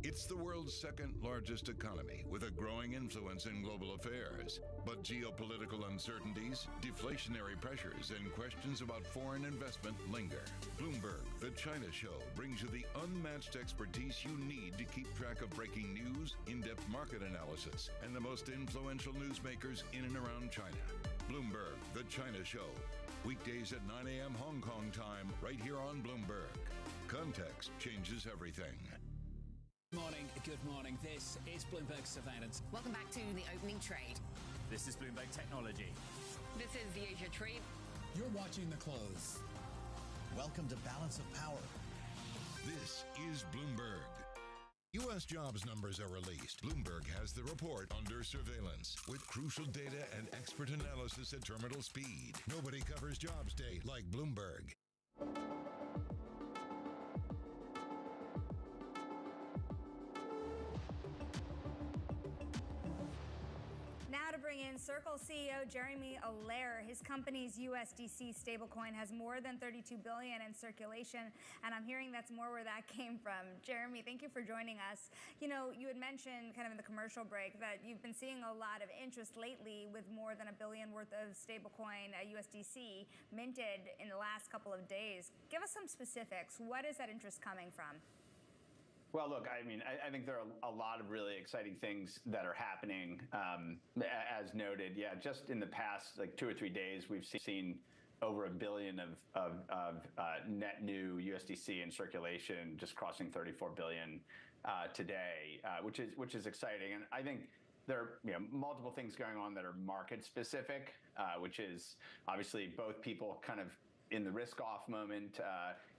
Speaker 4: It's the world's second largest economy with a growing influence in global affairs. But geopolitical uncertainties, deflationary pressures, and questions about foreign investment linger. Bloomberg, the China Show, brings you the unmatched expertise you need to keep track of breaking news, in-depth market analysis, and the most influential newsmakers in and around China. Bloomberg, the China Show. Weekdays at 9 a.m. Hong Kong time, right here on Bloomberg. Context changes everything.
Speaker 28: Good morning. This is Bloomberg Surveillance.
Speaker 10: Welcome back to the opening trade.
Speaker 17: This is Bloomberg Technology.
Speaker 10: This is the Asia Trade.
Speaker 28: You're watching the close. Welcome to Balance of Power.
Speaker 4: This is Bloomberg. U.S. jobs numbers are released. Bloomberg has the report under surveillance with crucial data and expert analysis at terminal speed. Nobody covers jobs day like Bloomberg.
Speaker 23: Now to bring in Circle Circle CEO Jeremy Allaire. His company's USDC stablecoin has more than $32 billion in circulation, and I'm hearing that's more where that came from. Jeremy, thank you for joining us. You know, you had mentioned kind of in the commercial break that you've been seeing a lot of interest lately with more than $1 billion worth of stablecoin USDC minted in the last couple of days. Give us some specifics. What is that interest coming from?
Speaker 5: Well, look, I mean, I think there are a lot of really exciting things that are happening. As noted, yeah, just in the past like 2 or 3 days, we've seen over $1 billion of net new USDC in circulation, just crossing 34 billion today, which is exciting. And I think there are multiple things going on that are market specific, which is obviously both people kind of in the risk-off moment,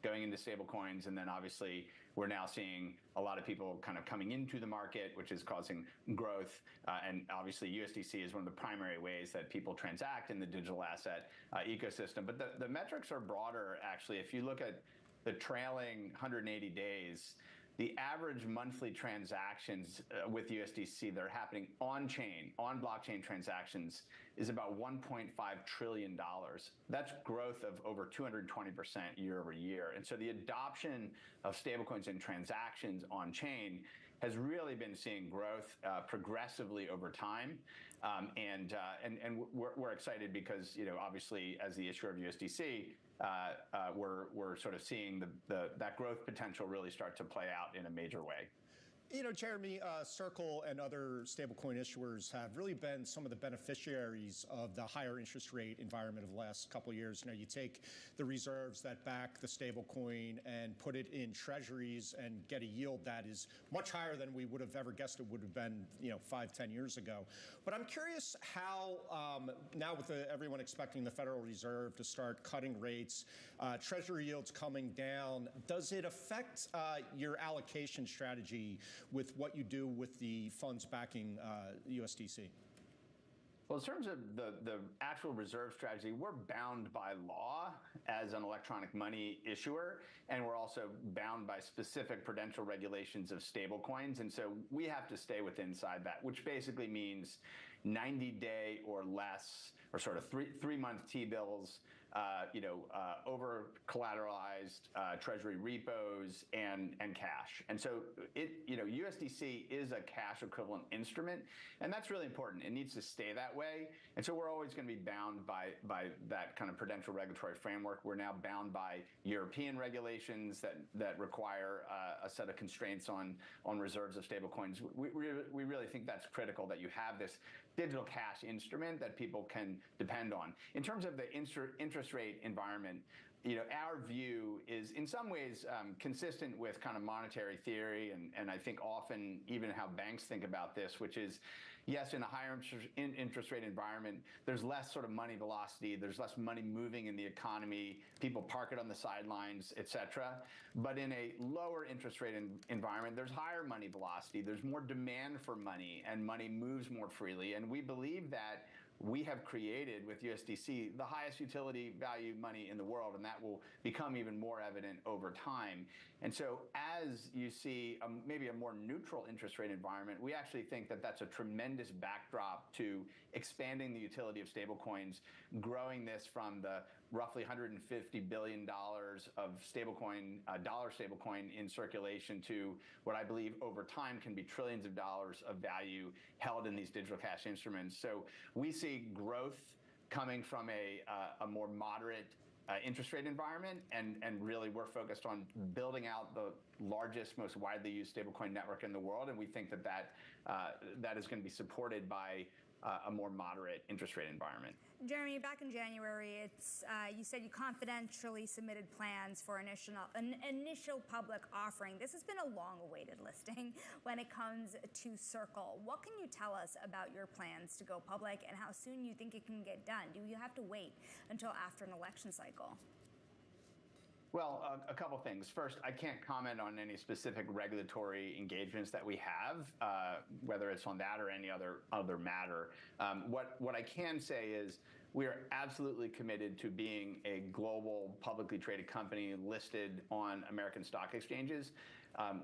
Speaker 5: going into stablecoins, and then obviously we're now seeing a lot of people kind of coming into the market, which is causing growth. And obviously USDC is one of the primary ways that people transact in the digital asset ecosystem. But the metrics are broader, actually. If you look at the trailing 180 days, the average monthly transactions with USDC that are happening on-chain, on blockchain transactions, is about $1.5 trillion. That's growth of over 220% year over year. And so the adoption of stablecoins and transactions on-chain has really been seeing growth progressively over time. And we're excited because, obviously, as the issuer of USDC, we're sort of seeing that growth potential really start to play out in a major way.
Speaker 22: Jeremy, Circle and other stablecoin issuers have really been some of the beneficiaries of the higher interest rate environment of the last couple of years. You take the reserves that back the stablecoin and put it in treasuries and get a yield that is much higher than we would have ever guessed it would have been, 5-10 years ago. But I'm curious how, now with everyone expecting the Federal Reserve to start cutting rates, treasury yields coming down, does it affect your allocation strategy with what you do with the funds backing USDC?
Speaker 5: Well, in terms of the actual reserve strategy, we're bound by law as an electronic money issuer, and we're also bound by specific prudential regulations of stablecoins. And so we have to stay inside that, which basically means 90-day or less, or sort of three-month T-bills, over collateralized treasury repos and cash. And so USDC is a cash equivalent instrument, and that's really important. It needs to stay that way. And so we're always going to be bound by that kind of prudential regulatory framework. We're now bound by European regulations that require a set of constraints on reserves of stablecoins. We really think that's critical, that you have this digital cash instrument that people can depend on. In terms of the interest rate environment, our view is in some ways consistent with kind of monetary theory, and I think often even how banks think about this, which is, yes, in a higher interest rate environment, there's less sort of money velocity, there's less money moving in the economy, people park it on the sidelines, et cetera. But in a lower interest rate environment, there's higher money velocity, there's more demand for money, and money moves more freely. And we believe that we have created with USDC the highest utility value money in the world, and that will become even more evident over time. And so as you see maybe a more neutral interest rate environment, we actually think that that's a tremendous backdrop to expanding the utility of stablecoins, growing this from the roughly $150 billion of dollar stablecoin in circulation to what I believe over time can be trillions of dollars of value held in these digital cash instruments. So we see growth coming from a more moderate interest rate environment, and really we're focused on building out the largest, most widely used stablecoin network in the world, and we think that is going to be supported by a more moderate interest rate environment.
Speaker 23: Jeremy, back in January, you said you confidentially submitted plans for an initial public offering. This has been a long-awaited listing when it comes to Circle. What can you tell us about your plans to go public and how soon you think it can get done? Do you have to wait until after an election cycle?
Speaker 5: Well, a couple things. First, I can't comment on any specific regulatory engagements that we have, whether it's on that or any other matter. What I can say is we are absolutely committed to being a global publicly traded company listed on American stock exchanges.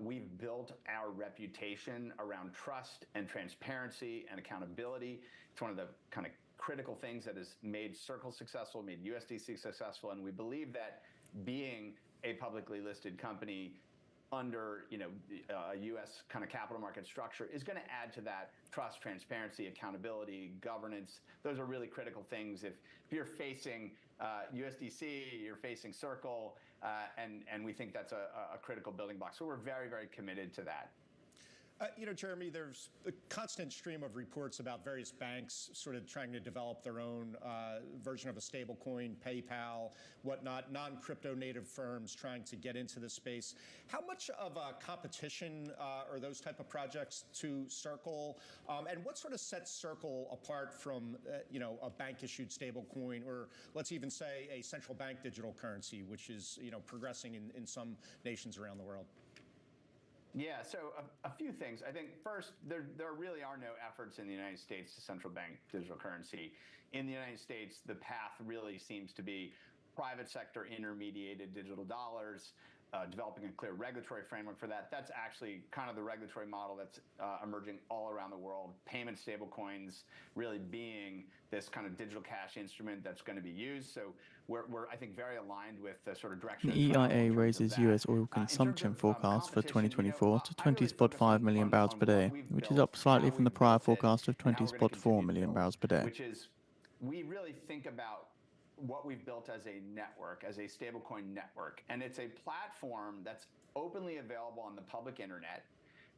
Speaker 5: We've built our reputation around trust and transparency and accountability. It's one of the kind of critical things that has made Circle successful, made USDC successful, and we believe that being a publicly listed company under a U.S. kind of capital market structure is going to add to that trust, transparency, accountability, governance. Those are really critical things. If you're facing USDC, you're facing Circle, and we think that's a critical building block. So we're very, very committed to that.
Speaker 22: Jeremy, there's a constant stream of reports about various banks sort of trying to develop their own version of a stable coin, PayPal, whatnot, non-crypto native firms trying to get into this space. How much of a competition are those type of projects to Circle? And what sort of sets Circle apart from, a bank-issued stable coin, or let's even say a central bank digital currency, which is, progressing in some nations around the world?
Speaker 5: Yeah, so a few things. I think first, there really are no efforts in the United States to central bank digital currency. In the United States, the path really seems to be private sector intermediated digital dollars, developing a clear regulatory framework for that. That's actually kind of the regulatory model that's emerging all around the world. Payment stablecoins really being this kind of digital cash instrument that's going to be used. So we're I think, very aligned with the sort of direction.
Speaker 18: The EIA raises US oil consumption forecast for 2024 to 20.5 million barrels per day, which is up slightly from the prior forecast of 20.4 million barrels per day.
Speaker 5: Which is, we really think about what we've built as a network, as a stablecoin network. And it's a platform that's openly available on the public internet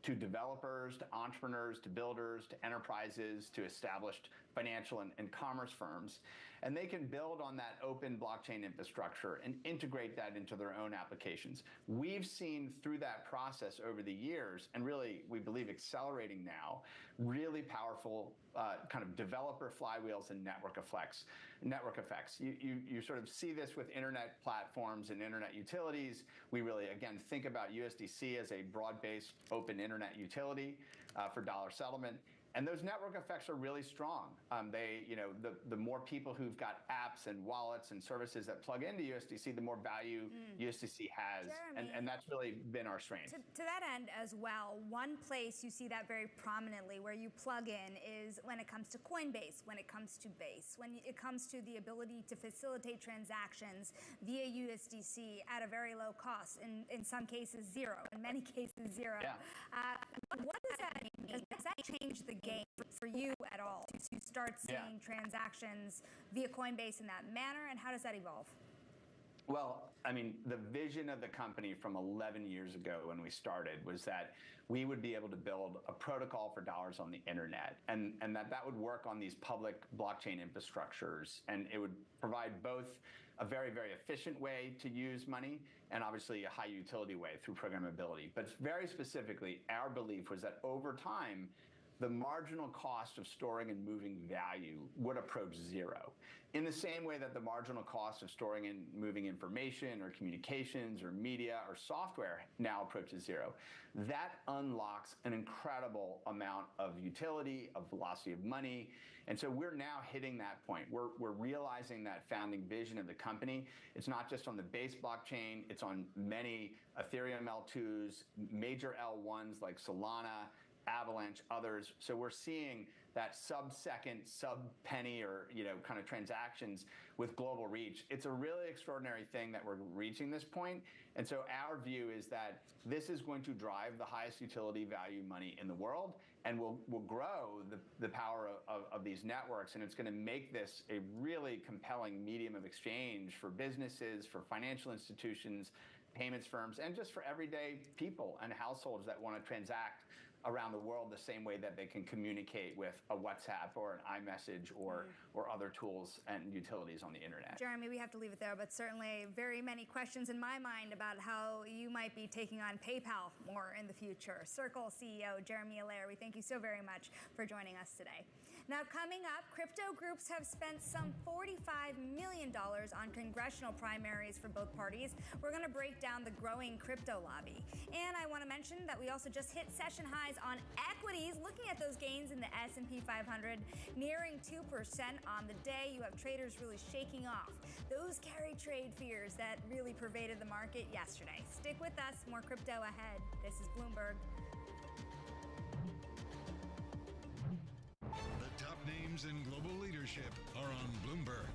Speaker 5: to developers, to entrepreneurs, to builders, to enterprises, to established financial and commerce firms. And they can build on that open blockchain infrastructure and integrate that into their own applications. We've seen through that process over the years, and really, we believe accelerating now, really powerful kind of developer flywheels and network effects. You sort of see this with internet platforms and internet utilities. We really, again, think about USDC as a broad-based open internet utility for dollar settlement. And those network effects are really strong. The more people who've got apps and wallets and services that plug into USDC, the more value USDC has.
Speaker 23: Jeremy,
Speaker 5: and that's really been our strength.
Speaker 23: To that end as well, one place you see that very prominently where you plug in is when it comes to Coinbase, when it comes to Base, when it comes to the ability to facilitate transactions via USDC at a very low cost, in some cases zero, in many cases zero.
Speaker 5: Yeah.
Speaker 23: What does that mean? Does that change the game for you at all to start seeing transactions via Coinbase in that manner, and how does that evolve?
Speaker 5: Well, I mean, the vision of the company from 11 years ago when we started was that we would be able to build a protocol for dollars on the internet, and that would work on these public blockchain infrastructures, and it would provide both a very, very efficient way to use money and obviously a high utility way through programmability. But very specifically, our belief was that over time, the marginal cost of storing and moving value would approach zero. In the same way that the marginal cost of storing and moving information or communications or media or software now approaches zero. That unlocks an incredible amount of utility, of velocity of money. And so we're now hitting that point. We're realizing that founding vision of the company. It's not just on the Base blockchain, it's on many Ethereum L2s, major L1s like Solana, Avalanche, others. So we're seeing that sub-second, sub-penny or kind of transactions with global reach. It's a really extraordinary thing that we're reaching this point. And so our view is that this is going to drive the highest utility value money in the world, and will grow the power of these networks. And it's going to make this a really compelling medium of exchange for businesses, for financial institutions, payments firms, and just for everyday people and households that want to transact around the world the same way that they can communicate with a WhatsApp or an iMessage or other tools and utilities on the internet.
Speaker 23: Jeremy, we have to leave it there, but certainly very many questions in my mind about how you might be taking on PayPal more in the future. Circle CEO Jeremy Allaire, we thank you so very much for joining us today. Now, coming up, crypto groups have spent some $45 million on congressional primaries for both parties. We're going to break down the growing crypto lobby. And I want to mention that we also just hit session highs on equities, looking at those gains in the S&P 500, nearing 2% on the day. You have traders really shaking off those carry trade fears that really pervaded the market yesterday. Stick with us, more crypto ahead. This is Bloomberg.
Speaker 4: The top names in global leadership are on Bloomberg.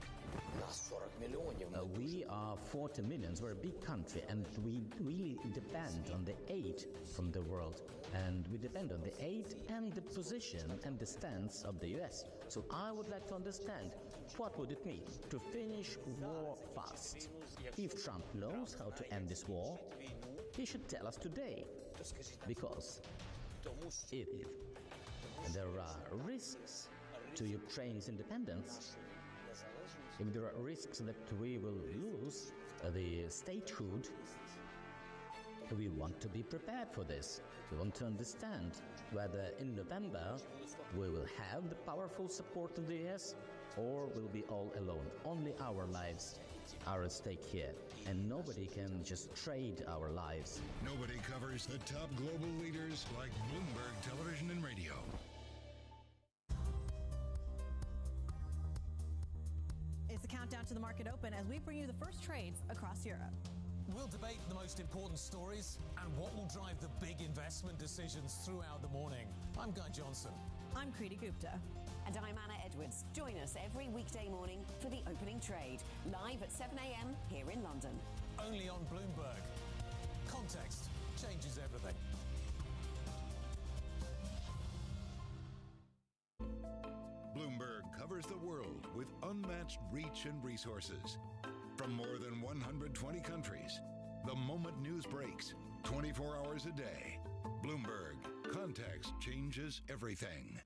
Speaker 1: We are 40 millions. We're a big country, and we really depend on the aid from the world. And we depend on the aid and the position and the stance of the US. So I would like to understand, what would it mean to finish war fast? If Trump knows how to end this war, he should tell us today. Because if there are risks to Ukraine's independence, if there are risks that we will lose the statehood, we want to be prepared for this. We want to understand whether in November we will have the powerful support of the US or we'll be all alone. Only our lives are at stake here, and nobody can just trade our lives.
Speaker 4: Nobody covers the top global leaders like Bloomberg Television and Radio.
Speaker 2: It's the countdown to the market open as we bring you the first trades across Europe.
Speaker 8: We'll debate the most important stories and what will drive the big investment decisions throughout the morning. I'm Guy Johnson.
Speaker 2: I'm Kriti Gupta.
Speaker 10: And I'm Anna Edwards. Join us every weekday morning for the opening trade, live at 7 a.m. here in London.
Speaker 8: Only on Bloomberg. Context changes everything.
Speaker 4: Bloomberg covers the world with unmatched reach and resources. From more than 120 countries, the moment news breaks, 24 hours a day. Bloomberg. Context changes everything.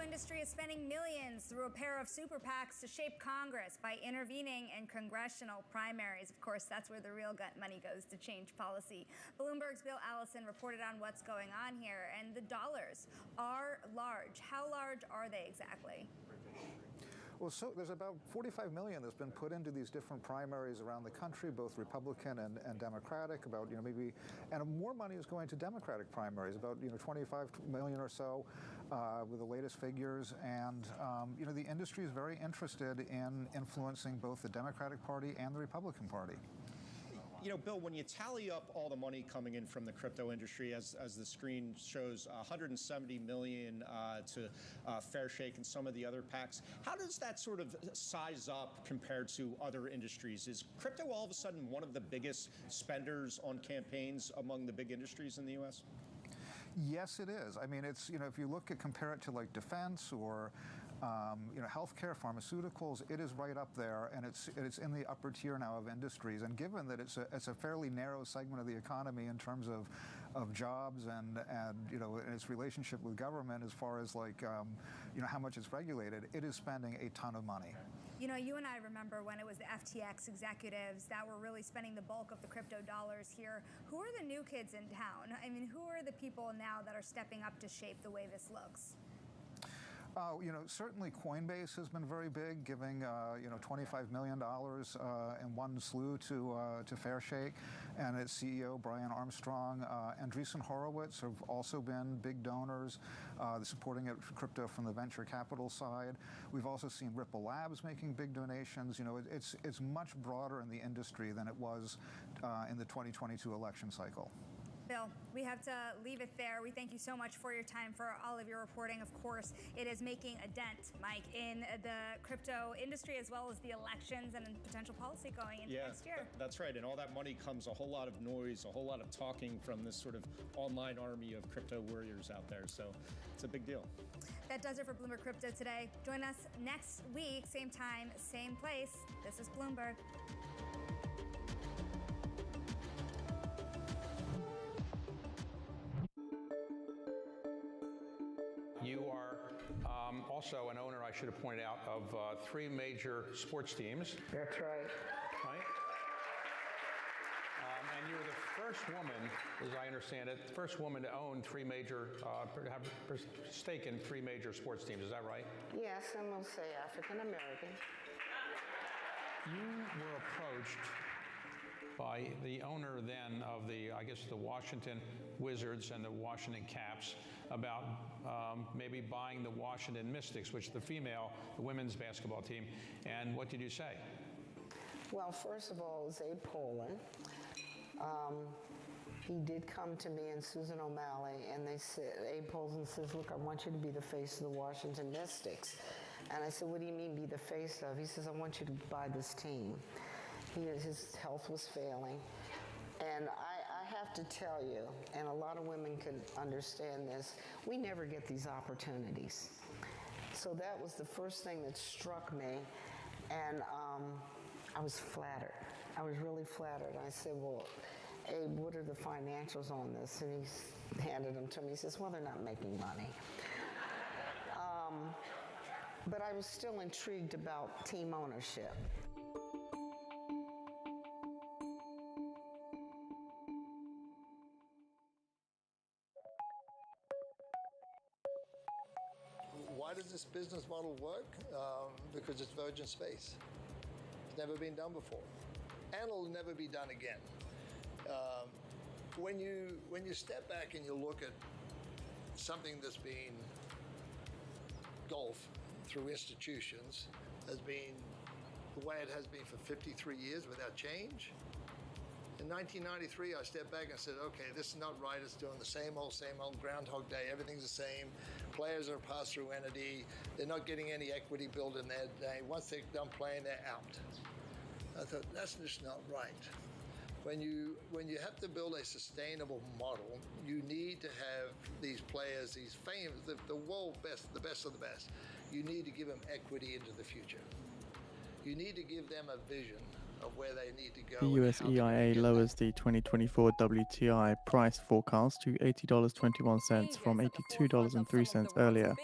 Speaker 23: Industry is spending millions through a pair of super PACs to shape Congress by intervening in congressional primaries. Of course, that's where the real money goes to change policy. Bloomberg's Bill Allison reported on what's going on here, and the dollars are large. How large are they exactly?
Speaker 14: Well, so there's about 45 million that's been put into these different primaries around the country, both Republican and Democratic. About and more money is going to Democratic primaries. About 25 million or so with the latest figures. And the industry is very interested in influencing both the Democratic Party and the Republican Party.
Speaker 22: Bill, when you tally up all the money coming in from the crypto industry, as the screen shows, 170 million to Fairshake and some of the other PACs, how does that sort of size up compared to other industries? Is crypto all of a sudden one of the biggest spenders on campaigns among the big industries in the U.S.?
Speaker 14: Yes, it is. I mean, it's if you compare it to like defense or healthcare, pharmaceuticals, it is right up there, and it's in the upper tier now of industries. And given that it's a fairly narrow segment of the economy in terms of jobs and its relationship with government as far as how much it's regulated, it is spending a ton of money.
Speaker 23: You and I remember when it was the FTX executives that were really spending the bulk of the crypto dollars here. Who are the new kids in town? I mean, who are the people now that are stepping up to shape the way this looks?
Speaker 14: Certainly Coinbase has been very big, giving $25 million in one slew to Fairshake, and its CEO Brian Armstrong. Andreessen Horowitz have also been big donors, supporting crypto from the venture capital side. We've also seen Ripple Labs making big donations. It's much broader in the industry than it was in the 2022 election cycle.
Speaker 23: Bill, we have to leave it there. We thank you so much for your time, for all of your reporting. Of course, it is making a dent, Mike, in the crypto industry as well as the elections and potential policy going into next year.
Speaker 22: That's right. And all that money comes a whole lot of noise, a whole lot of talking from this sort of online army of crypto warriors out there. So it's a big deal.
Speaker 23: That does it for Bloomberg Crypto today. Join us next week, same time, same place. This is Bloomberg.
Speaker 15: You are also an owner, I should have pointed out, of 3 major sports teams.
Speaker 16: That's right.
Speaker 15: Right? And you were the first woman, as I understand it, first woman to own 3 major, have a stake in 3 major sports teams. Is that right?
Speaker 16: Yes, and we'll say African American.
Speaker 15: You were approached by the owner then of the, I guess, the Washington Wizards and the Washington Caps about maybe buying the Washington Mystics, which is the women's basketball team. And what did you say?
Speaker 3: Well, first of all, it was Abe Pollin. He did come to me and Susan O'Malley, and they said, Abe Pollin says, look, I want you to be the face of the Washington Mystics. And I said, what do you mean be the face of? He says, I want you to buy this team. His health was failing. And I have to tell you, and a lot of women can understand this, we never get these opportunities. So that was the first thing that struck me, and I was flattered. I was really flattered. I said, well, Abe, what are the financials on this? And he handed them to me. He says, well, they're not making money. But I was still intrigued about team ownership.
Speaker 6: Why does this business model work? Because it's virgin space. It's never been done before, and it'll never be done again. When you step back and you look at something that's been golf through institutions has been the way it has been for 53 years without change. In 1993, I stepped back and said, okay, this is not right. It's doing the same old Groundhog Day. Everything's the same. Players are a pass-through entity. They're not getting any equity built in their day. Once they're done playing, they're out. I thought, that's just not right. When you have to build a sustainable model, you need to have these players, these famous, the world best, the best of the best. You need to give them equity into the future. You need to give them a vision of where they need to go.
Speaker 18: The US EIA lowers the 2024 WTI price forecast to $80.21 from $82.03 earlier.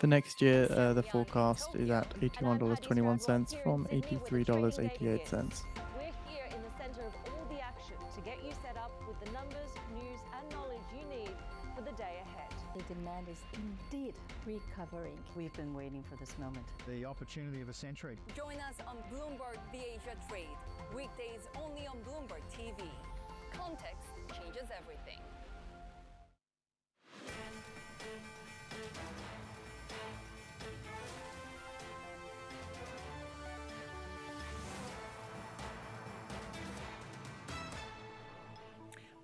Speaker 18: For next year, the forecast is at $81.21 from $83.88.
Speaker 7: We're here in the center of all the action to get you set up with the numbers, news, and knowledge you need for the day ahead.
Speaker 9: The demand is indeed recovering.
Speaker 13: We've been waiting for this moment.
Speaker 16: The opportunity of a century.
Speaker 20: Join us on Bloomberg Asia Trade. Weekdays only on Bloomberg TV. Context changes everything.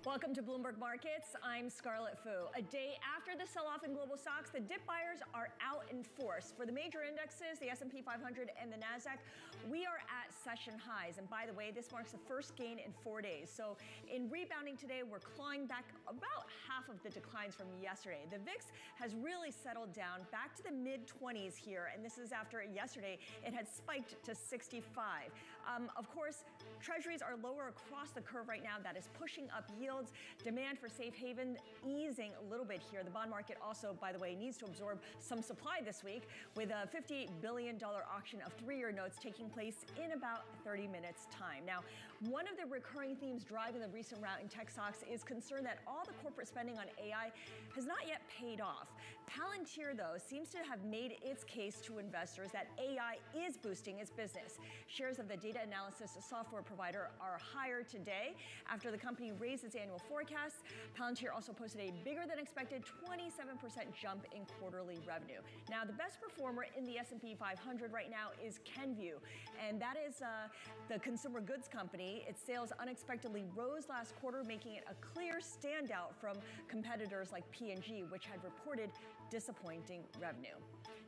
Speaker 2: Welcome to Bloomberg Markets. I'm Scarlett Fu. A day after the sell-off in global stocks, the dip buyers are out in force. For the major indexes, the S&P 500 and the NASDAQ, we are at session highs. And by the way, this marks the first gain in 4 days. So in rebounding today, we're clawing back about half of the declines from yesterday. The VIX has really settled down back to the mid-20s here. And this is after yesterday, it had spiked to 65. Of course, treasuries are lower across the curve right now. That is pushing up yields. Demand for safe haven easing a little bit here. The bond market also, by the way, needs to absorb some supply this week with a $58 billion auction of 3-year notes taking place in about 30 minutes time. Now, one of the recurring themes driving the recent rout in tech stocks is concern that all the corporate spending on AI has not yet paid off. Palantir, though, seems to have made its case to investors that AI is boosting its business. Shares of the data analysis software provider are higher today after the company raised its annual forecast. Palantir also posted a bigger than expected 27% jump in quarterly revenue. Now, the best performer in the S&P 500 right now is Kenvue, and that is the consumer goods company. Its sales unexpectedly rose last quarter, making it a clear standout from competitors like P&G, which had reported disappointing revenue.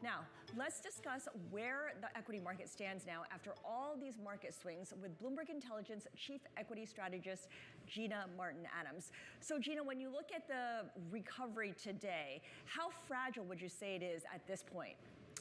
Speaker 2: Now, let's discuss where the equity market stands now after all these market swings with Bloomberg Intelligence Chief Equity Strategist Gina Martin-Adams. So Gina, when you look at the recovery today, how fragile would you say it is at this point?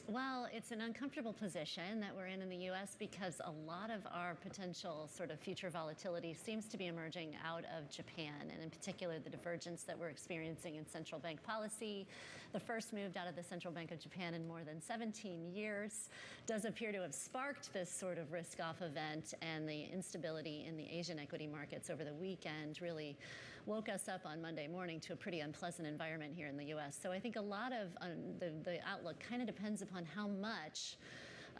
Speaker 21: Well, it's an uncomfortable position that we're in the U.S. because a lot of our potential sort of future volatility seems to be emerging out of Japan, and in particular the divergence that we're experiencing in central bank policy. The first moved out of the Central Bank of Japan in more than 17 years does appear to have sparked this sort of risk-off event, and the instability in the Asian equity markets over the weekend really woke us up on Monday morning to a pretty unpleasant environment here in the U.S. So I think a lot of the outlook kind of depends upon how much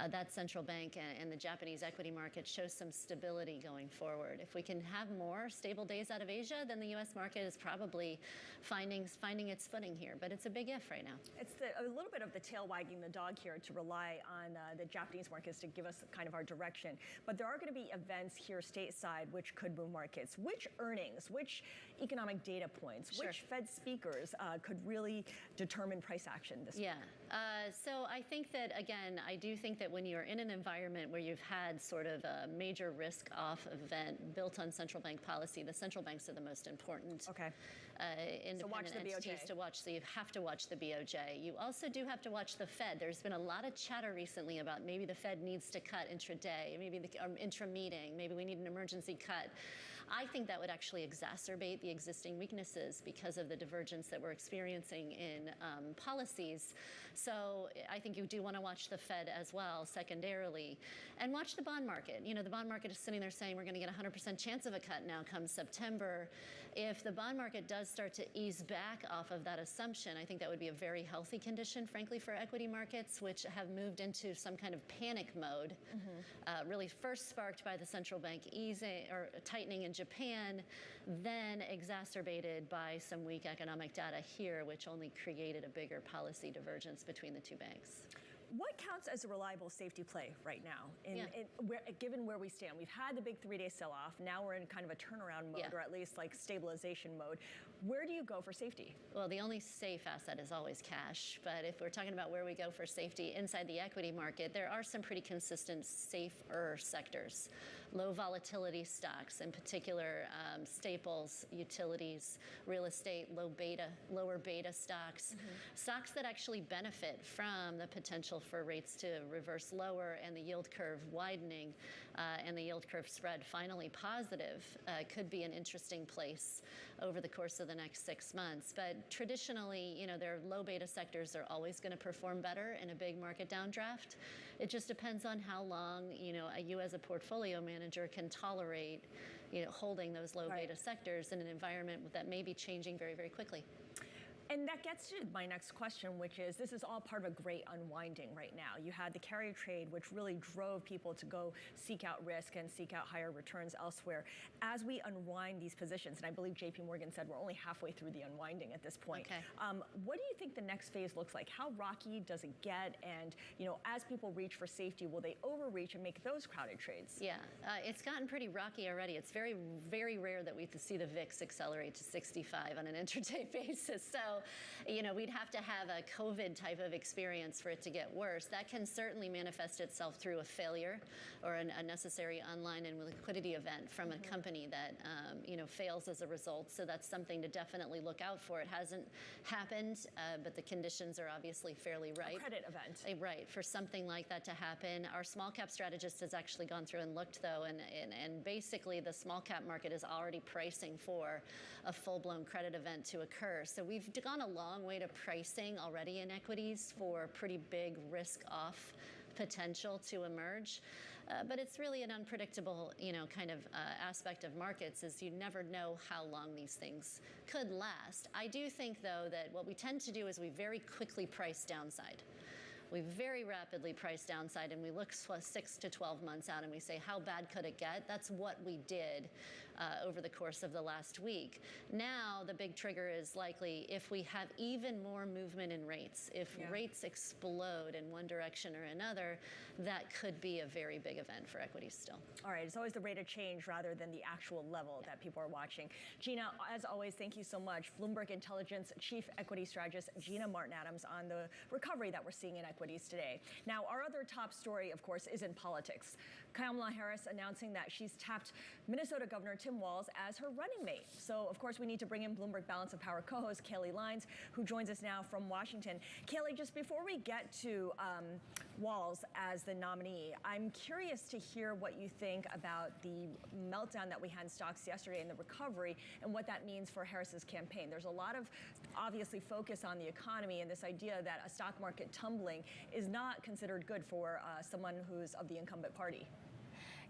Speaker 21: that central bank and the Japanese equity market show some stability going forward. If we can have more stable days out of Asia, then the U.S. market is probably finding its footing here. But it's a big if right now.
Speaker 2: It's a little bit of the tail wagging the dog here to rely on the Japanese markets to give us kind of our direction. But there are going to be events here stateside which could move markets. Which earnings, which economic data points, which Fed speakers could really determine price action this week?
Speaker 21: So I think that, again, I do think that when you're in an environment where you've had sort of a major risk-off event built on central bank policy, the central banks are the most important independent entities to watch. So you have to watch the BOJ. You also do have to watch the Fed. There's been a lot of chatter recently about maybe the Fed needs to cut intraday, maybe the intra-meeting, maybe we need an emergency cut. I think that would actually exacerbate the existing weaknesses because of the divergence that we're experiencing in policies. So I think you do want to watch the Fed as well, secondarily, and watch the bond market. You know, the bond market is sitting there saying we're going to get a 100% chance of a cut now come September. If the bond market does start to ease back off of that assumption, I think that would be a very healthy condition, frankly, for equity markets, which have moved into some kind of panic mode, really first sparked by the central bank easing or tightening in Japan, then exacerbated by some weak economic data here, which only created a bigger policy divergence between the two banks.
Speaker 2: What counts as a reliable safety play right now, given where we stand? We've had the big 3-day sell-off. Now we're in kind of a turnaround mode, or at least like stabilization mode. Where do you go for safety?
Speaker 21: Well, the only safe asset is always cash. But if we're talking about where we go for safety inside the equity market, there are some pretty consistent safer sectors. Low volatility stocks, in particular staples, utilities, real estate, lower beta stocks, stocks that actually benefit from the potential for rates to reverse lower and the yield curve widening and the yield curve spread finally positive could be an interesting place over the course of the next 6 months. But traditionally, you know, their low beta sectors are always going to perform better in a big market downdraft. It just depends on how long, you know, you as a portfolio manager can tolerate, you know, holding those low beta sectors in an environment that may be changing very, very quickly.
Speaker 2: And that gets to my next question, which is, this is all part of a great unwinding right now. You had the carry trade, which really drove people to go seek out risk and seek out higher returns elsewhere. As we unwind these positions, and I believe JP Morgan said we're only halfway through the unwinding at this point. What do you think the next phase looks like? How rocky does it get? And, you know, as people reach for safety, will they overreach and make those crowded trades?
Speaker 21: It's gotten pretty rocky already. It's very, very rare that we see the VIX accelerate to 65 on an intraday basis. So, you know, we'd have to have a COVID type of experience for it to get worse. That can certainly manifest itself through a failure or a necessary unwind and liquidity event from a company that, you know, fails as a result. So that's something to definitely look out for. It hasn't happened, but the conditions are obviously fairly ripe.
Speaker 2: A credit event.
Speaker 21: Right, for something like that to happen. Our small cap strategist has actually gone through and looked, though, and basically the small cap market is already pricing for a full-blown credit event to occur. So we've gone a long way to pricing already in equities for pretty big risk-off potential to emerge. But it's really an unpredictable, you know, kind of aspect of markets, is you never know how long these things could last. I do think, though, that what we tend to do is we very quickly price downside. We very rapidly price downside, and we look 6 to 12 months out and we say, how bad could it get? That's what we did over the course of the last week. Now, the big trigger is likely if we have even more movement in rates. If rates explode in one direction or another, that could be a very big event for equities still.
Speaker 2: All right, it's always the rate of change rather than the actual level that people are watching. Gina, as always, thank you so much. Bloomberg Intelligence Chief Equity Strategist Gina Martin-Adams on the recovery that we're seeing in equities today. Now, our other top story, of course, is in politics. Kamala Harris announcing that she's tapped Minnesota Governor Tim Walz as her running mate. So, of course, we need to bring in Bloomberg Balance of Power co-host Kayleigh Lines, who joins us now from Washington. Kayleigh, just before we get to Walz as the nominee, I'm curious to hear what you think about the meltdown that we had in stocks yesterday and the recovery and what that means for Harris's campaign. There's a lot of, obviously, focus on the economy and this idea that a stock market tumbling is not considered good for someone who's of the incumbent party.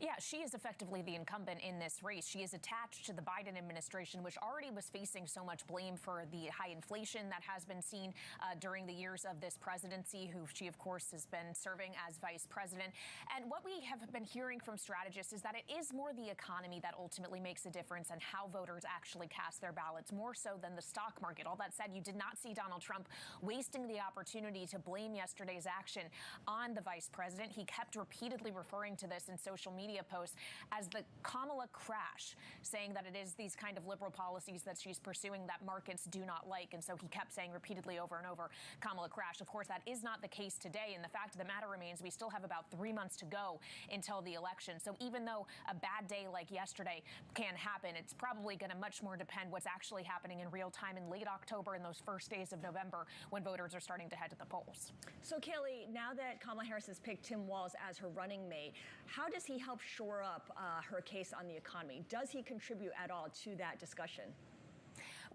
Speaker 11: Yeah, she is effectively the incumbent in this race. She is attached to the Biden administration, which already was facing so much blame for the high inflation that has been seen during the years of this presidency, who she, of course, has been serving as vice president. And what we have been hearing from strategists is that it is more the economy that ultimately makes a difference and how voters actually cast their ballots, more so than the stock market. All that said, you did not see Donald Trump wasting the opportunity to blame yesterday's action on the vice president. He kept repeatedly referring to this in social media posts as the Kamala crash, saying that it is these kind of liberal policies that she's pursuing that markets do not like. And so he kept saying repeatedly over and over, Kamala crash. Of course, that is not the case today. And the fact of the matter remains, we still have about 3 months to go until the election. So even though a bad day like yesterday can happen, it's probably going to much more depend what's actually happening in real time in late October and those first days of November when voters are starting to head to the polls.
Speaker 2: So, Kelly, now that Kamala Harris has picked Tim Walz as her running mate, how does he help shore up her case on the economy? Does he contribute at all to that discussion?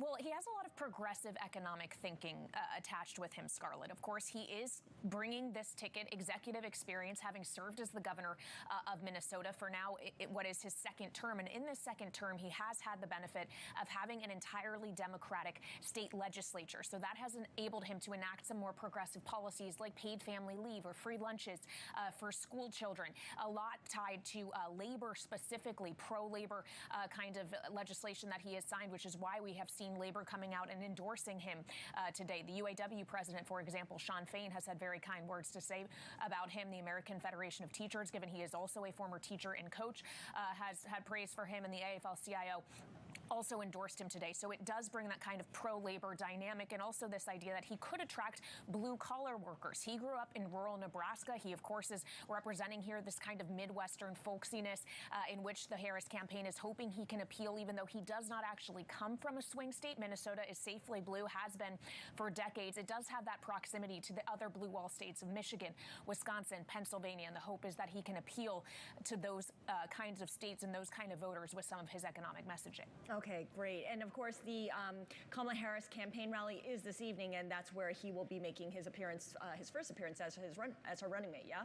Speaker 11: Well, he has a lot of progressive economic thinking attached with him, Scarlett. Of course, he is bringing this ticket, executive experience, having served as the governor of Minnesota for now what is his second term. And in this second term, he has had the benefit of having an entirely Democratic state legislature. So that has enabled him to enact some more progressive policies like paid family leave or free lunches for school children, a lot tied to labor, specifically pro-labor kind of legislation that he has signed, which is why we have seen labor coming out and endorsing him today. The UAW president, for example, Sean Fain, has had very kind words to say about him. The American Federation of Teachers, given he is also a former teacher and coach, has had praise for him, and the AFL-CIO also endorsed him today. So it does bring that kind of pro-labor dynamic, and also this idea that he could attract blue-collar workers. He grew up in rural Nebraska. He, of course, is representing here this kind of Midwestern folksiness in which the Harris campaign is hoping he can appeal, even though he does not actually come from a swing state. Minnesota is safely blue, has been for decades. It does have that proximity to the other blue wall states of Michigan, Wisconsin, Pennsylvania, and the hope is that he can appeal to those kinds of states and those kind of voters with some of his economic messaging.
Speaker 2: Okay, great. And of course, the Kamala Harris campaign rally is this evening, and that's where he will be making his appearance, his first appearance as her running mate. Yeah.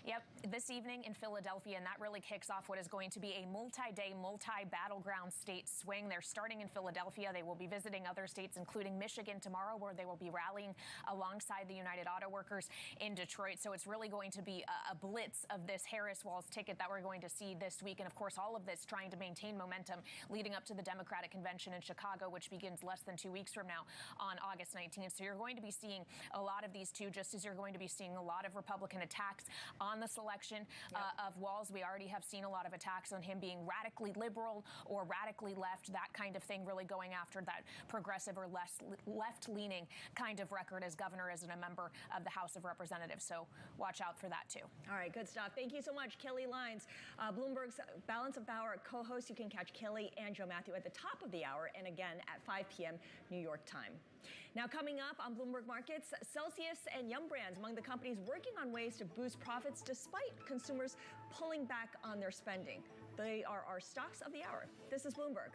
Speaker 11: Yep, this evening in Philadelphia, and that really kicks off what is going to be a multi-day, multi-battleground state swing. They're starting in Philadelphia. They will be visiting other states, including Michigan tomorrow, where they will be rallying alongside the United Auto Workers in Detroit. So it's really going to be a blitz of this Harris-Walz ticket that we're going to see this week. And of course, all of this trying to maintain momentum leading up to the Democratic Convention in Chicago, which begins less than 2 weeks from now on August 19th. So you're going to be seeing a lot of these two, just as you're going to be seeing a lot of Republican attacks on the selection of Walz. We already have seen a lot of attacks on him being radically liberal or radically left, that kind of thing, really going after that progressive or less left-leaning kind of record as governor, as a member of the House of Representatives. So watch out for that, too.
Speaker 2: All right, good stuff. Thank you so much, Kelly Lyons, Bloomberg's Balance of Power co-host. You can catch Kelly and Joe Matthew at the top of the hour and again at 5 p.m. New York time. Now, coming up on Bloomberg Markets, Celsius and Yum Brands among the companies working on ways to boost profits despite consumers pulling back on their spending. They are our stocks of the hour. This is Bloomberg.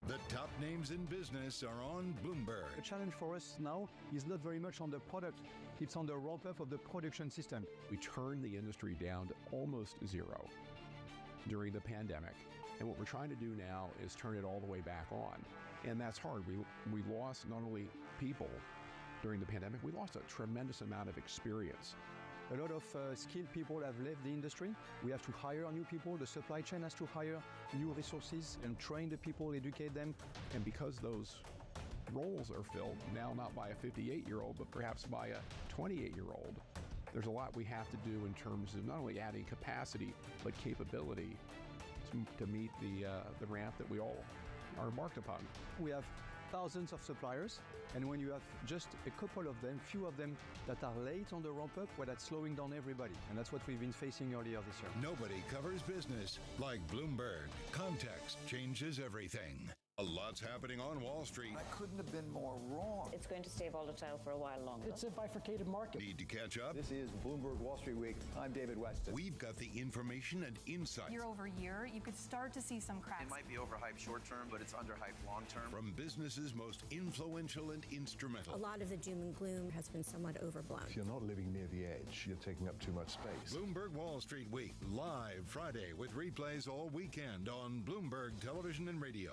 Speaker 4: The top names in business are on Bloomberg.
Speaker 16: The challenge for us now is not very much on the product, it's on the ramp-up of the production system.
Speaker 12: We turned the industry down to almost zero during the pandemic. And what we're trying to do now is turn it all the way back on. And that's hard. We lost not only people during the pandemic, we lost a tremendous amount of experience.
Speaker 16: A lot of skilled people have left the industry. We have to hire new people. The supply chain has to hire new resources and train the people, educate them.
Speaker 12: And because those roles are filled now not by a 58-year-old, but perhaps by a 28-year-old, there's a lot we have to do in terms of not only adding capacity, but capability to meet the ramp that we all are embarked upon.
Speaker 16: We have thousands of suppliers, and when you have just a couple of them, few of them that are late on the ramp up, well, that's slowing down everybody, and that's what we've been facing earlier this year.
Speaker 4: Nobody covers business like Bloomberg. Context changes everything. A lot's happening on Wall Street.
Speaker 5: I couldn't have been more wrong.
Speaker 17: It's going to stay volatile for a while longer.
Speaker 5: It's a bifurcated market.
Speaker 4: Need to catch up?
Speaker 19: This is Bloomberg Wall Street Week. I'm David Weston.
Speaker 4: We've got the information and insight.
Speaker 24: Year over year, you could start to see some cracks.
Speaker 25: It might be overhyped short term, but it's underhyped long term.
Speaker 4: From businesses most influential and instrumental.
Speaker 26: A lot of the doom and gloom has been somewhat overblown.
Speaker 27: If you're not living near the edge, you're taking up too much space.
Speaker 4: Bloomberg Wall Street Week, live Friday with replays all weekend on Bloomberg Television and Radio.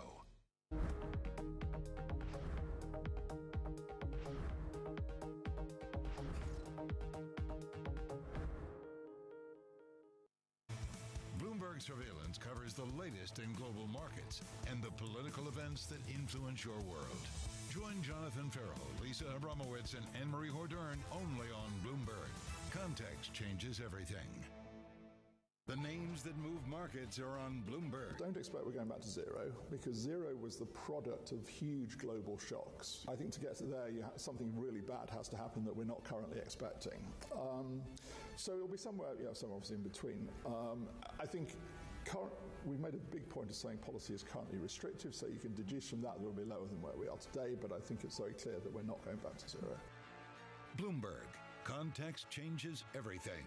Speaker 4: Bloomberg Surveillance covers the latest in global markets and the political events that influence your world. Join Jonathan Farrell, Lisa Abramowitz, and Anne-Marie Hordern only on Bloomberg. Context changes everything. The names that move markets are on Bloomberg.
Speaker 28: Don't expect we're going back to zero, because zero was the product of huge global shocks. I think to get to there, something really bad has to happen that we're not currently expecting. So it'll be somewhere obviously in between. I think we've made a big point of saying policy is currently restrictive, so you can deduce from that we'll be lower than where we are today, but I think it's very clear that we're not going back to zero.
Speaker 4: Bloomberg. Context changes everything.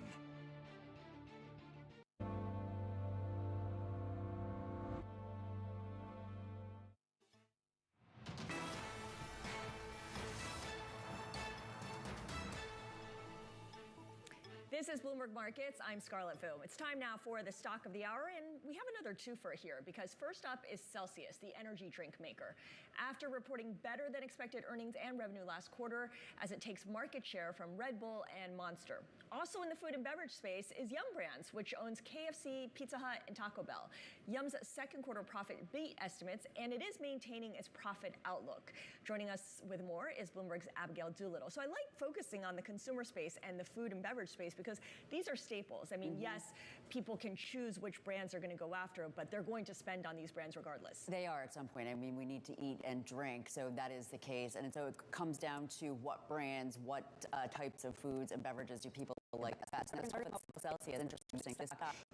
Speaker 2: This is Bloomberg Markets. I'm Scarlett Fu. It's time now for the stock of the hour, and we have another twofer here because first up is Celsius, the energy drink maker. After reporting better than expected earnings and revenue last quarter as it takes market share from Red Bull and Monster. Also in the food and beverage space is Yum Brands, which owns KFC, Pizza Hut, and Taco Bell. Yum's second quarter profit beat estimates, and it is maintaining its profit outlook. Joining us with more is Bloomberg's Abigail Doolittle. So I like focusing on the consumer space and the food and beverage space because these are staples. I mean, yes, people can choose which brands they're going to go after, but they're going to spend on these brands regardless.
Speaker 13: They are at some point. I mean, we need to eat and drink, so that is the case. And so it comes down to what brands, what types of foods and beverages do people like that. So let's start with Celsius. Interesting. This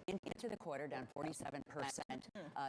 Speaker 13: into the quarter down 47%.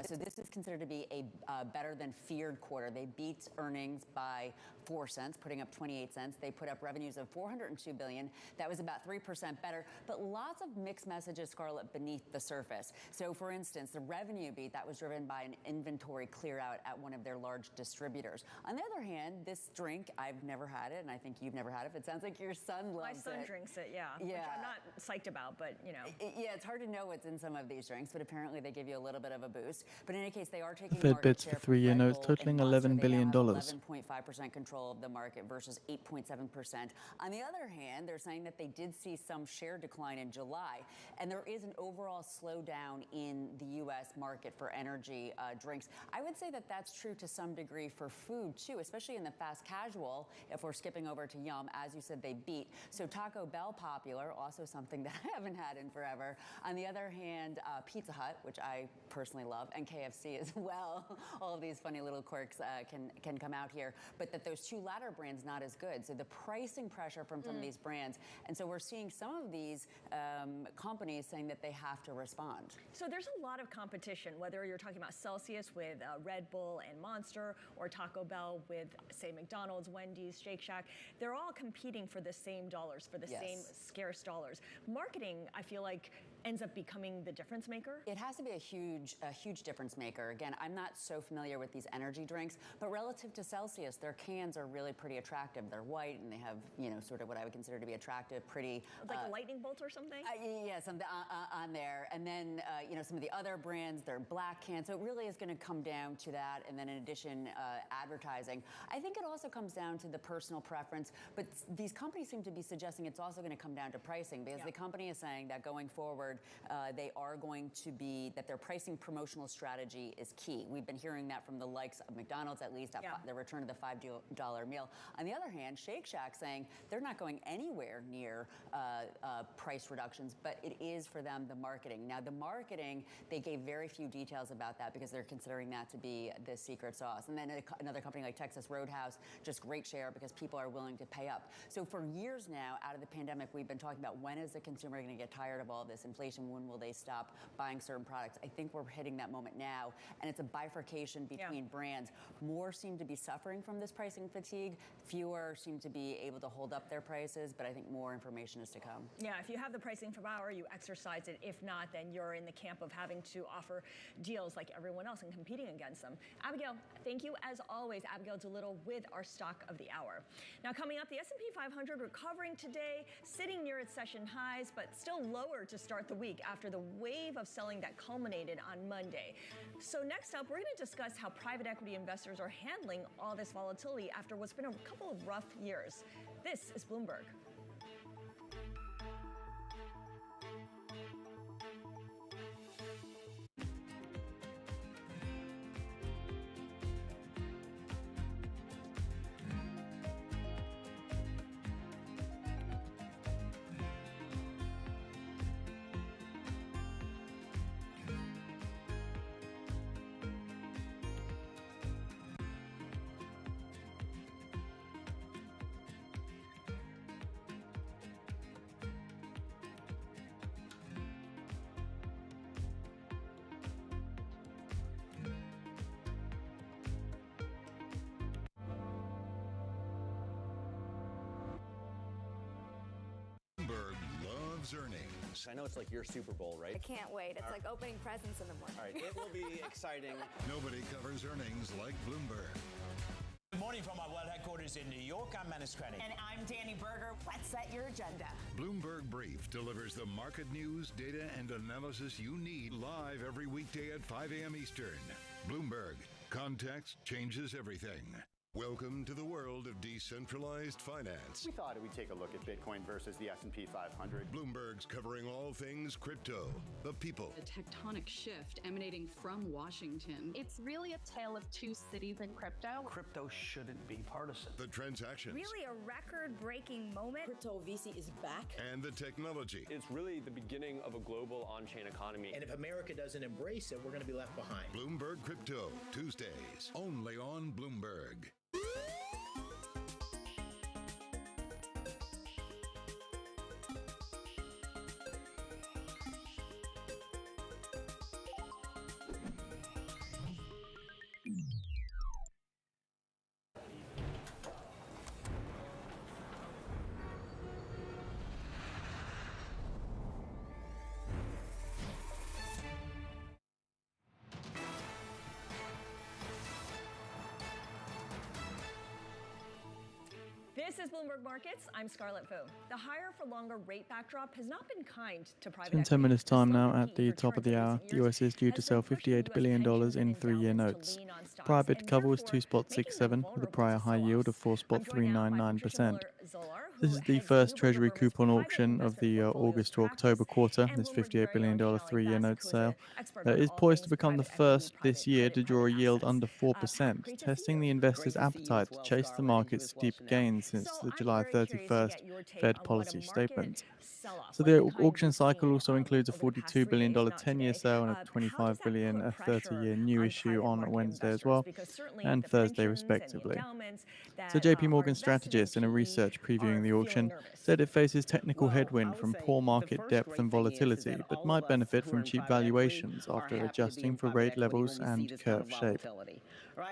Speaker 13: So this is considered to be a better than feared quarter. They beat earnings by 4 cents, putting up 28 cents. They put up revenues of $402 billion. That was about 3% better, but lots of mixed messages, Scarlett, beneath the surface. So for instance, the revenue beat, that was driven by an inventory clear out at one of their large distributors. On the other hand, this drink, I've never had it, and I think you've never had it. It sounds like your son loves it.
Speaker 2: My son drinks it, yeah. Which I'm not psyched about, but you know.
Speaker 13: Yeah, it's hard to know what's in some of these drinks, but apparently they give you a little bit of a boost. But in any case, they are taking
Speaker 18: Fed bids for 3-year notes totaling $11 billion.
Speaker 13: 11.5% control of the market versus 8.7%. On the other hand, they're saying that they did see some share decline in July, and there is an overall slowdown in the U.S. market for energy drinks. I would say that that's true to some degree for food, too, especially in the fast casual, if we're skipping over to Yum. As you said, they beat. So Taco Bell popular, also something that I haven't had in forever. On the other hand, Pizza Hut, which I personally love, and KFC as well. All of these funny little quirks can come out here, but that those two latter brands not as good. So the pricing pressure from some of these brands, and so we're seeing some of these companies saying that they have to respond.
Speaker 2: So there's a lot of competition, whether you're talking about Celsius with Red Bull and Monster, or Taco Bell with, say, McDonald's, Wendy's, Shake Shack. They're all competing for the same dollars, for the same scarce dollars. Marketing, I feel like, ends up becoming the difference maker?
Speaker 13: It has to be a huge difference maker. Again, I'm not so familiar with these energy drinks, but relative to Celsius, their cans are really pretty attractive. They're white and they have, sort of what I would consider to be attractive, pretty.
Speaker 2: Like a lightning bolt or something?
Speaker 13: Yeah, something on there. And then, some of the other brands, they're black cans. So it really is going to come down to that. And then in addition, advertising. I think it also comes down to the personal preference, but these companies seem to be suggesting it's also going to come down to pricing because the company is saying that going forward, forward, they are going to be, that their pricing promotional strategy is key. We've been hearing that from the likes of McDonald's, at least, the return of the $5 meal. On the other hand, Shake Shack saying they're not going anywhere near price reductions, but it is for them the marketing. Now, the marketing, they gave very few details about that because they're considering that to be the secret sauce. And then another company like Texas Roadhouse, just great share because people are willing to pay up. So for years now, out of the pandemic, we've been talking about when is the consumer going to get tired of all this inflation? When will they stop buying certain products? I think we're hitting that moment now, and it's a bifurcation between brands. More seem to be suffering from this pricing fatigue. Fewer seem to be able to hold up their prices, but I think more information is to come.
Speaker 2: Yeah, if you have the pricing power, you exercise it. If not, then you're in the camp of having to offer deals like everyone else and competing against them. Abigail, thank you as always. Abigail Doolittle with our stock of the hour. Now coming up, the S&P 500 recovering today, sitting near its session highs, but still lower to start the week after the wave of selling that culminated on Monday. So next up, we're going to discuss how private equity investors are handling all this volatility after what's been a couple of rough years. This is Bloomberg.
Speaker 4: Earnings.
Speaker 1: I know it's like your Super Bowl, right?
Speaker 3: I can't wait. It's like opening presents in the morning.
Speaker 1: All right, it will be exciting.
Speaker 4: Nobody covers earnings like Bloomberg.
Speaker 8: Good morning from our world headquarters in New York. I'm Menace Credit.
Speaker 10: And I'm Danny Berger. Let's set your agenda.
Speaker 4: Bloomberg Brief delivers the market news, data, and analysis you need live every weekday at 5 a.m. Eastern. Bloomberg. Context changes everything. Welcome to the world of decentralized finance.
Speaker 14: We thought we'd take a look at Bitcoin versus the S&P 500.
Speaker 4: Bloomberg's covering all things crypto, the people.
Speaker 15: A tectonic shift emanating from Washington.
Speaker 22: It's really a tale of two cities in crypto.
Speaker 8: Crypto shouldn't be partisan.
Speaker 4: The transactions.
Speaker 3: Really a record-breaking moment.
Speaker 23: Crypto VC is back.
Speaker 4: And the technology.
Speaker 29: It's really the beginning of a global on-chain economy.
Speaker 8: And if America doesn't embrace it, we're going to be left behind.
Speaker 4: Bloomberg Crypto, Tuesdays, only on Bloomberg.
Speaker 2: This is Bloomberg Markets. I'm Scarlett Fu. The higher for longer rate backdrop has not been kind to private
Speaker 18: In
Speaker 2: equity.
Speaker 18: 10 minutes time now at the top of the hour, the US is due to sell $58 billion in 3-year notes. Prior bid cover was 2.67 with a prior high yield of 4.399%. This is the first Treasury coupon auction of the August to October quarter. This $58 billion 3-year note sale is poised to become the first this year to draw a yield under 4%, testing the investors' appetite to chase the market's steep gains since the July 31st Fed policy statement. So the auction cycle also includes a $42 billion 10-year sale and a $25 billion 30-year new issue on Wednesday as well, and Thursday respectively. So JP Morgan strategist in a research previewing the auction said it faces technical headwind from poor market depth and volatility, but might benefit from cheap valuations after adjusting for rate levels and curve shape.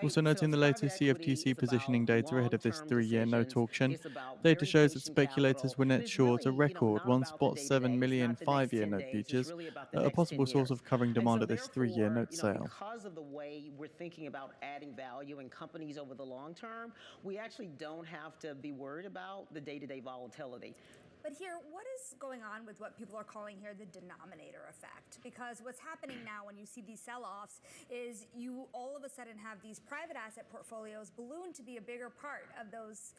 Speaker 18: Also noting the latest CFTC positioning data ahead of this 3-year note auction, data shows that speculators were net short a record 1.7 million 5-year note futures, a possible source of covering demand at this 3-year note sale.
Speaker 30: Because of the way we're thinking about adding value in companies over the long term, we actually don't have to be worried about the day-to-day volatility.
Speaker 3: But here, what is going on with what people are calling here the denominator effect? Because what's happening now when you see these sell-offs is you all of a sudden have these private asset portfolios balloon to be a bigger part of those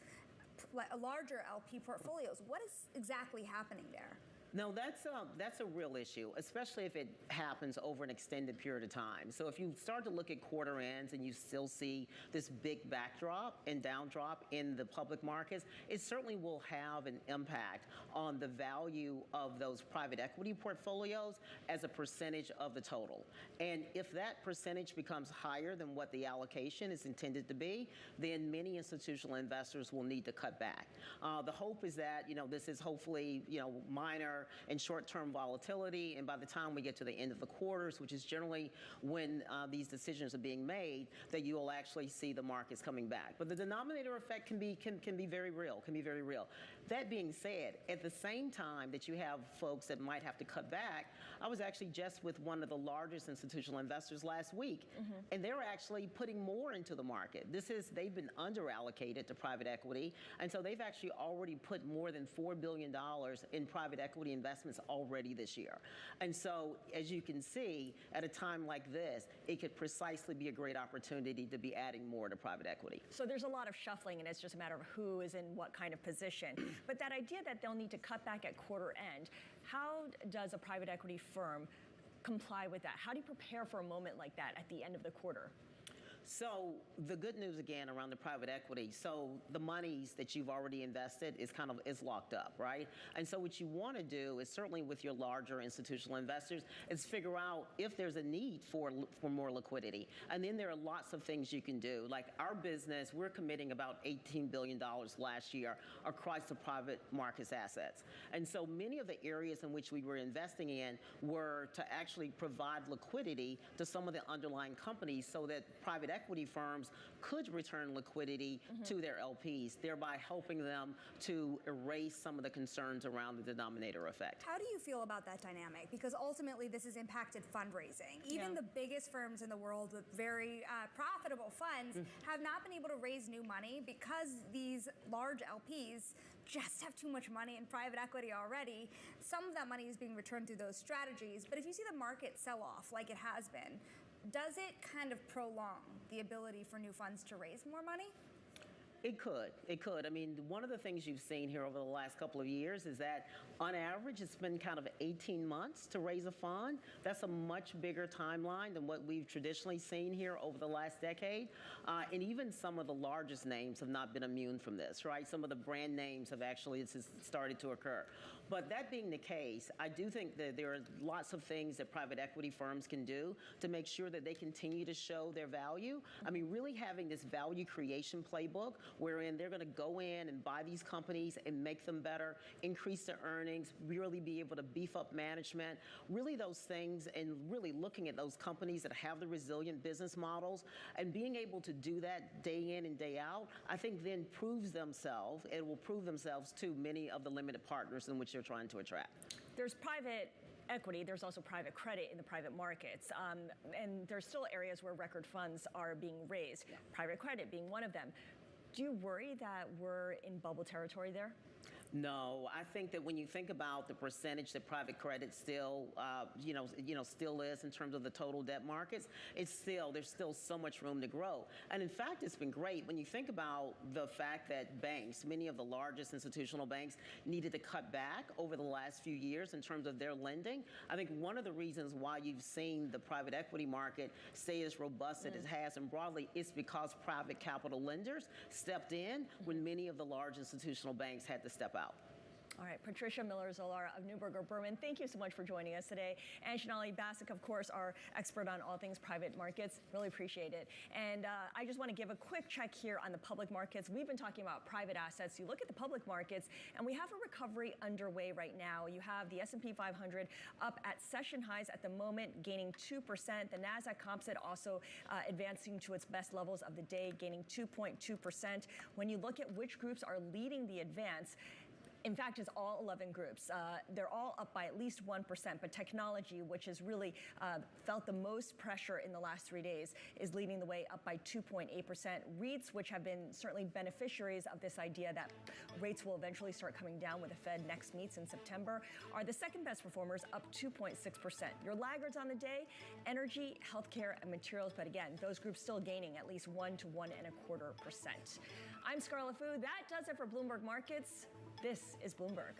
Speaker 3: larger LP portfolios. What is exactly happening there?
Speaker 30: No, that's a real issue, especially if it happens over an extended period of time. So if you start to look at quarter ends and you still see this big backdrop and downdrop in the public markets, it certainly will have an impact on the value of those private equity portfolios as a percentage of the total. And if that percentage becomes higher than what the allocation is intended to be, then many institutional investors will need to cut back. The hope is that, this is hopefully, minor and short-term volatility, and by the time we get to the end of the quarters, which is generally when these decisions are being made, that you will actually see the markets coming back. But the denominator effect can be very real, That being said, at the same time that you have folks that might have to cut back, I was actually just with one of the largest institutional investors last week, and they're actually putting more into the market. They've been under-allocated to private equity, and so they've actually already put more than $4 billion in private equity investments already this year. And so, as you can see, at a time like this, it could precisely be a great opportunity to be adding more to private equity.
Speaker 2: So there's a lot of shuffling, and it's just a matter of who is in what kind of position. But that idea that they'll need to cut back at quarter end, how does a private equity firm comply with that? How do you prepare for a moment like that at the end of the quarter?
Speaker 30: So the good news again around the private equity, so the monies that you've already invested is locked up, right? And so what you want to do is certainly with your larger institutional investors is figure out if there's a need for more liquidity. And then there are lots of things you can do. Like our business, we're committing about $18 billion last year across the private markets assets. And so many of the areas in which we were investing in were to actually provide liquidity to some of the underlying companies so that private equity firms could return liquidity to their LPs, thereby helping them to erase some of the concerns around the denominator effect.
Speaker 3: How do you feel about that dynamic? Because ultimately this has impacted fundraising. Even the biggest firms in the world with very profitable funds have not been able to raise new money because these large LPs just have too much money in private equity already. Some of that money is being returned through those strategies, but if you see the market sell off like it has been, does it kind of prolong the ability for new funds to raise more money?
Speaker 30: It could. I mean, one of the things you've seen here over the last couple of years is that on average, it's been kind of 18 months to raise a fund. That's a much bigger timeline than what we've traditionally seen here over the last decade. And even some of the largest names have not been immune from this, right? Some of the brand names have actually started to occur. But that being the case, I do think that there are lots of things that private equity firms can do to make sure that they continue to show their value. I mean, really having this value creation playbook wherein they're going to go in and buy these companies and make them better, increase their earnings, really be able to beef up management, really those things, and really looking at those companies that have the resilient business models and being able to do that day in and day out, I think then it will prove themselves to many of the limited partners in which they're trying to attract.
Speaker 2: There's private equity, there's also private credit in the private markets, and there's still areas where record funds are being raised, private credit being one of them. Do you worry that we're in bubble territory there?
Speaker 30: No, I think that when you think about the percentage that private credit still, still is in terms of the total debt markets, there's still so much room to grow. And in fact, it's been great when you think about the fact that banks, many of the largest institutional banks, needed to cut back over the last few years in terms of their lending. I think one of the reasons why you've seen the private equity market stay as robust as it has and broadly is because private capital lenders stepped in when many of the large institutional banks had to step out.
Speaker 2: All right, Patricia Miller-Zolar of Neuberger Berman, thank you so much for joining us today. And Shanali Basak, of course, our expert on all things private markets. Really appreciate it. And I just want to give a quick check here on the public markets. We've been talking about private assets. You look at the public markets, and we have a recovery underway right now. You have the S&P 500 up at session highs at the moment, gaining 2%. The NASDAQ Composite also advancing to its best levels of the day, gaining 2.2%. When you look at which groups are leading the advance, in fact, it's all 11 groups. They're all up by at least 1%, but technology, which has really felt the most pressure in the last 3 days, is leading the way up by 2.8%. REITs, which have been certainly beneficiaries of this idea that rates will eventually start coming down when the Fed next meets in September, are the second best performers, up 2.6%. Your laggards on the day, energy, healthcare, and materials, but again, those groups still gaining at least 1 to 1.25%. I'm Scarlett Fu. That does it for Bloomberg Markets. This is Bloomberg.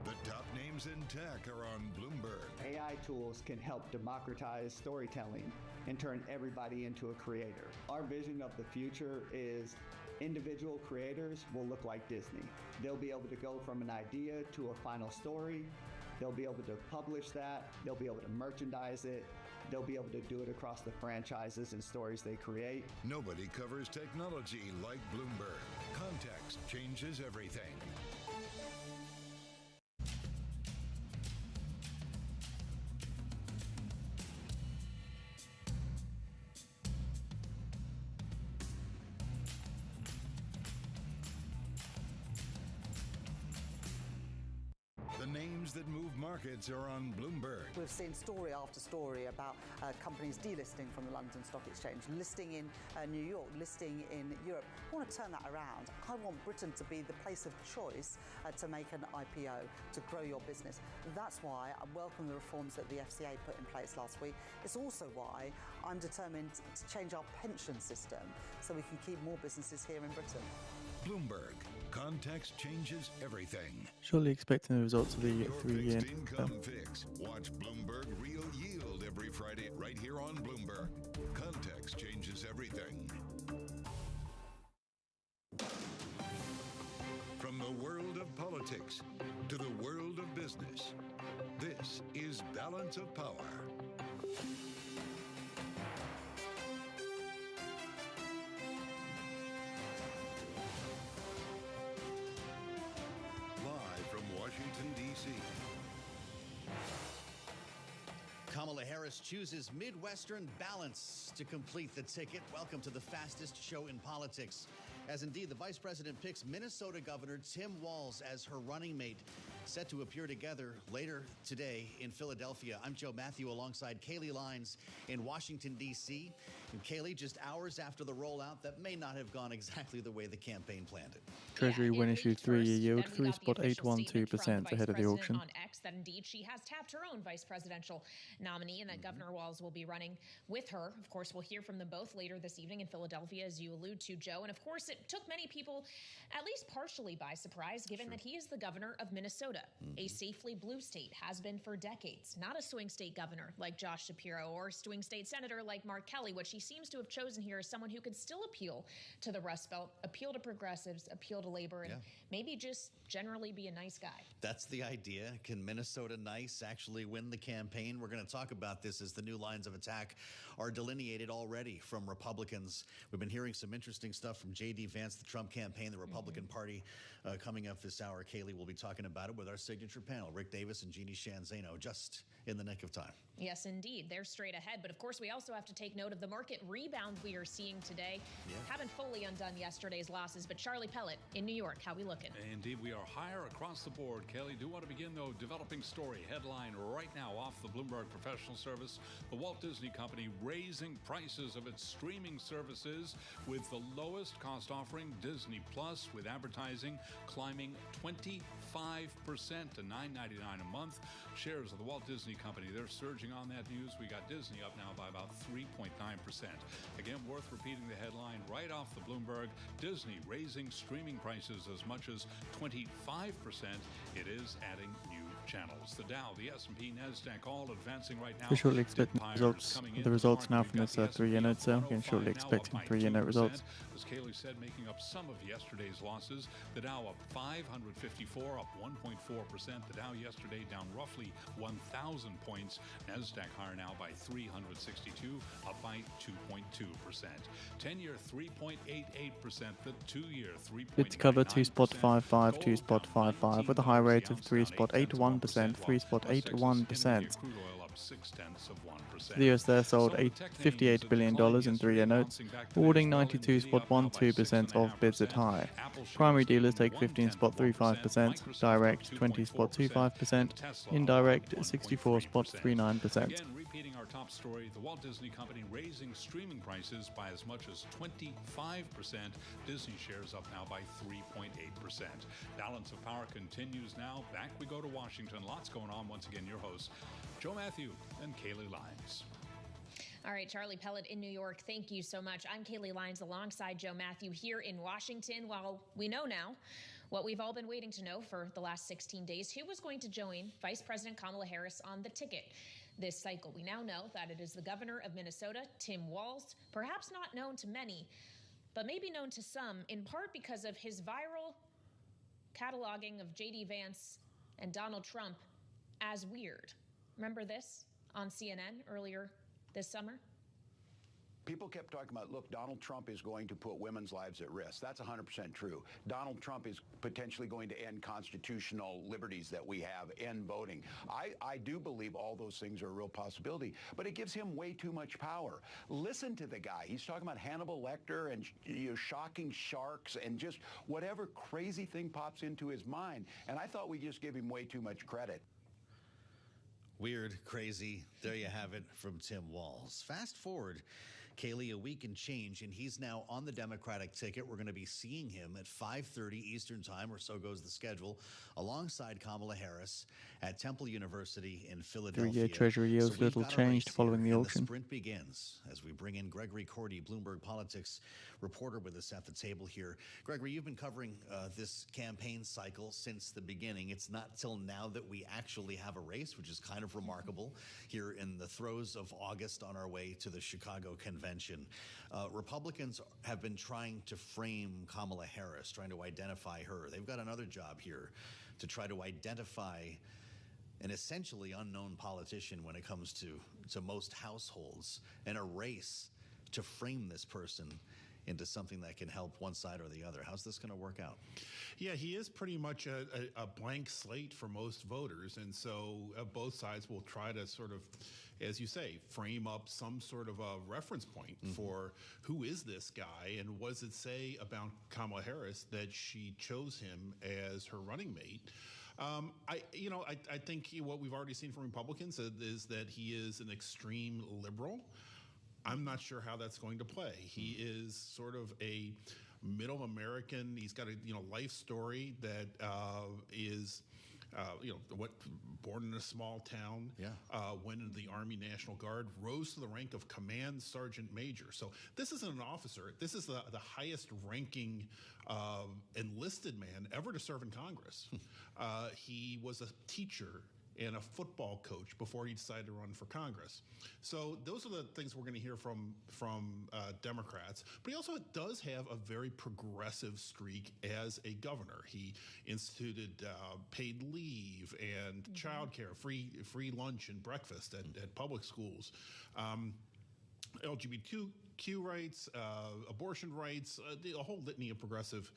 Speaker 4: The top names in tech are on Bloomberg.
Speaker 6: AI tools can help democratize storytelling and turn everybody into a creator. Our vision of the future is individual creators will look like Disney. They'll be able to go from an idea to a final story. They'll be able to publish that. They'll be able to merchandise it. They'll be able to do it across the franchises and stories they create.
Speaker 4: Nobody covers technology like Bloomberg. Context changes everything. The names that move markets are on Bloomberg.
Speaker 7: We've seen story after story about companies delisting from the London Stock Exchange, listing in New York, listing in Europe. I want to turn that around. I want Britain to be the place of choice to make an IPO, to grow your business. That's why I welcome the reforms that the FCA put in place last week. It's also why I'm determined to change our pension system so we can keep more businesses here in Britain.
Speaker 4: Bloomberg. Context changes everything.
Speaker 18: Surely expecting the results of the 3-year.
Speaker 4: Fixed income fix. Watch Bloomberg Real Yield every Friday right here on Bloomberg. Context changes everything. From the world of politics to the world of business, this is Balance of Power. Washington, D.C.
Speaker 9: Kamala Harris chooses Midwestern balance to complete the ticket. Welcome to the fastest show in politics. As indeed, the vice president picks Minnesota Governor Tim Walz as her running mate, set to appear together later today in Philadelphia. I'm Joe Matthew alongside Kaylee Lines in Washington, D.C. And Kaylee, just hours after the rollout that may not have gone exactly the way the campaign planned it.
Speaker 18: Treasury when issued 3-year yield 3.812% ahead of the auction.
Speaker 11: On X that indeed she has tapped her own vice presidential nominee and that Governor Walz will be running with her. Of course, we'll hear from them both later this evening in Philadelphia, as you allude to, Joe. And of course, it took many people at least partially by surprise, given that he is the governor of Minnesota, a safely blue state, has been for decades. Not a swing state governor like Josh Shapiro or swing state senator like Mark Kelly. What she seems to have chosen here is someone who could still appeal to the Rust Belt, appeal to progressives, appeal to labor, and maybe just generally be a nice guy.
Speaker 9: That's the idea. Can Minnesota Nice actually win the campaign? We're going to talk about this as the new lines of attack are delineated already from Republicans. We've been hearing some interesting stuff from J.D. Vance, the Trump campaign, the Republican Party. Coming up this hour, Kaylee will be talking about it with our signature panel, Rick Davis and Jeannie Shanzano, just in the nick of time.
Speaker 11: Yes, indeed. They're straight ahead. But of course, we also have to take note of the market rebound we are seeing today. Haven't fully undone yesterday's losses, but Charlie Pellet in New York, how we looking?
Speaker 12: Indeed, we are higher across the board. Kelly, do want to begin, though, developing story headline right now off the Bloomberg Professional Service. The Walt Disney Company raising prices of its streaming services with the lowest cost offering, Disney Plus, with advertising climbing 25% to $9.99 a month. Shares of the Walt Disney Company, they're surging on that news. We got Disney up now by about 3.9%. Again, worth repeating the headline right off the Bloomberg. Disney raising streaming prices as much as 25%. It is adding new channels. The Dow, the S&P, NASDAQ all advancing right now.
Speaker 18: We're shortly expecting the results now from this 3-year note sale. Again, shortly expecting 3-year note results.
Speaker 12: As Kaylee said, making up some of yesterday's losses. The Dow up 554, up 1.4%. The Dow yesterday down roughly 1,000 points. NASDAQ higher now by 362, up by 2.2%. 10-year 3.88%. The 2-year 3.99%.
Speaker 18: Bid cover 2.55, 2.55 with a high rate of 3.81%, 3.81%. The US there sold $58 billion in 3-year notes, awarding 92.12% of bids at high. Primary dealers take 15.35%, direct 20.25%, indirect 64.39%.
Speaker 12: Again, repeating our top story, the Walt Disney Company raising streaming prices by as much as 25%. Disney shares up now by 3.8%. Balance of Power continues now. Back we go to Washington. Lots going on. Once again, your hosts, Joe Matthew and Kaylee Lyons.
Speaker 11: All right, Charlie Pellet in New York, thank you so much. I'm Kaylee Lyons alongside Joe Matthew here in Washington. Well, we know now what we've all been waiting to know for the last 16 days, who was going to join Vice President Kamala Harris on the ticket this cycle. We now know that it is the governor of Minnesota, Tim Walz, perhaps not known to many, but maybe known to some, in part because of his viral cataloging of J.D. Vance and Donald Trump as weird. Remember this on CNN earlier this summer?
Speaker 5: People kept talking about, look, Donald Trump is going to put women's lives at risk. That's 100% true. Donald Trump is potentially going to end constitutional liberties that we have, end voting. I do believe all those things are a real possibility, but it gives him way too much power. Listen to the guy. He's talking about Hannibal Lecter and shocking sharks and just whatever crazy thing pops into his mind. And I thought we just give him way too much credit.
Speaker 9: Weird, crazy. There you have it from Tim Walz. Fast forward, Kaylee, a week and change, and he's now on the Democratic ticket. We're going to be seeing him at 5:30 Eastern Time, or so goes the schedule, alongside Kamala Harris at Temple University in Philadelphia.
Speaker 18: 3-year Treasury yields little changed following the auction.
Speaker 9: The sprint begins as we bring in Gregory Cordy, Bloomberg Politics reporter with us at the table here. Gregory, you've been covering this campaign cycle since the beginning. It's not till now that we actually have a race, which is kind of remarkable here in the throes of August on our way to the Chicago convention. Republicans have been trying to frame Kamala Harris, trying to identify her. They've got another job here to try to identify an essentially unknown politician when it comes to most households, and a race to frame this person into something that can help one side or the other. How's this going to work out?
Speaker 16: Yeah, he is pretty much a blank slate for most voters, and so both sides will try to sort of, as you say, frame up some sort of a reference point for who is this guy and what does it say about Kamala Harris that she chose him as her running mate. I think what we've already seen from Republicans is that he is an extreme liberal. I'm not sure how that's going to play. He is sort of a middle American. He's got a life story that is born in a small town, went into the Army National Guard, rose to the rank of Command Sergeant Major. So this isn't an officer. This is the highest ranking enlisted man ever to serve in Congress. He was a teacher and a football coach before he decided to run for Congress. So those are the things we're going to hear from Democrats. But he also does have a very progressive streak as a governor. He instituted paid leave and childcare, free lunch and breakfast at public schools. LGBTQ rights, abortion rights, a whole litany of progressive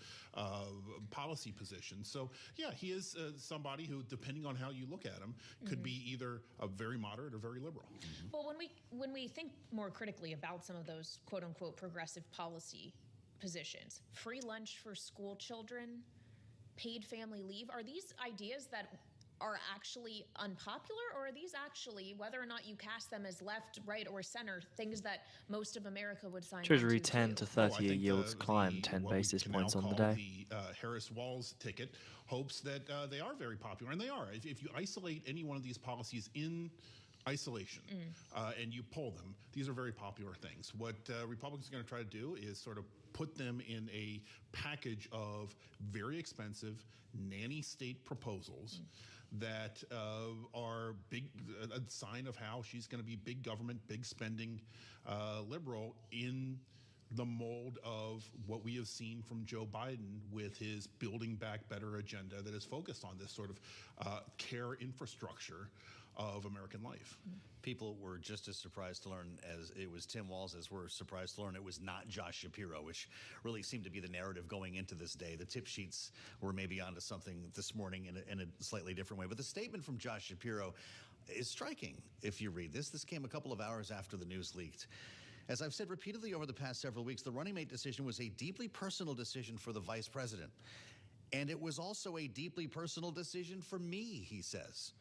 Speaker 16: policy positions. So, yeah, he is somebody who, depending on how you look at him, could be either a very moderate or very liberal.
Speaker 11: Well, when we think more critically about some of those quote-unquote progressive policy positions, free lunch for school children, paid family leave, are these ideas that are actually unpopular, or are these actually, whether or not you cast them as left, right, or center, things that most of America would sign
Speaker 17: Treasury
Speaker 11: on to
Speaker 17: 10 to 30-year yields climbed 10 basis points on the day.
Speaker 16: The Harris-Walz ticket hopes that they are very popular, and they are. If you isolate any one of these policies in isolation, and you poll them, these are very popular things. What Republicans are going to try to do is sort of put them in a package of very expensive nanny state proposals that are big, a sign of how she's going to be big government, big spending liberal in the mold of what we have seen from Joe Biden with his Building Back Better agenda that is focused on this sort of care infrastructure of American life.
Speaker 9: People were just as surprised to learn as it was Tim Walz as we're surprised to learn it was not Josh Shapiro, which really seemed to be the narrative going into this day. The tip sheets were maybe onto something this morning in a slightly different way. But the statement from Josh Shapiro is striking if you read this. This came a couple of hours after the news leaked. As I've said repeatedly over the past several weeks, the running mate decision was a deeply personal decision for the vice president. And it was also a deeply personal decision for me, he says.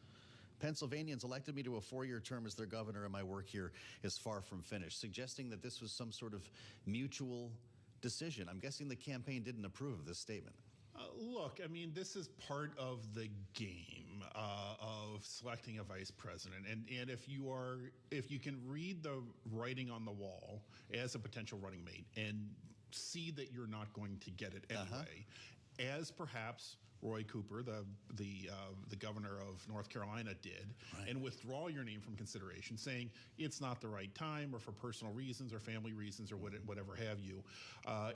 Speaker 9: Pennsylvanians elected me to a 4-year term as their governor, and my work here is far from finished, suggesting that this was some sort of mutual decision. I'm guessing the campaign didn't approve of this statement.
Speaker 16: Look, I mean, this is part of the game of selecting a vice president, and if you can read the writing on the wall as a potential running mate and see that you're not going to get it anyway, as perhaps Roy Cooper, the governor of North Carolina, did, and withdraw your name from consideration, saying it's not the right time, or for personal reasons or family reasons or whatever have you.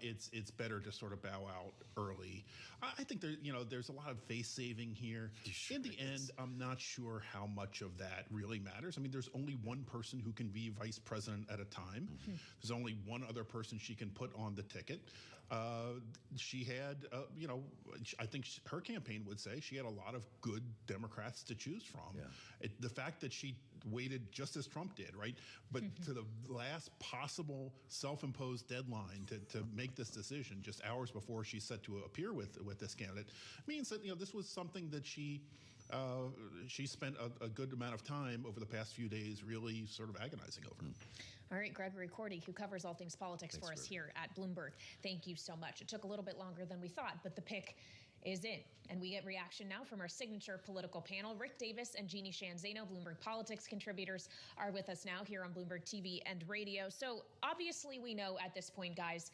Speaker 16: It's better to sort of bow out early. I think there's a lot of face saving here. In the end, I'm not sure how much of that really matters. I mean, there's only one person who can be vice president at a time. There's only one other person she can put on the ticket. She had, I think her campaign would say she had a lot of good Democrats to choose from. The fact that she waited just as Trump did, right? But to the last possible self-imposed deadline to make this decision, just hours before she's set to appear with this candidate, means that this was something that she spent a good amount of time over the past few days really sort of agonizing over.
Speaker 11: All right, Gregory Cordy, who covers all things politics for us here at Bloomberg. Thank you so much. It took a little bit longer than we thought, but the pick is in. And we get reaction now from our signature political panel. Rick Davis and Jeannie Shanzano, Bloomberg Politics contributors, are with us now here on Bloomberg TV and radio. So obviously we know at this point, guys,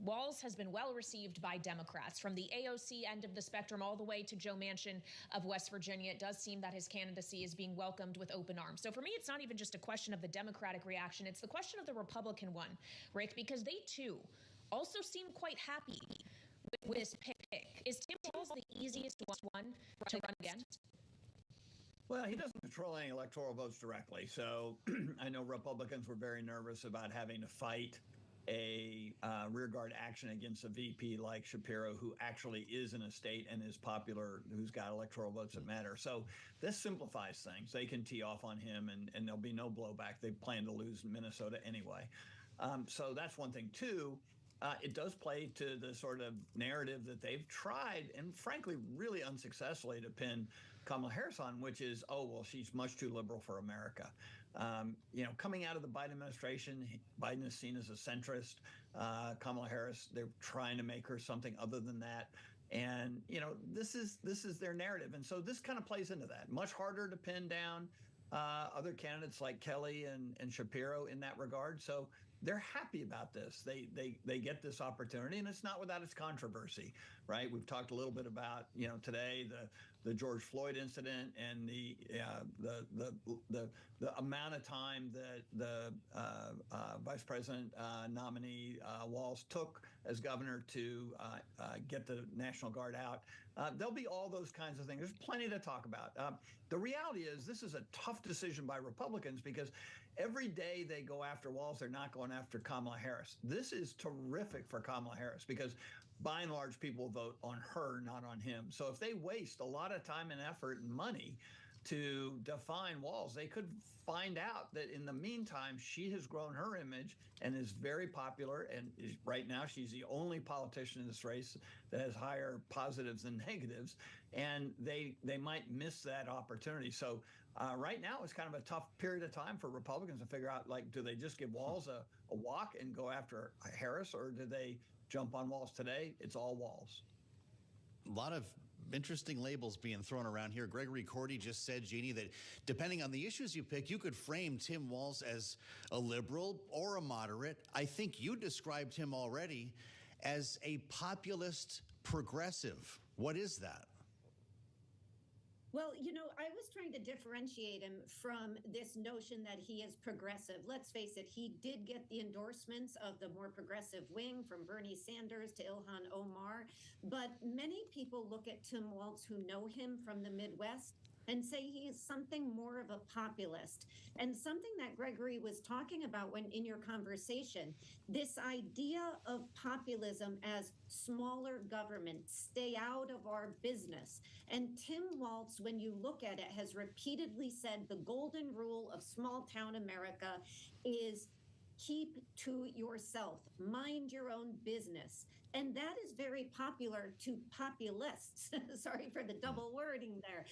Speaker 11: Walz has been well received by Democrats. From the AOC end of the spectrum all the way to Joe Manchin of West Virginia, it does seem that his candidacy is being welcomed with open arms. So for me, it's not even just a question of the Democratic reaction. It's the question of the Republican one, Rick, because they too also seem quite happy with this pick. Is Tim Walz the easiest one to run against?
Speaker 13: Well, he doesn't control any electoral votes directly. So I know Republicans were very nervous about having to fight a rearguard action against a VP like Shapiro, who actually is in a state and is popular, who's got electoral votes that matter. So this simplifies things. They can tee off on him, and there'll be no blowback. They plan to lose in Minnesota anyway. So that's one thing. Two, it does play to the sort of narrative that they've tried, and frankly, really unsuccessfully, to pin Kamala Harris on, which is, oh, well, she's much too liberal for America. Coming out of the Biden administration, Biden is seen as a centrist. Kamala Harris, they're trying to make her something other than that. And, this is their narrative. And so this kind of plays into that. Much harder to pin down other candidates like Kelly and Shapiro in that regard. So they're happy about this. They get this opportunity, and it's not without its controversy, right? We've talked a little bit about, today the George Floyd incident and the amount of time that the vice president nominee Walz took as governor to get the National Guard out. There'll be all those kinds of things. There's plenty to talk about. The reality is this is a tough decision by Republicans because every day they go after Walz, they're not going after Kamala Harris. This is terrific for Kamala Harris because by and large, people vote on her, not on him. So if they waste a lot of time and effort and money to define Walz, they could find out that in the meantime, she has grown her image and is very popular. And right now, she's the only politician in this race that has higher positives than negatives. And they might miss that opportunity. So right now, it's kind of a tough period of time for Republicans to figure out, do they just give Walz a walk and go after Harris, or do they jump on Walz today? It's all Walz.
Speaker 9: A lot of interesting labels being thrown around here. Gregory Cordy just said, Jeannie, that depending on the issues you pick, you could frame Tim Walz as a liberal or a moderate. I think you described him already as a populist progressive. What is that?
Speaker 1: Well, you know, I was trying to differentiate him from this notion that he is progressive. Let's face it, he did get the endorsements of the more progressive wing, from Bernie Sanders to Ilhan Omar. But many people look at Tim Walz, who know him from the Midwest, and say he is something more of a populist. And something that Gregory was talking about when in your conversation, this idea of populism as smaller government, stay out of our business. And Tim Walz, when you look at it, has repeatedly said the golden rule of small town America is keep to yourself, mind your own business. And that is very popular to populists. Sorry for the double wording there.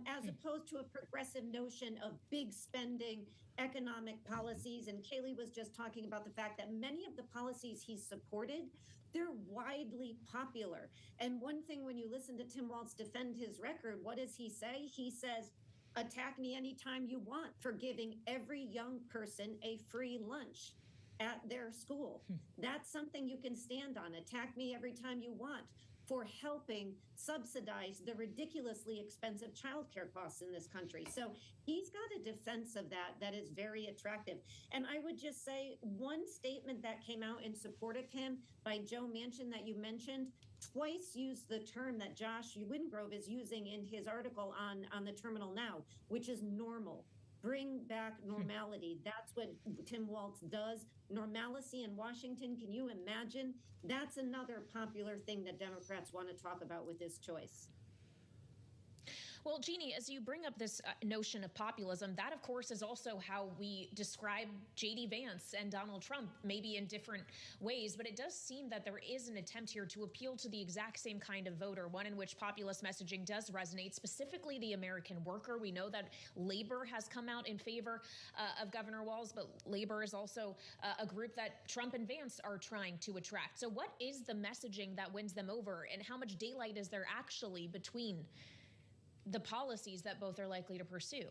Speaker 1: As opposed to a progressive notion of big spending, economic policies. And Kaylee was just talking about the fact that many of the policies he supported, they're widely popular. And one thing, when you listen to Tim Walz defend his record, what does he say? He says, attack me anytime you want for giving every young person a free lunch at their school. That's something you can stand on. Attack me every time you want for helping subsidize the ridiculously expensive childcare costs in this country. So he's got a defense of that is very attractive. And I would just say one statement that came out in support of him by Joe Manchin that you mentioned twice used the term that Josh Wingrove is using in his article on the Terminal Now, which is normal. Bring back normality. That's what Tim Walz does. Normalcy in Washington. Can you imagine? That's another popular thing that Democrats want to talk about with this choice.
Speaker 11: Well, Jeannie, as you bring up this notion of populism, that, of course, is also how we describe J.D. Vance and Donald Trump, maybe in different ways. But it does seem that there is an attempt here to appeal to the exact same kind of voter, one in which populist messaging does resonate, specifically the American worker. We know that labor has come out in favor of Governor Walz, but labor is also a group that Trump and Vance are trying to attract. So what is the messaging that wins them over, and how much daylight is there actually between the policies that both are likely to pursue?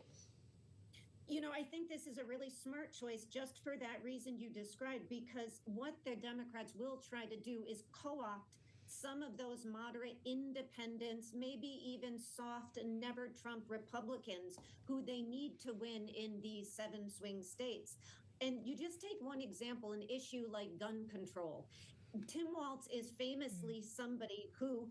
Speaker 1: You know, I think this is a really smart choice just for that reason you described, because what the Democrats will try to do is co-opt some of those moderate independents, maybe even soft, never Trump Republicans who they need to win in these 7 swing states. And you just take one example, an issue like gun control. Tim Walz is famously somebody who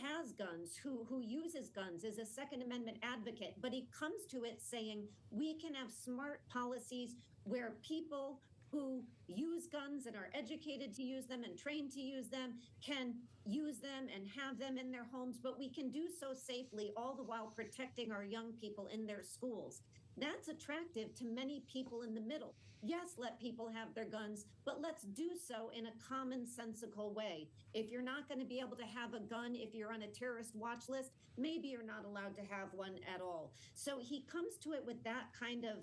Speaker 1: has guns, who uses guns, is a Second Amendment advocate, but he comes to it saying we can have smart policies where people who use guns and are educated to use them and trained to use them can use them and have them in their homes, but we can do so safely, all the while protecting our young people in their schools. That's attractive to many people in the middle. Yes, let people have their guns, but let's do so in a commonsensical way. If you're not going to be able to have a gun, if you're on a terrorist watch list, maybe you're not allowed to have one at all. So he comes to it with that kind of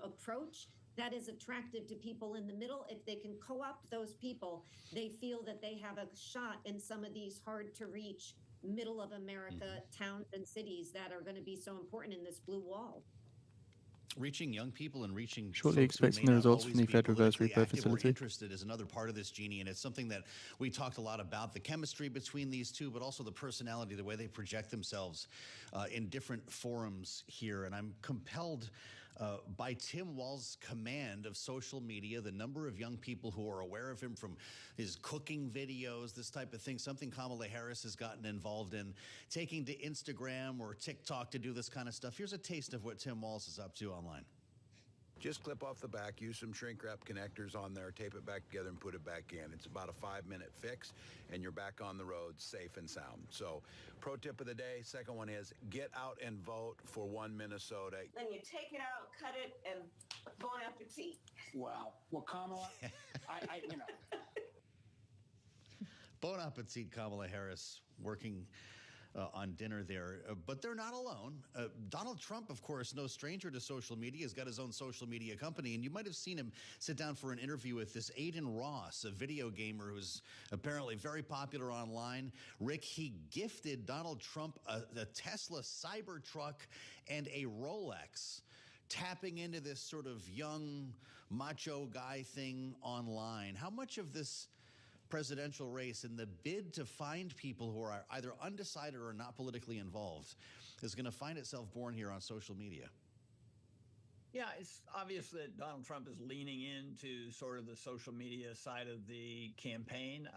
Speaker 1: approach that is attractive to people in the middle. If they can co-opt those people, they feel that they have a shot in some of these hard to reach middle of America towns and cities that are going to be so important in this blue wall.
Speaker 9: Reaching young people and reaching
Speaker 18: shortly expecting the results from the Fed Reverse Repo Facility.
Speaker 9: Interested is another part of this, Jeannie, and it's something that we talked a lot about, the chemistry between these two, but also the personality, the way they project themselves in different forums here. And I'm compelled by Tim Walz's command of social media, the number of young people who are aware of him from his cooking videos, this type of thing, something Kamala Harris has gotten involved in, taking to Instagram or TikTok to do this kind of stuff. Here's a taste of what Tim Walz is up to online.
Speaker 5: Just clip off the back, use some shrink wrap connectors on there, tape it back together and put it back in. It's about a 5-minute fix and you're back on the road safe and sound. So pro tip of the day, second one is get out and vote for One Minnesota.
Speaker 10: Then you take it out, cut it, and bon appetit.
Speaker 19: Wow. Well, Kamala, I you know.
Speaker 9: Bon appetit, Kamala Harris, working on dinner there. But they're not alone. Donald Trump, of course, no stranger to social media, has got his own social media company. And you might have seen him sit down for an interview with this Aiden Ross, a video gamer who's apparently very popular online. Rick, he gifted Donald Trump a Tesla Cybertruck and a Rolex, tapping into this sort of young macho guy thing online. How much of this presidential race and the bid to find people who are either undecided or not politically involved is going to find itself born here on social media?
Speaker 13: Yeah, it's obvious that Donald Trump is leaning into sort of the social media side of the campaign.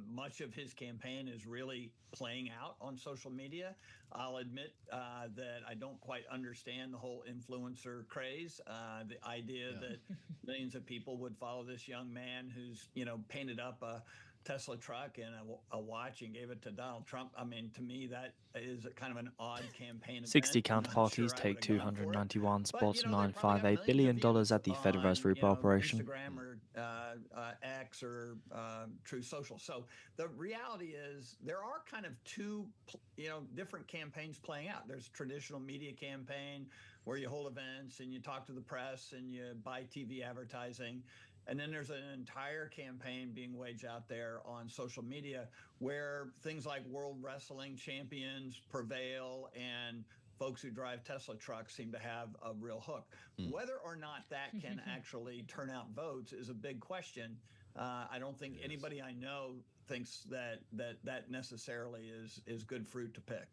Speaker 13: Much of his campaign is really playing out on social media. I'll admit that I don't quite understand the whole influencer craze. The idea that millions of people would follow this young man who's, painted up a Tesla truck and a watch and gave it to Donald Trump. I mean, to me, that is kind of an odd campaign.
Speaker 17: 60 counterparties take $291.958 billion at the Federalist Group operation.
Speaker 13: Instagram or X or Truth Social. So the reality is there are kind of two, different campaigns playing out. There's a traditional media campaign where you hold events and you talk to the press and you buy TV advertising. And then there's an entire campaign being waged out there on social media where things like world wrestling champions prevail and folks who drive Tesla trucks seem to have a real hook. Whether or not that can actually turn out votes is a big question. I don't think anybody I know thinks that necessarily is good fruit to pick.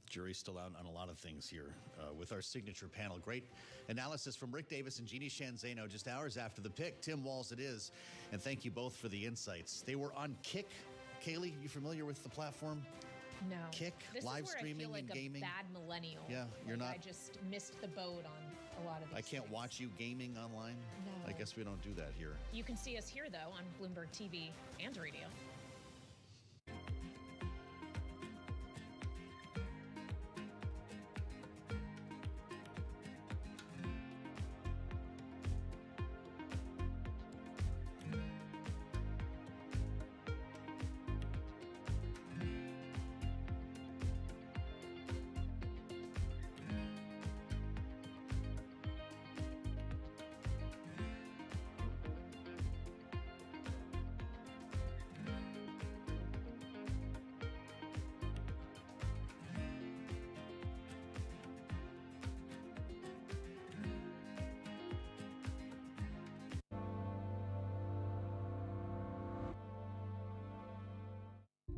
Speaker 9: Jury's still out on a lot of things here with our signature panel. Great analysis from Rick Davis and Jeannie Shanzano just hours after the pick. Tim Walz it is. And thank you both for the insights. They were on Kick. Kaylee, you familiar with the platform?
Speaker 11: No.
Speaker 9: Kick,
Speaker 11: this
Speaker 9: live
Speaker 11: is where
Speaker 9: streaming
Speaker 11: I feel like
Speaker 9: and gaming.
Speaker 11: A bad millennial.
Speaker 9: Yeah, you're not.
Speaker 11: I just missed the boat on a lot of these.
Speaker 9: I can't watch you gaming online.
Speaker 11: No.
Speaker 9: I guess we don't do that here.
Speaker 11: You can see us here though on Bloomberg TV and radio.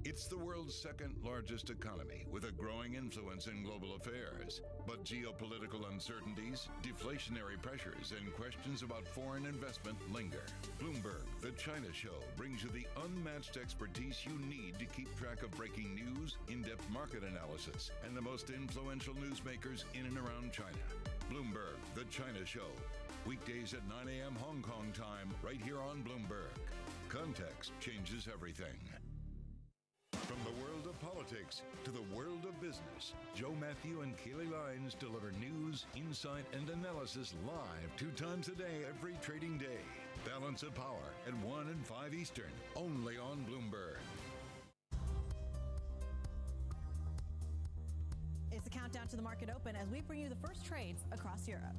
Speaker 4: It's the world's second largest economy with a growing influence in global affairs. But geopolitical uncertainties, deflationary pressures, and questions about foreign investment linger. Bloomberg, the China Show, brings you the unmatched expertise you need to keep track of breaking news, in-depth market analysis, and the most influential newsmakers in and around China. Bloomberg, the China Show. Weekdays at 9 a.m. Hong Kong time, right here on Bloomberg. Context changes everything. From the world of politics to the world of business, Joe Matthew and Kaylee Lines deliver news, insight, and analysis live 2 times a day every trading day. Balance of Power at 1 and 5 Eastern, only on Bloomberg.
Speaker 14: It's the countdown to the market open as we bring you the first trades across Europe.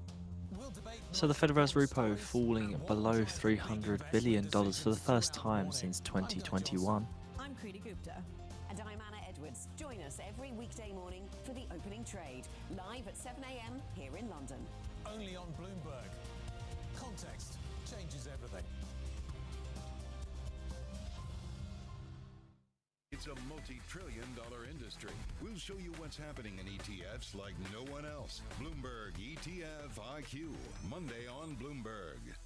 Speaker 17: So the Federalist repo falling below $300 billion for the first time since 2021.
Speaker 14: I'm Kriti Gupta.
Speaker 15: And I'm Anna Edwards. Join us every weekday morning for the opening trade, live at 7 a.m. here in London.
Speaker 20: Only on Bloomberg. Context changes everything.
Speaker 4: It's a multi-trillion-dollar industry. We'll show you what's happening in ETFs like no one else. Bloomberg ETF IQ, Monday on Bloomberg.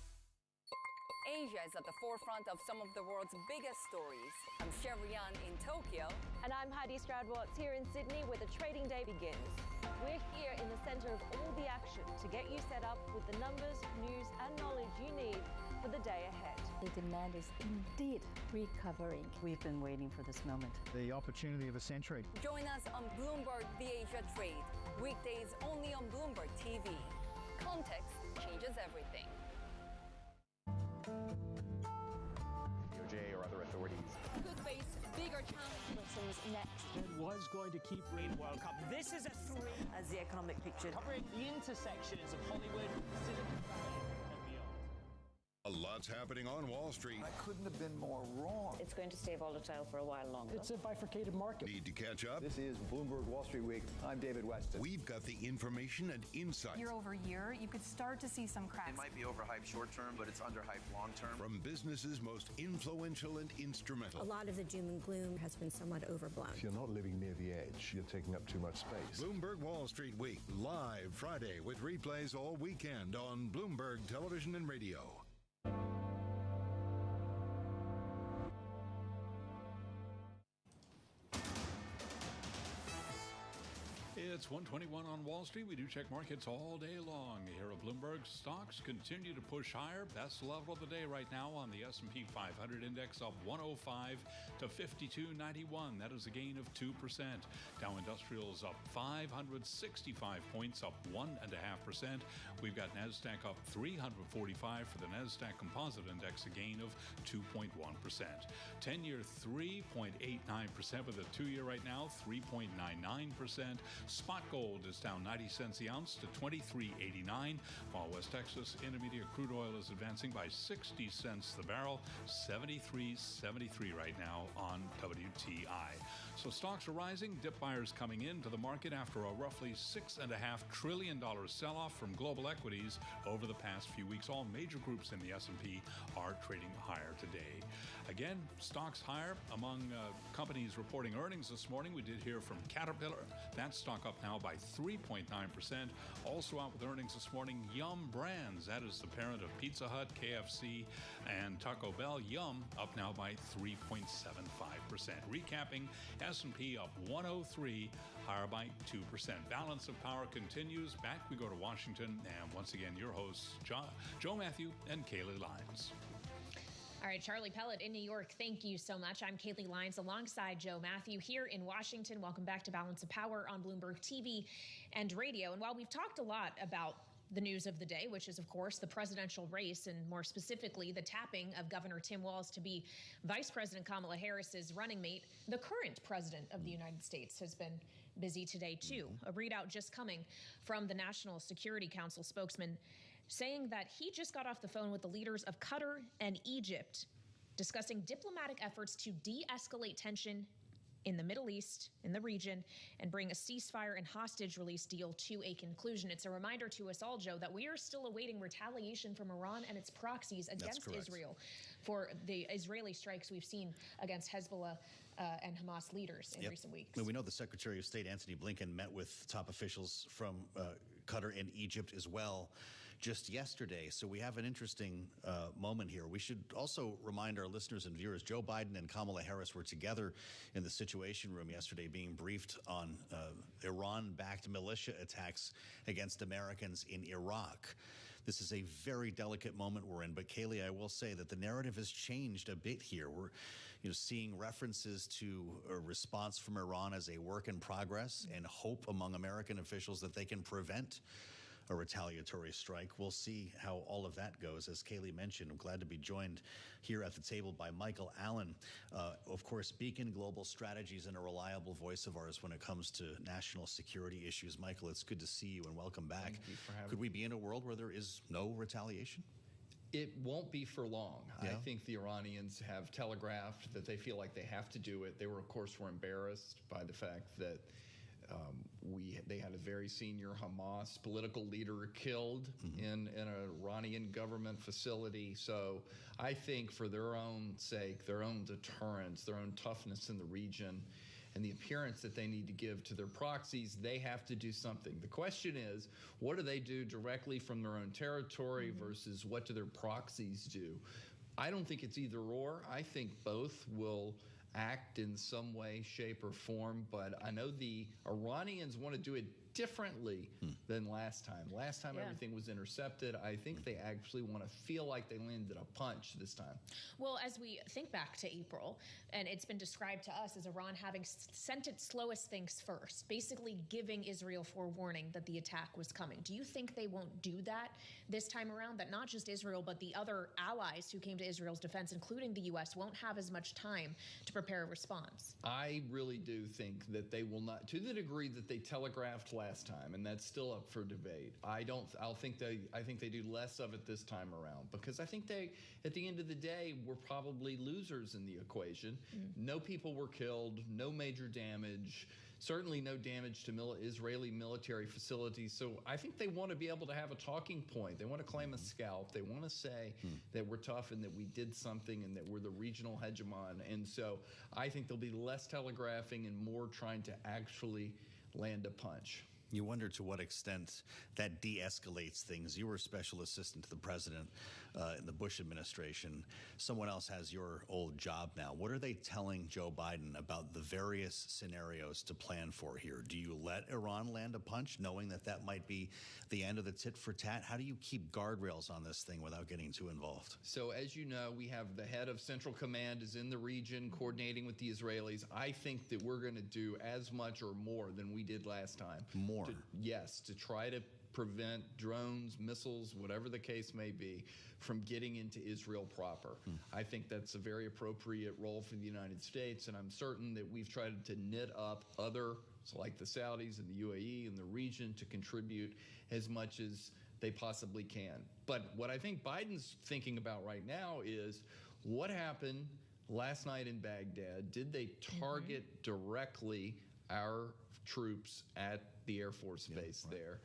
Speaker 21: Asia is at the forefront of some of the world's biggest stories. I'm Chevrian in Tokyo.
Speaker 23: And I'm Heidi Stroud-Watts here in Sydney where the trading day begins. We're here in the center of all the action to get you set up with the numbers, news, and knowledge you need for the day ahead.
Speaker 24: The demand is indeed recovering.
Speaker 25: We've been waiting for this moment.
Speaker 26: The opportunity of a century.
Speaker 21: Join us on Bloomberg The Asia Trade. Weekdays only on Bloomberg TV. Context changes everything.
Speaker 27: DOJ or other authorities
Speaker 23: could face bigger challenges.
Speaker 15: Some news next.
Speaker 2: It was going to keep rain World Cup. This is a three.
Speaker 15: As the economic picture
Speaker 2: covering the intersections of Hollywood, Silicon Valley, and beyond.
Speaker 4: A lot's happening on Wall Street.
Speaker 3: I couldn't have been more wrong.
Speaker 23: It's going to stay volatile for a while longer.
Speaker 2: It's a bifurcated market.
Speaker 4: Need to catch up?
Speaker 6: This is Bloomberg Wall Street Week. I'm David Weston.
Speaker 4: We've got the information and insight.
Speaker 8: Year over year, you could start to see some cracks.
Speaker 6: It might be overhyped short term, but it's underhyped long term.
Speaker 4: From businesses most influential and instrumental.
Speaker 22: A lot of the doom and gloom has been somewhat overblown.
Speaker 25: If you're not living near the edge, you're taking up too much space.
Speaker 4: Bloomberg Wall Street Week, live Friday with replays all weekend on Bloomberg Television and Radio.
Speaker 12: It's 121 on Wall Street. We do check markets all day long. Here at Bloomberg, stocks continue to push higher. Best level of the day right now on the S&P 500 index up 105 to 52.91. That is a gain of 2%. Dow Industrials up 565 points, up 1.5%. We've got NASDAQ up 345 for the NASDAQ Composite Index, a gain of 2.1%. 10-year 3.89% with a 2-year right now 3.99%. Spot gold is down 90 cents the ounce to $23.89, while West Texas Intermediate crude oil is advancing by 60 cents the barrel, 73.73 right now on WTI. So stocks are rising, dip buyers coming into the market after a roughly $6.5 trillion sell-off from global equities over the past few weeks. All major groups in the S&P are trading higher today. Again, stocks higher among companies reporting earnings this morning. We did hear from Caterpillar. That stock up now by 3.9%. Also out with earnings this morning, Yum Brands. That is the parent of Pizza Hut, KFC, and Taco Bell. Yum up now by 3.75%. Recapping, S&P up 103, higher by 2%. Balance of power continues. Back we go to Washington, and once again, your hosts, Joe Matthew and Kaylee Lyons.
Speaker 11: All right, Charlie Pellet in New York, thank you so much. I'm Kaylee Lyons alongside Joe Matthew here in Washington. Welcome back to Balance of Power on Bloomberg TV and radio. And while we've talked a lot about the news of the day, which is, of course, the presidential race, and more specifically, the tapping of Governor Tim Walz to be Vice President Kamala Harris's running mate, the current president of the United States has been busy today, too. A readout just coming from the National Security Council spokesman saying that he just got off the phone with the leaders of Qatar and Egypt discussing diplomatic efforts to de-escalate tension in the Middle East, in the region, and bring a ceasefire and hostage release deal to a conclusion. It's a reminder to us all, Joe, that we are still awaiting retaliation from Iran and its proxies against Israel for the Israeli strikes we've seen against Hezbollah and Hamas leaders in recent weeks.
Speaker 9: We know the Secretary of State, Antony Blinken, met with top officials from Qatar and Egypt as well just yesterday. So we have an interesting moment here. We should also remind our listeners and viewers, Joe Biden and Kamala Harris were together in the Situation Room yesterday being briefed on Iran-backed militia attacks against Americans in Iraq. This is a very delicate moment we're in. But Kaylee, I will say that the narrative has changed a bit here. We're seeing references to a response from Iran as a work in progress and hope among American officials that they can prevent a retaliatory strike. We'll see how all of that goes. As Kaylee mentioned, I'm glad to be joined here at the table by Michael Allen, of course, Beacon Global Strategies and a reliable voice of ours when it comes to national security issues. Michael, it's good to see you and welcome back.
Speaker 27: Thank you for having me.
Speaker 9: Could we be in a world where there is no retaliation?
Speaker 27: It won't be for long. Yeah. I think the Iranians have telegraphed that they feel like they have to do it. They were, of course, embarrassed by the fact that they had a very senior Hamas political leader killed in an Iranian government facility. So I think for their own sake, their own deterrence, their own toughness in the region, and the appearance that they need to give to their proxies, they have to do something. The question is, what do they do directly from their own territory versus what do their proxies do? I don't think it's either or. I think both will act in some way, shape, or form, but I know the Iranians want to do it differently than last time. Last time everything was intercepted. I think they actually want to feel like they landed a punch this time.
Speaker 11: Well, as we think back to April, and it's been described to us as Iran having sent its slowest things first, basically giving Israel forewarning that the attack was coming. Do you think they won't do that this time around, that not just Israel, but the other allies who came to Israel's defense, including the U.S., won't have as much time to prepare a response?
Speaker 27: I really do think that they will not, to the degree that they telegraphed last time, and that's still up for debate. I think they do less of it this time around, because I think they, at the end of the day, were probably losers in the equation. No people were killed, no major damage, certainly no damage to Israeli military facilities. So I think they want to be able to have a talking point. They want to claim a scalp. They want to say that we're tough and that we did something and that we're the regional hegemon. And so I think there'll be less telegraphing and more trying to actually land a punch.
Speaker 9: You wonder to what extent that de-escalates things. You were a special assistant to the president in the Bush administration. Someone else has your old job now. What are they telling Joe Biden about the various scenarios to plan for here? Do you let Iran land a punch, knowing that that might be the end of the tit for tat? How do you keep guardrails on this thing without getting too involved?
Speaker 27: So as you know, we have the head of Central Command is in the region coordinating with the Israelis. I think that we're going to do as much or more than we did last time.
Speaker 9: More?
Speaker 27: To try to prevent drones, missiles, whatever the case may be, from getting into Israel proper. I think that's a very appropriate role for the United States, and I'm certain that we've tried to knit up others like the Saudis and the UAE and the region to contribute as much as they possibly can. But what I think Biden's thinking about right now is what happened last night in Baghdad. Did they target directly our troops at the Air Force base there?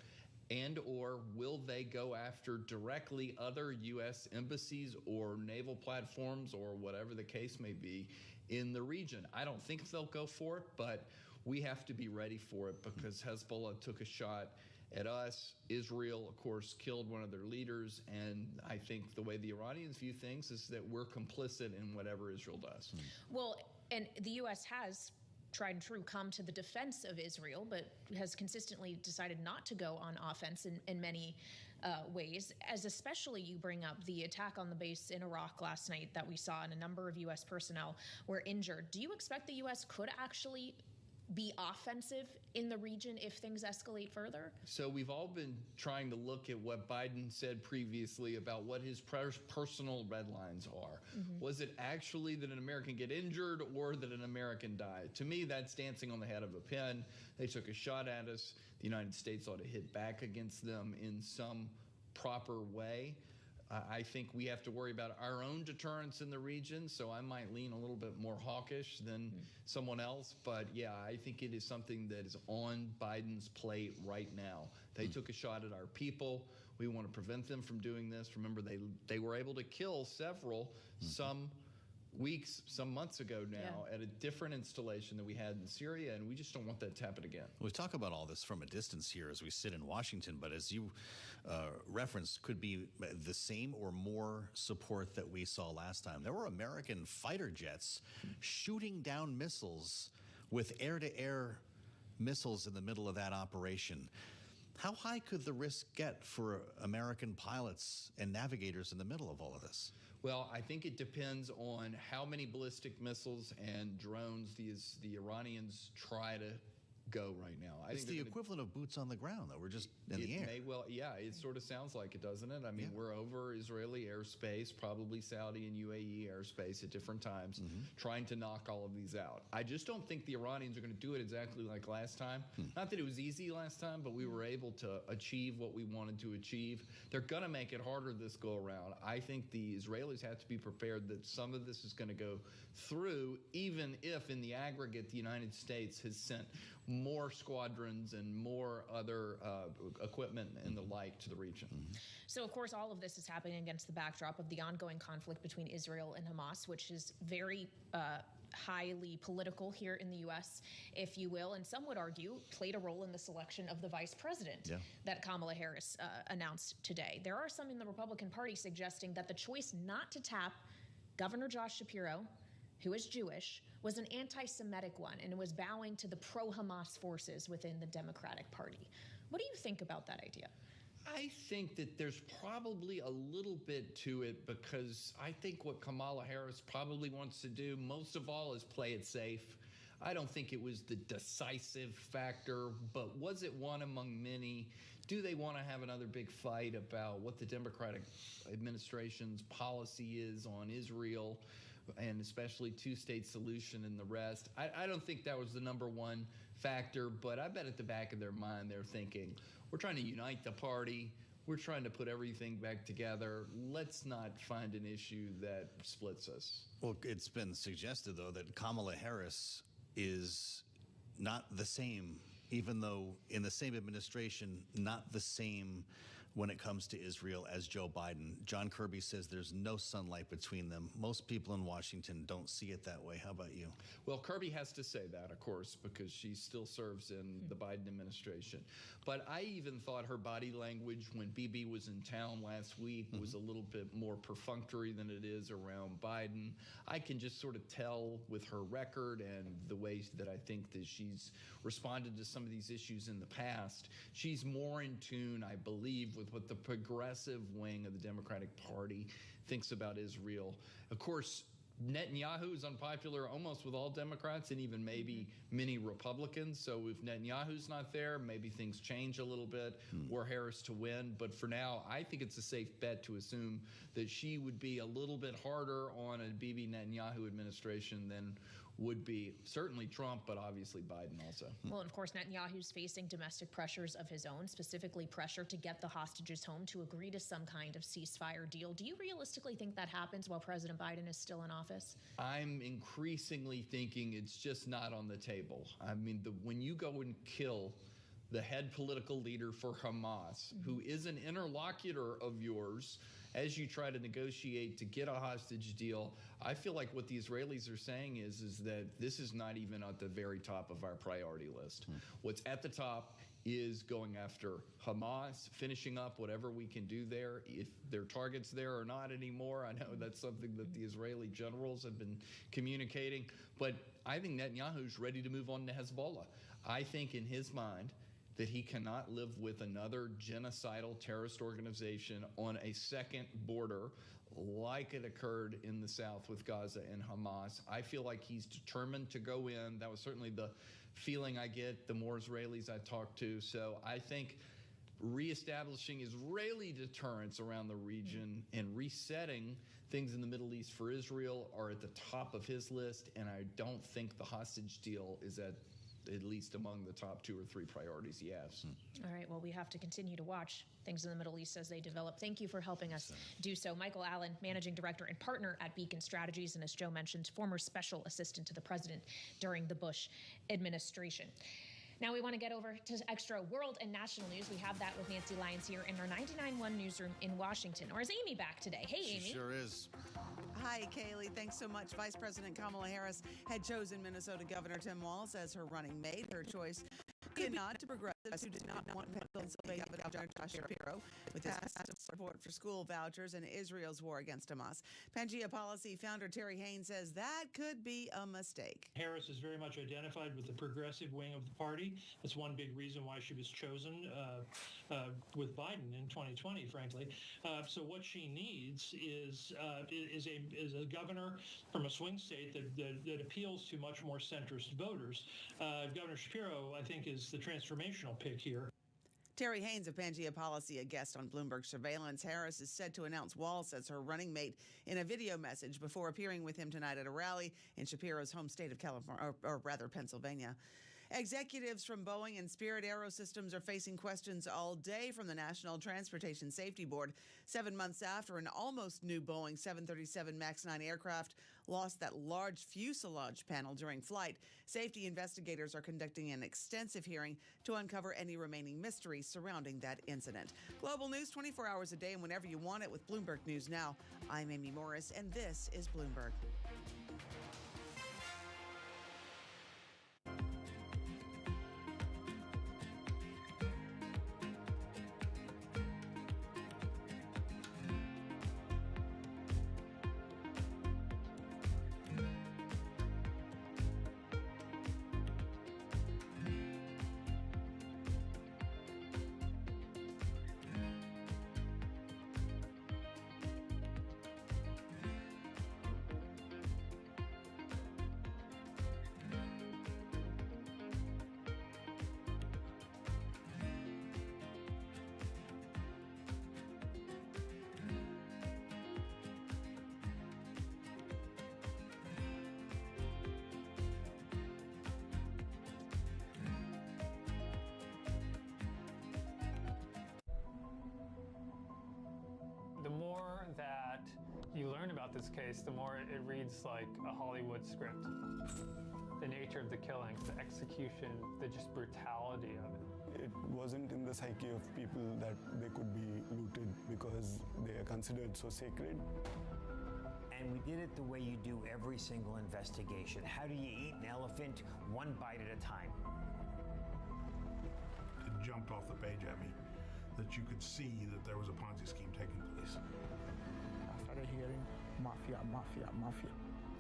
Speaker 27: And or will they go after directly other U.S. embassies or naval platforms or whatever the case may be in the region? I don't think they'll go for it, but we have to be ready for it because Hezbollah took a shot at us. Israel, of course, killed one of their leaders. And I think the way the Iranians view things is that we're complicit in whatever Israel does.
Speaker 11: Well, and the U.S. has tried and true come to the defense of Israel, but has consistently decided not to go on offense in many ways, as especially you bring up the attack on the base in Iraq last night that we saw, and a number of U.S. personnel were injured. Do you expect the U.S. could actually be offensive in the region if things escalate further?
Speaker 27: So we've all been trying to look at what Biden said previously about what his personal red lines are. Was it actually that an American get injured or that an American died? To me, that's dancing on the head of a pin. They took a shot at us. The United States ought to hit back against them in some proper way. I think we have to worry about our own deterrence in the region, so I might lean a little bit more hawkish than someone else. But yeah, I think it is something that is on Biden's plate right now. They took a shot at our people. We want to prevent them from doing this. Remember, they were able to kill several some weeks, some months ago now at a different installation that we had in Syria, and we just don't want that to happen again.
Speaker 9: We talk about all this from a distance here as we sit in Washington, but as you referenced, could be the same or more support that we saw last time. There were American fighter jets shooting down missiles with air-to-air missiles in the middle of that operation. How high could the risk get for American pilots and navigators in the middle of all of this?
Speaker 27: Well, I think it depends on how many ballistic missiles and drones the Iranians try to go right now.
Speaker 9: It's the equivalent of boots on the ground, though. We're just in the air.
Speaker 27: It sort of sounds like it, doesn't it? I mean, we're over Israeli airspace, probably Saudi and UAE airspace at different times, trying to knock all of these out. I just don't think the Iranians are going to do it exactly like last time. Not that it was easy last time, but we were able to achieve what we wanted to achieve. They're going to make it harder this go around. I think the Israelis have to be prepared that some of this is going to go through, even if in the aggregate the United States has sent more squadrons and more other equipment and the like to the region.
Speaker 11: So, of course, all of this is happening against the backdrop of the ongoing conflict between Israel and Hamas, which is very highly political here in the U.S., if you will, and some would argue played a role in the selection of the vice president that Kamala Harris announced today. There are some in the Republican Party suggesting that the choice not to tap Governor Josh Shapiro, who is Jewish, was an anti-Semitic one, and it was bowing to the pro-Hamas forces within the Democratic Party. What do you think about that idea?
Speaker 27: I think that there's probably a little bit to it, because I think what Kamala Harris probably wants to do most of all is play it safe. I don't think it was the decisive factor, but was it one among many? Do they want to have another big fight about what the Democratic administration's policy is on Israel, and especially two-state solution and the rest? I don't think that was the number one factor, but I bet at the back of their mind they're thinking, we're trying to unite the party. We're trying to put everything back together. Let's not find an issue that splits us.
Speaker 9: Well, it's been suggested, though, that Kamala Harris is not the same, even though in the same administration, not the same when it comes to Israel as Joe Biden. John Kirby says there's no sunlight between them. Most people in Washington don't see it that way. How about you?
Speaker 27: Well, Kirby has to say that, of course, because she still serves in the Biden administration. But I even thought her body language when Bibi was in town last week was a little bit more perfunctory than it is around Biden. I can just sort of tell with her record and the ways that I think that she's responded to some of these issues in the past. She's more in tune, I believe, with what the progressive wing of the Democratic Party thinks about Israel. Of course, Netanyahu is unpopular almost with all Democrats and even maybe many Republicans. So if Netanyahu's not there, maybe things change a little bit. Were Harris to win. But for now, I think it's a safe bet to assume that she would be a little bit harder on a Bibi Netanyahu administration than would be certainly Trump, but obviously Biden also.
Speaker 11: Well, of course, Netanyahu's facing domestic pressures of his own, specifically pressure to get the hostages home to agree to some kind of ceasefire deal. Do you realistically think that happens while President Biden is still in office?
Speaker 27: I'm increasingly thinking it's just not on the table. I mean, when you go and kill the head political leader for Hamas, who is an interlocutor of yours, as you try to negotiate to get a hostage deal, I feel like what the Israelis are saying is that this is not even at the very top of our priority list. What's at the top is going after Hamas, finishing up whatever we can do there. If their targets there are not anymore, I know that's something that the Israeli generals have been communicating, but I think Netanyahu's ready to move on to Hezbollah. I think in his mind that he cannot live with another genocidal terrorist organization on a second border like it occurred in the south with Gaza and Hamas. I feel like he's determined to go in. That was certainly the feeling I get the more Israelis I talk to. So I think reestablishing Israeli deterrence around the region and resetting things in the Middle East for Israel are at the top of his list, and I don't think the hostage deal is at least among the top 2 or 3 priorities he has.
Speaker 11: All right, well, we have to continue to watch things in the Middle East as they develop. Thank you for helping us do so. Michael Allen, Managing Director and Partner at Beacon Strategies, and as Joe mentioned, former Special Assistant to the President during the Bush administration. Now we want to get over to extra world and national news. We have that with Nancy Lyons here in our 99.1 newsroom in Washington. Or is Amy back today? Hey, Amy.
Speaker 9: She sure is.
Speaker 1: Hi, Kaylee. Thanks so much. Vice President Kamala Harris had chosen Minnesota Governor Tim Walz as her running mate. Her choice could not to progressives who did not want Pennsylvania Governor Josh Shapiro with his support for school vouchers and Israel's war against Hamas. Pangea Policy founder Terry Haynes says that could be a mistake.
Speaker 5: Harris is very much identified with the progressive wing of the party. That's one big reason why she was chosen with Biden in 2020, frankly. So what she needs is a governor from a swing state that appeals to much more centrist voters. Governor Shapiro, I think, is the transformational pick here.
Speaker 1: Terry Haynes of Pangea Policy, a guest on Bloomberg Surveillance. Harris is set to announce Walz as her running mate in a video message before appearing with him tonight at a rally in Shapiro's home state of California, or rather Pennsylvania. Executives from Boeing and Spirit Aerosystems are facing questions all day from the National Transportation Safety Board 7 months after an almost new Boeing 737 MAX 9 aircraft lost that large fuselage panel during flight. Safety investigators are conducting an extensive hearing to uncover any remaining mysteries surrounding that incident. Global news 24 hours a day and whenever you want it with Bloomberg News Now. I'm Amy Morris, and this is Bloomberg.
Speaker 7: about this case, the more it reads like a Hollywood script. The nature of the killings, the execution, the just brutality of it.
Speaker 10: It wasn't in the psyche of people that they could be looted because they are considered so sacred.
Speaker 13: And we did it the way you do every single investigation. How do you eat an elephant? One bite at a time.
Speaker 16: It jumped off the page at me that you could see that there was a Ponzi scheme taking place.
Speaker 17: I started hearing mafia, mafia, mafia.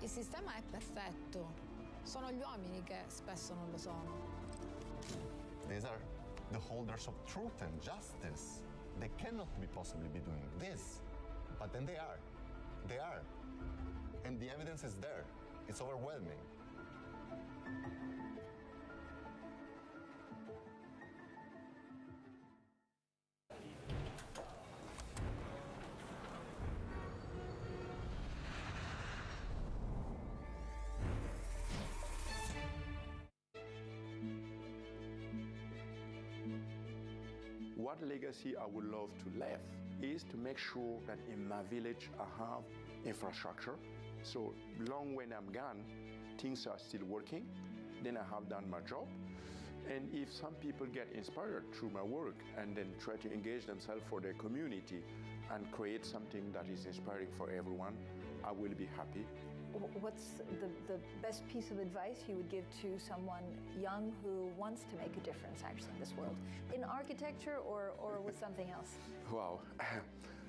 Speaker 18: Il sistema è perfetto. Sono gli uomini che spesso non lo sono.
Speaker 19: These are the holders of truth and justice. They cannot be possibly be doing this. But then they are. They are. And the evidence is there. It's overwhelming.
Speaker 28: What legacy I would love to leave is to make sure that in my village I have infrastructure. So long when I'm gone, things are still working. Then I have done my job. And if some people get inspired through my work and then try to engage themselves for their community and create something that is inspiring for everyone, I will be happy.
Speaker 29: What's the best piece of advice you would give to someone young who wants to make a difference actually in this world? In architecture or with something else?
Speaker 28: Wow,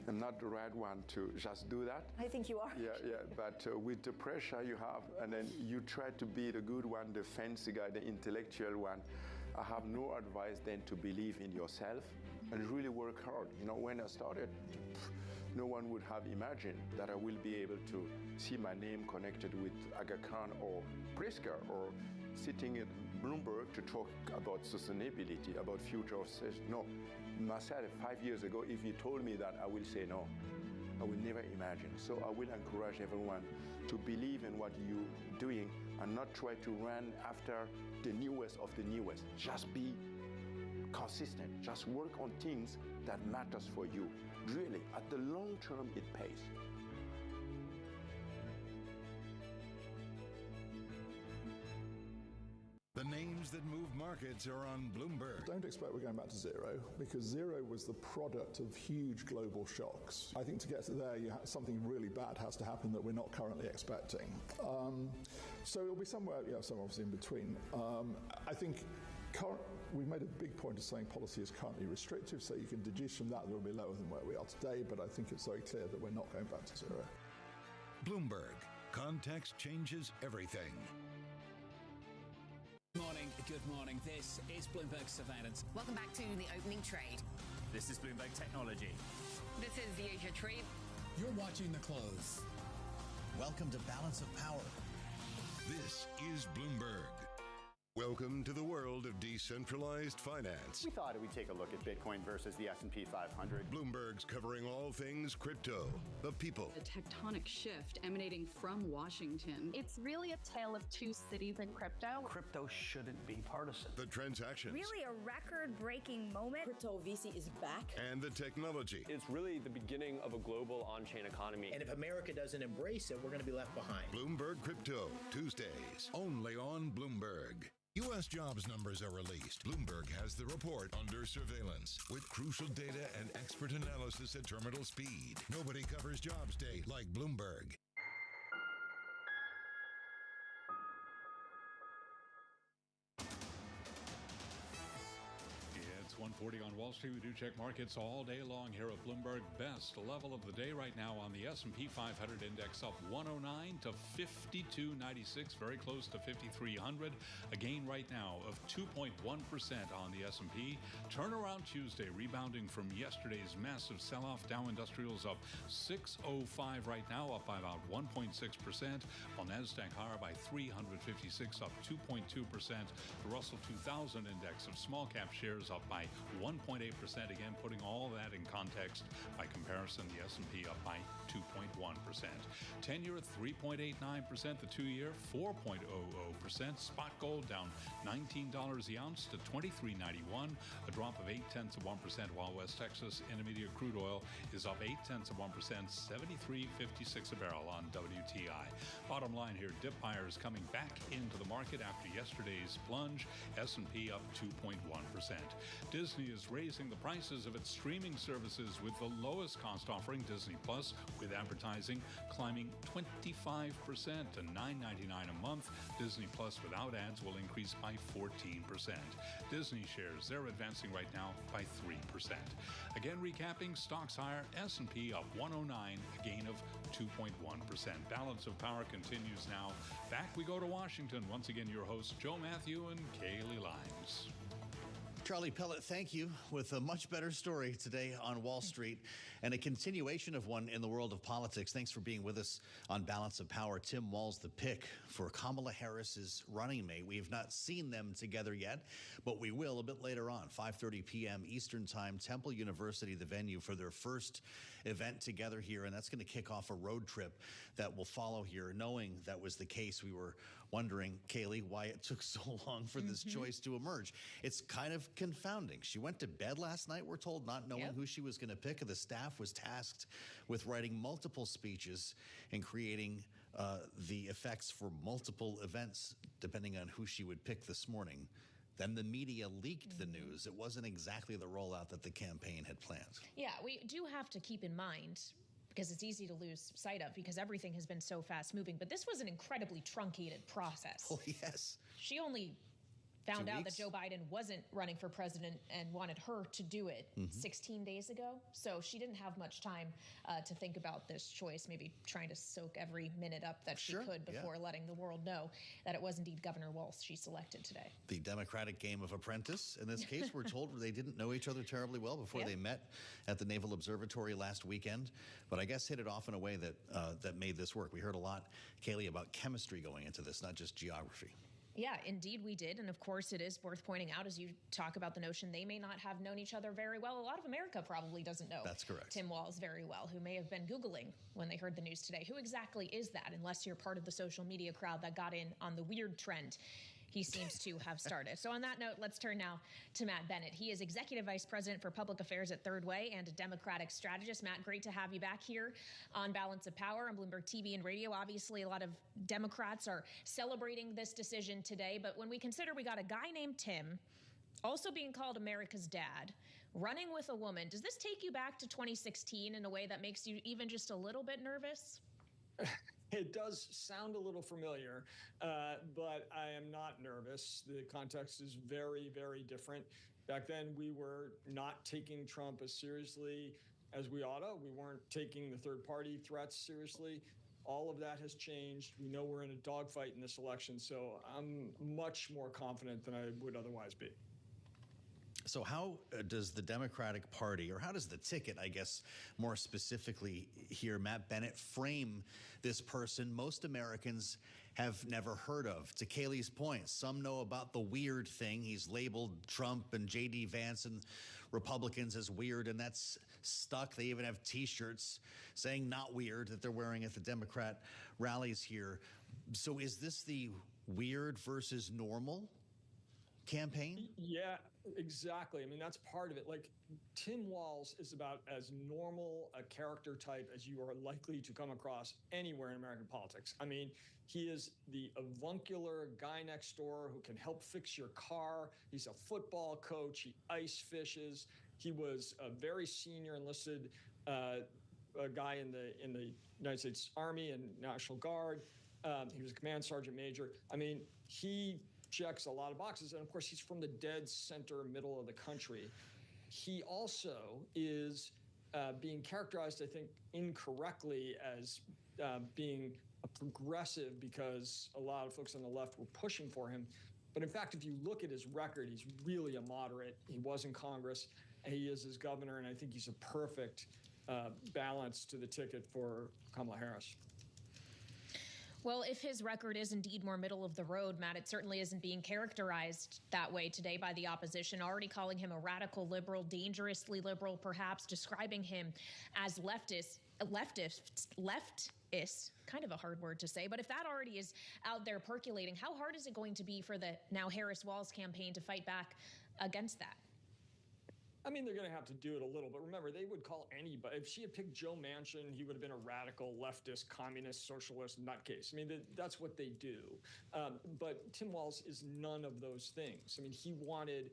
Speaker 28: I'm not the right one to just do that.
Speaker 29: I think you are.
Speaker 28: Yeah, but with the pressure you have, and then you try to be the good one, the fancy guy, the intellectual one, I have no advice then to believe in yourself and really work hard. You know, when I started, no one would have imagined that I will be able to see my name connected with Aga Khan or Pritzker or sitting at Bloomberg to talk about sustainability, about future of sales. No, myself 5 years ago, if you told me that, I will say no. I will never imagine. So I will encourage everyone to believe in what you're doing and not try to run after the newest of the newest. Just be consistent. Just work on things that matters for you. Really, at the long term, it pays.
Speaker 4: The names that move markets are on Bloomberg.
Speaker 25: Don't expect we're going back to zero, because zero was the product of huge global shocks. I think to get to there, something really bad has to happen that we're not currently expecting. So it'll be somewhere obviously in between. I think we've made a big point of saying policy is currently restrictive, so you can deduce from that we'll be lower than where we are today, but I think it's very clear that we're not going back to zero.
Speaker 4: Bloomberg. Context changes everything.
Speaker 30: Good morning. This is Bloomberg Surveillance.
Speaker 15: Welcome back to the opening trade.
Speaker 30: This is Bloomberg Technology.
Speaker 15: This is the Asia Trade.
Speaker 30: You're watching the close.
Speaker 9: Welcome to Balance of Power.
Speaker 4: This is Bloomberg. Welcome to the world of decentralized finance.
Speaker 31: We thought we'd take a look at Bitcoin versus the S&P 500.
Speaker 4: Bloomberg's covering all things crypto, the people.
Speaker 32: A tectonic shift emanating from Washington.
Speaker 33: It's really a tale of two cities in crypto.
Speaker 34: Crypto shouldn't be partisan.
Speaker 4: The transactions.
Speaker 35: Really a record-breaking moment.
Speaker 36: Crypto VC is back.
Speaker 4: And the technology.
Speaker 37: It's really the beginning of a global on-chain economy.
Speaker 38: And if America doesn't embrace it, we're going to be left behind.
Speaker 4: Bloomberg Crypto, Tuesdays, only on Bloomberg. U.S. jobs numbers are released. Bloomberg has the report under surveillance with crucial data and expert analysis at terminal speed. Nobody covers jobs day like Bloomberg.
Speaker 12: It's 1:40 on Wall Street. We do check markets all day long here at Bloomberg. Best level of the day right now on the S&P 500 index, up 109 to 52.96, very close to 5,300. A gain right now of 2.1% on the S&P. Turnaround Tuesday, rebounding from yesterday's massive sell-off. Dow Industrials up 605 right now, up by about 1.6%. While NASDAQ higher by 356, up 2.2%. The Russell 2000 index of small cap shares up by 1.8%. Again, putting all that in context, by comparison, the S&P up by 2.1%. 10-year at 3.89%, the 2-year 4.00%. Spot gold down $19 the ounce to $23.91, a drop of 0.8%, while West Texas Intermediate crude oil is up 0.8%, $73.56 a barrel on WTI. Bottom line here, dip buyers coming back into the market after yesterday's plunge. S&P up 2.1%. Disney is raising the prices of its streaming services with the lowest cost offering, Disney Plus, with advertising climbing 25% to $9.99 a month. Disney Plus without ads will increase by 14%. Disney shares, they're advancing right now by 3%. Again, recapping, stocks higher, S&P up 109, a gain of 2.1%. Balance of power continues now. Back we go to Washington. Once again, your hosts, Joe Matthew and Kaylee Lyons.
Speaker 9: Charlie Pellet, thank you, with a much better story today on Wall Street and a continuation of one in the world of politics. Thanks for being with us on Balance of Power. Tim Walz, the pick for Kamala Harris's running mate. We have not seen them together yet, but we will a bit later on, 5:30 p.m. Eastern Time, Temple University, the venue for their first event together here, and that's going to kick off a road trip that will follow here. Knowing that was the case, we were wondering, Kaylee, why it took so long for this choice to emerge. It's kind of confounding. She went to bed last night, we're told, not knowing who she was going to pick. The staff was tasked with writing multiple speeches and creating the effects for multiple events, depending on who she would pick this morning. Then the media leaked the news. It wasn't exactly the rollout that the campaign had planned.
Speaker 1: Yeah, we do have to keep in mind, because it's easy to lose sight of because everything has been so fast moving. But this was an incredibly truncated process.
Speaker 9: Oh, yes.
Speaker 1: She only found out that Joe Biden wasn't running for president and wanted her to do it 16 days ago. So she didn't have much time to think about this choice, maybe trying to soak every minute up that she could before letting the world know that it was indeed Governor Walz she selected today.
Speaker 9: The Democratic game of apprentice. In this case, we're told they didn't know each other terribly well before they met at the Naval Observatory last weekend, but I guess hit it off in a way that that made this work. We heard a lot, Kaylee, about chemistry going into this, not just geography.
Speaker 1: Yeah, indeed we did. And of course, it is worth pointing out as you talk about the notion they may not have known each other very well. A lot of America probably doesn't know Tim Walz very well, who may have been Googling when they heard the news today. Who exactly is that, unless you're part of the social media crowd that got in on the weird trend he seems to have started. So on that note, let's turn now to Matt Bennett. He is Executive Vice President for Public Affairs at Third Way and a Democratic strategist. Matt, great to have you back here on Balance of Power on Bloomberg TV and radio. Obviously, a lot of Democrats are celebrating this decision today. But when we consider we got a guy named Tim, also being called America's dad, running with a woman, does this take you back to 2016 in a way that makes you even just a little bit nervous?
Speaker 2: It does sound a little familiar, but I am not nervous. The context is very, very different. Back then, we were not taking Trump as seriously as we ought to. We weren't taking the third-party threats seriously. All of that has changed. We know we're in a dogfight in this election, so I'm much more confident than I would otherwise be.
Speaker 9: So how does the Democratic Party, or how does the ticket, I guess, more specifically here, Matt Bennett, frame this person most Americans have never heard of? To Kaylee's point, some know about the weird thing. He's labeled Trump and J.D. Vance and Republicans as weird, and that's stuck. They even have T-shirts saying not weird that they're wearing at the Democrat rallies here. So is this the weird versus normal campaign?
Speaker 2: Yeah, exactly. I mean, that's part of it. Like, Tim Walz is about as normal a character type as you are likely to come across anywhere in American politics. I mean, he is the avuncular guy next door who can help fix your car. He's a football coach. He ice fishes. He was a very senior enlisted guy in the United States Army and National Guard. He was a command sergeant major. I mean, he checks a lot of boxes. And of course, he's from the dead center middle of the country. He also is being characterized, I think, incorrectly as being a progressive because a lot of folks on the left were pushing for him. But in fact, if you look at his record, he's really a moderate. He was in Congress, and he is as governor, and I think he's a perfect balance to the ticket for Kamala Harris.
Speaker 1: Well, if his record is indeed more middle of the road, Matt, it certainly isn't being characterized that way today by the opposition, already calling him a radical liberal, dangerously liberal, perhaps describing him as leftist, kind of a hard word to say. But if that already is out there percolating, how hard is it going to be for the now Harris-Walz campaign to fight back against that?
Speaker 2: I mean, they're going to have to do it a little, but remember, they would call anybody. If she had picked Joe Manchin, he would have been a radical, leftist, communist, socialist nutcase. I mean, that's what they do. But Tim Walz is none of those things. I mean, he wanted,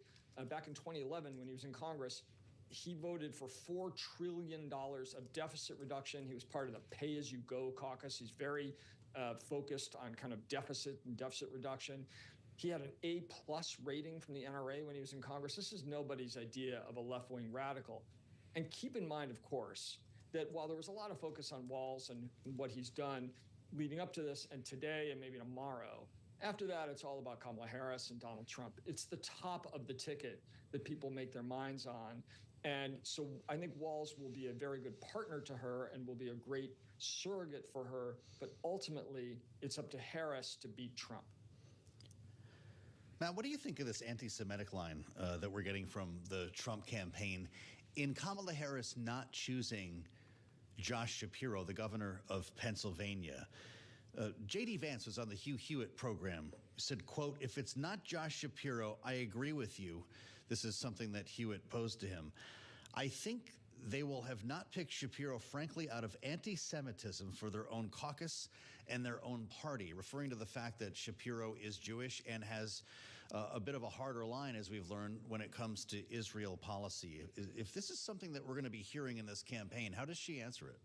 Speaker 2: back in 2011 when he was in Congress, he voted for $4 trillion of deficit reduction. He was part of the pay-as-you-go caucus. He's very focused on kind of deficit and deficit reduction. He had an A+ rating from the NRA when he was in Congress. This is nobody's idea of a left-wing radical. And keep in mind, of course, that while there was a lot of focus on Walz and what he's done leading up to this and today and maybe tomorrow, after that, it's all about Kamala Harris and Donald Trump. It's the top of the ticket that people make their minds on. And so I think Walz will be a very good partner to her and will be a great surrogate for her. But ultimately, it's up to Harris to beat Trump.
Speaker 9: Matt, what do you think of this anti-Semitic line that we're getting from the Trump campaign in Kamala Harris not choosing Josh Shapiro, the governor of Pennsylvania? J.D. Vance was on the Hugh Hewitt program, said, quote, "If it's not Josh Shapiro, I agree with you." This is something that Hewitt posed to him. "I think they will have not picked Shapiro, frankly, out of anti-Semitism for their own caucus and their own party," referring to the fact that Shapiro is Jewish and has a bit of a harder line, as we've learned, when it comes to Israel policy. If this is something that we're going to be hearing in this campaign, how does she answer it?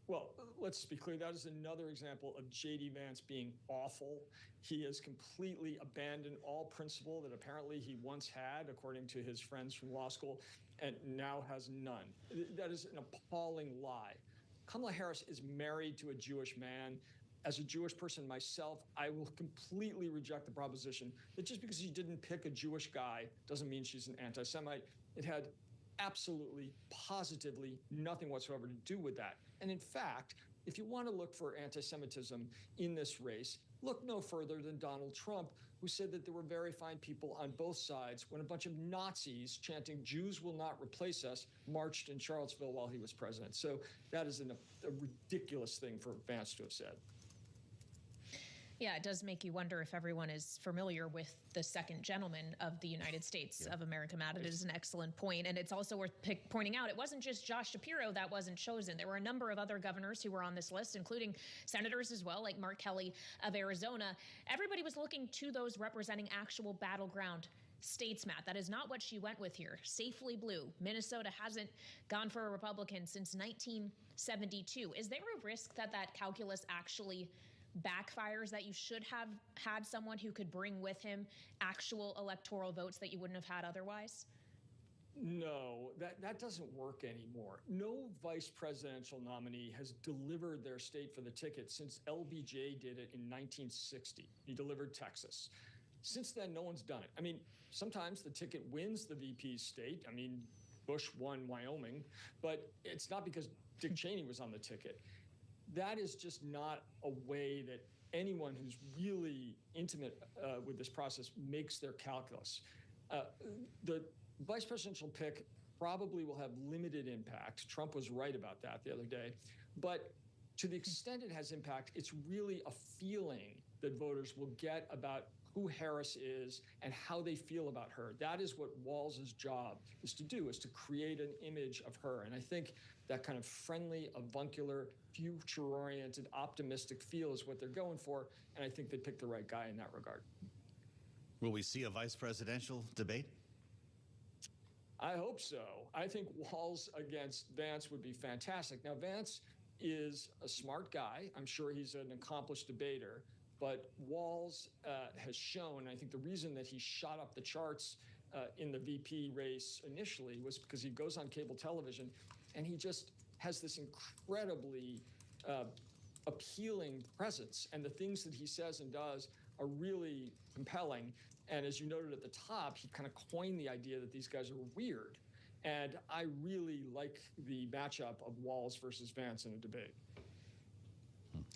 Speaker 2: Well, let's be clear. That is another example of J.D. Vance being awful. He has completely abandoned all principle that apparently he once had, according to his friends from law school, and now has none. That is an appalling lie. Kamala Harris is married to a Jewish man. As a Jewish person myself, I will completely reject the proposition that just because she didn't pick a Jewish guy doesn't mean she's an anti-Semite. It had absolutely, positively nothing whatsoever to do with that. And in fact, if you want to look for anti-Semitism in this race, look no further than Donald Trump, who said that there were very fine people on both sides when a bunch of Nazis chanting "Jews will not replace us" marched in Charlottesville while he was president. So that is a ridiculous thing for Vance to have said.
Speaker 1: Yeah, it does make you wonder if everyone is familiar with the second gentleman of the United States of America, Matt. It is an excellent point. And it's also worth pointing out, it wasn't just Josh Shapiro that wasn't chosen. There were a number of other governors who were on this list, including senators as well, like Mark Kelly of Arizona. Everybody was looking to those representing actual battleground states, Matt. That is not what she went with here. Safely blue. Minnesota hasn't gone for a Republican since 1972. Is there a risk that that calculus actually backfires, that you should have had someone who could bring with him actual electoral votes that you wouldn't have had otherwise?
Speaker 2: No, that doesn't work anymore. No vice presidential nominee has delivered their state for the ticket since LBJ did it in 1960. He delivered Texas. Since then, no one's done it. I mean, sometimes the ticket wins the VP state. I mean, Bush won Wyoming, but it's not because Dick Cheney was on the ticket. That is just not a way that anyone who's really intimate with this process makes their calculus. The vice presidential pick probably will have limited impact. Trump was right about that the other day. But to the extent it has impact, it's really a feeling that voters will get about who Harris is and how they feel about her. That is what Walz's job is to do, is to create an image of her. And I think that kind of friendly, avuncular, future-oriented, optimistic feel is what they're going for. And I think they picked the right guy in that regard.
Speaker 9: Will we see a vice presidential debate?
Speaker 2: I hope so. I think Walz against Vance would be fantastic. Now, Vance is a smart guy. I'm sure he's an accomplished debater. But Walz has shown, I think the reason that he shot up the charts in the VP race initially was because he goes on cable television and he just has this incredibly appealing presence. And the things that he says and does are really compelling. And as you noted at the top, he kind of coined the idea that these guys are weird. And I really like the matchup of Walz versus Vance in a debate.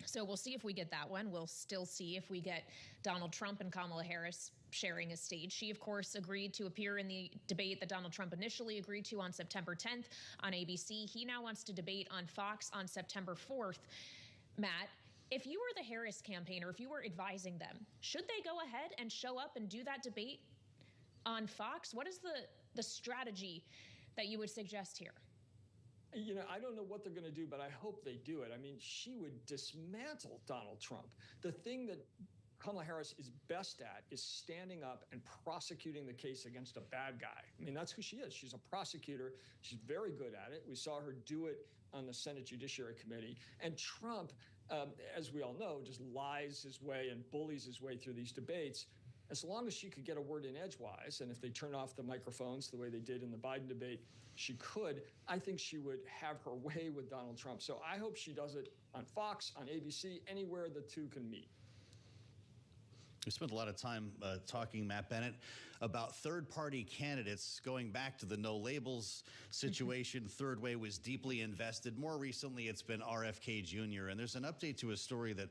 Speaker 1: So we'll see if we get that one. We'll still see if we get Donald Trump and Kamala Harris sharing a stage. She, of course, agreed to appear in the debate that Donald Trump initially agreed to on September 10th on ABC. He now wants to debate on Fox on September 4th. Matt, if you were the Harris campaign, or if you were advising them, should they go ahead and show up and do that debate on Fox? What is the strategy that you would suggest here?
Speaker 2: You know, I don't know what they're going to do, but I hope they do it. I mean, she would dismantle Donald Trump. The thing that Kamala Harris is best at is standing up and prosecuting the case against a bad guy. I mean, that's who she is. She's a prosecutor. She's very good at it. We saw her do it on the Senate Judiciary Committee. And Trump, as we all know, just lies his way and bullies his way through these debates. As long as she could get a word in edgewise, and if they turn off the microphones the way they did in the Biden debate, she could, I think she would have her way with Donald Trump. So I hope she does it on Fox, on ABC, anywhere the two can meet.
Speaker 9: We spent a lot of time talking, Matt Bennett, about third-party candidates. Going back to the no labels situation, Third Way was deeply invested. More recently, it's been RFK Jr. And there's an update to a story that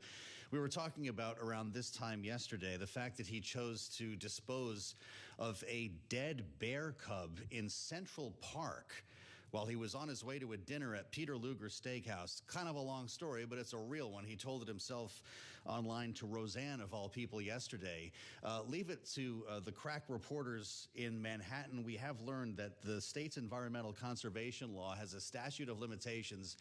Speaker 9: we were talking about around this time yesterday, the fact that he chose to dispose of a dead bear cub in Central Park while he was on his way to a dinner at Peter Luger's Steakhouse. Kind of a long story, but it's a real one. He told it himself online to Roseanne, of all people, yesterday. Leave it to the crack reporters in Manhattan. We have learned that the state's environmental conservation law has a statute of limitations,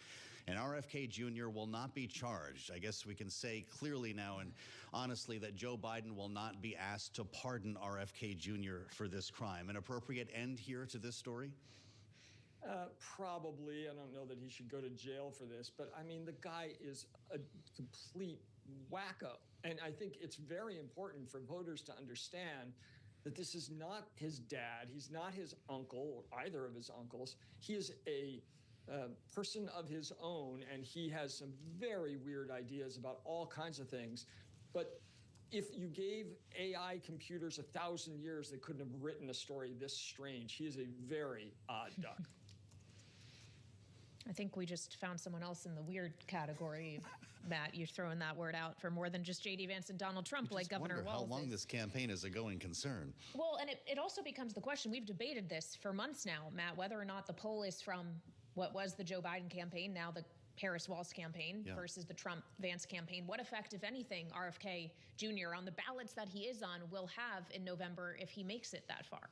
Speaker 9: and RFK Jr. will not be charged. I guess we can say clearly now and honestly that Joe Biden will not be asked to pardon RFK Jr. for this crime. An appropriate end here to this story?
Speaker 2: Probably. I don't know that he should go to jail for this, but I mean, the guy is a complete wacko. And I think it's very important for voters to understand that this is not his dad. He's not his uncle or either of his uncles. He is a person of his own, and he has some very weird ideas about all kinds of things. But if you gave AI computers 1,000 years, they couldn't have written a story this strange. He is a very odd duck.
Speaker 1: I think we just found someone else in the weird category. Matt, you're throwing that word out for more than just J.D. Vance and Donald Trump, like Governor Walz.
Speaker 9: How long this campaign is a going concern.
Speaker 1: Well, and it also becomes the question. We've debated this for months now, Matt, whether or not the poll is from what was the Joe Biden campaign, now the Harris-Walz campaign, versus the Trump-Vance campaign. What effect, if anything, RFK Jr. on the ballots that he is on will have in November if he makes it that far?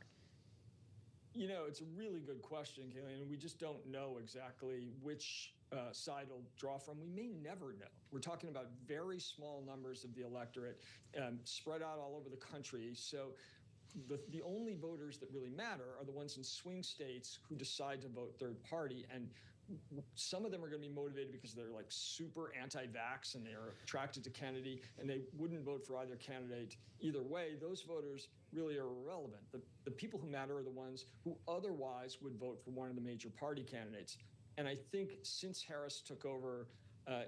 Speaker 2: You know, it's a really good question, Kaylee, and we just don't know exactly which side it'll draw from. We may never know. We're talking about very small numbers of the electorate spread out all over the country. So the only voters that really matter are the ones in swing states who decide to vote third party. And some of them are going to be motivated because they're like super anti-vax and they're attracted to Kennedy and they wouldn't vote for either candidate either way. Those voters really are irrelevant. The people who matter are the ones who otherwise would vote for one of the major party candidates. And I think since Harris took over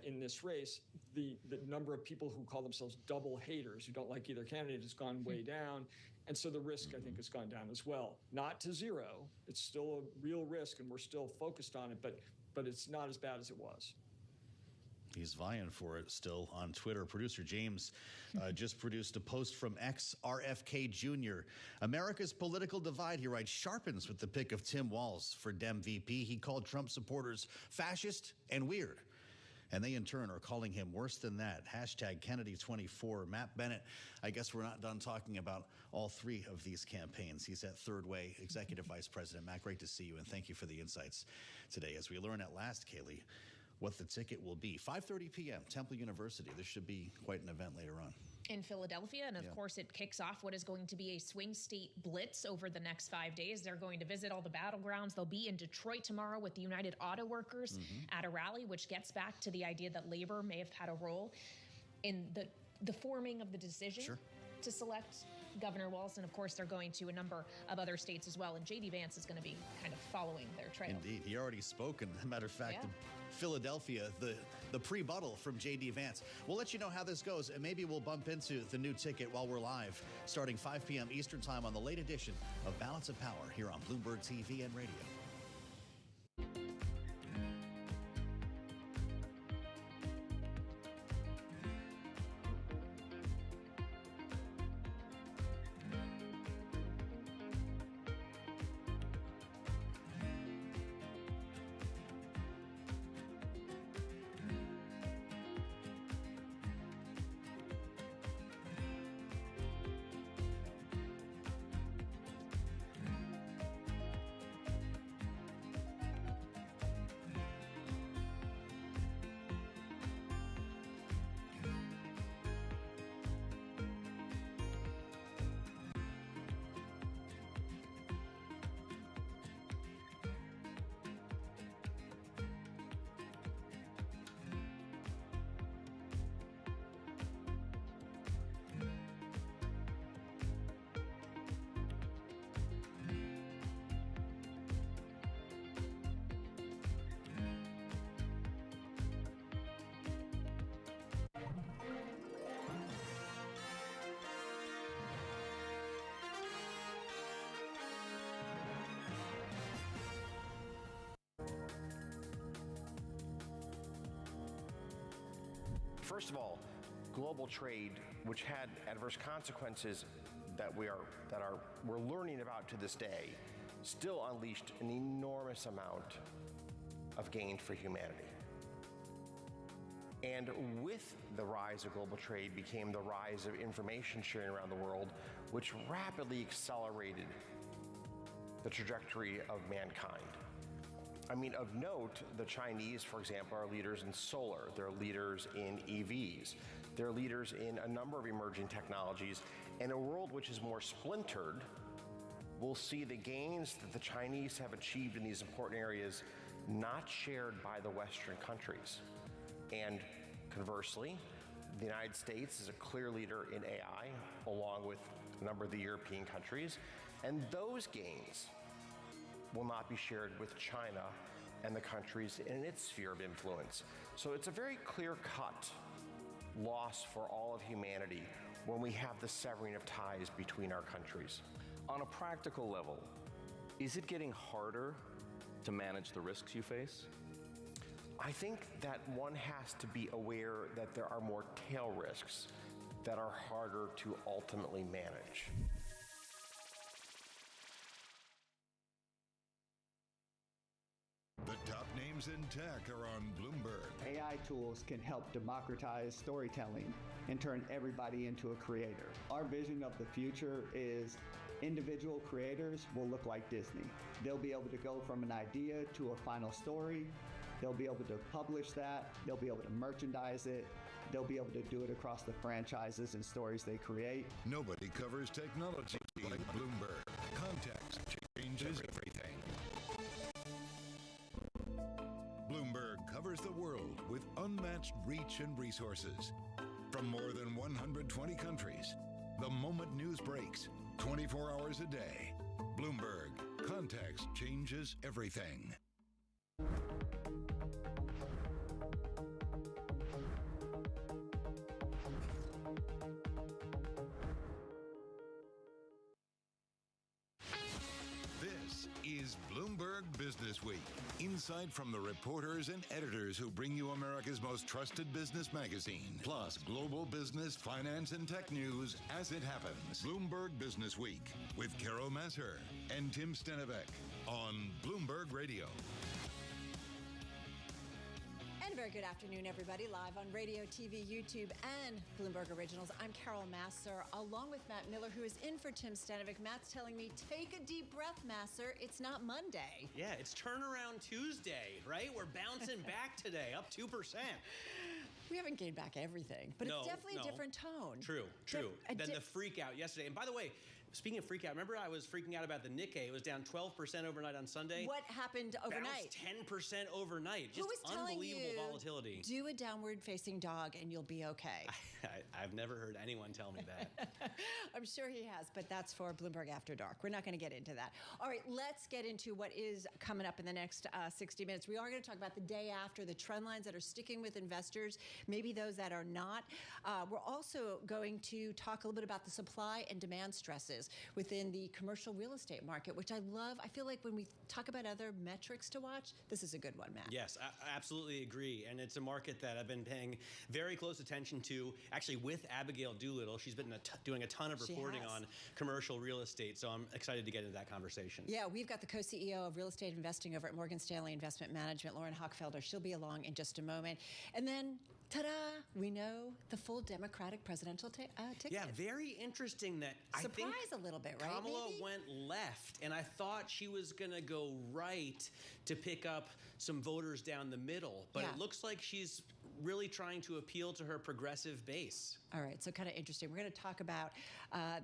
Speaker 2: in this race, the number of people who call themselves double haters, who don't like either candidate, has gone way down. And so the risk, I think, has gone down as well. Not to zero. It's still a real risk, and we're still focused on it, but it's not as bad as it was.
Speaker 9: He's vying for it still on Twitter. Producer James just produced a post from ex-RFK Jr. America's political divide, he writes, sharpens with the pick of Tim Walz for Dem VP. He called Trump supporters fascist and weird. And they, in turn, are calling him worse than that. Hashtag Kennedy24. Matt Bennett, I guess we're not done talking about all three of these campaigns. He's at Third Way, Executive Vice President. Matt, great to see you, and thank you for the insights today as we learn at last, Kaylee, what the ticket will be. 5:30 p.m., Temple University. This should be quite an event later on.
Speaker 1: In Philadelphia, and of course it kicks off what is going to be a swing state blitz over the next 5 days. They're going to visit all the battlegrounds. They'll be in Detroit tomorrow with the United Auto Workers at a rally, which gets back to the idea that labor may have had a role in the forming of the decision to select Governor Walz. And of course, they're going to a number of other states as well. And J.D. Vance is going to be kind of following their trail.
Speaker 9: Indeed. He already spoken. As a matter of fact, Philadelphia, the pre-buttal from J.D. Vance. We'll let you know how this goes, and maybe we'll bump into the new ticket while we're live, starting 5 p.m. Eastern Time on the late edition of Balance of Power here on Bloomberg TV and radio.
Speaker 3: First of all, global trade, which had adverse consequences that we're learning about to this day, still unleashed an enormous amount of gain for humanity. And with the rise of global trade became the rise of information sharing around the world, which rapidly accelerated the trajectory of mankind. I mean, of note, the Chinese, for example, are leaders in solar. They're leaders in EVs. They're leaders in a number of emerging technologies. In a world which is more splintered, we'll see the gains that the Chinese have achieved in these important areas not shared by the Western countries. And conversely, the United States is a clear leader in AI, along with a number of the European countries. And those gains will not be shared with China and the countries in its sphere of influence. So it's a very clear-cut loss for all of humanity when we have the severing of ties between our countries.
Speaker 5: On a practical level, is it getting harder to manage the risks you face?
Speaker 3: I think that one has to be aware that there are more tail risks that are harder to ultimately manage.
Speaker 4: The top names in tech are on Bloomberg.
Speaker 6: AI tools can help democratize storytelling and turn everybody into a creator. Our vision of the future is individual creators will look like Disney. They'll be able to go from an idea to a final story. They'll be able to publish that. They'll be able to merchandise it. They'll be able to do it across the franchises and stories they create.
Speaker 4: Nobody covers technology like Bloomberg. Context changes everything. Bloomberg covers the world with unmatched reach and resources. From more than 120 countries, the moment news breaks, 24 hours a day. Bloomberg. Context changes everything. This is Bloomberg Business Week. Insight from the reporters and editors who bring you America's most trusted business magazine. Plus, global business, finance, and tech news as it happens. Bloomberg Business Week with Carol Masser and Tim Stenivek on Bloomberg Radio.
Speaker 37: And a very good afternoon, everybody, live on radio, TV, YouTube, and Bloomberg Originals. I'm Carol Masser, along with Matt Miller, who is in for Tim Stenivek. Matt's telling me, take a deep breath, Masser. It's not Monday.
Speaker 38: Yeah, it's turnaround Tuesday, right? We're bouncing back today, up 2%.
Speaker 37: We haven't gained back everything, but it's definitely a different tone.
Speaker 38: True. Than the freak out yesterday. And by the way, speaking of freak out, remember I was freaking out about the Nikkei. It was down 12% overnight on Sunday.
Speaker 37: What happened overnight?
Speaker 38: Bounced 10% overnight. Just unbelievable volatility.
Speaker 37: Do a downward-facing dog and you'll be okay.
Speaker 38: I've never heard anyone tell me that.
Speaker 37: I'm sure he has, but that's for Bloomberg After Dark. We're not going to get into that. All right, let's get into what is coming up in the next 60 minutes. We are going to talk about the day after, the trend lines that are sticking with investors, maybe those that are not. We're also going to talk a little bit about the supply and demand stresses within the commercial real estate market, which I love. I feel like when we talk about other metrics to watch, this is a good one, Matt.
Speaker 38: Yes, I absolutely agree. And it's a market that I've been paying very close attention to, actually with Abigail Doolittle. She's been doing a ton of reporting on commercial real estate, so I'm excited to get into that conversation.
Speaker 37: Yeah, we've got the co-CEO of real estate investing over at Morgan Stanley Investment Management, Lauren Hochfelder. She'll be along in just a moment. And then, ta-da, we know the full Democratic presidential ticket.
Speaker 38: Yeah, very interesting that
Speaker 37: Surprise a little bit, right?
Speaker 38: Kamala went left, and I thought she was going to go right to pick up some voters down the middle. But it looks like she's really trying to appeal to her progressive base.
Speaker 37: All right, so kind of interesting. We're going to talk about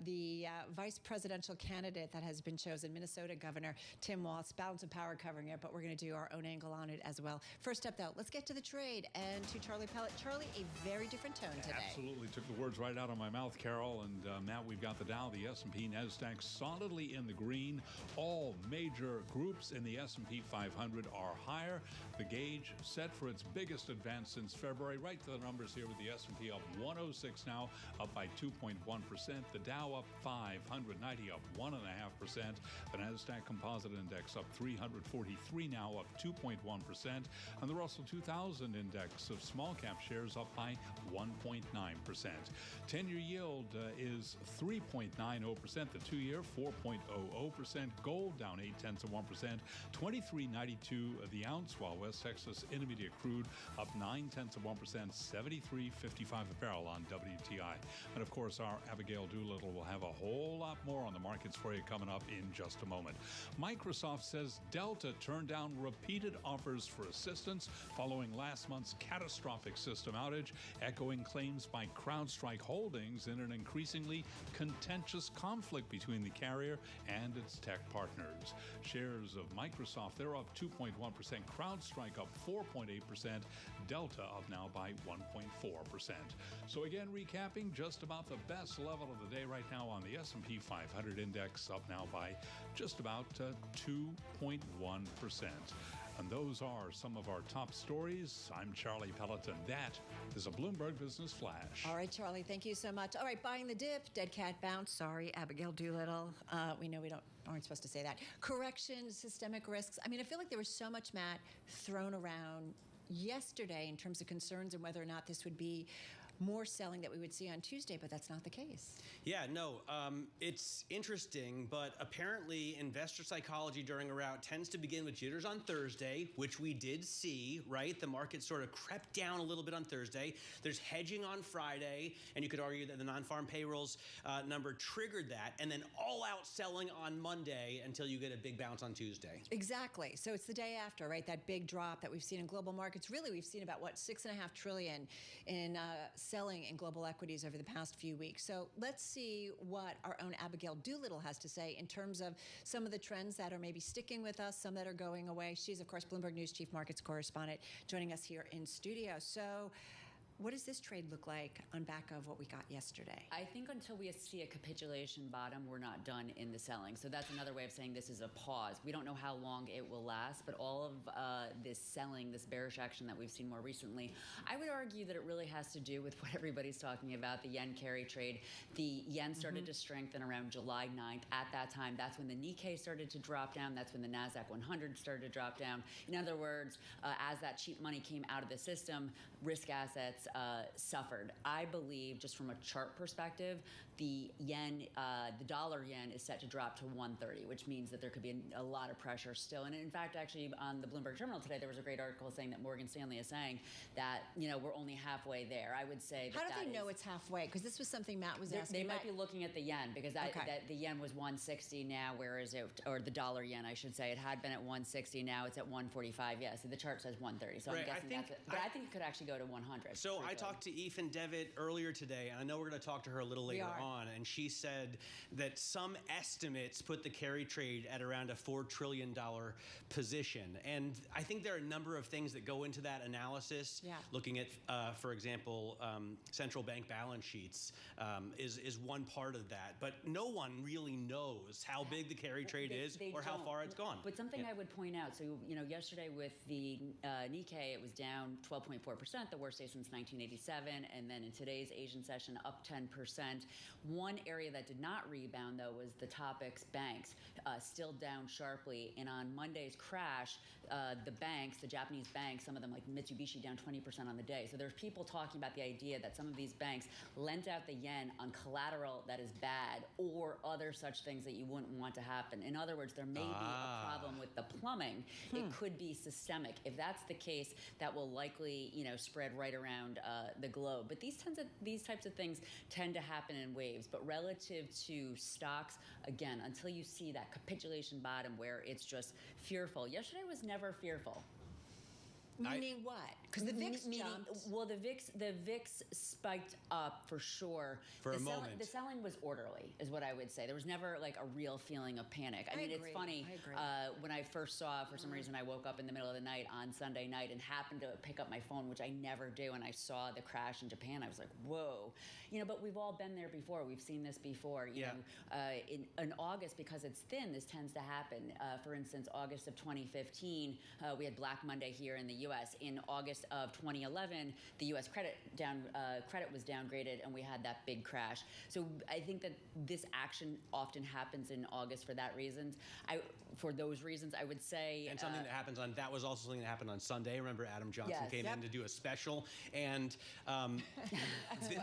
Speaker 37: the vice presidential candidate that has been chosen, Minnesota Governor Tim Walz. Balance of Power covering it, but we're going to do our own angle on it as well. First up, though, let's get to the trade and to Charlie Pellet. Charlie, a very different tone today.
Speaker 12: Absolutely. Took the words right out of my mouth, Carol. And Matt, we've got the Dow, the S&P, NASDAQ solidly in the green. All major groups in the S&P 500 are higher. The gauge set for its biggest advance since February. Right to the numbers here with the S&P up 106 now, up by 2.1%. The Dow up 590, up 1.5%. The NASDAQ Composite Index up 343 now, up 2.1%. And the Russell 2000 Index of small cap shares up by 1.9%. 10-year yield is 3.90%. The 2-year 4.00%. Gold down 0.8%. 23.92 the ounce, while West Texas Intermediate crude up 0.9%. 73.55 a barrel on WTI. And of course, our Abigail Doolittle will have a whole lot more on the markets for you coming up in just a moment. Microsoft says Delta turned down repeated offers for assistance following last month's catastrophic system outage, echoing claims by CrowdStrike Holdings in an increasingly contentious conflict between the carrier and its tech partners. Shares of Microsoft, they're up 2.1%. CrowdStrike up 4.8%. Delta up now by 1.4%. So again, recapping, just about the best level of the day right now on the S&P 500 index, up now by just about 2.1%. And those are some of our top stories. I'm Charlie Pelleton. That is a Bloomberg Business Flash.
Speaker 37: All right, Charlie, thank you so much. All right, buying the dip, dead cat bounce. Sorry, Abigail Doolittle. We know we aren't supposed to say that. Correction, systemic risks. I mean, I feel like there was so much, Matt, thrown around yesterday in terms of concerns and whether or not this would be more selling that we would see on Tuesday, but that's not the case.
Speaker 38: Yeah, no, it's interesting, but apparently investor psychology during a rout tends to begin with jitters on Thursday, which we did see, right? The market sort of crept down a little bit on Thursday. There's hedging on Friday, and you could argue that the non-farm payrolls number triggered that, and then all-out selling on Monday until you get a big bounce on Tuesday.
Speaker 37: Exactly. So it's the day after, right? That big drop that we've seen in global markets. Really, we've seen about, $6.5 trillion in selling in global equities over the past few weeks. So let's see what our own Abigail Doolittle has to say in terms of some of the trends that are maybe sticking with us, some that are going away. She's, of course, Bloomberg News Chief Markets Correspondent, joining us here in studio. So what does this trade look like on back of what we got yesterday?
Speaker 7: I think until we see a capitulation bottom, we're not done in the selling. So that's another way of saying this is a pause. We don't know how long it will last, but all of this selling, this bearish action that we've seen more recently, I would argue that it really has to do with what everybody's talking about, the yen carry trade. The yen started to strengthen around July 9th. At that time, that's when the Nikkei started to drop down. That's when the NASDAQ 100 started to drop down. In other words, as that cheap money came out of the system, risk assets suffered. I believe, just from a chart perspective, the yen, the dollar yen is set to drop to 130, which means that there could be a lot of pressure still. And in fact, actually, on the Bloomberg Terminal today, there was a great article saying that Morgan Stanley is saying that, we're only halfway there. I would say that
Speaker 37: How do they know it's halfway? Because this was something Matt was asking.
Speaker 7: They might be looking at the yen, because that the yen was 160 now, whereas or the dollar yen, I should say. It had been at 160, now it's at 145. Yeah, so the chart says 130. So I'm guessing but I think it could actually go to 100.
Speaker 38: So I talked to Ethan Devitt earlier today, and I know we're going to talk to her a little later on, and she said that some estimates put the carry trade at around a $4 trillion position. And I think there are a number of things that go into that analysis. Yeah. Looking at, for example, central bank balance sheets is one part of that. But no one really knows how big the carry trade is or how far it's gone.
Speaker 7: But something I would point out, so, yesterday with the Nikkei, it was down 12.4%, the worst day since 1987. And then in today's Asian session, up 10%. One area that did not rebound, though, was the Topix banks, still down sharply. And on Monday's crash, the banks, the Japanese banks, some of them like Mitsubishi, down 20% on the day. So there's people talking about the idea that some of these banks lent out the yen on collateral that is bad or other such things that you wouldn't want to happen. In other words, there may be a problem with the plumbing. It could be systemic. If that's the case, that will likely, spread right around the globe. But these types of things tend to happen in waves. But relative to stocks, again, until you see that capitulation bottom where it's just fearful. Yesterday was never fearful.
Speaker 37: Meaning what? Because the VIX jumped.
Speaker 7: Well, the VIX spiked up for sure.
Speaker 38: For a moment.
Speaker 7: The selling was orderly, is what I would say. There was never like a real feeling of panic. I mean,
Speaker 37: agree.
Speaker 7: it's funny.
Speaker 37: I agree.
Speaker 7: When I first saw, for some reason, I woke up in the middle of the night on Sunday night and happened to pick up my phone, which I never do, and I saw the crash in Japan. I was like, whoa. But we've all been there before. We've seen this before. You know, in August, because it's thin, this tends to happen. For instance, August of 2015, we had Black Monday here in the U.S. In August of 2011, the U.S. credit was downgraded, and we had that big crash. So I think that this action often happens in August for those reasons, I would say.
Speaker 38: And something that was also something that happened on Sunday. Remember, Adam Johnson came in to do a special. And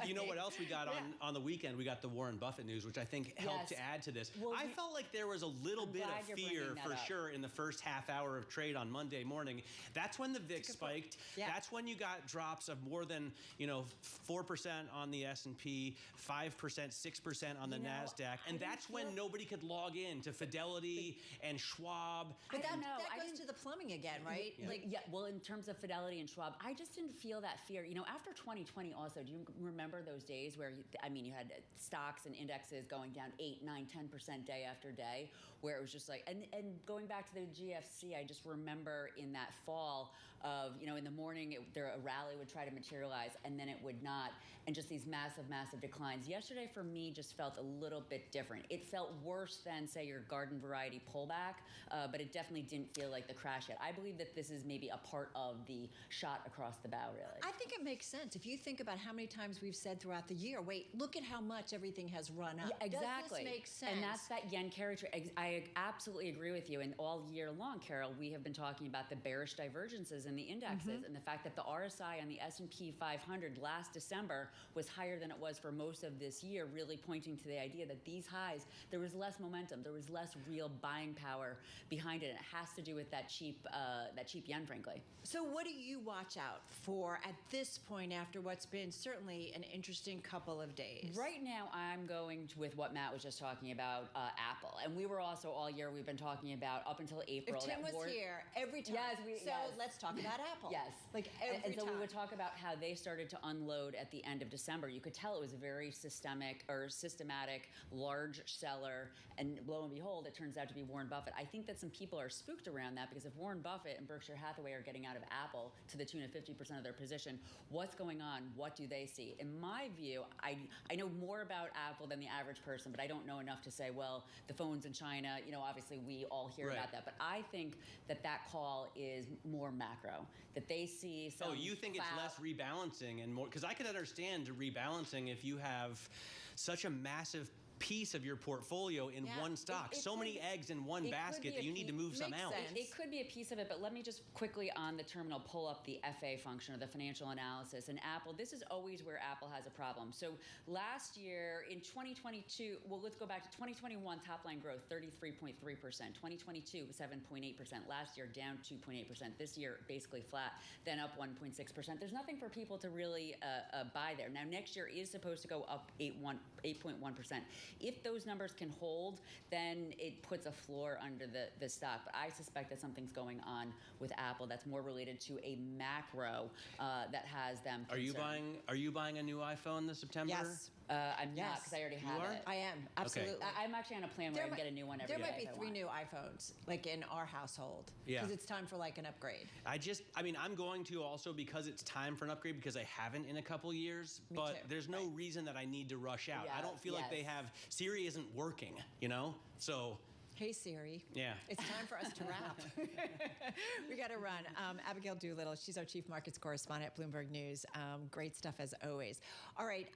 Speaker 38: you know what else we got on the weekend? We got the Warren Buffett news, which I think helped to add to this. Well, I felt like there was a little bit of fear for sure in the first half hour of trade on Monday morning. That's when the VIX spiked. Yeah. That's when you got drops of more than 4% on the S&P, 5%, 6% on the NASDAQ, and that's when nobody could log in to Fidelity and Schwab.
Speaker 37: But that goes to the plumbing again, right?
Speaker 7: Yeah. Well, in terms of Fidelity and Schwab, I just didn't feel that fear. After 2020 also, do you remember those days where, you had stocks and indexes going down 8, 9, 10% day after day, where it was just like, and going back to the GFC, I just remember in that fall of, in the morning, a rally would try to materialize, and then it would not, and just these massive, massive declines. Yesterday, for me, just felt a little bit different. It felt worse than, say, your garden variety pullback, but it definitely didn't feel like the crash yet. I believe that this is maybe a part of the shot across the bow, really.
Speaker 37: I think it makes sense. If you think about how many times we've said throughout the year, wait, look at how much everything has run up.
Speaker 7: Yeah, exactly.
Speaker 37: Does this make sense?
Speaker 7: And that's that yen carry trade. I absolutely agree with you. And all year long, Carol, we have been talking about the bearish divergences in the indexes and the fact that the RSI on the S&P 500 last December was higher than it was for most of this year, really pointing to the idea that these highs, there was less momentum, there was less real buying power behind it. And it has to do with that cheap yen, frankly.
Speaker 37: So what do you watch out for at this point after what's been certainly an interesting couple of days?
Speaker 7: Right now, I'm going with what Matt was just talking about, Apple. And we were also all year, we've been talking about up until April.
Speaker 37: If Tim was here every time. Let's talk about Apple.
Speaker 7: Yes.
Speaker 37: Like every
Speaker 7: and so
Speaker 37: time.
Speaker 7: we would talk about how they started to unload at the end of December. You could tell it was a very systematic, large seller. And lo and behold, it turns out to be Warren Buffett. I think that some people are spooked around that because if Warren Buffett and Berkshire Hathaway are getting out of Apple to the tune of 50% of their position, what's going on? What do they see? In my view, I know more about Apple than the average person, but I don't know enough to say, well, the phones in China, obviously we all hear about that. But I think that call is more macro, that they see some...
Speaker 38: Oh, you think it's less rebalancing and more... Because I could understand rebalancing if you have such a massive piece of your portfolio in one stock. So many eggs in one basket that you need to move some out.
Speaker 7: It could be a piece of it, but let me just quickly on the terminal pull up the FA function or the financial analysis. And Apple, this is always where Apple has a problem. So last year in 2022, well, let's go back to 2021 top line growth, 33.3%. 2022, 7.8%. Last year, down 2.8%. This year, basically flat, then up 1.6%. There's nothing for people to really buy there. Now, next year is supposed to go up 8.1%. If those numbers can hold, then it puts a floor under the stock. But I suspect that something's going on with Apple that's more related to a macro that has them concerned.
Speaker 38: Are you buying a new iPhone this September?
Speaker 37: Yes.
Speaker 7: I'm not, because I already have it.
Speaker 37: I am, absolutely.
Speaker 38: Okay.
Speaker 7: I'm actually on a plan where I get a new one every day.
Speaker 37: There might be 3 new iPhones, like in our household.
Speaker 38: Yeah.
Speaker 37: Because it's time for like an upgrade.
Speaker 38: I'm going to also because it's time for an upgrade because I haven't in a couple years.
Speaker 37: Me
Speaker 38: but
Speaker 37: too.
Speaker 38: There's no reason that I need to rush out. I don't feel like they have, Siri isn't working, So...
Speaker 37: Hey, Siri.
Speaker 38: Yeah.
Speaker 37: It's time for us to wrap. We got to run. Abigail Doolittle, she's our chief markets correspondent at Bloomberg News. Great stuff as always. All right.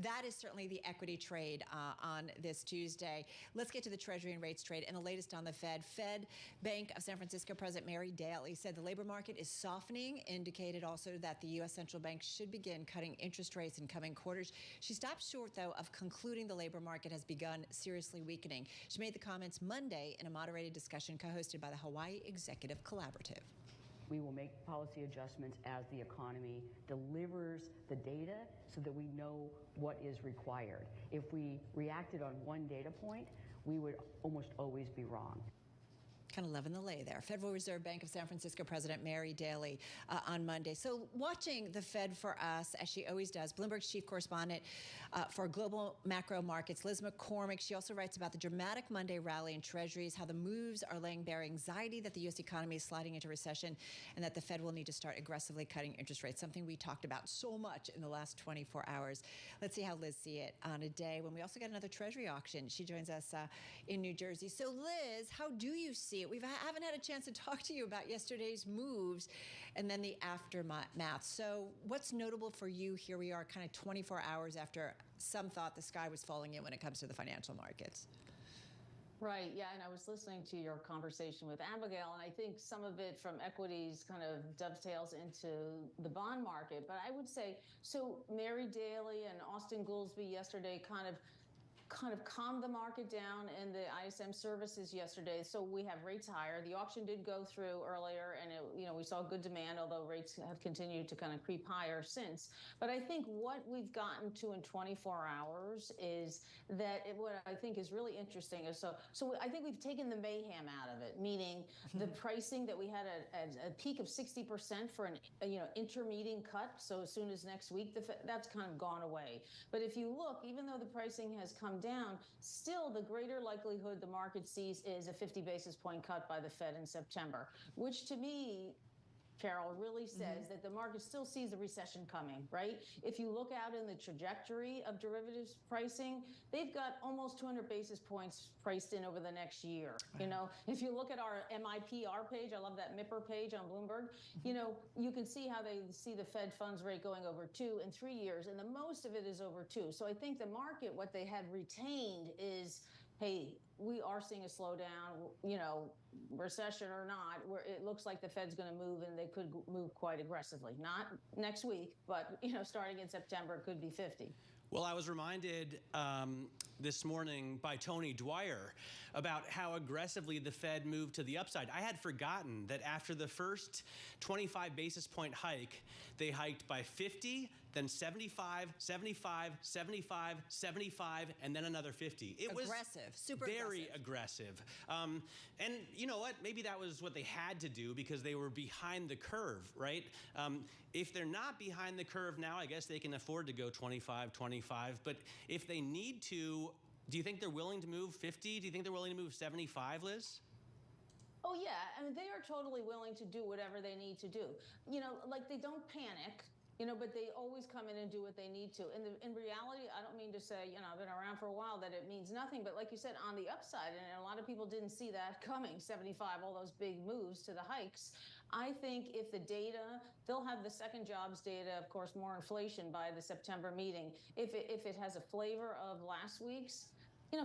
Speaker 37: That is certainly the equity trade on this Tuesday. Let's get to the Treasury and rates trade and the latest on the Fed. Fed Bank of San Francisco President Mary Daly said the labor market is softening, indicated also that the U.S. Central Bank should begin cutting interest rates in coming quarters. She stopped short, though, of concluding the labor market has begun seriously weakening. She made the comments Monday in a moderated discussion co-hosted by the Hawaii Executive Collaborative.
Speaker 8: We will make policy adjustments as the economy delivers the data so that we know what is required. If we reacted on one data point, we would almost always be wrong.
Speaker 37: Kind of loving the lay there. Federal Reserve Bank of San Francisco President Mary Daly on Monday. So watching the Fed for us, as she always does, Bloomberg's chief correspondent for global macro markets, Liz McCormick. She also writes about the dramatic Monday rally in treasuries, how the moves are laying bare anxiety that the U.S. economy is sliding into recession, and that the Fed will need to start aggressively cutting interest rates, something we talked about so much in the last 24 hours. Let's see how Liz sees it on a day when we also got another treasury auction. She joins us in New Jersey. So Liz, how do you see see it. We haven't had a chance to talk to you about yesterday's moves and then the aftermath. So what's notable for you? Here we are kind of 24 hours after some thought the sky was falling in when it comes to the financial markets.
Speaker 10: Right, yeah, and I was listening to your conversation with Abigail, and I think some of it from equities kind of dovetails into the bond market. But I would say, so Mary Daly and Austin Goolsbee yesterday kind of calmed the market down in the ISM services yesterday. So we have rates higher. The auction did go through earlier, and we saw good demand, although rates have continued to kind of creep higher since. But I think what we've gotten to in 24 hours is that what I think is really interesting is so I think we've taken the mayhem out of it, meaning the pricing that we had at a peak of 60% for an intermeeting cut. So as soon as next week, that's kind of gone away. But if you look, even though the pricing has come down, still the greater likelihood the market sees is a 50 basis point cut by the Fed in September, which to me, Carol, really says that the market still sees the recession coming, right? If you look out in the trajectory of derivatives pricing, they've got almost 200 basis points priced in over the next year. If you look at our MIPR page, I love that MIPR page on Bloomberg, you can see how they see the Fed funds rate going over 2 and 3 years, and the most of it is over 2. So I think the market, what they had retained is, hey, we are seeing a slowdown, recession or not, where it looks like the Fed's going to move, and they could move quite aggressively. Not next week, but, starting in September, it could be 50.
Speaker 38: Well, I was reminded this morning by Tony Dwyer about how aggressively the Fed moved to the upside. I had forgotten that after the first 25 basis point hike, they hiked by 50, then 75, 75, 75, 75, and then another 50. It was
Speaker 37: super
Speaker 38: very aggressive. And you know what? Maybe that was what they had to do because they were behind the curve, right? If they're not behind the curve now, I guess they can afford to go 25, 25. But if they need to, do you think they're willing to move 50? Do you think they're willing to move 75, Liz?
Speaker 10: Oh, yeah. I mean, they are totally willing to do whatever they need to do. Like they don't panic. But they always come in and do what they need to. In reality, I don't mean to say, I've been around for a while, that it means nothing. But like you said, on the upside, and a lot of people didn't see that coming, 75, all those big moves to the hikes. I think if the data, they'll have the second jobs data, of course, more inflation by the September meeting. If it has a flavor of last week's,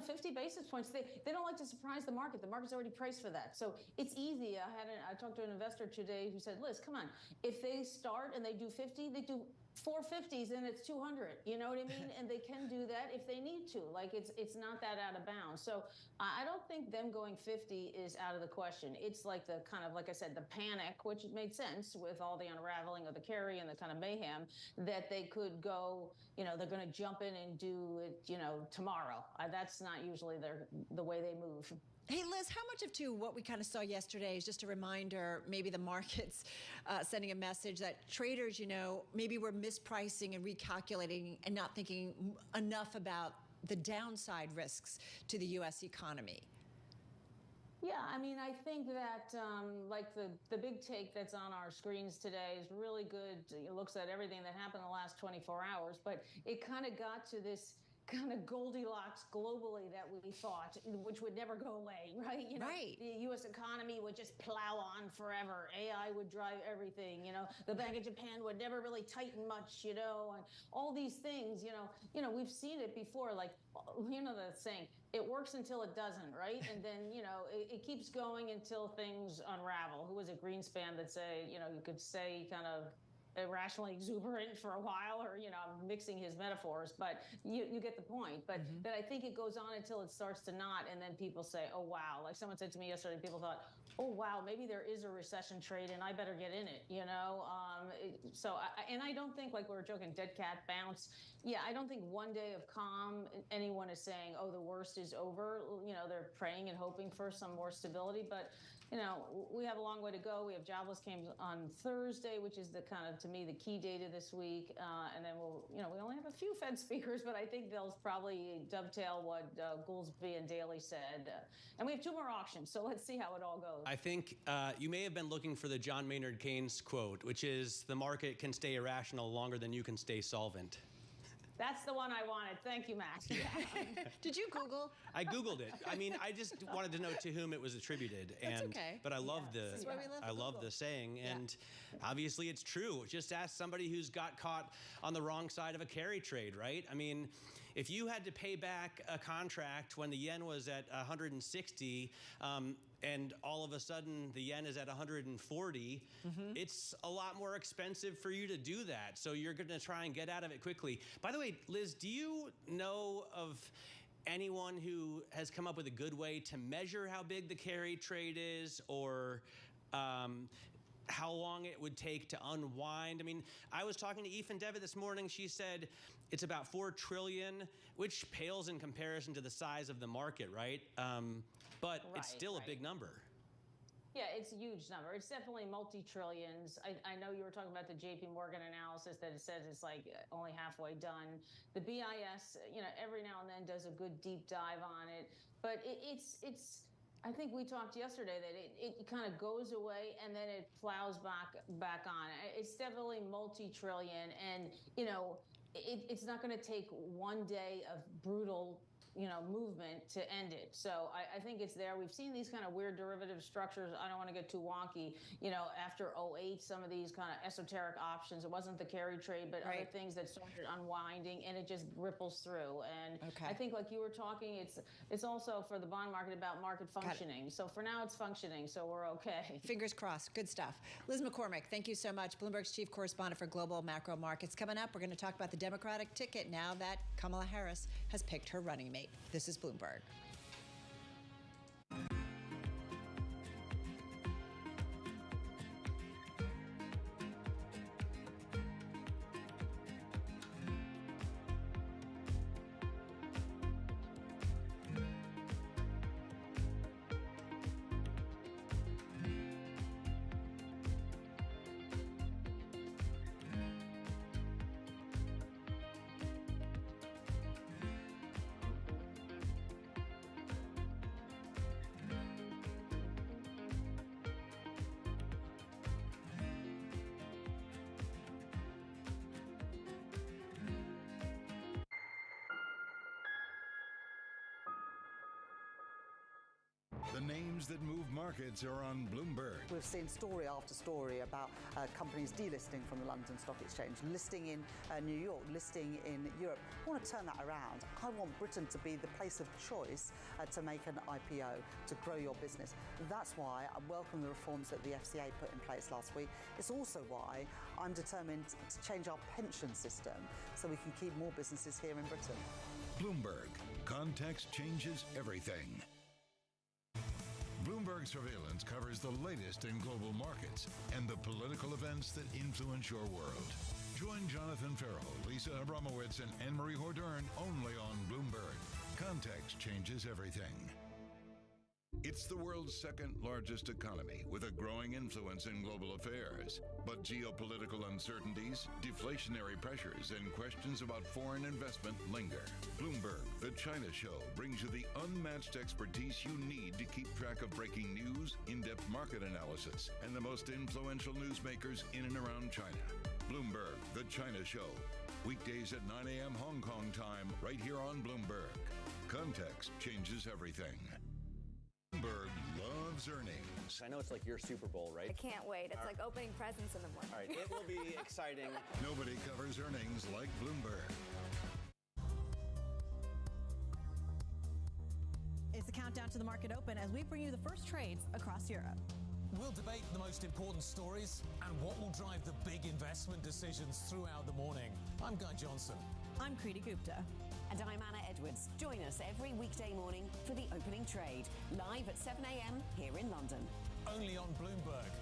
Speaker 10: 50 basis points, they don't like to surprise the market. The market's already priced for that. So it's easy. I talked to an investor today who said, Liz, come on. If they start and they do 50, they do 4 50s and it's 200. You know what I mean? And they can do that if they need to. Like it's not that out of bounds. So I don't think them going 50 is out of the question. It's like the kind of, like I said, the panic, which made sense with all the unraveling of the carry and the kind of mayhem that they could go, they're going to jump in and do it, tomorrow. That's not usually the way they move.
Speaker 37: Hey, Liz, how much of what we kind of saw yesterday is just a reminder, maybe the market's sending a message that traders, maybe were mispricing and recalculating and not thinking enough about the downside risks to the U.S. economy?
Speaker 10: Yeah, I mean, I think that like the big take that's on our screens today is really good. It looks at everything that happened in the last 24 hours, but it kind of got to this kind of Goldilocks globally that we thought, which would never go away, right?
Speaker 37: Right.
Speaker 10: The U.S. economy would just plow on forever. AI would drive everything. The Bank of Japan would never really tighten much. And all these things. We've seen it before. Like the saying, it works until it doesn't, right? And then it keeps going until things unravel. Who was it, Greenspan, that say you could say kind of irrationally exuberant for a while, or I'm mixing his metaphors, but you get the point. But that I think it goes on until it starts to not, and then people say, oh wow, like someone said to me yesterday, people thought, oh wow, maybe there is a recession trade and I better get in it. And I don't think, like we were joking, dead cat bounce. Yeah, I don't think one day of calm anyone is saying, oh, the worst is over. They're praying and hoping for some more stability, but we have a long way to go. We have jobless claims on Thursday, which is the kind of, to me, the key data this week. And then we only have a few Fed speakers, but I think they'll probably dovetail what Goolsbee and Daly said. And we have 2 more auctions, so let's see how it all goes.
Speaker 38: I think you may have been looking for the John Maynard Keynes quote, which is, the market can stay irrational longer than you can stay solvent.
Speaker 10: That's the one I wanted. Thank you, Matt.
Speaker 37: Did you Google?
Speaker 38: I Googled it. I mean, I just wanted to know to whom it was attributed.
Speaker 37: That's okay.
Speaker 38: But I love
Speaker 37: This is why we love
Speaker 38: the saying, and obviously it's true. Just ask somebody who's got caught on the wrong side of a carry trade, right? I mean, if you had to pay back a contract when the yen was at 160, and all of a sudden the yen is at 140, it's a lot more expensive for you to do that. So you're going to try and get out of it quickly. By the way, Liz, do you know of anyone who has come up with a good way to measure how big the carry trade is, or how long it would take to unwind? I mean, I was talking to Ethan Devitt this morning. She said it's about $4 trillion, which pales in comparison to the size of the market, right? But it's still a big number.
Speaker 10: Yeah, it's a huge number. It's definitely multi-trillions. I know you were talking about the JP Morgan analysis that it says it's like only halfway done. The BIS, every now and then does a good deep dive on it. But it's I think we talked yesterday that it kind of goes away and then it plows back on. It's definitely multi-trillion, and it's not going to take one day of brutal movement to end it. So I think it's there. We've seen these kind of weird derivative structures. I don't want to get too wonky. After 2008, some of these kind of esoteric options, it wasn't the carry trade, but other things that started unwinding, and it just ripples through. And I think, like you were talking, it's also for the bond market about market functioning. So for now, it's functioning, so we're okay.
Speaker 37: Fingers crossed. Good stuff. Liz McCormick, thank you so much. Bloomberg's chief correspondent for global macro markets. Coming up, we're going to talk about the Democratic ticket now that Kamala Harris has picked her running mate. This is Bloomberg.
Speaker 4: The names that move markets are on Bloomberg.
Speaker 11: We've seen story after story about companies delisting from the London Stock Exchange, listing in New York, listing in Europe. I want to turn that around. I want Britain to be the place of choice to make an IPO, to grow your business. That's why I welcome the reforms that the FCA put in place last week. It's also why I'm determined to change our pension system so we can keep more businesses here in Britain.
Speaker 4: Bloomberg. Context changes everything. Bloomberg Surveillance covers the latest in global markets and the political events that influence your world. Join Jonathan Farrell, Lisa Abramowitz, and Anne-Marie Hordern only on Bloomberg. Context changes everything. It's the world's second largest economy with a growing influence in global affairs. But geopolitical uncertainties, deflationary pressures, and questions about foreign investment linger. Bloomberg, the China Show, brings you the unmatched expertise you need to keep track of breaking news, in-depth market analysis, and the most influential newsmakers in and around China. Bloomberg, the China Show. Weekdays at 9 a.m. Hong Kong time, right here on Bloomberg. Context changes everything. Bloomberg loves earnings.
Speaker 38: I know it's like your Super Bowl, right?
Speaker 13: I can't wait. It's like opening presents in the morning.
Speaker 38: All right, it will be exciting.
Speaker 4: Nobody covers earnings like Bloomberg.
Speaker 14: It's the countdown to the market open as we bring you the first trades across Europe.
Speaker 16: We'll debate the most important stories and what will drive the big investment decisions throughout the morning. I'm Guy Johnson.
Speaker 14: I'm Kriti Gupta.
Speaker 15: And I'm Anna Edwards. Join us every weekday morning for the opening trade, live at 7 a.m. here in London.
Speaker 16: Only on Bloomberg.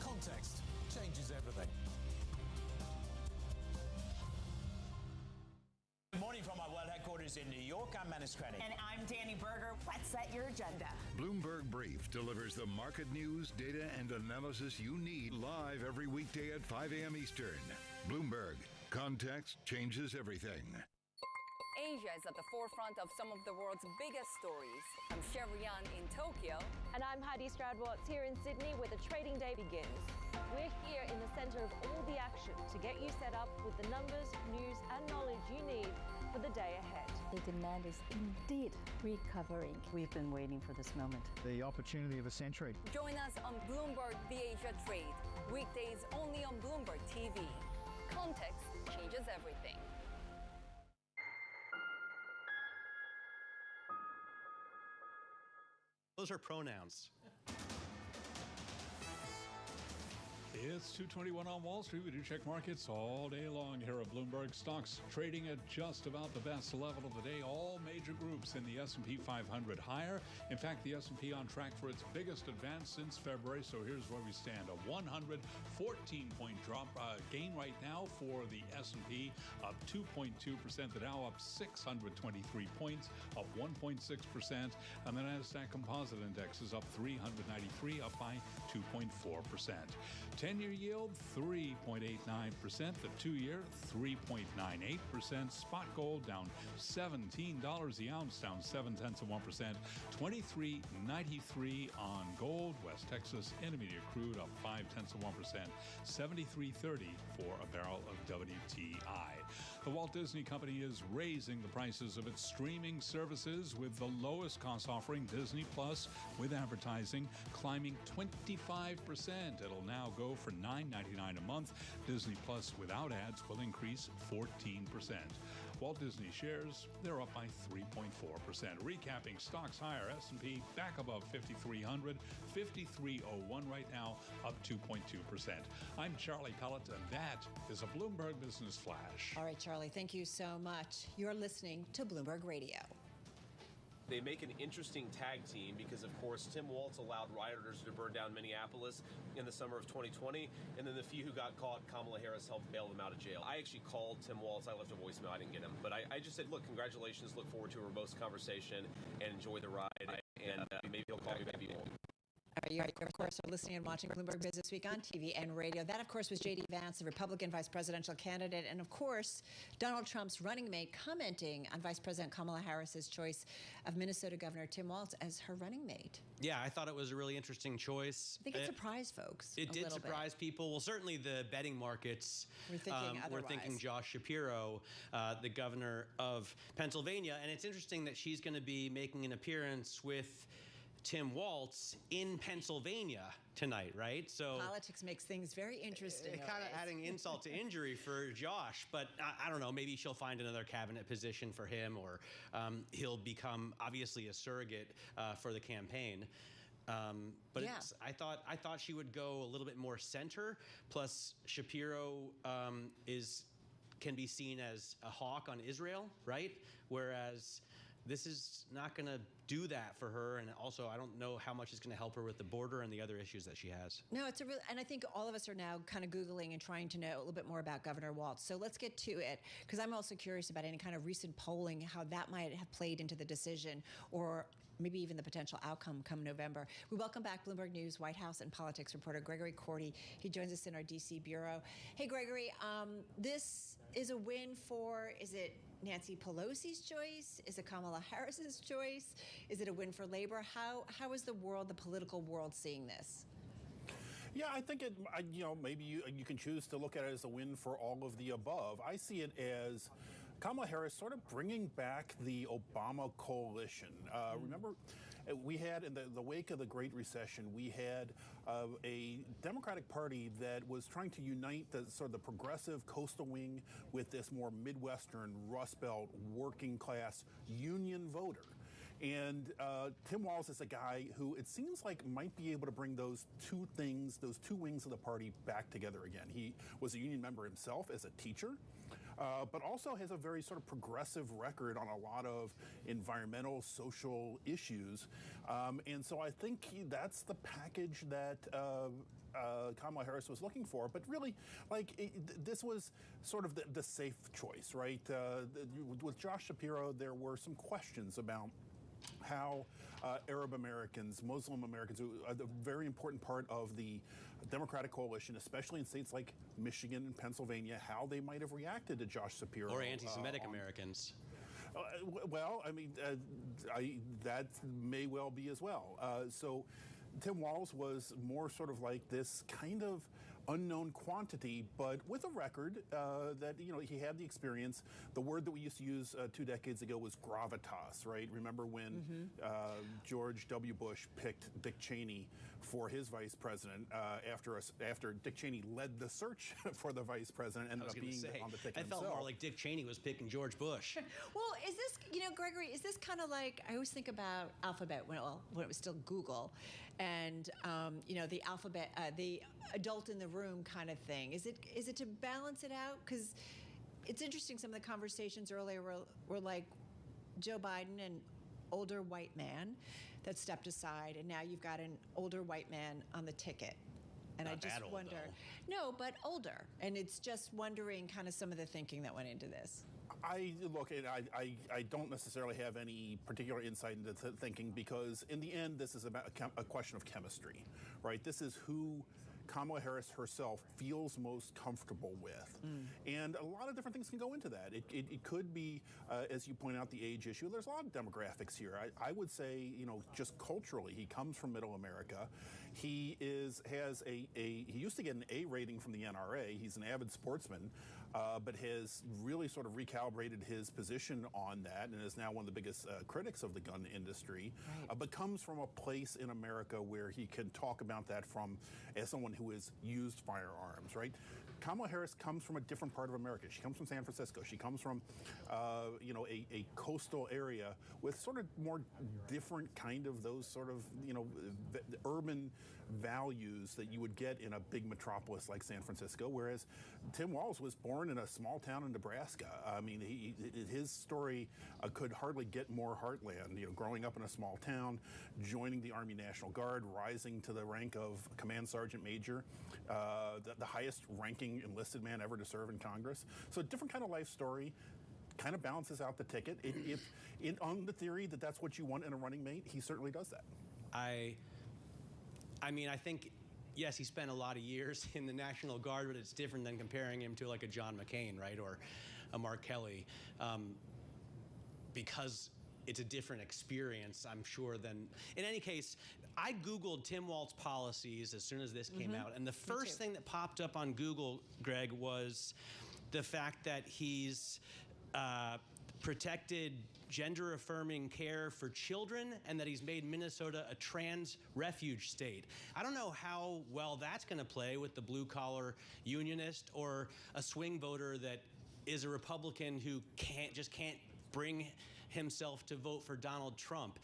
Speaker 16: Context changes everything.
Speaker 17: Good morning from our world headquarters in New York. I'm Manus Krennic.
Speaker 14: And I'm Danny Berger. Let's set your agenda.
Speaker 4: Bloomberg Brief delivers the market news, data, and analysis you need live every weekday at 5 a.m. Eastern. Bloomberg. Context changes everything.
Speaker 18: Asia is at the forefront of some of the world's biggest stories. I'm Sherrian in Tokyo.
Speaker 19: And I'm Heidi Stroud-Watts here in Sydney, where the trading day begins. We're here in the center of all the action to get you set up with the numbers, news, and knowledge you need for the day ahead.
Speaker 20: The demand is indeed recovering.
Speaker 11: We've been waiting for this moment.
Speaker 21: The opportunity of a century.
Speaker 18: Join us on Bloomberg Asia Trade. Weekdays only on Bloomberg TV. Context changes everything.
Speaker 38: Those are pronouns.
Speaker 12: It's 2:21 on Wall Street. We do check markets all day long here at Bloomberg. Stocks trading at just about the best level of the day. All major groups in the S&P 500 higher. In fact, the S&P on track for its biggest advance since February. So here's where we stand. A 114-point drop gain right now for the S&P, up 2.2%. The Dow up 623 points, up 1.6%. And the NASDAQ Composite Index is up 393, up by 2.4%. 10-year yield, 3.89%. The 2-year, 3.98%. Spot gold down $17 the ounce, down 0.7%. 23.93 on gold. West Texas Intermediate crude up 0.5%. 73.30 for a barrel of WTI. The Walt Disney Company is raising the prices of its streaming services with the lowest cost offering, Disney Plus, with advertising climbing 25%. It'll now go for $9.99 a month. Disney Plus without ads will increase 14%. Walt Disney shares, they're up by 3.4%. Recapping stocks higher, S&P back above 5,300, 5,301 right now, up 2.2%. I'm Charlie Pellet, and that is a Bloomberg Business Flash.
Speaker 37: All right, Charlie, thank you so much. You're listening to Bloomberg Radio.
Speaker 22: They make an interesting tag team because, of course, Tim Walz allowed rioters to burn down Minneapolis in the summer of 2020, and then the few who got caught, Kamala Harris helped bail them out of jail. I actually called Tim Walz. I left a voicemail. I didn't get him. But I just said, look, congratulations. Look forward to a robust conversation and enjoy the ride. And maybe he'll call me, maybe he won't.
Speaker 37: You, of course, are listening and watching Bloomberg Business Week on TV and radio. That, of course, was J.D. Vance, the Republican vice presidential candidate. And, of course, Donald Trump's running mate commenting on Vice President Kamala Harris's choice of Minnesota Governor Tim Walz as her running mate.
Speaker 38: Yeah, I thought it was a really interesting choice.
Speaker 37: I think it surprised folks.
Speaker 38: It did surprise people. Well, certainly the betting markets were thinking Josh Shapiro, the governor of Pennsylvania. And it's interesting that she's going to be making an appearance with Tim Walz in Pennsylvania tonight, right? So
Speaker 37: politics makes things very interesting.
Speaker 38: Kind of adding insult to injury for Josh, but I don't know. Maybe she'll find another cabinet position for him, or he'll become obviously a surrogate for the campaign. But yeah. I thought she would go a little bit more center. Plus, Shapiro can be seen as a hawk on Israel, right? Whereas this is not going to do that for her, and also I don't know how much it's going to help her with the border and the other issues that she has.
Speaker 37: No, it's a real, and I think all of us are now kind of Googling and trying to know a little bit more about Governor Walz. So let's get to it, because I'm also curious about any kind of recent polling, how that might have played into the decision, or maybe even the potential outcome come November. We welcome back Bloomberg News White House and politics reporter Gregory Corti. He joins us in our D.C. bureau. Hey, Gregory, this is a win for, is it Nancy Pelosi's choice? Is it Kamala Harris's choice? Is it a win for labor? How is the political world seeing this?
Speaker 23: Yeah, I think maybe you can choose to look at it as a win for all of the above. I see it as Kamala Harris sort of bringing back the Obama coalition. Remember, we had, in the wake of the Great Recession, we had a Democratic Party that was trying to unite the sort of the progressive coastal wing with this more Midwestern, Rust Belt, working class union voter. And Tim Walz is a guy who it seems like might be able to bring those two things, those two wings of the party back together again. He was a union member himself as a teacher. But also has a very sort of progressive record on a lot of environmental, social issues. And so I think that's the package that Kamala Harris was looking for. But really, this was sort of the safe choice, right? With Josh Shapiro, there were some questions about how Arab Americans, Muslim Americans, who are a very important part of the Democratic coalition, especially in states like Michigan and Pennsylvania, how they might have reacted to Josh Shapiro.
Speaker 38: Or anti-Semitic Americans.
Speaker 23: Well, I mean, that may well be as well. So Tim Walz was more sort of like this kind of unknown quantity, but with a record that, you know, he had the experience. The word that we used to use 2 decades ago was gravitas, right? Remember when George W. Bush picked Dick Cheney for his vice president after Dick Cheney led the search for the vice president, ended up being on the ticket himself.
Speaker 38: I felt more like Dick Cheney was picking George Bush.
Speaker 37: Well, is this, you know, Gregory, is this kind of like, I always think about Alphabet when it was still Google, and, you know, the Alphabet, the adult in the room kind of thing. Is it to balance it out? Because it's interesting, some of the conversations earlier were like Joe Biden, an older white man that stepped aside, and now you've got an older white man on the ticket. And
Speaker 38: Not
Speaker 37: I just
Speaker 38: that old,
Speaker 37: wonder, no, but older. And it's just wondering kind of some of the thinking that went into this.
Speaker 23: I don't necessarily have any particular insight into thinking, because in the end, this is about a question of chemistry, right? This is who Kamala Harris herself feels most comfortable with. And a lot of different things can go into that. It could be, as you point out, the age issue. There's a lot of demographics here. I would say, you know, just culturally, he comes from middle America. He used to get an A rating from the NRA. He's an avid sportsman, but has really sort of recalibrated his position on that, and is now one of the biggest critics of the gun industry, but comes from a place in America where he can talk about that as someone who has used firearms, right? Kamala Harris comes from a different part of America. She comes from San Francisco. She comes from, you know, a coastal area with sort of more different kind of those sort of, you know, urban values that you would get in a big metropolis like San Francisco, whereas Tim Walz was born in a small town in Nebraska. I mean, his story could hardly get more heartland, you know, growing up in a small town, joining the Army National Guard, rising to the rank of Command Sergeant Major, the highest ranking enlisted man ever to serve in Congress. So a different kind of life story. Kind of balances out the ticket. On the theory that that's what you want in a running mate, he certainly does that.
Speaker 38: I mean, I think, yes, he spent a lot of years in the National Guard, but it's different than comparing him to like a John McCain, right, or a Mark Kelly, because it's a different experience, I'm sure, than... In any case, I Googled Tim Walz policies as soon as this came out, and the first thing that popped up on Google, Greg, was the fact that he's protected gender-affirming care for children, and that he's made Minnesota a trans refuge state. I don't know how well that's going to play with the blue-collar unionist or a swing voter that is a Republican who can't bring himself to vote for Donald Trump.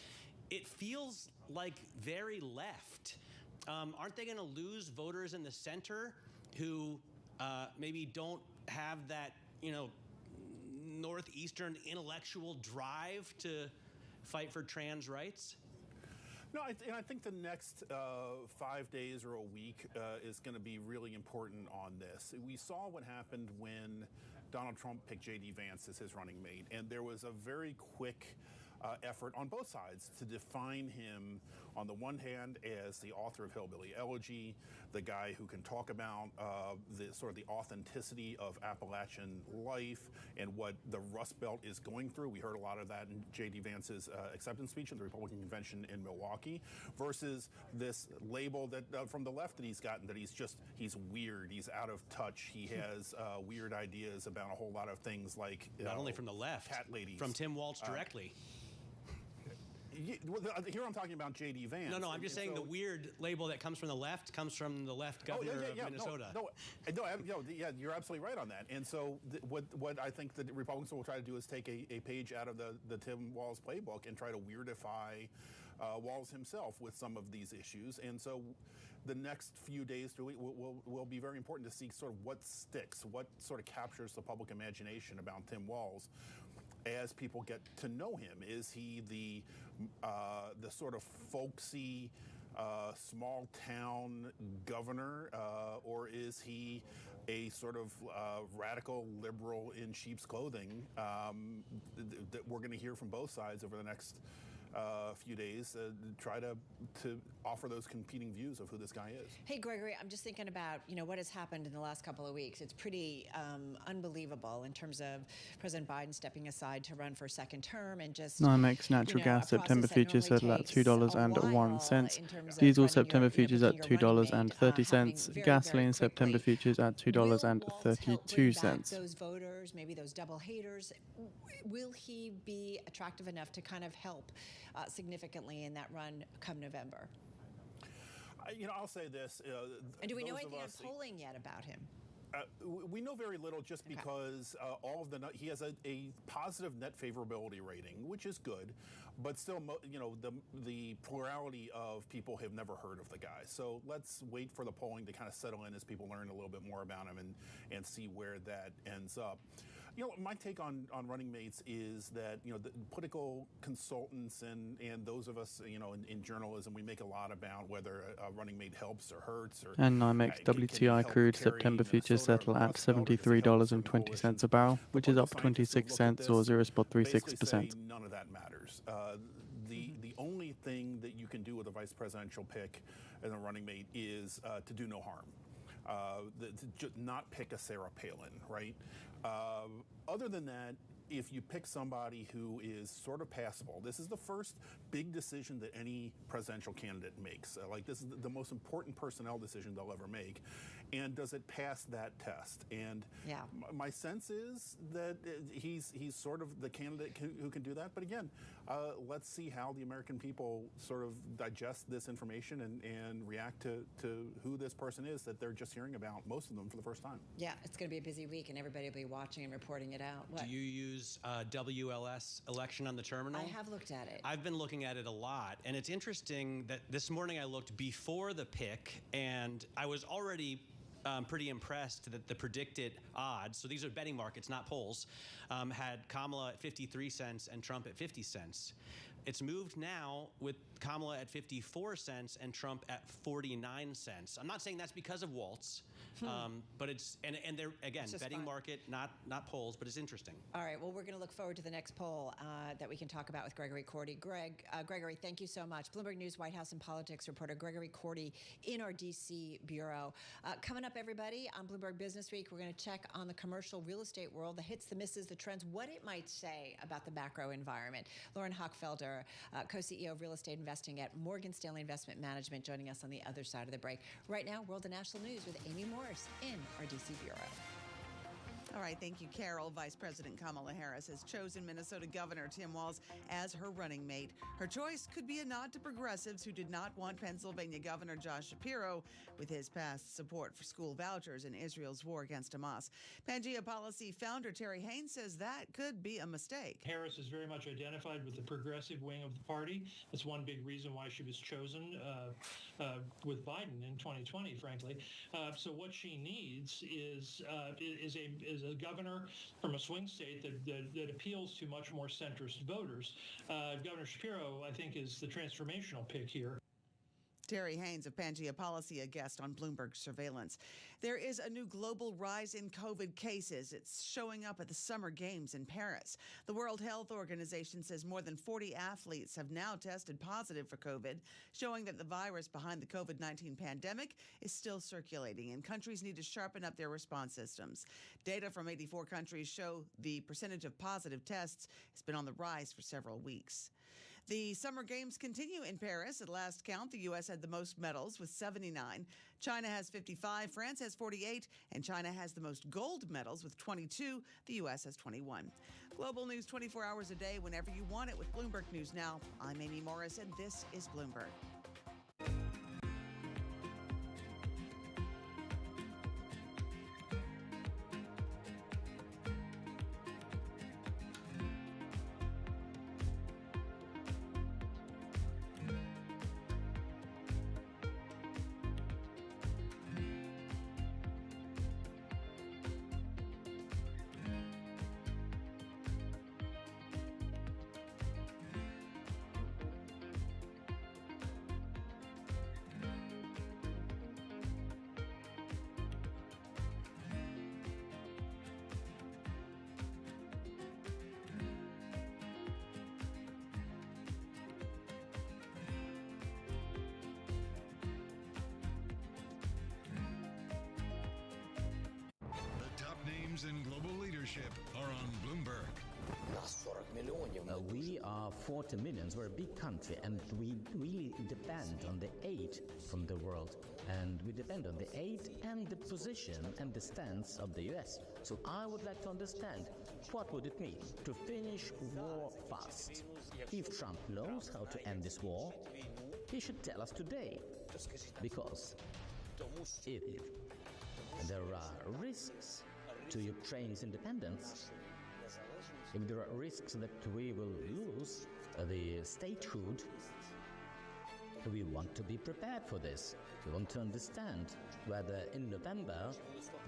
Speaker 38: It feels like very left. Aren't they going to lose voters in the center who maybe don't have that, you know, northeastern intellectual drive to fight for trans rights?
Speaker 23: No, I think the next 5 days or a week is going to be really important on this. We saw what happened when Donald Trump picked J.D. Vance as his running mate, and there was a very quick effort on both sides to define him, on the one hand, as the author of Hillbilly Elegy, the guy who can talk about the sort of the authenticity of Appalachian life and what the Rust Belt is going through. We heard a lot of that in J.D. Vance's acceptance speech at the Republican convention in Milwaukee, versus this label that from the left that he's gotten, that he's weird, he's out of touch, he has weird ideas about a whole lot of things, like
Speaker 38: not only from the left,
Speaker 23: cat ladies,
Speaker 38: from Tim Walz directly.
Speaker 23: Here I'm talking about J.D. Vance.
Speaker 38: No, I'm just saying the weird label that comes from the left comes from the left governor of Minnesota.
Speaker 23: You're absolutely right on that. And so what I think the Republicans will try to do is take a page out of the Tim Walz playbook and try to weirdify Walz himself with some of these issues. And so the next few days to a week will be very important to see sort of what sticks, what sort of captures the public imagination about Tim Walz as people get to know him. Is he the sort of folksy, small town governor, or is he a sort of radical liberal in sheep's clothing that we're going to hear from both sides over the next few days to try to offer those competing views of who this guy is.
Speaker 37: Hey, Gregory, I'm just thinking about, what has happened in the last couple of weeks. It's pretty unbelievable in terms of President Biden stepping aside to run for a second term and just...
Speaker 21: NYMEX natural gas September futures settle at $2.01. Diesel September futures at $2.30. Gasoline September futures at $2.32.
Speaker 37: Those voters, maybe those double haters, will he be attractive enough to kind of help significantly in that run come November?
Speaker 23: I'll say this.
Speaker 37: And do we know anything on polling yet about him?
Speaker 23: We know very little just because all of he has a positive net favorability rating, which is good, but still, the plurality of people have never heard of the guy. So let's wait for the polling to kind of settle in as people learn a little bit more about him and see where that ends up. My take on running mates is that, the political consultants and those of us, in journalism, we make a lot about whether a running mate helps or hurts.
Speaker 21: And NYMEX WTI crude September futures settle at $73.20 a barrel, which is up 26 cents or 0.36%.
Speaker 23: None of that matters. The only thing that you can do with a vice presidential pick as a running mate is to do no harm. To not pick a Sarah Palin, right? Other than that, if you pick somebody who is sort of passable, this is the first big decision that any presidential candidate makes. This is the most important personnel decision they'll ever make. And does it pass that test? And my sense is that he's sort of the candidate who can do that. But again, let's see how the American people sort of digest this information and react to who this person is that they're just hearing about, most of them for the first time.
Speaker 37: Yeah, it's going to be a busy week and everybody will be watching and reporting it out. What?
Speaker 38: Do you use WLS election on the terminal?
Speaker 37: I have looked at it.
Speaker 38: I've been looking at it a lot. And it's interesting that this morning I looked before the pick and I was already pretty impressed that the predicted odds, so these are betting markets, not polls, had Kamala at 53 cents and Trump at 50 cents. It's moved now with Kamala at 54 cents and Trump at 49 cents. I'm not saying that's because of Waltz, but it's, and they're, again, betting market, not polls, but it's interesting.
Speaker 37: All right, well, we're going to look forward to the next poll that we can talk about with Gregory Cordy. Gregory, thank you so much. Bloomberg News White House and politics reporter Gregory Cordy in our D.C. bureau. Coming up, everybody, on Bloomberg Business Week, we're going to check on the commercial real estate world, the hits, the misses, the trends, what it might say about the macro environment. Lauren Hochfelder, co-CEO of real estate investing at Morgan Stanley Investment Management, joining us on the other side of the break. Right now, World and National News with Amy Morris in our D.C. bureau.
Speaker 1: All right, thank you, Carol. Vice President Kamala Harris has chosen Minnesota Governor Tim Walz as her running mate. Her choice could be a nod to progressives who did not want Pennsylvania Governor Josh Shapiro with his past support for school vouchers in Israel's war against Hamas. Pangea Policy founder Terry Haynes says that could be a mistake.
Speaker 2: Harris is very much identified with the progressive wing of the party. That's one big reason why she was chosen with Biden in 2020, frankly. So what she needs is a governor from a swing state that appeals to much more centrist voters. Governor Shapiro, I think, is the transformational pick here.
Speaker 1: Terry Haynes of Pangea Policy, a guest on Bloomberg Surveillance. There is a new global rise in COVID cases. It's showing up at the Summer Games in Paris. The World Health Organization says more than 40 athletes have now tested positive for COVID, showing that the virus behind the COVID-19 pandemic is still circulating, and countries need to sharpen up their response systems. Data from 84 countries show the percentage of positive tests has been on the rise for several weeks. The Summer Games continue in Paris. At last count, the U.S. had the most medals with 79. China has 55, France has 48, and China has the most gold medals with 22. The U.S. has 21. Global news 24 hours a day, whenever you want it with Bloomberg News Now. I'm Amy Morris, and this is Bloomberg.
Speaker 4: names in global leadership are on Bloomberg.
Speaker 3: We are 40 million. We're a big country, and we really depend on the aid from the world. And we depend on the aid and the position and the stance of the US. So I would like to understand, what would it mean to finish war fast? If Trump knows how to end this war, he should tell us today. Because if there are risks to Ukraine's independence, if there are risks that we will lose the statehood, we want to be prepared for this. We want to understand whether in November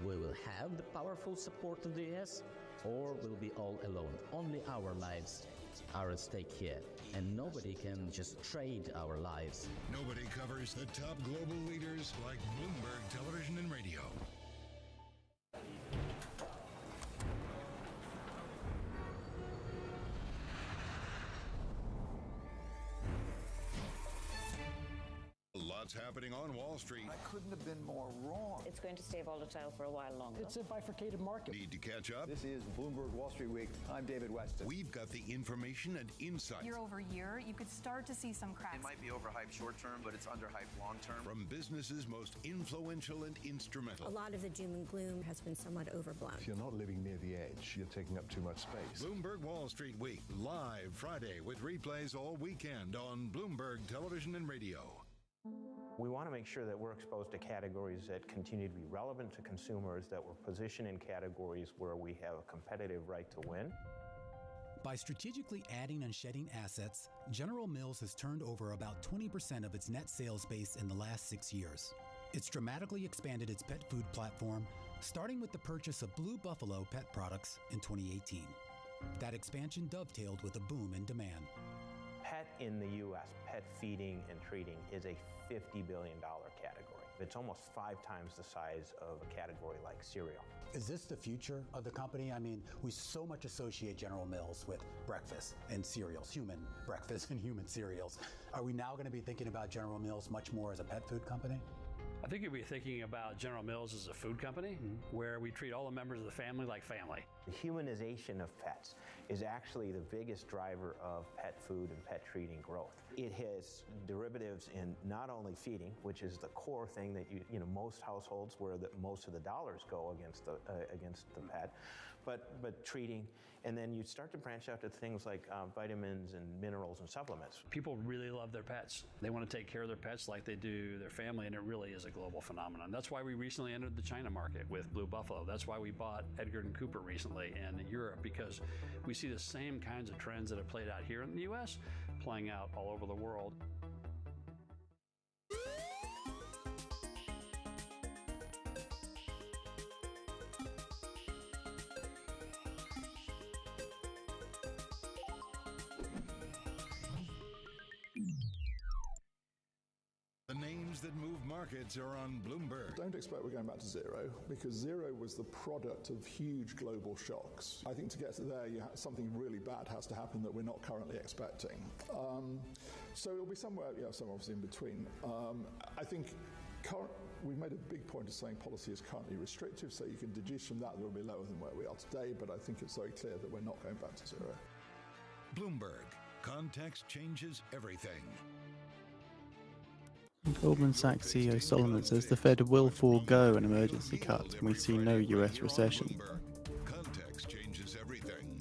Speaker 3: we will have the powerful support of the US or we'll be all alone. Only our lives are at stake here, and nobody can just trade our lives.
Speaker 4: Nobody covers the top global leaders like Bloomberg Television and Radio. Lots happening on Wall Street.
Speaker 5: I couldn't have been more wrong.
Speaker 6: It's going to stay volatile for a while longer.
Speaker 5: It's a bifurcated market.
Speaker 4: Need to catch up?
Speaker 5: This is Bloomberg Wall Street Week. I'm David Weston.
Speaker 4: We've got the information and insight.
Speaker 7: Year over year, you could start to see some cracks.
Speaker 5: It might be overhyped short term, but it's underhyped long term.
Speaker 4: From businesses most influential and instrumental.
Speaker 6: A lot of the doom and gloom has been somewhat overblown.
Speaker 9: If you're not living near the edge, you're taking up too much space.
Speaker 4: Bloomberg Wall Street Week, live Friday with replays all weekend on Bloomberg Television and Radio.
Speaker 24: We want to make sure that we're exposed to categories that continue to be relevant to consumers, that we're positioned in categories where we have a competitive right to win.
Speaker 25: By strategically adding and shedding assets, General Mills has turned over about 20% of its net sales base in the last 6 years. It's dramatically expanded its pet food platform, starting with the purchase of Blue Buffalo pet products in 2018. That expansion dovetailed with a boom in demand.
Speaker 24: Pet in the U.S., pet feeding and treating, is a $50 billion category. It's almost 5 times the size of a category like cereal.
Speaker 25: Is this the future of the company? I mean, we so much associate General Mills with breakfast and cereals, human breakfast and human cereals. Are we now going to be thinking about General Mills much more as a pet food company?
Speaker 26: I think you'll be thinking about General Mills as a food company where we treat all the members of the family like family.
Speaker 24: The humanization of pets is actually the biggest driver of pet food and pet treating growth. It has derivatives in not only feeding, which is the core thing that you know most households where most of the dollars go against the pet, but treating, and then you start to branch out to things like vitamins and minerals and supplements.
Speaker 26: People really love their pets. They want to take care of their pets like they do their family, and it really is a global phenomenon. That's why we recently entered the China market with Blue Buffalo. That's why we bought Edgar & Cooper recently in Europe, because we see the same kinds of trends that have played out here in the U.S. playing out all over the world.
Speaker 4: The names that move markets are on Bloomberg.
Speaker 27: Don't expect we're going back to zero, because zero was the product of huge global shocks. I think to get to there, something really bad has to happen that we're not currently expecting. So it'll be somewhere obviously in between. I think we've made a big point of saying policy is currently restrictive, so you can deduce from that we'll be lower than where we are today, but I think it's very clear that we're not going back to zero.
Speaker 4: Bloomberg. Context changes everything.
Speaker 21: Goldman Sachs CEO Solomon says the Fed will forego an emergency cut and we see no US recession.
Speaker 4: Context changes everything.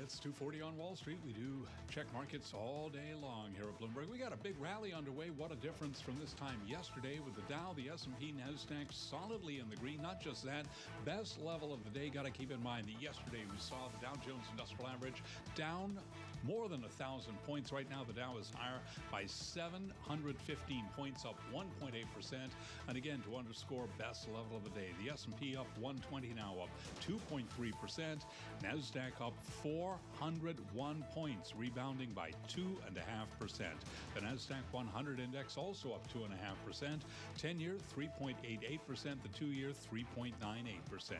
Speaker 12: It's 2:40 on Wall Street. We do check markets all day long here at Bloomberg. We got a big rally underway. What a difference from this time yesterday with the Dow, the S&P, NASDAQ solidly in the green. Not just that, best level of the day. Got to keep in mind that yesterday we saw the Dow Jones Industrial Average down more than 1,000 points. Right now, the Dow is higher by 715 points, up 1.8%. And again, to underscore best level of the day, the S&P up 120 now, up 2.3%. NASDAQ up 401 points, rebounding by 2.5%. The NASDAQ 100 index also up 2.5%. 10-year 3.88%. The 2-year 3.98%.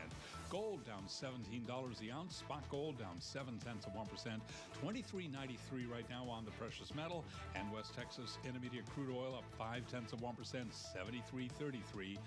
Speaker 12: Gold down $17 the ounce. Spot gold down 0.7%. 23 83.93 right now on the precious metal. And West Texas Intermediate crude oil up 0.5%, 73.33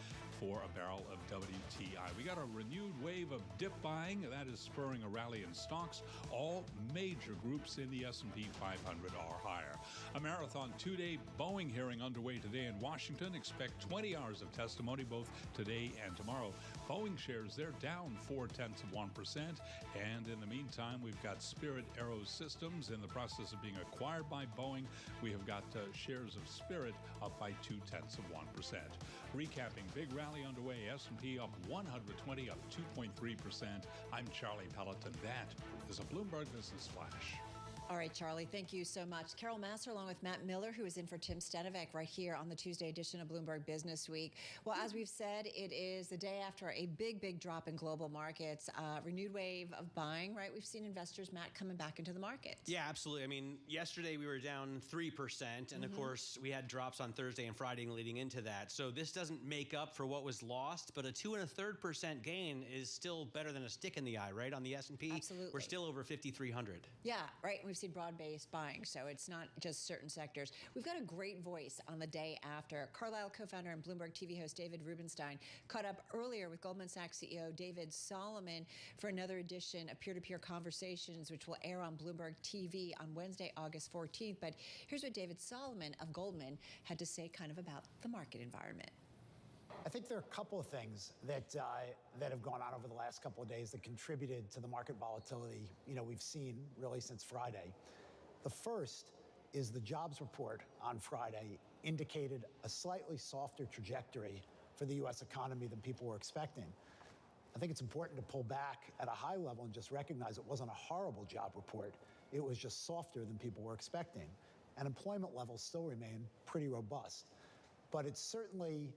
Speaker 12: for a barrel of WTI. We got a renewed wave of dip buying that is spurring a rally in stocks. All major groups in the S&P 500 are higher. A marathon two-day Boeing hearing underway today in Washington. Expect 20 hours of testimony both today and tomorrow. Boeing shares, they're down 0.4%. And in the meantime, we've got Spirit Aero Systems in the process of being acquired by Boeing. We have got shares of Spirit up by 0.2%. Recapping, big rally underway. S&P up 120, up 2.3%. I'm Charlie Pelleton. That is a Bloomberg Business Flash.
Speaker 37: All right, Charlie, thank you so much. Carol Massar along with Matt Miller, who is in for Tim Stanovic right here on the Tuesday edition of Bloomberg Business Week. Well, as we've said, it is the day after a big drop in global markets, renewed wave of buying, right? We've seen investors, Matt, coming back into the markets.
Speaker 38: Yeah, absolutely. I mean, yesterday we were down 3%, and of course we had drops on Thursday and Friday leading into that. So this doesn't make up for what was lost, but a 2 1/3% gain is still better than a stick in the eye, right? On the S&P,
Speaker 37: absolutely.
Speaker 38: We're still over 5,300.
Speaker 37: Yeah, right. We've seen broad-based buying, so it's not just certain sectors. We've got a great voice on the day after. Carlyle co-founder and Bloomberg TV host David Rubenstein caught up earlier with Goldman Sachs CEO David Solomon for another edition of Peer-to-Peer Conversations, which will air on Bloomberg TV on Wednesday, August 14th. But here's what David Solomon of Goldman had to say kind of about the market environment.
Speaker 8: I think there are a couple of things that have gone on over the last couple of days that contributed to the market volatility, we've seen really since Friday. The first is the jobs report on Friday indicated a slightly softer trajectory for the U.S. economy than people were expecting. I think it's important to pull back at a high level and just recognize it wasn't a horrible job report. It was just softer than people were expecting. And employment levels still remain pretty robust. But it certainly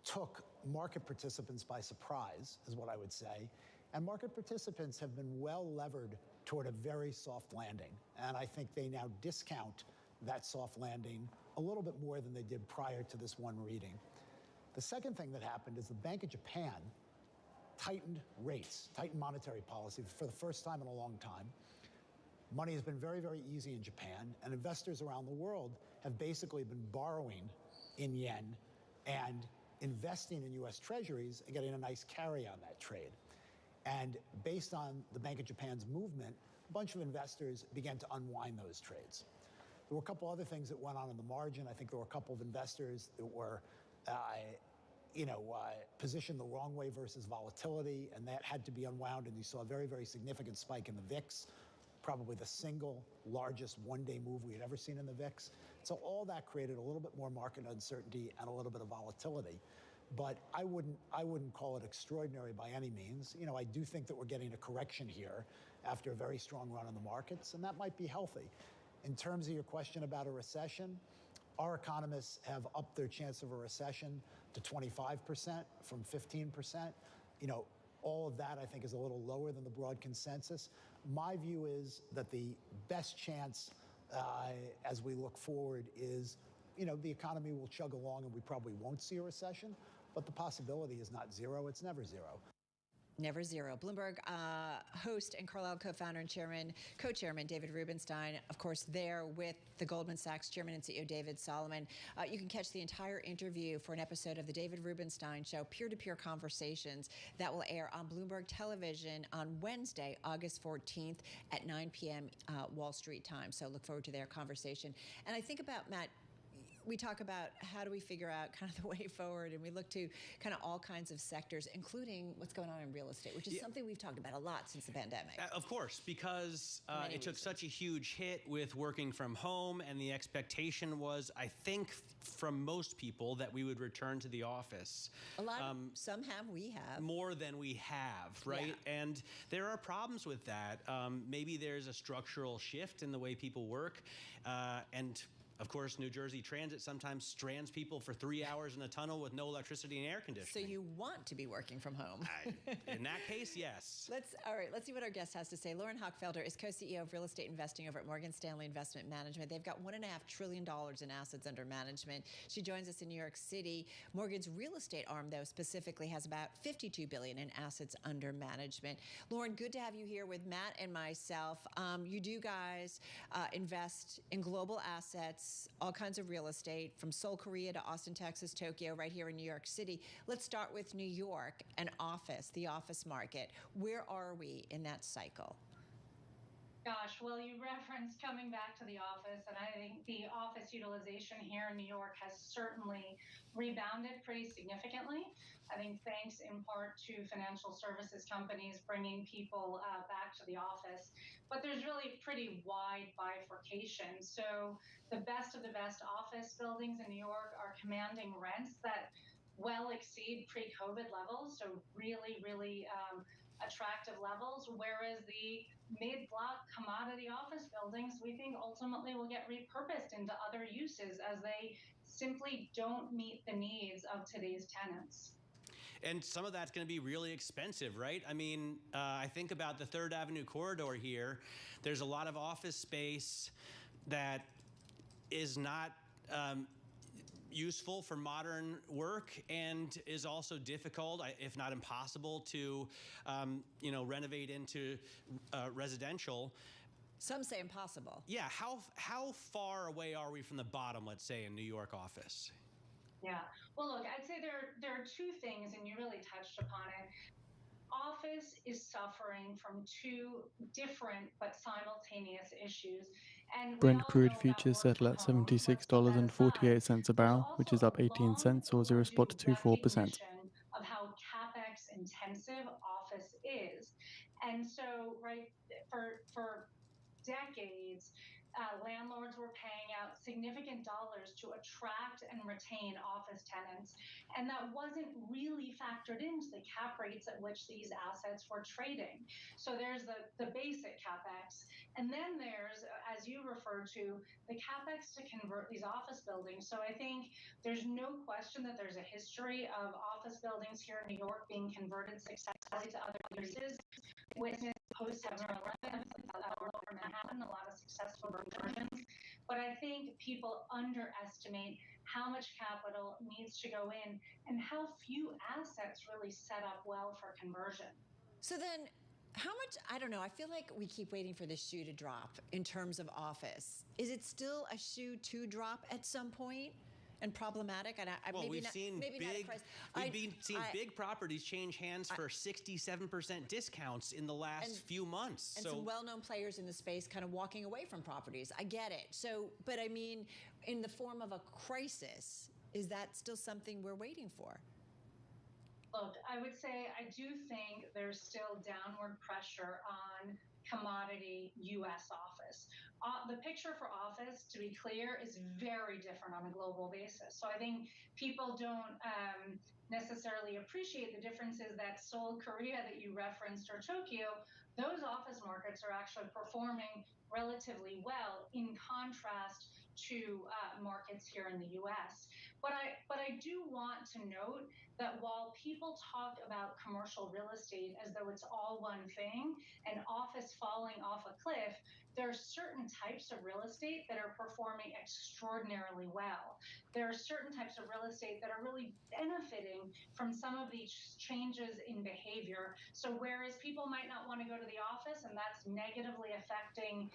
Speaker 8: took market participants by surprise, is what I would say. And market participants have been well levered toward a very soft landing. And I think they now discount that soft landing a little bit more than they did prior to this one reading. The second thing that happened is the Bank of Japan tightened rates, tightened monetary policy for the first time in a long time. Money has been very, very easy in Japan, and investors around the world have basically been borrowing in yen and investing in U.S. Treasuries and getting a nice carry on that trade. And based on the Bank of Japan's movement, a bunch of investors began to unwind those trades. There were a couple other things that went on in the margin. I think there were a couple of investors that were, positioned the wrong way versus volatility, and that had to be unwound, and you saw a very, very significant spike in the VIX, probably the single largest one-day move we had ever seen in the VIX. So all that created a little bit more market uncertainty and a little bit of volatility. But I wouldn't call it extraordinary by any means. I do think that we're getting a correction here after a very strong run on the markets, and that might be healthy. In terms of your question about a recession, our economists have upped their chance of a recession to 25% from 15%. All of that, I think, is a little lower than the broad consensus. My view is that the best chance as we look forward is, the economy will chug along and we probably won't see a recession, but the possibility is not zero. It's never zero.
Speaker 37: Never zero. Bloomberg host and Carlyle co-founder and co-chairman David Rubenstein, of course, there with the Goldman Sachs chairman and CEO David Solomon. You can catch the entire interview for an episode of the David Rubenstein Show, Peer-to-Peer Conversations, that will air on Bloomberg Television on Wednesday, August 14th at 9 p.m. Wall Street time. So look forward to their conversation. And I think about, Matt, we talk about how do we figure out kind of the way forward, and we look to kind of all kinds of sectors, including what's going on in real estate, which is something we've talked about a lot since the pandemic.
Speaker 38: Of course, because it took such a huge hit with working from home, and the expectation was, I think, from most people that we would return to the office.
Speaker 37: A lot some have, we have.
Speaker 38: More than we have, right? Yeah. And there are problems with that. Maybe there's a structural shift in the way people work, and Of course, New Jersey Transit sometimes strands people for 3 hours in a tunnel with no electricity and air
Speaker 37: So
Speaker 38: conditioning.
Speaker 37: you want to be working from home.
Speaker 38: In that case, yes.
Speaker 37: Let's see what our guest has to say. Lauren Hochfelder is co-CEO of real estate investing over at Morgan Stanley Investment Management. They've got $1.5 trillion in assets under management. She joins us in New York City. Morgan's real estate arm, though, specifically has about $52 billion in assets under management. Lauren, good to have you here with Matt and myself. You do guys invest in global assets, all kinds of real estate, from Seoul, Korea to Austin, Texas, Tokyo, right here in New York City. Let's start with New York and the office market. Where are we in that cycle?
Speaker 10: Gosh, well, you referenced coming back to the office, and I think the office utilization here in New York has certainly rebounded pretty significantly. I think thanks in part to financial services companies bringing people back to the office. But there's really pretty wide bifurcation. So the best of the best office buildings in New York are commanding rents that well exceed pre-COVID levels. So really, really attractive levels, whereas the mid-block commodity office buildings, we think ultimately will get repurposed into other uses as they simply don't meet the needs of today's tenants.
Speaker 38: And some of that's going to be really expensive, right? I mean, I think about the 3rd Avenue corridor here. There's a lot of office space that is not useful for modern work and is also difficult, if not impossible, to renovate into residential.
Speaker 37: Some say impossible.
Speaker 38: Yeah, how far away are we from the bottom, let's say, in New York office?
Speaker 10: Yeah, well, look, I'd say there are two things, and you really touched upon it. Office is suffering from two different but simultaneous issues. And
Speaker 21: Brent crude futures settle at $76.48 a barrel, which is up 18 cents or 0.24%.
Speaker 10: Of how capex intensive office is. And so, right, for decades, landlords were paying out significant dollars to attract and retain office tenants. And that wasn't really factored into the cap rates at which these assets were trading. So there's the basic capex. And then there's, as you referred to, the capex to convert these office buildings. So I think there's no question that there's a history of office buildings here in New York being converted successfully to other uses. Witness post-7/11, Lower Manhattan, a lot of successful conversions. But I think people underestimate how much capital needs to go in and how few assets really set up well for conversion.
Speaker 37: So then, how much, I don't know, I feel like we keep waiting for the shoe to drop in terms of office. Is it still a shoe to drop at some point? And problematic, and
Speaker 38: we've seen big properties change hands for 67% discounts in the last few months.
Speaker 37: And some well-known players in the space kind of walking away from properties. I get it. So, but I mean, in the form of a crisis, is that still something we're waiting for?
Speaker 10: Look, I would say I do think there's still downward pressure on commodity U.S. office. The picture for office, to be clear, is very different on a global basis. So I think people don't necessarily appreciate the differences that Seoul, Korea that you referenced, or Tokyo, those office markets are actually performing relatively well in contrast to markets here in the U.S. But I do want to note that while people talk about commercial real estate as though it's all one thing and office falling off a cliff, there are certain types of real estate that are performing extraordinarily well. There are certain types of real estate that are really benefiting from some of these changes in behavior. So whereas people might not want to go to the office and that's negatively affecting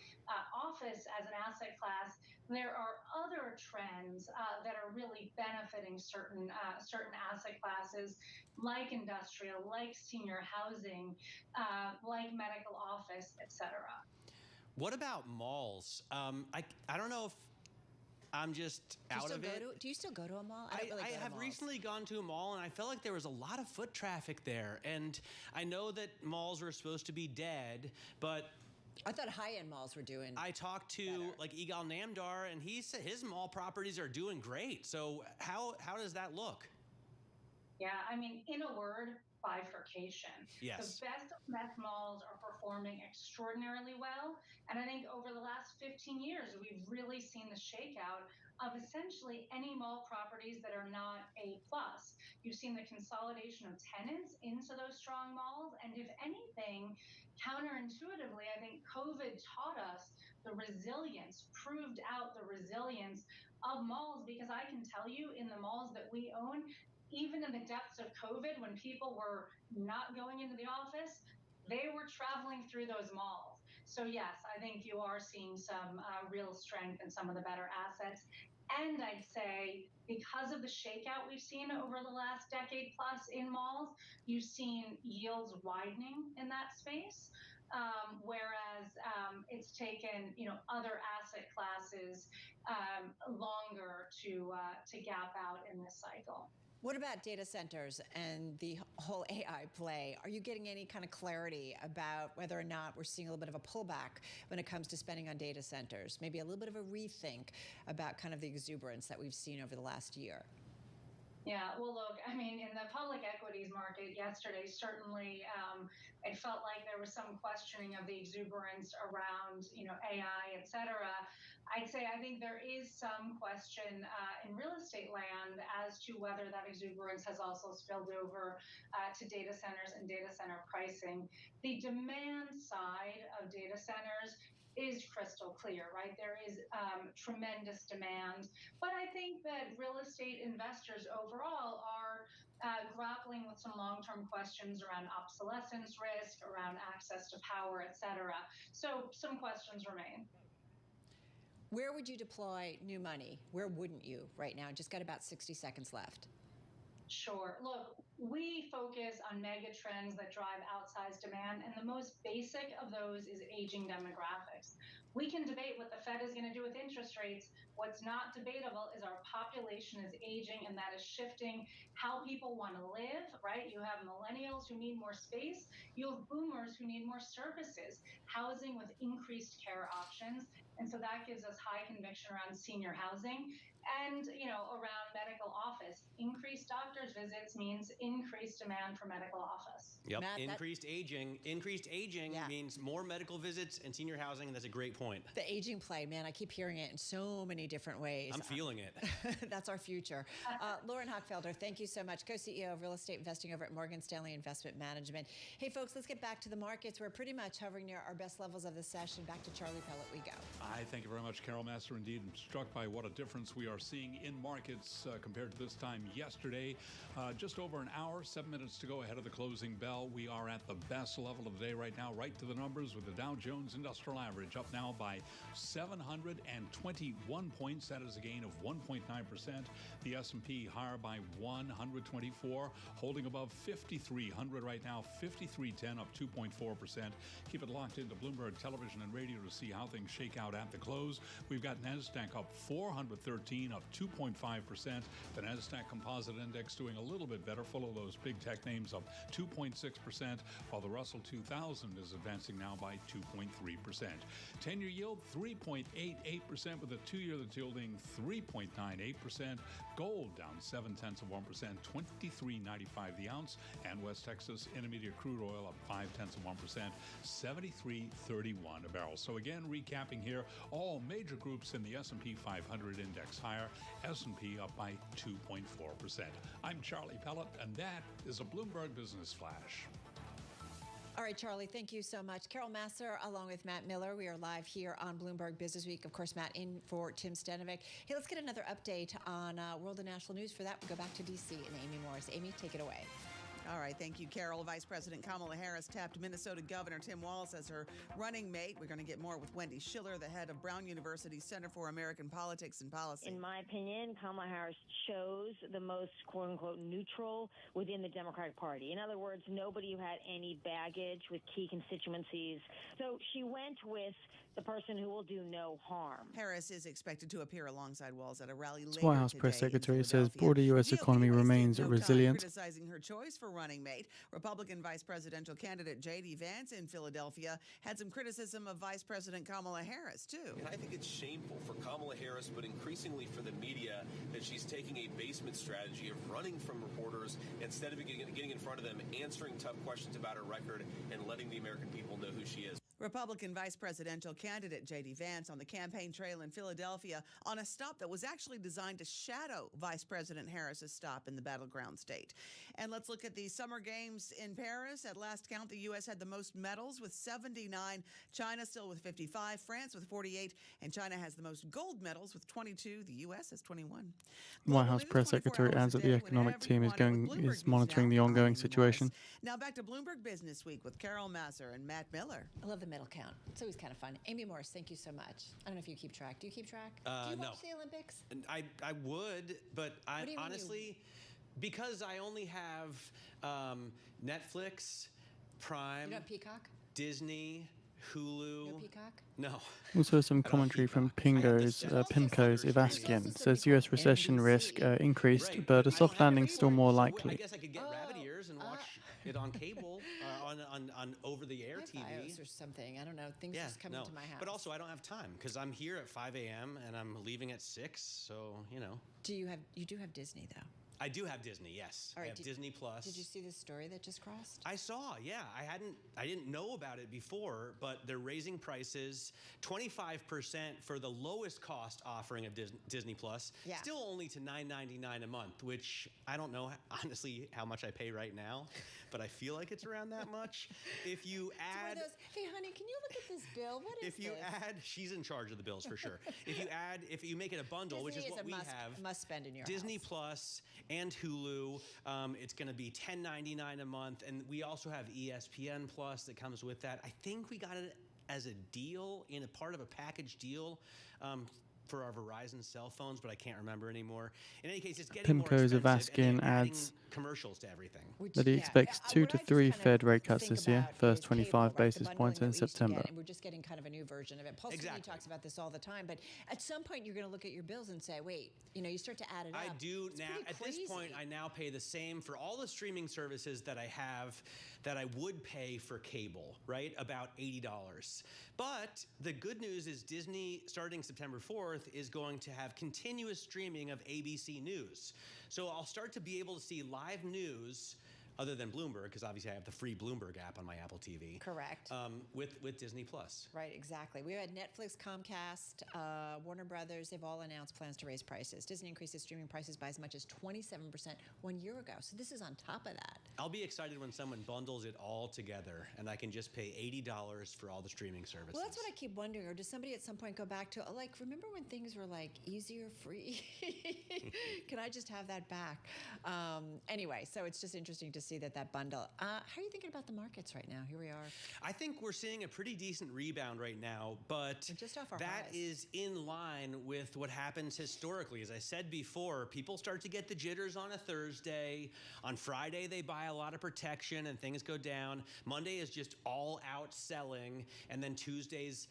Speaker 10: office as an asset class, there are other trends that are really benefiting certain asset classes, like industrial, like senior housing, like medical office, et cetera.
Speaker 38: What about malls? I don't know if I'm just out of it.
Speaker 37: Do you still go to a mall?
Speaker 38: I have recently gone to a mall, and I felt like there was a lot of foot traffic there. And I know that malls were supposed to be dead, but
Speaker 37: I thought high-end malls were doing
Speaker 38: I talked to like Igal Namdar, and he said his mall properties are doing great. So how does that look?
Speaker 10: Yeah, I mean, in a word, bifurcation.
Speaker 38: Yes.
Speaker 10: The best of best malls are performing extraordinarily well. And I think over the last 15 years, we've really seen the shakeout of essentially any mall properties that are not A+. You've seen the consolidation of tenants into those strong malls. And if anything, counterintuitively, I think COVID taught us the resilience, proved out the resilience of malls, because I can tell you in the malls that we own, even in the depths of COVID, when people were not going into the office, they were traveling through those malls. So yes, I think you are seeing some real strength in some of the better assets. And I'd say because of the shakeout we've seen over the last decade plus in malls, you've seen yields widening in that space. Whereas it's taken, other asset classes longer to gap out in this cycle.
Speaker 37: What about data centers and the whole AI play? Are you getting any kind of clarity about whether or not we're seeing a little bit of a pullback when it comes to spending on data centers? Maybe a little bit of a rethink about kind of the exuberance that we've seen over the last year?
Speaker 10: Yeah, well, look, I mean, in the public equities market yesterday, certainly it felt like there was some questioning of the exuberance around, AI, et cetera. I'd say I think there is some question in real estate land as to whether that exuberance has also spilled over to data centers and data center pricing. The demand side of data centers is crystal clear, right? There is tremendous demand. But I think that real estate investors overall are grappling with some long-term questions around obsolescence risk, around access to power, et cetera. So some questions remain.
Speaker 37: Where would you deploy new money? Where wouldn't you right now? Just got about 60 seconds left.
Speaker 10: Sure. Look, we focus on mega trends that drive outsized demand, and the most basic of those is aging demographics. We can debate what the Fed is going to do with interest rates. What's not debatable is our population is aging, and that is shifting how people want to live, right? You have millennials who need more space. You have boomers who need more services, housing with increased care options. And so that gives us high conviction around senior housing and, around medical office. Increased doctor's visits means increased demand for medical office.
Speaker 38: Yep.
Speaker 37: Matt,
Speaker 38: increased aging means more medical visits and senior housing, and that's a great point.
Speaker 37: The aging play, man, I keep hearing it in so many different ways.
Speaker 38: I'm feeling it.
Speaker 37: That's our future. Lauren Hochfelder, thank you so much. Co-CEO of Real Estate Investing over at Morgan Stanley Investment Management. Hey, folks, let's get back to the markets. We're pretty much hovering near our best levels of the session. Back to Charlie Pellet we go.
Speaker 12: I thank you very much, Carol Master. Indeed, I'm struck by what a difference we are seeing in markets compared to this time yesterday. Just over an hour, 7 minutes to go ahead of the closing bell. We are at the best level of the day right now, right to the numbers, with the Dow Jones Industrial Average up now by 721 points. That is a gain of 1.9%. The S&P higher by 124, holding above 5,300 right now, 5,310 up 2.4%. Keep it locked into Bloomberg Television and Radio to see how things shake out at the close. We've got NASDAQ up 413 up 2.5%. The NASDAQ Composite Index doing a little bit better, full of those big tech names, up 2.6%, while the Russell 2000 is advancing now by 2.3%. 10-year yield 3.88%, with a 2-year that's yielding 3.98%. Gold down 0.7%, 23.95 the ounce, and West Texas Intermediate crude oil up 0.5%, 73.31 a barrel. So again, recapping here, all major groups in the S&P 500 index higher, S&P up by 2.4%. I'm Charlie Pellet, and that is a Bloomberg Business Flash.
Speaker 37: All right, Charlie, thank you so much. Carol Massar, along with Matt Miller. We are live here on Bloomberg Business Week. Of course, Matt in for Tim Stenovic. Hey, let's get another update on world and national news. For that, we go back to D.C. and Amy Morris. Amy, take it away.
Speaker 1: All right, thank you, Carol. Vice President Kamala Harris tapped Minnesota Governor Tim Walz as her running mate. We're going to get more with Wendy Schiller, the head of Brown University's Center for American Politics and Policy.
Speaker 6: In my opinion, Kamala Harris chose the most, quote-unquote, neutral within the Democratic Party. In other words, nobody who had any baggage with key constituencies. So she went with the person who will do no harm.
Speaker 1: Harris is expected to appear alongside Walz at a rally later
Speaker 21: White House
Speaker 1: today
Speaker 21: Press Secretary
Speaker 1: in
Speaker 21: says
Speaker 1: Philadelphia.
Speaker 21: broader U.S.
Speaker 1: GOP
Speaker 21: economy
Speaker 1: wasted
Speaker 21: remains
Speaker 1: no time
Speaker 21: resilient.
Speaker 1: criticizing her choice for running mate. Republican vice presidential candidate J.D. Vance in Philadelphia had some criticism of Vice President Kamala Harris, too.
Speaker 22: And I think it's shameful for Kamala Harris, but increasingly for the media, that she's taking a basement strategy of running from reporters instead of getting in front of them, answering tough questions about her record, and letting the American people know who she is.
Speaker 1: Republican vice presidential candidate J.D. Vance on the campaign trail in Philadelphia on a stop that was actually designed to shadow Vice President Harris's stop in the battleground state. And let's look at the Summer Games in Paris. At last count, the U.S. had the most medals with 79, China still with 55, France with 48, and China has the most gold medals with 22. The U.S. has 21.
Speaker 21: White House press secretary adds that the economic team is monitoring the ongoing situation.
Speaker 1: Now back to Bloomberg Business Week with Carol Masser and Matt Miller.
Speaker 37: I love the medal count. It's always kind of fun. Amy Morris, thank you so much. I don't know if you keep track. Do you keep track? Do you watch the Olympics?
Speaker 38: I would, but I honestly, because I only have Netflix, Prime,
Speaker 37: you don't Peacock?
Speaker 38: Disney, Hulu.
Speaker 37: No Peacock?
Speaker 38: No.
Speaker 21: Also some commentary from PIMCO's Ivaskin says U.S. recession risk increased, but a soft landing still more likely.
Speaker 38: I guess I could get rabbit ears and watch it on cable, on over-the-air TV.
Speaker 37: Or something. I don't know. Things just come into my house.
Speaker 38: But also, I don't have time because I'm here at 5 a.m. and I'm leaving at 6. So
Speaker 37: You do have Disney though.
Speaker 38: I do have Disney, yes.
Speaker 37: All right,
Speaker 38: I have Disney Plus.
Speaker 37: Did you see this story that just crossed?
Speaker 38: I saw, yeah. I didn't know about it before, but they're raising prices 25% for the lowest cost offering of Disney Plus.
Speaker 37: Yeah.
Speaker 38: Still only to $9.99 a month, which I don't know honestly how much I pay right now, but I feel like it's around that much. If you add,
Speaker 37: hey honey, can you look at this bill? What is
Speaker 38: this? If you add, she's in charge of the bills for sure. If you make it a bundle,
Speaker 37: Disney
Speaker 38: which is what we have,
Speaker 37: must spend in your
Speaker 38: Disney
Speaker 37: house.
Speaker 38: Plus and Hulu, it's going to be $10.99 a month, and we also have ESPN Plus that comes with that. I think we got it as a deal in a part of a package deal for our Verizon cell phones, but I can't remember anymore. In any case, it's getting more expensive, and they're adding commercials to everything.
Speaker 21: That he expects 2 to 3 Fed rate cuts this year, first 25 basis points in September.
Speaker 37: And we're just getting kind of a new version of it. Paul Sweeney talks about this all the time, but at some point you're going to look at your bills and say, wait, you start to add it up.
Speaker 38: I do now. At this point, I now pay the same for all the streaming services that I have that I would pay for cable, right? About $80. But the good news is Disney, starting September 4th, is going to have continuous streaming of ABC News. So I'll start to be able to see live news, other than Bloomberg, because obviously I have the free Bloomberg app on my Apple TV.
Speaker 37: Correct.
Speaker 38: With Disney Plus.
Speaker 37: Right, exactly. We had Netflix, Comcast, Warner Brothers. They've all announced plans to raise prices. Disney increases streaming prices by as much as 27% 1 year ago. So this is on top of that.
Speaker 38: I'll be excited when someone bundles it all together and I can just pay $80 for all the streaming services.
Speaker 37: Well, that's what I keep wondering. Or does somebody at some point go back to, remember when things were easier, free? Can I just have that back? Anyway, so it's just interesting to see that bundle. How are you thinking about the markets right now? Here we are.
Speaker 38: I think we're seeing a pretty decent rebound right now, but
Speaker 37: just off our
Speaker 38: that
Speaker 37: highs.
Speaker 38: is in line with what happens historically. As I said before, people start to get the jitters on a Thursday. On Friday, they buy a lot of protection and things go down. Monday is just all out selling, and then Tuesday's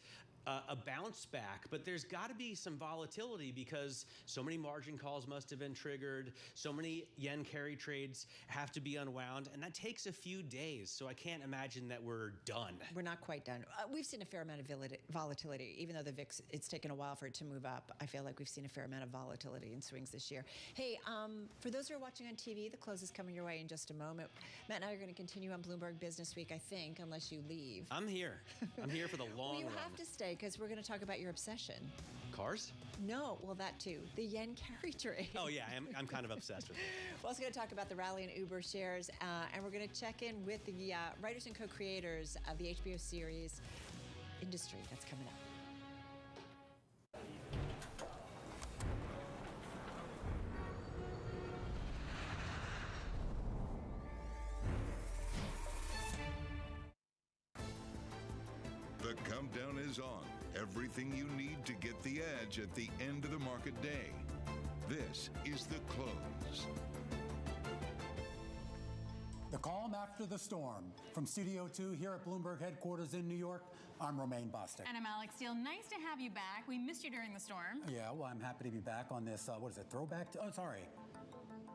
Speaker 38: a bounce back, but there's got to be some volatility because so many margin calls must have been triggered, so many yen carry trades have to be unwound, and that takes a few days. So I can't imagine that we're done.
Speaker 37: We're not quite done. We've seen a fair amount of volatility, even though the VIX, it's taken a while for it to move up. I feel like we've seen a fair amount of volatility and swings this year. Hey, for those who are watching on TV, the close is coming your way in just a moment. Matt and I are going to continue on Bloomberg Business Week, I think, unless you leave.
Speaker 38: I'm here. I'm here for the long run.
Speaker 37: You have to stay because we're going to talk about your obsession.
Speaker 38: Cars?
Speaker 37: No, well, that too. The yen carry trade.
Speaker 38: Oh, yeah, I'm kind of obsessed with it.
Speaker 37: We're also going to talk about the rally in Uber shares, and we're going to check in with the writers and co-creators of the HBO series Industry. That's coming up.
Speaker 4: The countdown is on. Everything you need to get the edge at the end of the market day. This is the close.
Speaker 25: The calm after the storm. From Studio 2 here at Bloomberg headquarters in New York, I'm Romaine Bostick.
Speaker 7: And I'm Alex Steele. Nice to have you back. We missed you during the storm.
Speaker 25: Yeah, well, I'm happy to be back on this, throwback?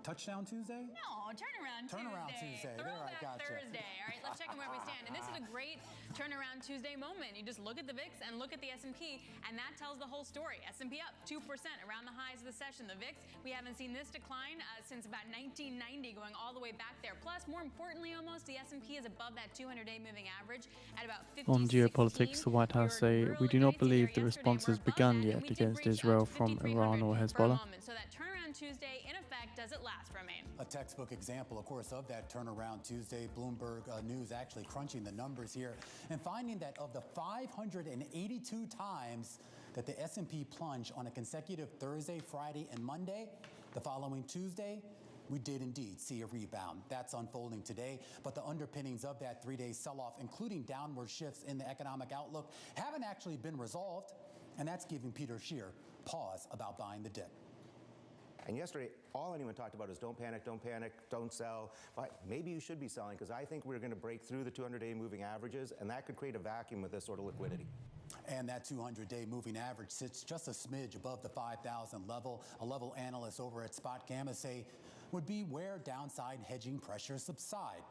Speaker 25: Touchdown Tuesday?
Speaker 7: No, turnaround
Speaker 25: Tuesday. There, I
Speaker 7: Throwback
Speaker 25: gotcha.
Speaker 7: Thursday. All right, let's check on where we stand. And this is a great turnaround Tuesday moment. You just look at the VIX and look at the S&P, and that tells the whole story. S&P up 2% around the highs of the session. The VIX, we haven't seen this decline since about 1990, going all the way back there. Plus, more importantly, almost the S&P is above that 200-day moving average at about 50.
Speaker 21: On geopolitics, the White House say, "We do not believe the response has begun yet against Israel from Iran or Hezbollah."
Speaker 7: So that turnaround Tuesday, in effect, does it last, Romaine?
Speaker 25: A textbook example, of course, of that turnaround Tuesday. Bloomberg News actually crunching the numbers here and finding that of the 582 times that the S&P plunged on a consecutive Thursday, Friday, and Monday, the following Tuesday, we did indeed see a rebound. That's unfolding today, but the underpinnings of that three-day sell-off, including downward shifts in the economic outlook, haven't actually been resolved, and that's giving Peter Scheer pause about buying the dip.
Speaker 24: And yesterday, all anyone talked about is don't panic, don't sell. But maybe you should be selling, because I think we're going to break through the 200-day moving averages, and that could create a vacuum with this sort of liquidity.
Speaker 25: And that 200-day moving average sits just a smidge above the 5,000 level. A level analyst over at SpotGamma say would be where downside hedging pressures subside.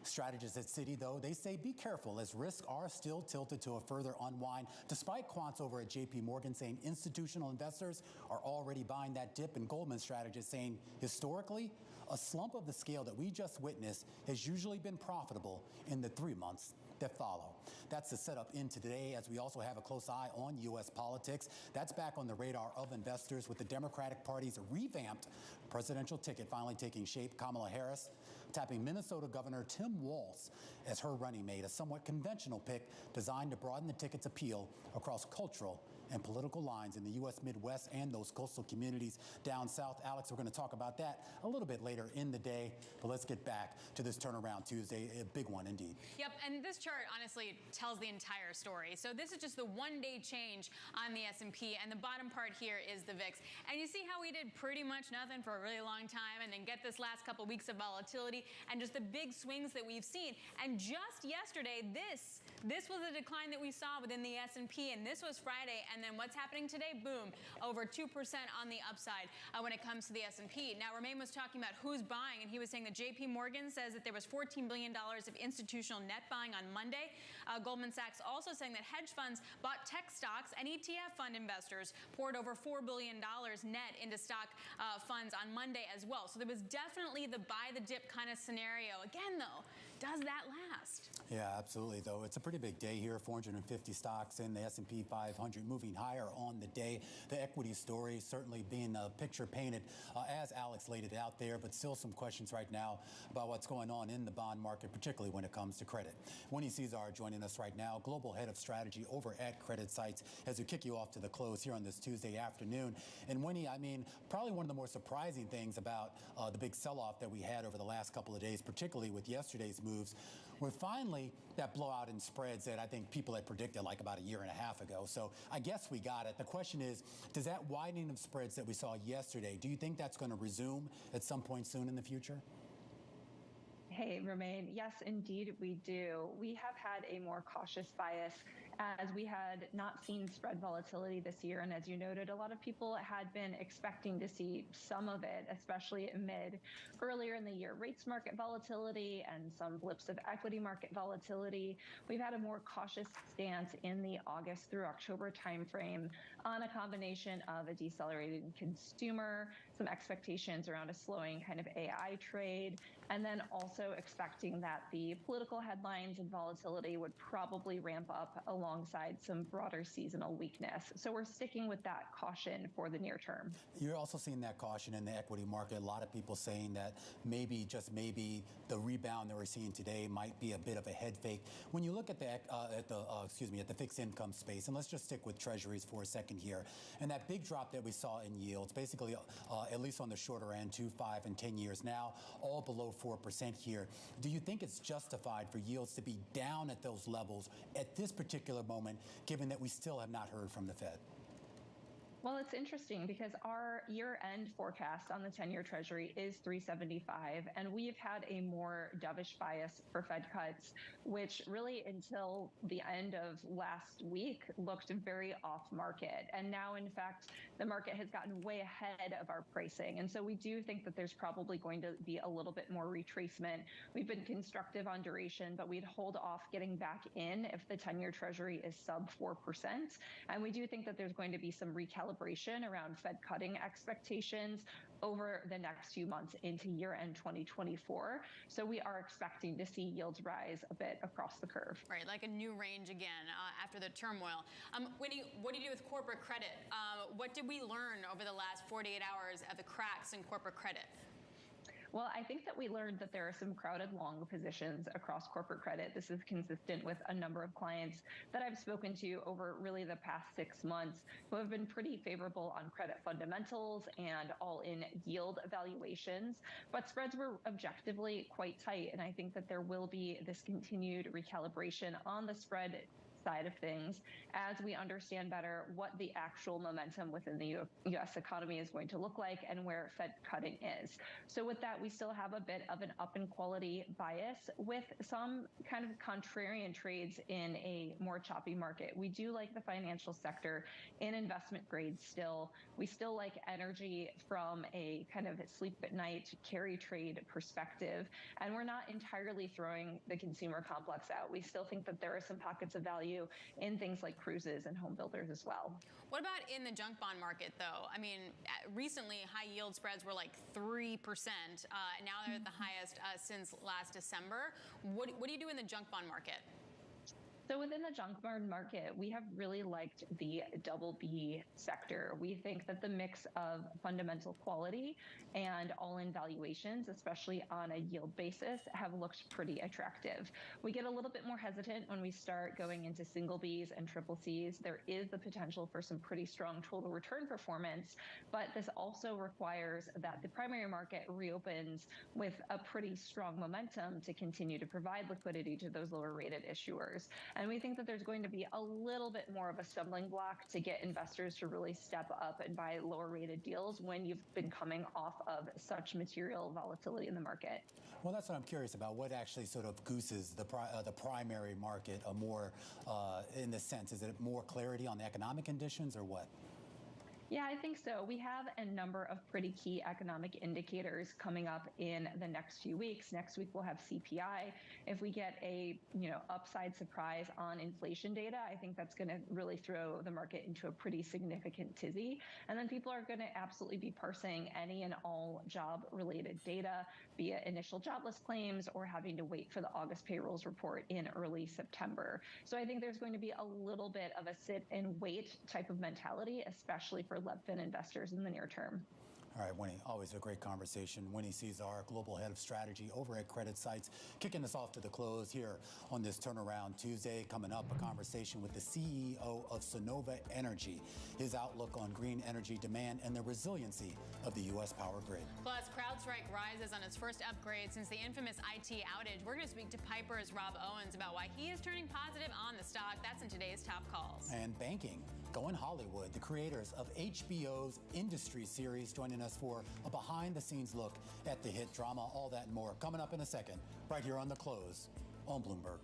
Speaker 25: Strategists at Citi, though, they say be careful as risks are still tilted to a further unwind, despite quants over at JP Morgan saying institutional investors are already buying that dip, and Goldman strategists saying historically, a slump of the scale that we just witnessed has usually been profitable in the 3 months that follow. That's the setup into today, as we also have a close eye on U.S. politics. That's back on the radar of investors with the Democratic Party's revamped presidential ticket finally taking shape. Kamala Harris tapping Minnesota Governor Tim Walz as her running mate, a somewhat conventional pick designed to broaden the ticket's appeal across cultural and political lines in the U.S. Midwest and those coastal communities down south. Alex, we're going to talk about that a little bit later in the day, but let's get back to this turnaround Tuesday, a big one indeed.
Speaker 7: Yep, and this chart honestly tells the entire story. So this is just the one-day change on the S&P, and the bottom part here is the VIX. And you see how we did pretty much nothing for a really long time, and then get this last couple weeks of volatility and just the big swings that we've seen. And just yesterday, this was a decline that we saw within the S&P, and this was Friday. And then what's happening today? Boom, over 2% on the upside when it comes to the S&P. Now, Romaine was talking about who's buying, and he was saying that JP Morgan says that there was $14 billion of institutional net buying on Monday. Goldman Sachs also saying that hedge funds bought tech stocks, and ETF fund investors poured over $4 billion net into stock funds on Monday as well. So there was definitely the buy the dip kind of scenario. Again, though, does that last?
Speaker 25: Yeah, absolutely, though. It's a pretty big day here. 450 stocks in the S&P 500 moving higher on the day. The equity story certainly being a picture painted as Alex laid it out there, but still some questions right now about what's going on in the bond market, particularly when it comes to credit. Winnie Cesar joining us right now, Global Head of Strategy over at Credit Sites, as we kick you off to the close here on this Tuesday afternoon. And Winnie, I mean, probably one of the more surprising things about the big sell-off that we had over the last couple of days, particularly with yesterday's moves, were finally that blowout in spreads that I think people had predicted like about a year and a half ago. So I guess we got it. The question is, does that widening of spreads that we saw yesterday, do you think that's going to resume at some point soon in the future?
Speaker 11: Hey, Romaine. Yes, indeed, we do. We have had a more cautious bias as we had not seen spread volatility this year. And as you noted, a lot of people had been expecting to see some of it, especially amid earlier in the year rates market volatility and some blips of equity market volatility. We've had a more cautious stance in the August through October timeframe on a combination of a decelerating consumer, some expectations around a slowing kind of AI trade, and then also expecting that the political headlines and volatility would probably ramp up alongside some broader seasonal weakness. So we're sticking with that caution for the near term.
Speaker 25: You're also seeing that caution in the equity market. A lot of people saying that maybe, just maybe, the rebound that we're seeing today might be a bit of a head fake. When you look at the fixed income space, and let's just stick with Treasuries for a second here, and that big drop that we saw in yields, basically at least on the shorter end, 2, 5, and 10 years now, all below 4% here. Do you think it's justified for yields to be down at those levels at this particular moment, given that we still have not heard from the Fed?
Speaker 11: Well, it's interesting because our year-end forecast on the 10-year Treasury is 375, and we've had a more dovish bias for Fed cuts, which really until the end of last week looked very off-market. And now, in fact, the market has gotten way ahead of our pricing. And so we do think that there's probably going to be a little bit more retracement. We've been constructive on duration, but we'd hold off getting back in if the 10-year Treasury is sub 4%. And we do think that there's going to be some recalibration around Fed cutting expectations over the next few months into year-end 2024. So we are expecting to see yields rise a bit across the curve.
Speaker 7: Right, like a new range again after the turmoil. Winnie, what do you do with corporate credit? What did we learn over the last 48 hours of the cracks in corporate credit?
Speaker 11: Well, I think that we learned that there are some crowded long positions across corporate credit. This is consistent with a number of clients that I've spoken to over really the past 6 months who have been pretty favorable on credit fundamentals and all-in yield evaluations, but spreads were objectively quite tight. And I think that there will be this continued recalibration on the spread side of things as we understand better what the actual momentum within the U.S. economy is going to look like and where Fed cutting is. So with that, we still have a bit of an up in quality bias with some kind of contrarian trades in a more choppy market. We do like the financial sector in investment grade still. We still like energy from a kind of sleep at night carry trade perspective. And we're not entirely throwing the consumer complex out. We still think that there are some pockets of value in things like cruises and home builders as well.
Speaker 7: What about in the junk bond market, though? I mean, recently high yield spreads were like 3%. Now they're at the highest since last December. What do you do in the junk bond market?
Speaker 11: So within the junk bond market, we have really liked the BB sector. We think that the mix of fundamental quality and all-in valuations, especially on a yield basis, have looked pretty attractive. We get a little bit more hesitant when we start going into single Bs and triple Cs. There is the potential for some pretty strong total return performance, but this also requires that the primary market reopens with a pretty strong momentum to continue to provide liquidity to those lower rated issuers. And we think that there's going to be a little bit more of a stumbling block to get investors to really step up and buy lower rated deals when you've been coming off of such material volatility in the market.
Speaker 8: Well, that's what I'm curious about. What actually sort of gooses the primary market more in the sense? Is it more clarity on the economic conditions or what?
Speaker 11: Yeah, I think so. We have a number of pretty key economic indicators coming up in the next few weeks. Next week, we'll have CPI. If we get a upside surprise on inflation data, I think that's going to really throw the market into a pretty significant tizzy. And then people are going to absolutely be parsing any and all job-related data, be it initial jobless claims or having to wait for the August payrolls report in early September. So I think there's going to be a little bit of a sit and wait type of mentality, especially for LevFin investors in the near term.
Speaker 8: All right, Winnie, always a great conversation. Winnie Cesar, Global Head of Strategy over at Credit Sites, kicking us off to the close here on this Turnaround Tuesday. Coming up, a conversation with the CEO of Sonova Energy, his outlook on green energy demand and the resiliency of the U.S. power grid.
Speaker 7: Plus, CrowdStrike rises on its first upgrade since the infamous IT outage. We're going to speak to Piper's Rob Owens about why he is turning positive on the stock. That's in today's Top Calls.
Speaker 8: And banking. Going Hollywood, the creators of HBO's Industry series, joining us for a behind-the-scenes look at the hit drama. All that and more coming up in a second, right here on The Close on Bloomberg.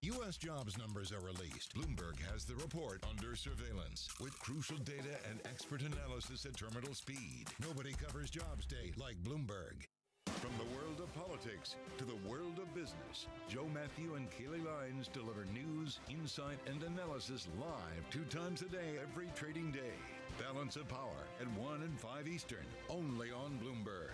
Speaker 4: U.S. jobs numbers are released. Bloomberg has the report under surveillance with crucial data and expert analysis at terminal speed. Nobody covers jobs day like Bloomberg. From the world of politics to the world of business, Joe Matthew and Keely Lines deliver news, insight, and analysis live 2 times a day every trading day. Balance of Power at 1 and 5 Eastern, only on Bloomberg.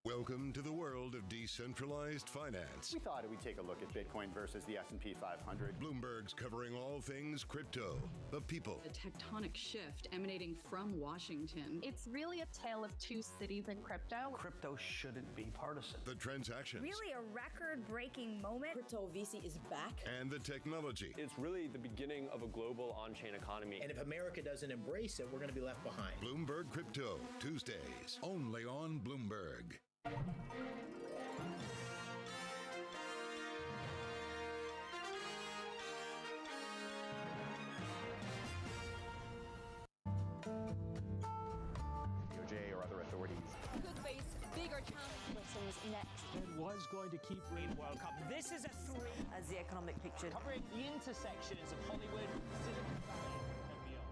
Speaker 4: Welcome to the world of decentralized finance.
Speaker 13: We thought we'd take a look at Bitcoin versus the S&P 500.
Speaker 4: Bloomberg's covering all things crypto, the people.
Speaker 14: A tectonic shift emanating from Washington.
Speaker 15: It's really a tale of 2 cities in crypto.
Speaker 16: Crypto shouldn't be partisan.
Speaker 4: The transactions.
Speaker 17: Really a record-breaking moment.
Speaker 18: Crypto VC is back.
Speaker 4: And the technology.
Speaker 16: It's really the beginning of a global on-chain economy.
Speaker 19: And if America doesn't embrace it, we're going to be left behind.
Speaker 4: Bloomberg Crypto, Tuesdays, only on Bloomberg.
Speaker 13: DOJ or other authorities
Speaker 17: could face bigger challenges next.
Speaker 16: It was going to keep reading World Cup.
Speaker 18: This is a 3 as the economic picture.
Speaker 16: Covering the intersections of Hollywood, Silicon Valley, and beyond.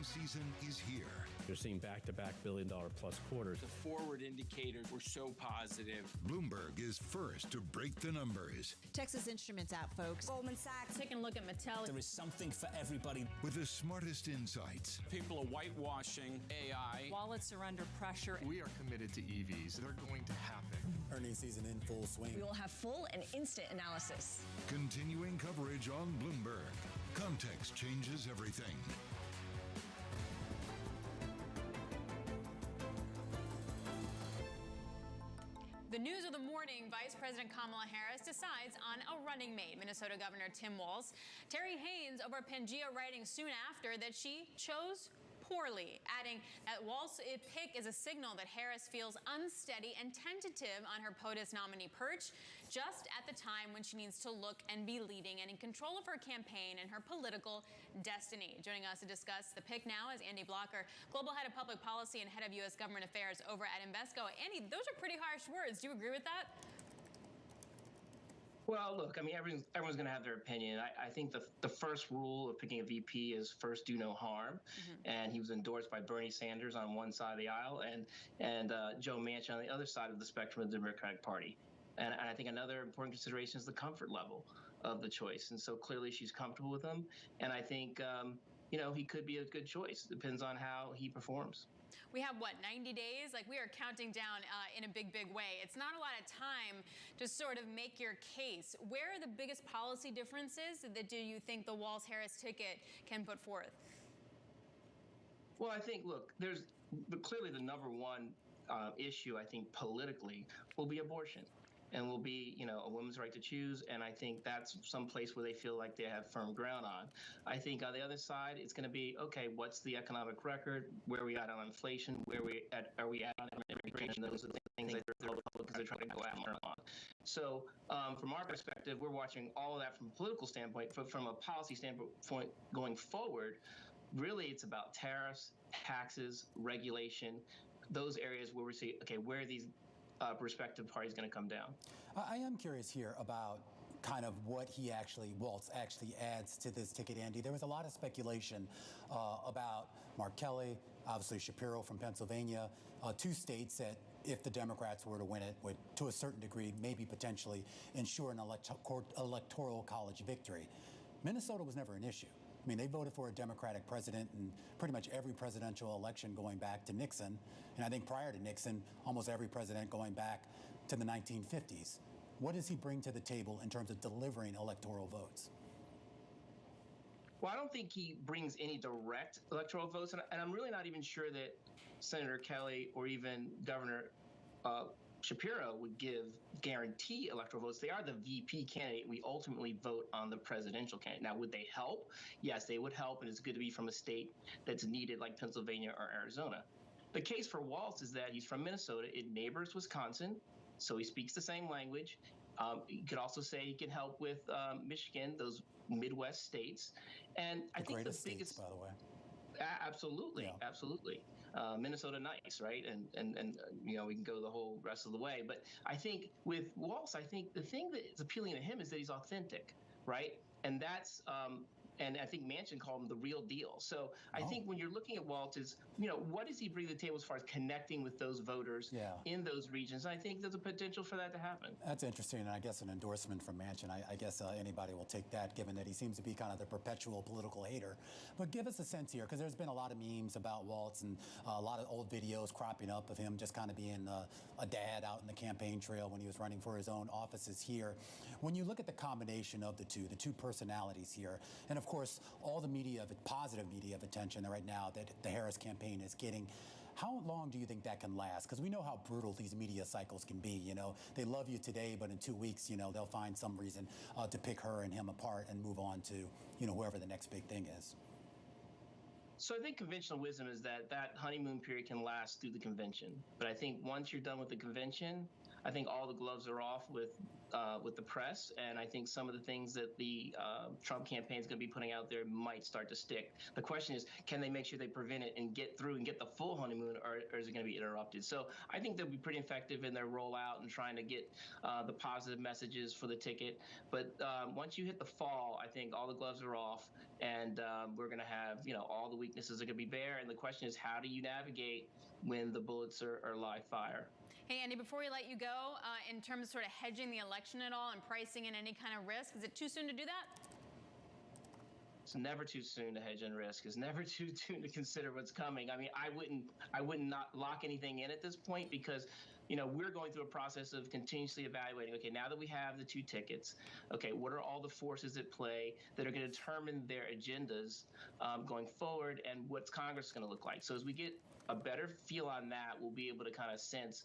Speaker 4: Season is here.
Speaker 16: You're seeing back-to-back billion-dollar-plus quarters.
Speaker 20: The forward indicators were so positive.
Speaker 4: Bloomberg is first to break the numbers.
Speaker 37: Texas Instruments out, folks.
Speaker 17: Goldman Sachs.
Speaker 7: Taking a look at Mattel.
Speaker 16: There is something for everybody.
Speaker 4: With the smartest insights.
Speaker 20: People are whitewashing AI.
Speaker 17: Wallets are under pressure.
Speaker 23: We are committed to EVs. They're going to happen.
Speaker 25: Earnings season in full swing.
Speaker 17: We will have full and instant analysis.
Speaker 4: Continuing coverage on Bloomberg. Context changes everything.
Speaker 7: The news of the morning, Vice President Kamala Harris decides on a running mate. Minnesota Governor Tim Walz. Terry Haynes over Pangea writing soon after that she chose poorly, adding that Walz's pick is a signal that Harris feels unsteady and tentative on her POTUS nominee perch, just at the time when she needs to look and be leading and in control of her campaign and her political destiny. Joining us to discuss the pick now is Andy Blocker, Global Head of Public Policy and Head of U.S. Government Affairs over at Invesco. Andy, those are pretty harsh words. Do you agree with that?
Speaker 28: Well, look, I mean, everyone's going to have their opinion. I think the first rule of picking a VP is first do no harm. And he was endorsed by Bernie Sanders on one side of the aisle and Joe Manchin on the other side of the spectrum of the Democratic Party. And I think another important consideration is the comfort level of the choice. And so clearly she's comfortable with him. And I think, he could be a good choice. Depends on how he performs.
Speaker 7: We have, 90 days? Like, we are counting down in a big, big way. It's not a lot of time to sort of make your case. Where are the biggest policy differences that do you think the Walz-Harris ticket can put forth?
Speaker 28: Well, I think, look, clearly the number one issue, I think, politically, will be abortion. And will be, a woman's right to choose. And I think that's some place where they feel like they have firm ground on. I think on the other side, it's going to be, okay, what's the economic record? Where are we at on inflation? Are we at on immigration? Those are the things that the Republicans are trying to go after on. So from our perspective, we're watching all of that from a political standpoint. But from a policy standpoint going forward, really it's about tariffs, taxes, regulation, those areas where we see, okay, where are these respective parties going to come down.
Speaker 25: I am curious here about kind of what Walz actually adds to this ticket, Andy. There was a lot of speculation about Mark Kelly, obviously Shapiro from Pennsylvania, 2 states that if the Democrats were to win it would, to a certain degree, maybe potentially ensure an electoral college victory. Minnesota was never an issue. I mean, they voted for a Democratic president in pretty much every presidential election going back to Nixon. And I think prior to Nixon, almost every president going back to the 1950s. What does he bring to the table in terms of delivering electoral votes?
Speaker 28: Well, I don't think he brings any direct electoral votes. And I'm really not even sure that Senator Kelly or even Governor Shapiro would guarantee electoral votes. They are the VP candidate. We ultimately vote on the presidential candidate. Now, would they help? Yes, they would help, and it's good to be from a state that's needed like Pennsylvania or Arizona. The case for Walz is that he's from Minnesota. It neighbors Wisconsin, so he speaks the same language. You could also say he can help with Michigan, those Midwest states. And I think the biggest
Speaker 25: states, by the way.
Speaker 28: Absolutely, yeah. Absolutely. Minnesota nice, right? And we can go the whole rest of the way. But I think with Walz, I think the thing that is appealing to him is that he's authentic, right? And that's And I think Manchin called him the real deal. So I think when you're looking at Walz, is, what does he bring to the table as far as connecting with those voters in those regions? I think there's a potential for that to happen.
Speaker 25: That's interesting, and I guess an endorsement from Manchin. I guess anybody will take that, given that he seems to be kind of the perpetual political hater. But give us a sense here, because there's been a lot of memes about Walz and a lot of old videos cropping up of him just kind of being a dad out in the campaign trail when he was running for his own offices here. When you look at the combination of the two personalities here, and of course, all the positive media of attention right now that the Harris campaign is getting, how long do you think that can last? Because we know how brutal these media cycles can be. They love you today, but in 2 weeks, they'll find some reason to pick her and him apart and move on to, whoever the next big thing is.
Speaker 28: So I think conventional wisdom is that honeymoon period can last through the convention. But I think once you're done with the convention, I think all the gloves are off with the press, and I think some of the things that the Trump campaign is going to be putting out there might start to stick. The question is, can they make sure they prevent it and get through and get the full honeymoon, or is it going to be interrupted? So I think they'll be pretty effective in their rollout and trying to get the positive messages for the ticket. But once you hit the fall, I think all the gloves are off, and we're going to have, all the weaknesses are going to be bare. And the question is, how do you navigate when the bullets are live fire?
Speaker 7: Hey, Andy, before we let you go, in terms of sort of hedging the election at all and pricing in any kind of risk, is it too soon to do that?
Speaker 28: It's never too soon to hedge on risk. It's never too soon to consider what's coming. I mean, I wouldn't not lock anything in at this point, because we're going through a process of continuously evaluating, okay, now that we have the two tickets, okay, what are all the forces at play that are going to determine their agendas going forward, and what's Congress going to look like? So as we get a better feel on that, we'll be able to kind of sense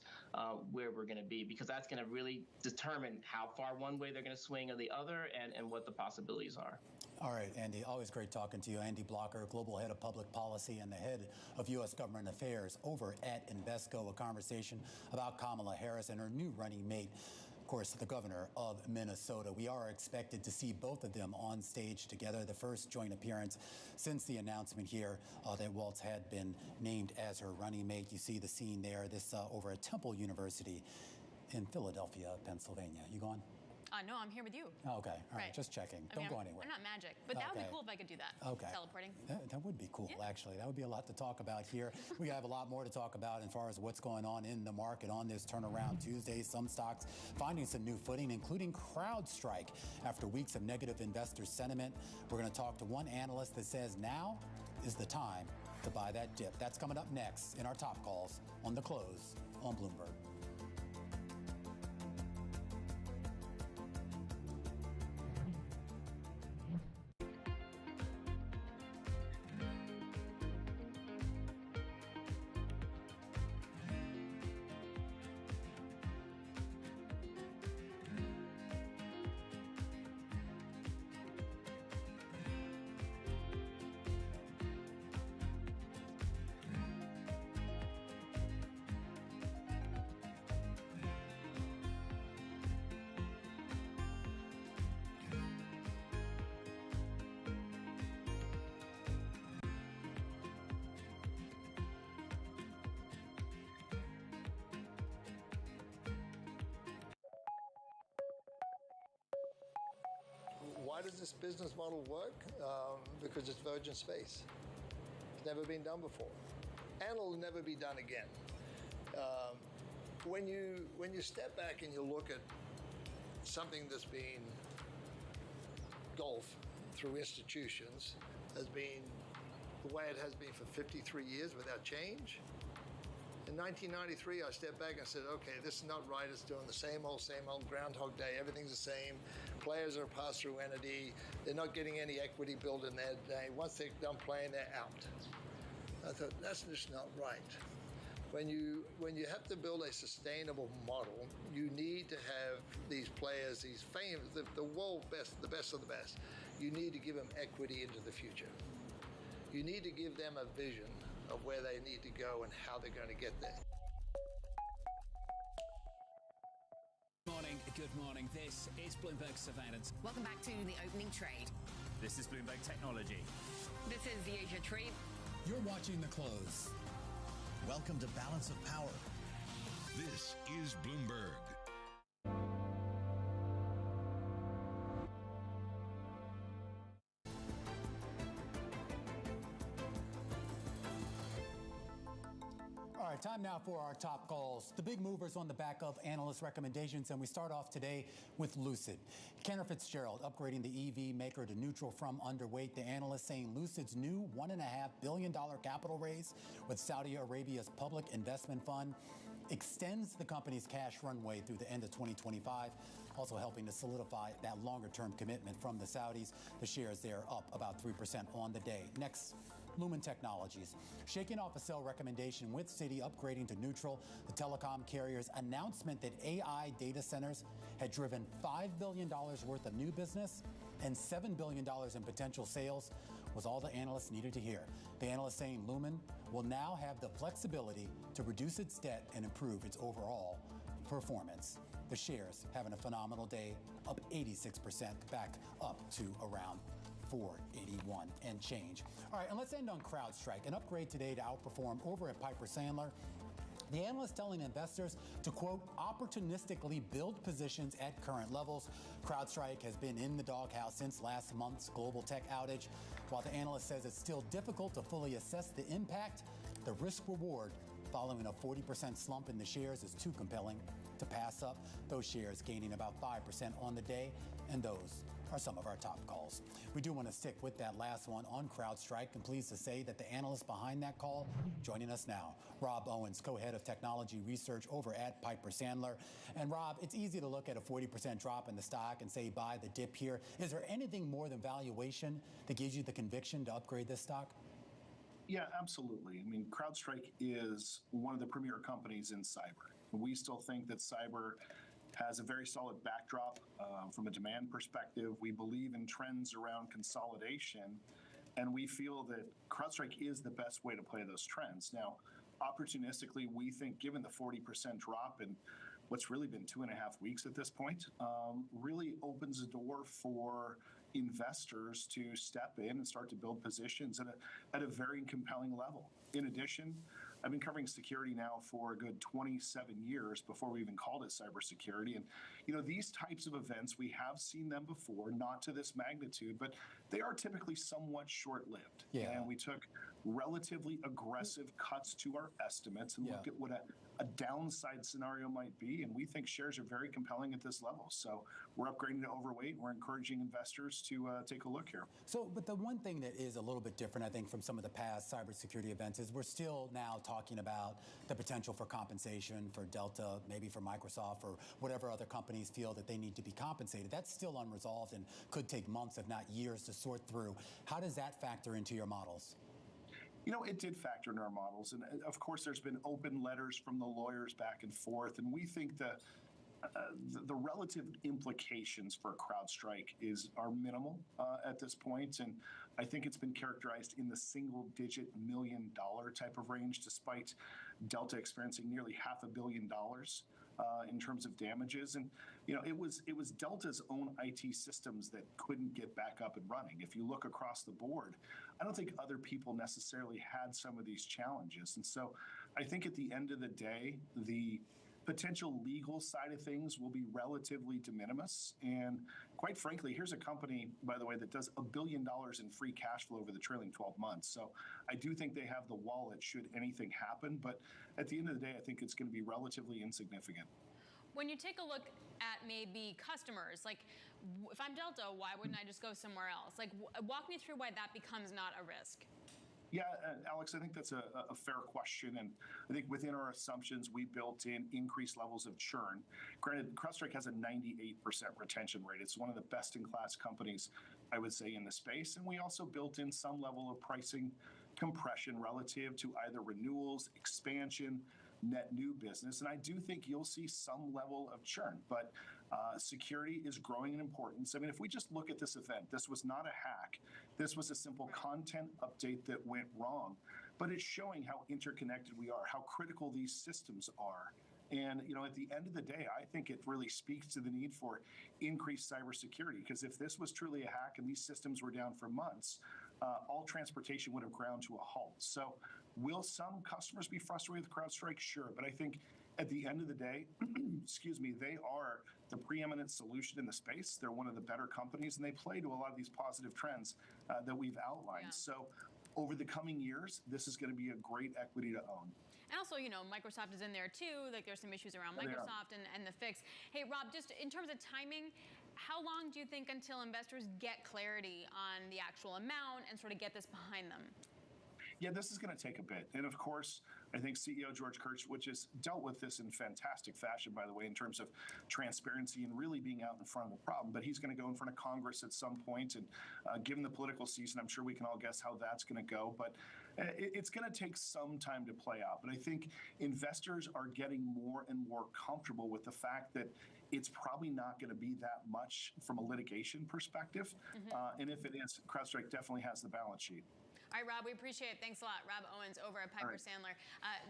Speaker 28: where we're going to be, because that's going to really determine how far one way they're going to swing or the other, and what the possibilities are.
Speaker 25: All right, Andy, always great talking to you. Andy Blocker, Global Head of Public Policy and the Head of U.S. Government Affairs over at Invesco, a conversation about Kamala Harris and her new running mate, of course, the governor of Minnesota. We are expected to see both of them on stage together, the first joint appearance since the announcement here that Walz had been named as her running mate. You see the scene there, this over at Temple University in Philadelphia, Pennsylvania. You going?
Speaker 7: No, I'm here with you.
Speaker 25: Okay, all right, just checking. Don't go anywhere.
Speaker 7: I'm not magic, but that would be cool if I could do that.
Speaker 25: Okay.
Speaker 7: Teleporting.
Speaker 25: That would be cool, actually. That would be a lot to talk about here. We have a lot more to talk about as far as what's going on in the market on this turnaround Tuesday. Some stocks finding some new footing, including CrowdStrike, after weeks of negative investor sentiment. We're going to talk to one analyst that says now is the time to buy that dip. That's coming up next in our top calls on The Close on Bloomberg.
Speaker 2: Why does this business model work? Because it's virgin space. It's never been done before, and it'll never be done again. When you step back and you look at something that's been golf through institutions, has been the way it has been for 53 years without change. In 1993, I stepped back and said, okay, this is not right. It's doing the same old Groundhog Day. Everything's the same. Players are a pass-through entity. They're not getting any equity built in their day. Once they're done playing, they're out. I thought, that's just not right. When you have to build a sustainable model, you need to have these players, these famous, the world best, the best of the best. You need to give them equity into the future. You need to give them a vision of where they need to go and how they're going to get there.
Speaker 16: Good morning. This is Bloomberg Surveillance.
Speaker 3: Welcome back to the opening trade.
Speaker 16: This is Bloomberg Technology.
Speaker 3: This is the Asia trade.
Speaker 25: You're watching The Close.
Speaker 5: Welcome to Balance of Power.
Speaker 4: This is Bloomberg.
Speaker 25: right, time now for our top calls. The big movers on the back of analyst recommendations, and we start off today with Lucid. Cantor Fitzgerald upgrading the EV maker to neutral from underweight. The analyst saying Lucid's new $1.5 billion capital raise with Saudi Arabia's public investment fund extends the company's cash runway through the end of 2025, also helping to solidify that longer-term commitment from the Saudis. The shares there up about 3% on the day. Next, Lumen Technologies, shaking off a sell recommendation with Citi upgrading to neutral. The telecom carrier's announcement that AI data centers had driven $5 billion worth of new business and $7 billion in potential sales was all the analysts needed to hear. The analyst saying Lumen will now have the flexibility to reduce its debt and improve its overall performance. The shares having a phenomenal day, up 86%, back up to around 481 and change. All right, and let's end on CrowdStrike, an upgrade today to outperform over at Piper Sandler. The analyst telling investors to, quote, opportunistically build positions at current levels. CrowdStrike has been in the doghouse since last month's global tech outage. While the analyst says it's still difficult to fully assess the impact, the risk-reward following a 40% slump in the shares is too compelling to pass up. Those shares gaining about 5% on the day, and those are some of our top calls. We do want to stick with that last one on CrowdStrike, and pleased to say that the analyst behind that call joining us now, Rob Owens, co-head of technology research over at Piper Sandler. And Rob, it's easy to look at a 40% drop in the stock and say buy the dip here. Is there anything more than valuation that gives you the conviction to upgrade this stock?
Speaker 1: Yeah, absolutely. I mean, CrowdStrike is one of the premier companies in cyber. We still think that cyber has a very solid backdrop from a demand perspective. We believe in trends around consolidation, and we feel that CrowdStrike is the best way to play those trends. Now, opportunistically, we think given the 40% drop in what's really been 2.5 weeks at this point, really opens the door for investors to step in and start to build positions at a very compelling level. In addition, I've been covering security now for a good 27 years before we even called it cybersecurity. And, you know, these types of events, we have seen them before, not to this magnitude, but they are typically somewhat short-lived.
Speaker 25: Yeah.
Speaker 1: And we took relatively aggressive cuts to our estimates and looked at what a downside scenario might be. And we think shares are very compelling at this level. So we're upgrading to overweight. We're encouraging investors to take a look here.
Speaker 25: So, but the one thing that is a little bit different, I think, from some of the past cybersecurity events is we're still now talking about the potential for compensation for Delta, maybe for Microsoft, or whatever other companies feel that they need to be compensated. That's still unresolved and could take months, if not years, to sort through. How does that factor into your models?
Speaker 1: You know, it did factor in our models. And of course, there's been open letters from the lawyers back and forth. And we think the relative implications for CrowdStrike are minimal at this point. And I think it's been characterized in the single-digit $1 million type of range, despite Delta experiencing nearly $500 million in terms of damages. And, you know, it was Delta's own IT systems that couldn't get back up and running. If you look across the board, I don't think other people necessarily had some of these challenges. And so I think at the end of the day, the potential legal side of things will be relatively de minimis. And quite frankly, here's a company, by the way, that does $1 billion in free cash flow over the trailing 12 months. So I do think they have the wallet should anything happen. But at the end of the day, I think it's going to be relatively insignificant.
Speaker 7: When you take a look at maybe customers, like if I'm Delta, why wouldn't I just go somewhere else? Like walk me through why that becomes not a risk.
Speaker 1: Yeah, Alex, I think that's a fair question. And I think within our assumptions, we built in increased levels of churn. Granted, CrowdStrike has a 98% retention rate. It's one of the best in class companies, I would say, in the space. And we also built in some level of pricing compression relative to either renewals, expansion, net new business. And I do think you'll see some level of churn, but security is growing in importance. I mean, if we just look at this event, this was not a hack. This was a simple content update that went wrong, but it's showing how interconnected we are, how critical these systems are. And, you know, at the end of the day, I think it really speaks to the need for increased cybersecurity, because if this was truly a hack and these systems were down for months, all transportation would have ground to a halt. So will some customers be frustrated with CrowdStrike? Sure. But I think at the end of the day, excuse me, they are the preeminent solution in the space. They're one of the better companies, and they play to a lot of these positive trends that we've outlined. Yeah. So over the coming years, this is going to be a great equity to own.
Speaker 7: And also, Microsoft is in there too. Like there's some issues around Microsoft and the fix. Hey, Rob, just in terms of timing, how long do you think until investors get clarity on the actual amount and sort of get this behind them?
Speaker 1: Yeah, this is going to take a bit. And of course, I think CEO George Kurtz, which has dealt with this in fantastic fashion, by the way, in terms of transparency and really being out in front of the problem. But he's going to go in front of Congress at some point. And given the political season, I'm sure we can all guess how that's going to go. But it's going to take some time to play out. But I think investors are getting more and more comfortable with the fact that it's probably not going to be that much from a litigation perspective. And if it is, CrowdStrike definitely has the balance sheet.
Speaker 7: All right, Rob, we appreciate it. Thanks a lot. Rob Owens over at Piper Sandler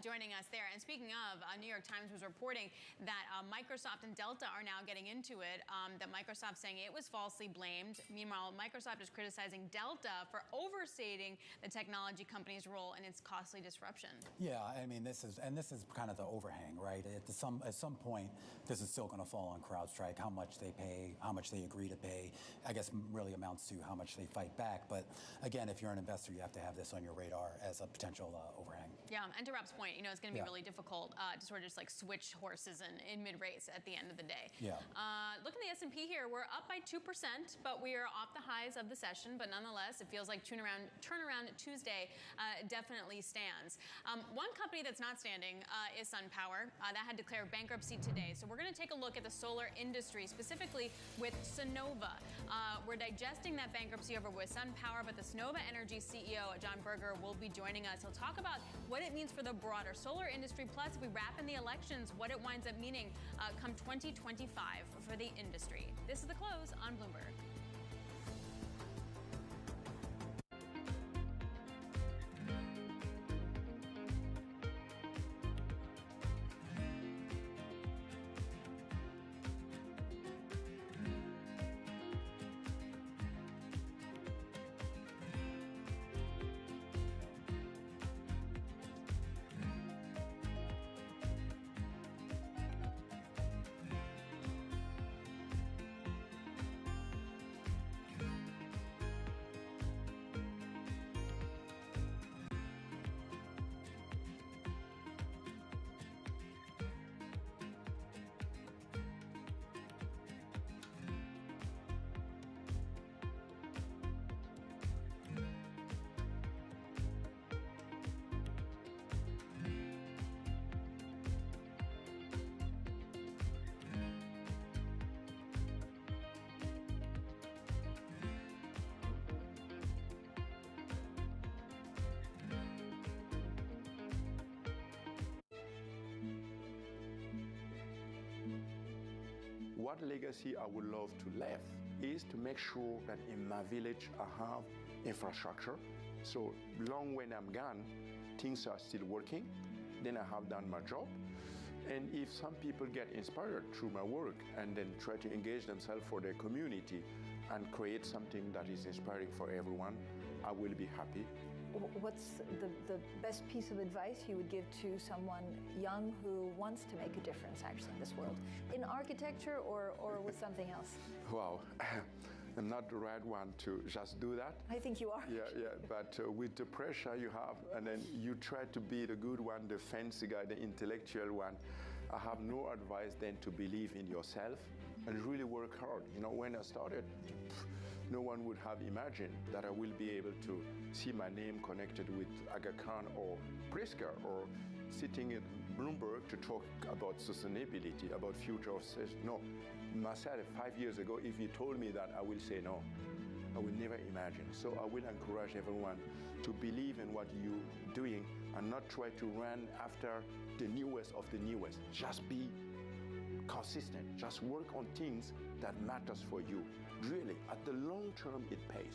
Speaker 7: joining us there. And speaking of, New York Times was reporting that Microsoft and Delta are now getting into it, that Microsoft saying it was falsely blamed. Meanwhile, Microsoft is criticizing Delta for overstating the technology company's role in its costly disruption.
Speaker 25: Yeah, I mean, this is kind of the overhang, right? At some point, this is still going to fall on CrowdStrike. How much they pay, how much they agree to pay, I guess really amounts to how much they fight back. But again, if you're an investor, you have to have this on your radar as a potential overhang.
Speaker 7: Yeah, and to Rob's point, it's going to be really difficult to sort of just like switch horses in mid-race at the end of the day.
Speaker 25: Yeah.
Speaker 7: Looking at the S&P here, we're up by 2%, but we are off the highs of the session. But nonetheless, it feels like turnaround Tuesday definitely stands. One company that's not standing is SunPower. That had declared bankruptcy today. So we're going to take a look at the solar industry, specifically with Sunnova. We're digesting that bankruptcy over with SunPower, but the Sunnova Energy CEO, John Berger, will be joining us. He'll talk about what it means for the broader solar industry, plus if we wrap in the elections, what it winds up meaning come 2025 for the industry. This is The Close on Bloomberg.
Speaker 6: What legacy I would love to leave is to make sure that in my village I have infrastructure. So long when I'm gone, things are still working. Then I have done my job. And if some people get inspired through my work and then try to engage themselves for their community and create something that is inspiring for everyone, I will be happy.
Speaker 9: What's the best piece of advice you would give to someone young who wants to make a difference actually in this world? In architecture or with something else?
Speaker 6: Wow, I'm not the right one to just do that.
Speaker 9: I think you are.
Speaker 6: Yeah, but with the pressure you have, and then you try to be the good one, the fancy guy, the intellectual one, I have no advice than to believe in yourself and really work hard. When I started, no one would have imagined that I will be able to see my name connected with Aga Khan or Pritzker or sitting at Bloomberg to talk about sustainability, about future of sales. No, myself 5 years ago, if you told me that, I will say no. I will never imagine. So I will encourage everyone to believe in what you're doing and not try to run after the newest of the newest. Just be consistent. Just work on things that matters for you. Really, at the long term, it pays.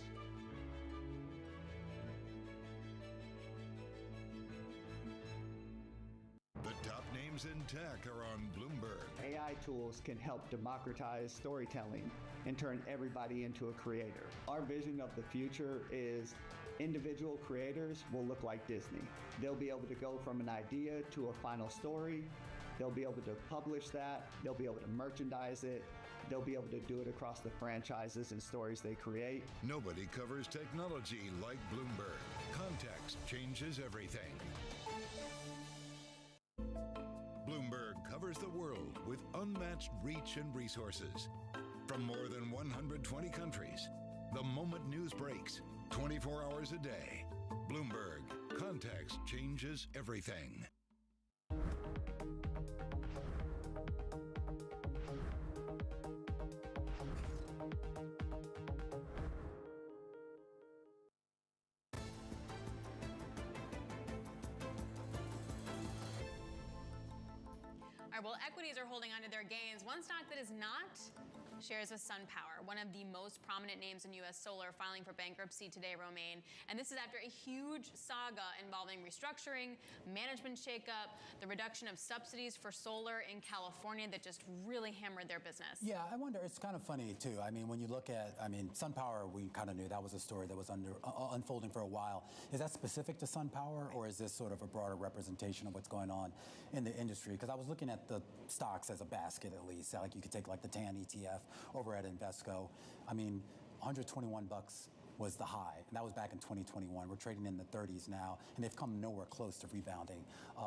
Speaker 4: The top names in tech are on Bloomberg.
Speaker 10: AI tools can help democratize storytelling and turn everybody into a creator. Our vision of the future is individual creators will look like Disney. They'll be able to go from an idea to a final story. They'll be able to publish that. They'll be able to merchandise it. They'll be able to do it across the franchises and stories they create.
Speaker 4: Nobody covers technology like Bloomberg. Context changes everything. covers the world with unmatched reach and resources. From more than 120 countries, the moment news breaks, 24 hours a day. Bloomberg, context changes everything.
Speaker 7: All right, well, equities are holding onto their gains. One stock that is not shares of SunPower, one of the most prominent names in U.S. solar, filing for bankruptcy today, Romaine. And this is after a huge saga involving restructuring, management shakeup, the reduction of subsidies for solar in California that just really hammered their business.
Speaker 25: Yeah, I wonder, it's kind of funny, too. I mean, when you look at, SunPower, we kind of knew that was a story that was unfolding for a while. Is that specific to SunPower, or is this sort of a broader representation of what's going on in the industry? Because I was looking at the stocks as a basket, at least. Like, you could take, like, the TAN ETF over at Invesco. I mean, $121 was the high, and that was back in 2021. We're trading in the 30s now, and they've come nowhere close to rebounding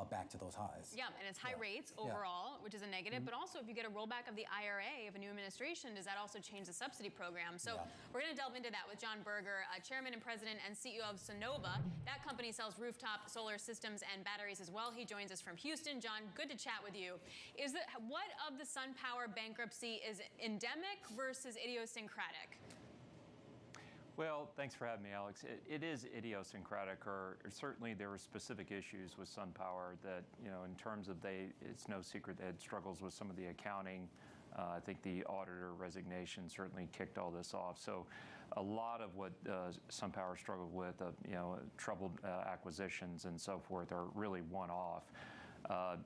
Speaker 25: back to those highs.
Speaker 7: Yeah, and it's high rates overall, which is a negative, but also if you get a rollback of the IRA of a new administration, does that also change the subsidy program? So we're going to delve into that with John Berger, Chairman and President and CEO of Sunnova. That company sells rooftop solar systems and batteries as well. He joins us from Houston. John, good to chat with you. What of the SunPower bankruptcy is endemic versus idiosyncratic?
Speaker 8: Well, thanks for having me, Alex. It is idiosyncratic, or certainly there were specific issues with SunPower that, in terms of it's no secret they had struggles with some of the accounting. I think the auditor resignation certainly kicked all this off. So a lot of what SunPower struggled with, troubled acquisitions and so forth, are really one-off.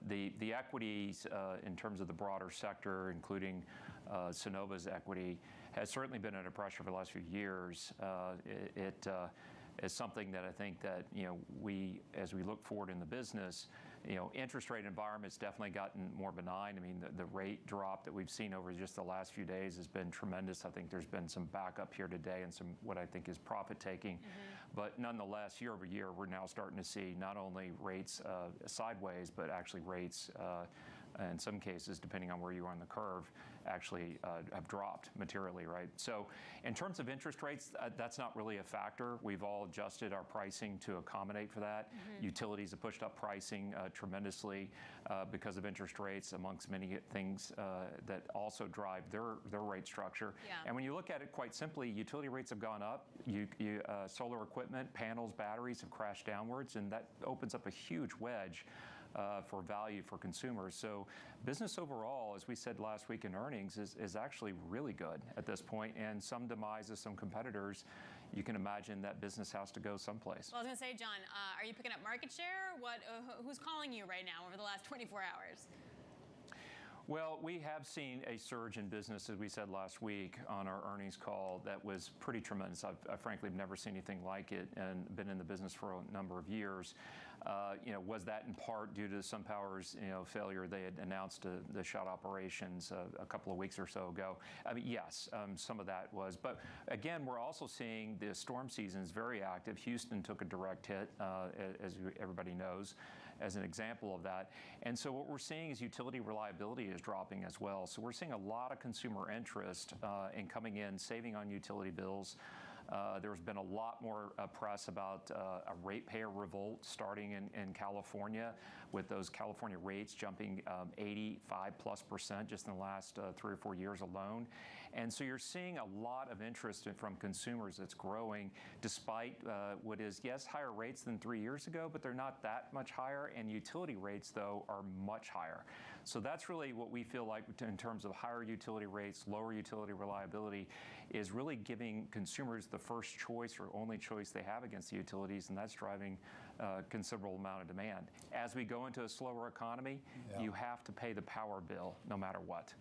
Speaker 8: The equities in terms of the broader sector, including Sunnova's equity, has certainly been under pressure for the last few years. It is something that I think that as we look forward in the business, interest rate environment's definitely gotten more benign. I mean, the rate drop that we've seen over just the last few days has been tremendous. I think there's been some backup here today and some what I think is profit taking. But nonetheless, year over year, we're now starting to see not only rates sideways, but actually rates in some cases, depending on where you are on the curve, actually have dropped materially, right? So in terms of interest rates, that's not really a factor. We've all adjusted our pricing to accommodate for that. Utilities have pushed up pricing tremendously because of interest rates, amongst many things that also drive their rate structure. And when you look at it quite simply, utility rates have gone up. Solar equipment, panels, batteries have crashed downwards, and that opens up a huge wedge for value for consumers. So business overall, as we said last week in earnings, is actually really good at this point. And some demise of some competitors, you can imagine that business has to go someplace.
Speaker 7: Well, I was going to say, John, are you picking up market share? Who's calling you right now over the last 24 hours?
Speaker 8: Well, we have seen a surge in business, as we said last week on our earnings call, that was pretty tremendous. I frankly have never seen anything like it and been in the business for a number of years. Was that in part due to SunPower's failure? They had announced the shut operations a couple of weeks or so ago. I mean, yes, some of that was. But again, we're also seeing the storm season is very active. Houston took a direct hit, as everybody knows, as an example of that. And so what we're seeing is utility reliability is dropping as well. So we're seeing a lot of consumer interest in coming in, saving on utility bills. There's been a lot more press about a ratepayer revolt starting in California, with those California rates jumping 85+% just in the last 3 or 4 years alone. And so you're seeing a lot of interest from consumers that's growing, despite what is, yes, higher rates than 3 years ago, but they're not that much higher. And utility rates, though, are much higher. So that's really what we feel like in terms of higher utility rates, lower utility reliability, is really giving consumers the first choice or only choice they have against the utilities, and that's driving a considerable amount of demand. As we go into a slower economy, you have to pay the power bill no matter what.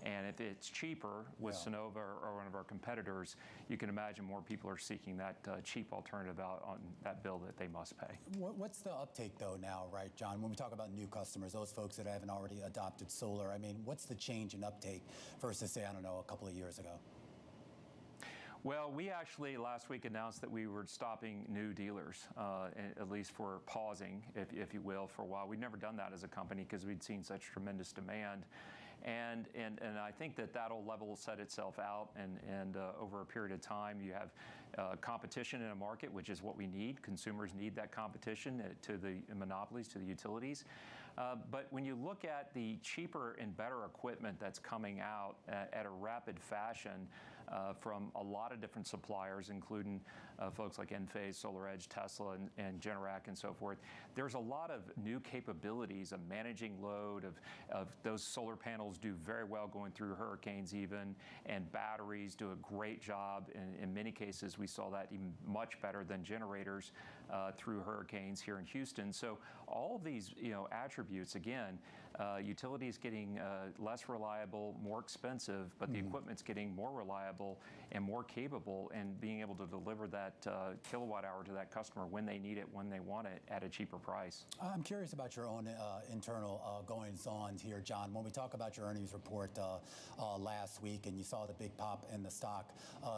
Speaker 8: And if it's cheaper with Sunnova or one of our competitors, you can imagine more people are seeking that cheap alternative out on that bill that they must pay.
Speaker 25: What's the uptake, though, now, right, John? When we talk about new customers, those folks that haven't already adopted solar, I mean, what's the change in uptake versus, say, I don't know, a couple of years ago?
Speaker 8: Well, we actually last week announced that we were stopping new dealers, at least for pausing, if you will, for a while. We'd never done that as a company because we'd seen such tremendous demand. And I think that that'll level set itself out, and over a period of time, you have competition in a market, which is what we need. Consumers need that competition to the monopolies, to the utilities. But when you look at the cheaper and better equipment that's coming out at a rapid fashion from a lot of different suppliers, including folks like Enphase, SolarEdge, Tesla, and Generac, and so forth, there's a lot of new capabilities of managing load, of those solar panels do very well going through hurricanes even, and batteries do a great job. In many cases, we saw that even much better than generators through hurricanes here in Houston. So all of these attributes, again, utilities getting less reliable, more expensive, but the equipment's getting more reliable and more capable, and being able to deliver that kilowatt hour to that customer when they need it, when they want it, at a cheaper price.
Speaker 25: I'm curious about your own internal goings-on here, John. When we talk about your earnings report last week, and you saw the big pop in the stock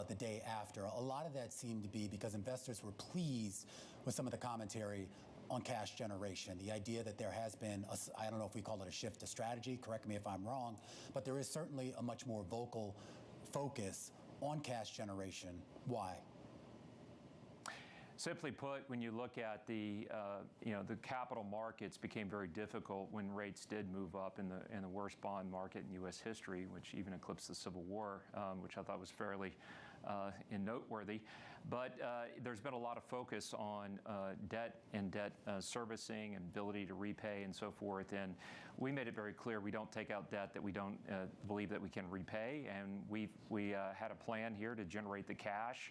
Speaker 25: the day after, a lot of that seemed to be because investors were pleased with some of the commentary on cash generation. The idea that there has been, I don't know if we call it a shift to strategy, correct me if I'm wrong, but there is certainly a much more vocal focus on cash generation. Why?
Speaker 8: Simply put, when you look at the capital markets became very difficult when rates did move up in the worst bond market in U.S. history, which even eclipsed the Civil War, which I thought was fairly noteworthy. But there's been a lot of focus on debt and debt servicing and ability to repay and so forth. And we made it very clear we don't take out debt that we don't believe that we can repay. And we had a plan here to generate the cash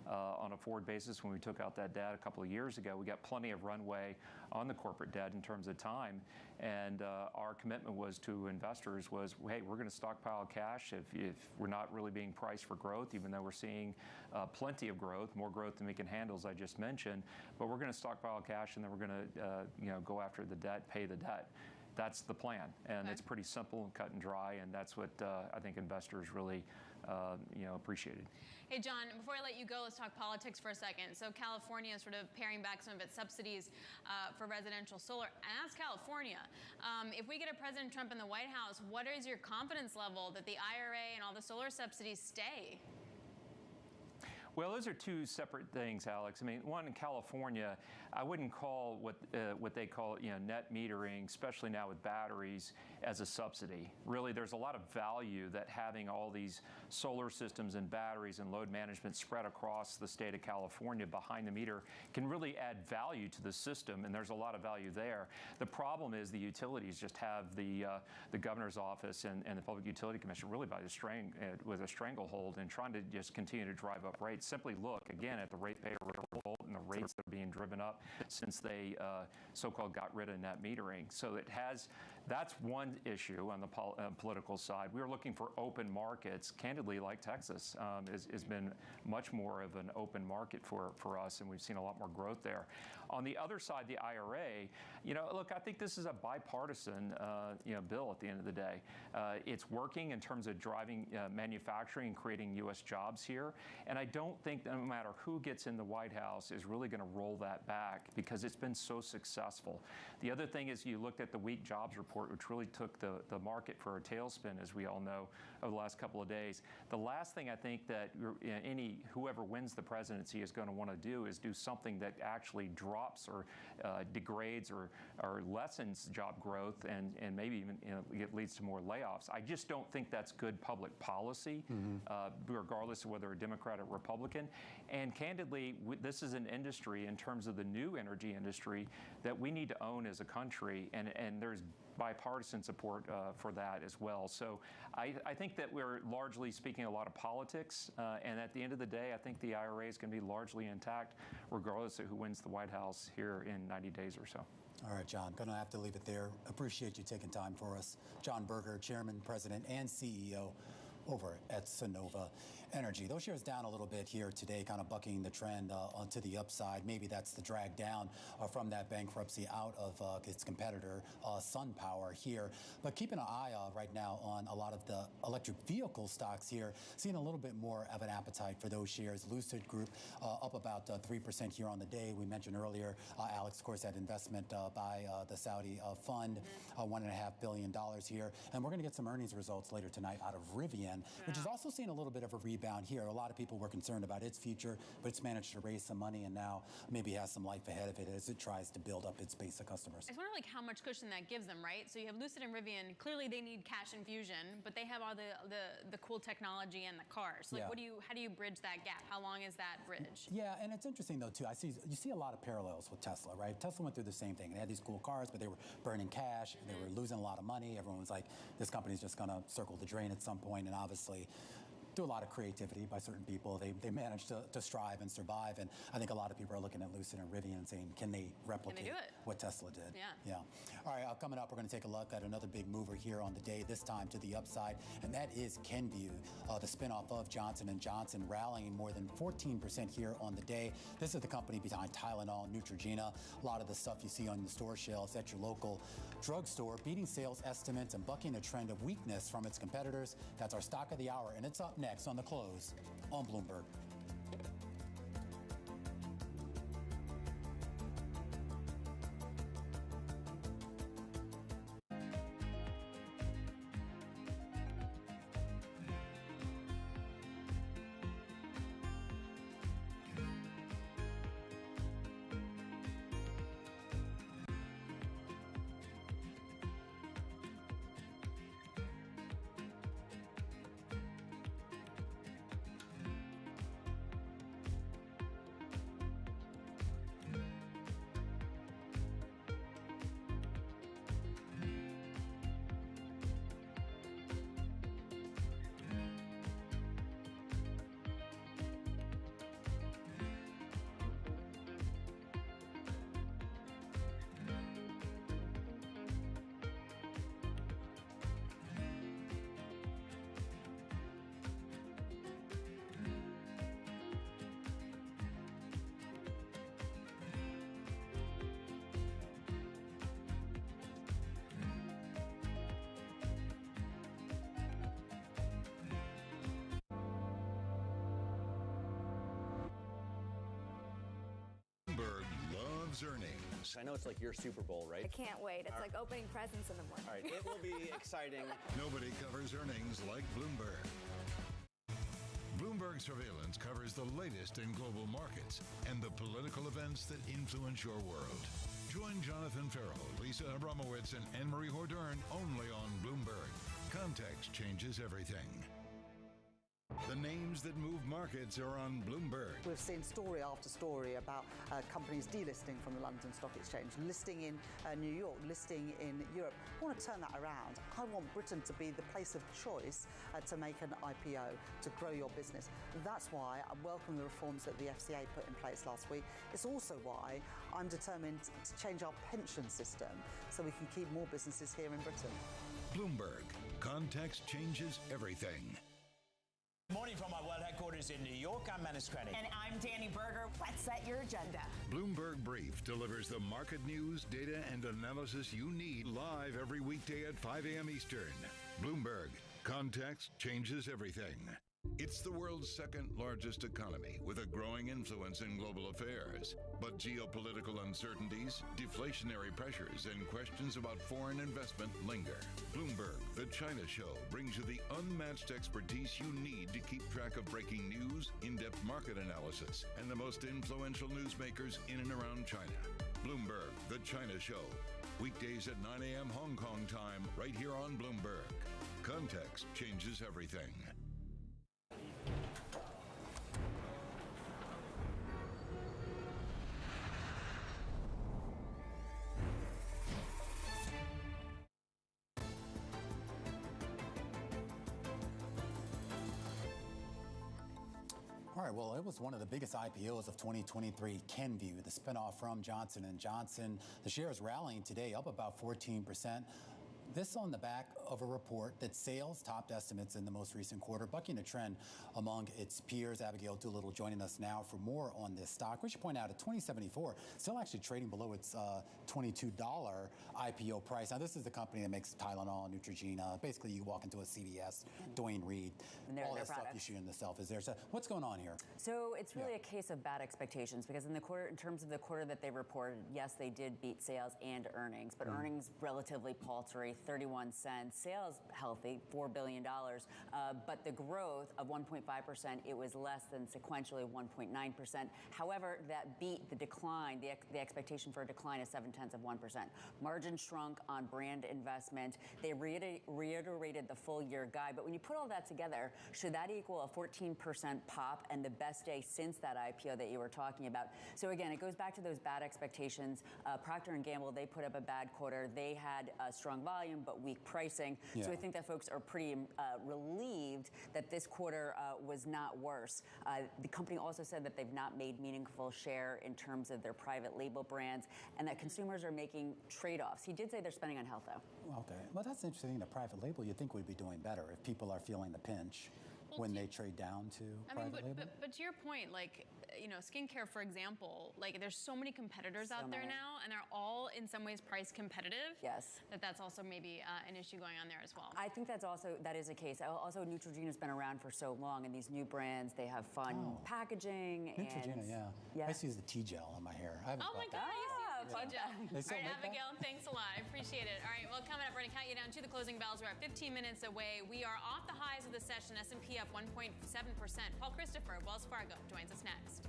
Speaker 8: on a forward basis when we took out that debt a couple of years ago. We got plenty of runway on the corporate debt in terms of time. And our commitment was to investors was, hey, we're going to stockpile cash if we're not really being priced for growth, even though we're seeing plenty of growth, more growth than we can handle, as I just mentioned. But we're going to stockpile cash, and then we're going to go after the debt, pay the debt. That's the plan, and it's pretty simple and cut and dry, and that's what I think investors really appreciated.
Speaker 7: Hey, John, before I let you go, let's talk politics for a second. So California is sort of paring back some of its subsidies for residential solar. And ask California, if we get a President Trump in the White House, what is your confidence level that the IRA and all the solar subsidies stay?
Speaker 8: Well, those are two separate things, Alex. I mean, one, in California, I wouldn't call what they call net metering, especially now with batteries, as a subsidy. Really, there's a lot of value that having all these solar systems and batteries and load management spread across the state of California behind the meter can really add value to the system, and there's a lot of value there. The problem is the utilities just have the governor's office and the Public Utility Commission really by with a stranglehold and trying to just continue to drive up rates. Simply look again at the ratepayer revolt and the rates that are being driven up since they so-called got rid of net metering. So that's one issue on the political side. We are looking for open markets, candidly, like Texas has been much more of an open market for us, and we've seen a lot more growth there. On the other side, the IRA, look, I think this is a bipartisan bill at the end of the day. It's working in terms of driving manufacturing and creating U.S. jobs here, and I don't think that no matter who gets in the White House is really going to roll that back because it's been so successful. The other thing is you looked at the weak jobs report, which really took the market for a tailspin, as we all know, over the last couple of days. The last thing I think that whoever wins the presidency is going to want to do is do something that actually drops or degrades or lessens job growth and maybe even it leads to more layoffs. I just don't think that's good public policy, regardless of whether a Democrat or Republican. And candidly, this is an industry in terms of the new energy industry that we need to own as a country, and there's bipartisan support for that as well. So I think that we're largely speaking a lot of politics, and at the end of the day, I think the IRA is going to be largely intact, regardless of who wins the White House here in 90 days or so.
Speaker 25: All right, John, going to have to leave it there. Appreciate you taking time for us. John Berger, Chairman, President, and CEO over at Sunnova. Energy. Those shares down a little bit here today, kind of bucking the trend to the upside. Maybe that's the drag down from that bankruptcy out of its competitor, SunPower here. But keeping an eye right now on a lot of the electric vehicle stocks here, seeing a little bit more of an appetite for those shares. Lucid Group up about 3% here on the day. We mentioned earlier, Alex, of course, that investment by the Saudi fund, $1.5 billion here. And we're going to get some earnings results later tonight out of Rivian, which is also seeing a little bit of a rebound here. A lot of people were concerned about its future, but it's managed to raise some money and now maybe has some life ahead of it as it tries to build up its base of customers.
Speaker 7: I just wonder how much cushion that gives them, right? So you have Lucid and Rivian. Clearly, they need cash infusion, but they have all the cool technology and the cars. So how do you bridge that gap? How long is that bridge?
Speaker 25: Yeah, and it's interesting though too. You see a lot of parallels with Tesla, right? Tesla went through the same thing. They had these cool cars, but they were burning cash. They were losing a lot of money. Everyone was like, this company's just going to circle the drain at some point, and obviously, through a lot of creativity by certain people, they managed to strive and survive. And I think a lot of people are looking at Lucid and Rivian and saying, can they replicate what Tesla did?
Speaker 7: Yeah.
Speaker 25: All right, coming up, we're going to take a look at another big mover here on the day, this time to the upside, and that is Kenvue, the spinoff of Johnson & Johnson, rallying more than 14% here on the day. This is the company behind Tylenol, Neutrogena, a lot of the stuff you see on the store shelves at your local drugstore, beating sales estimates and bucking a trend of weakness from its competitors. That's our stock of the hour, and it's up next on The Close on Bloomberg.
Speaker 4: Earnings.
Speaker 11: I know it's like your Super Bowl, right?
Speaker 12: I can't wait. It's like opening presents in the morning.
Speaker 11: All right, it will be exciting.
Speaker 4: Nobody covers earnings like Bloomberg. Bloomberg Surveillance covers the latest in global markets and the political events that influence your world. Join Jonathan Farrell, Lisa Abramowitz, and Anne-Marie Hordern only on Bloomberg. Context changes everything. The names that move markets are on Bloomberg.
Speaker 14: We've seen story after story about companies delisting from the London Stock Exchange, listing in New York, listing in Europe. I want to turn that around. I want Britain to be the place of choice to make an IPO, to grow your business. That's why I welcome the reforms that the FCA put in place last week. It's also why I'm determined to change our pension system so we can keep more businesses here in Britain.
Speaker 4: Bloomberg. Context changes everything.
Speaker 16: Morning from our world headquarters in New York. I'm Menace Credit.
Speaker 17: And I'm Danny Berger. Let's set your agenda.
Speaker 4: Bloomberg Brief delivers the market news, data, and analysis you need live every weekday at 5 a.m. Eastern. Bloomberg. Context changes everything. It's the world's second largest economy with a growing influence in global affairs. But geopolitical uncertainties, deflationary pressures, and questions about foreign investment linger. Bloomberg, the China Show, brings you the unmatched expertise you need to keep track of breaking news, in-depth market analysis, and the most influential newsmakers in and around China. Bloomberg, the China Show. Weekdays at 9 a.m. Hong Kong time, right here on Bloomberg. Context changes everything.
Speaker 25: All right, well, it was one of the biggest IPOs of 2023, Kenvue, the spinoff from Johnson & Johnson. The shares rallying today, up about 14%. This on the back of a report that sales topped estimates in the most recent quarter, bucking a trend among its peers. Abigail Doolittle joining us now for more on this stock. We should point out at $20.74, still actually trading below its $22 IPO price. Now, this is the company that makes Tylenol, Neutrogena. Basically, you walk into a CVS, Duane Reade, all that stuff you see in the shelf is there. So what's going on here?
Speaker 13: So it's really a case of bad expectations, because in terms of the quarter that they reported, yes, they did beat sales and earnings, but earnings relatively paltry, 31 cents. Sales healthy, $4 billion, but the growth of 1.5%, it was less than sequentially 1.9%. However, that beat the decline, the expectation for a decline of 0.7%. Margin shrunk on brand investment. They reiterated the full year guide, but when you put all that together, should that equal a 14% pop and the best day since that IPO that you were talking about? So again, it goes back to those bad expectations. Procter & Gamble, they put up a bad quarter. They had strong volume, but weak pricing. Yeah. So I think that folks are pretty relieved that this quarter was not worse. The company also said that they've not made meaningful share in terms of their private label brands, and that consumers are making trade-offs. He did say they're spending on health, though.
Speaker 25: Okay. Well, that's interesting. The private label, you'd think would be doing better if people are feeling the pinch when they trade down to private label.
Speaker 7: But to your point, like, you know, skincare, for example, like there's so many competitors out there now, and they're all in some ways price competitive.
Speaker 13: Yes.
Speaker 7: That's also maybe an issue going on there as well.
Speaker 13: I think that is a case. Also, Neutrogena's been around for so long, and these new brands, they have fun packaging.
Speaker 25: Neutrogena, yeah. I use the T-gel on my hair. I haven't
Speaker 7: oh my God, you see the T-gel.
Speaker 25: All
Speaker 7: right, Abigail, thanks a lot. I appreciate it. All right, well, coming up, we're going to count you down to the closing bells. We're at 15 minutes away. We are off the highs of the session. S&P up 1.7%. Paul Christopher, Wells Fargo, joins us next.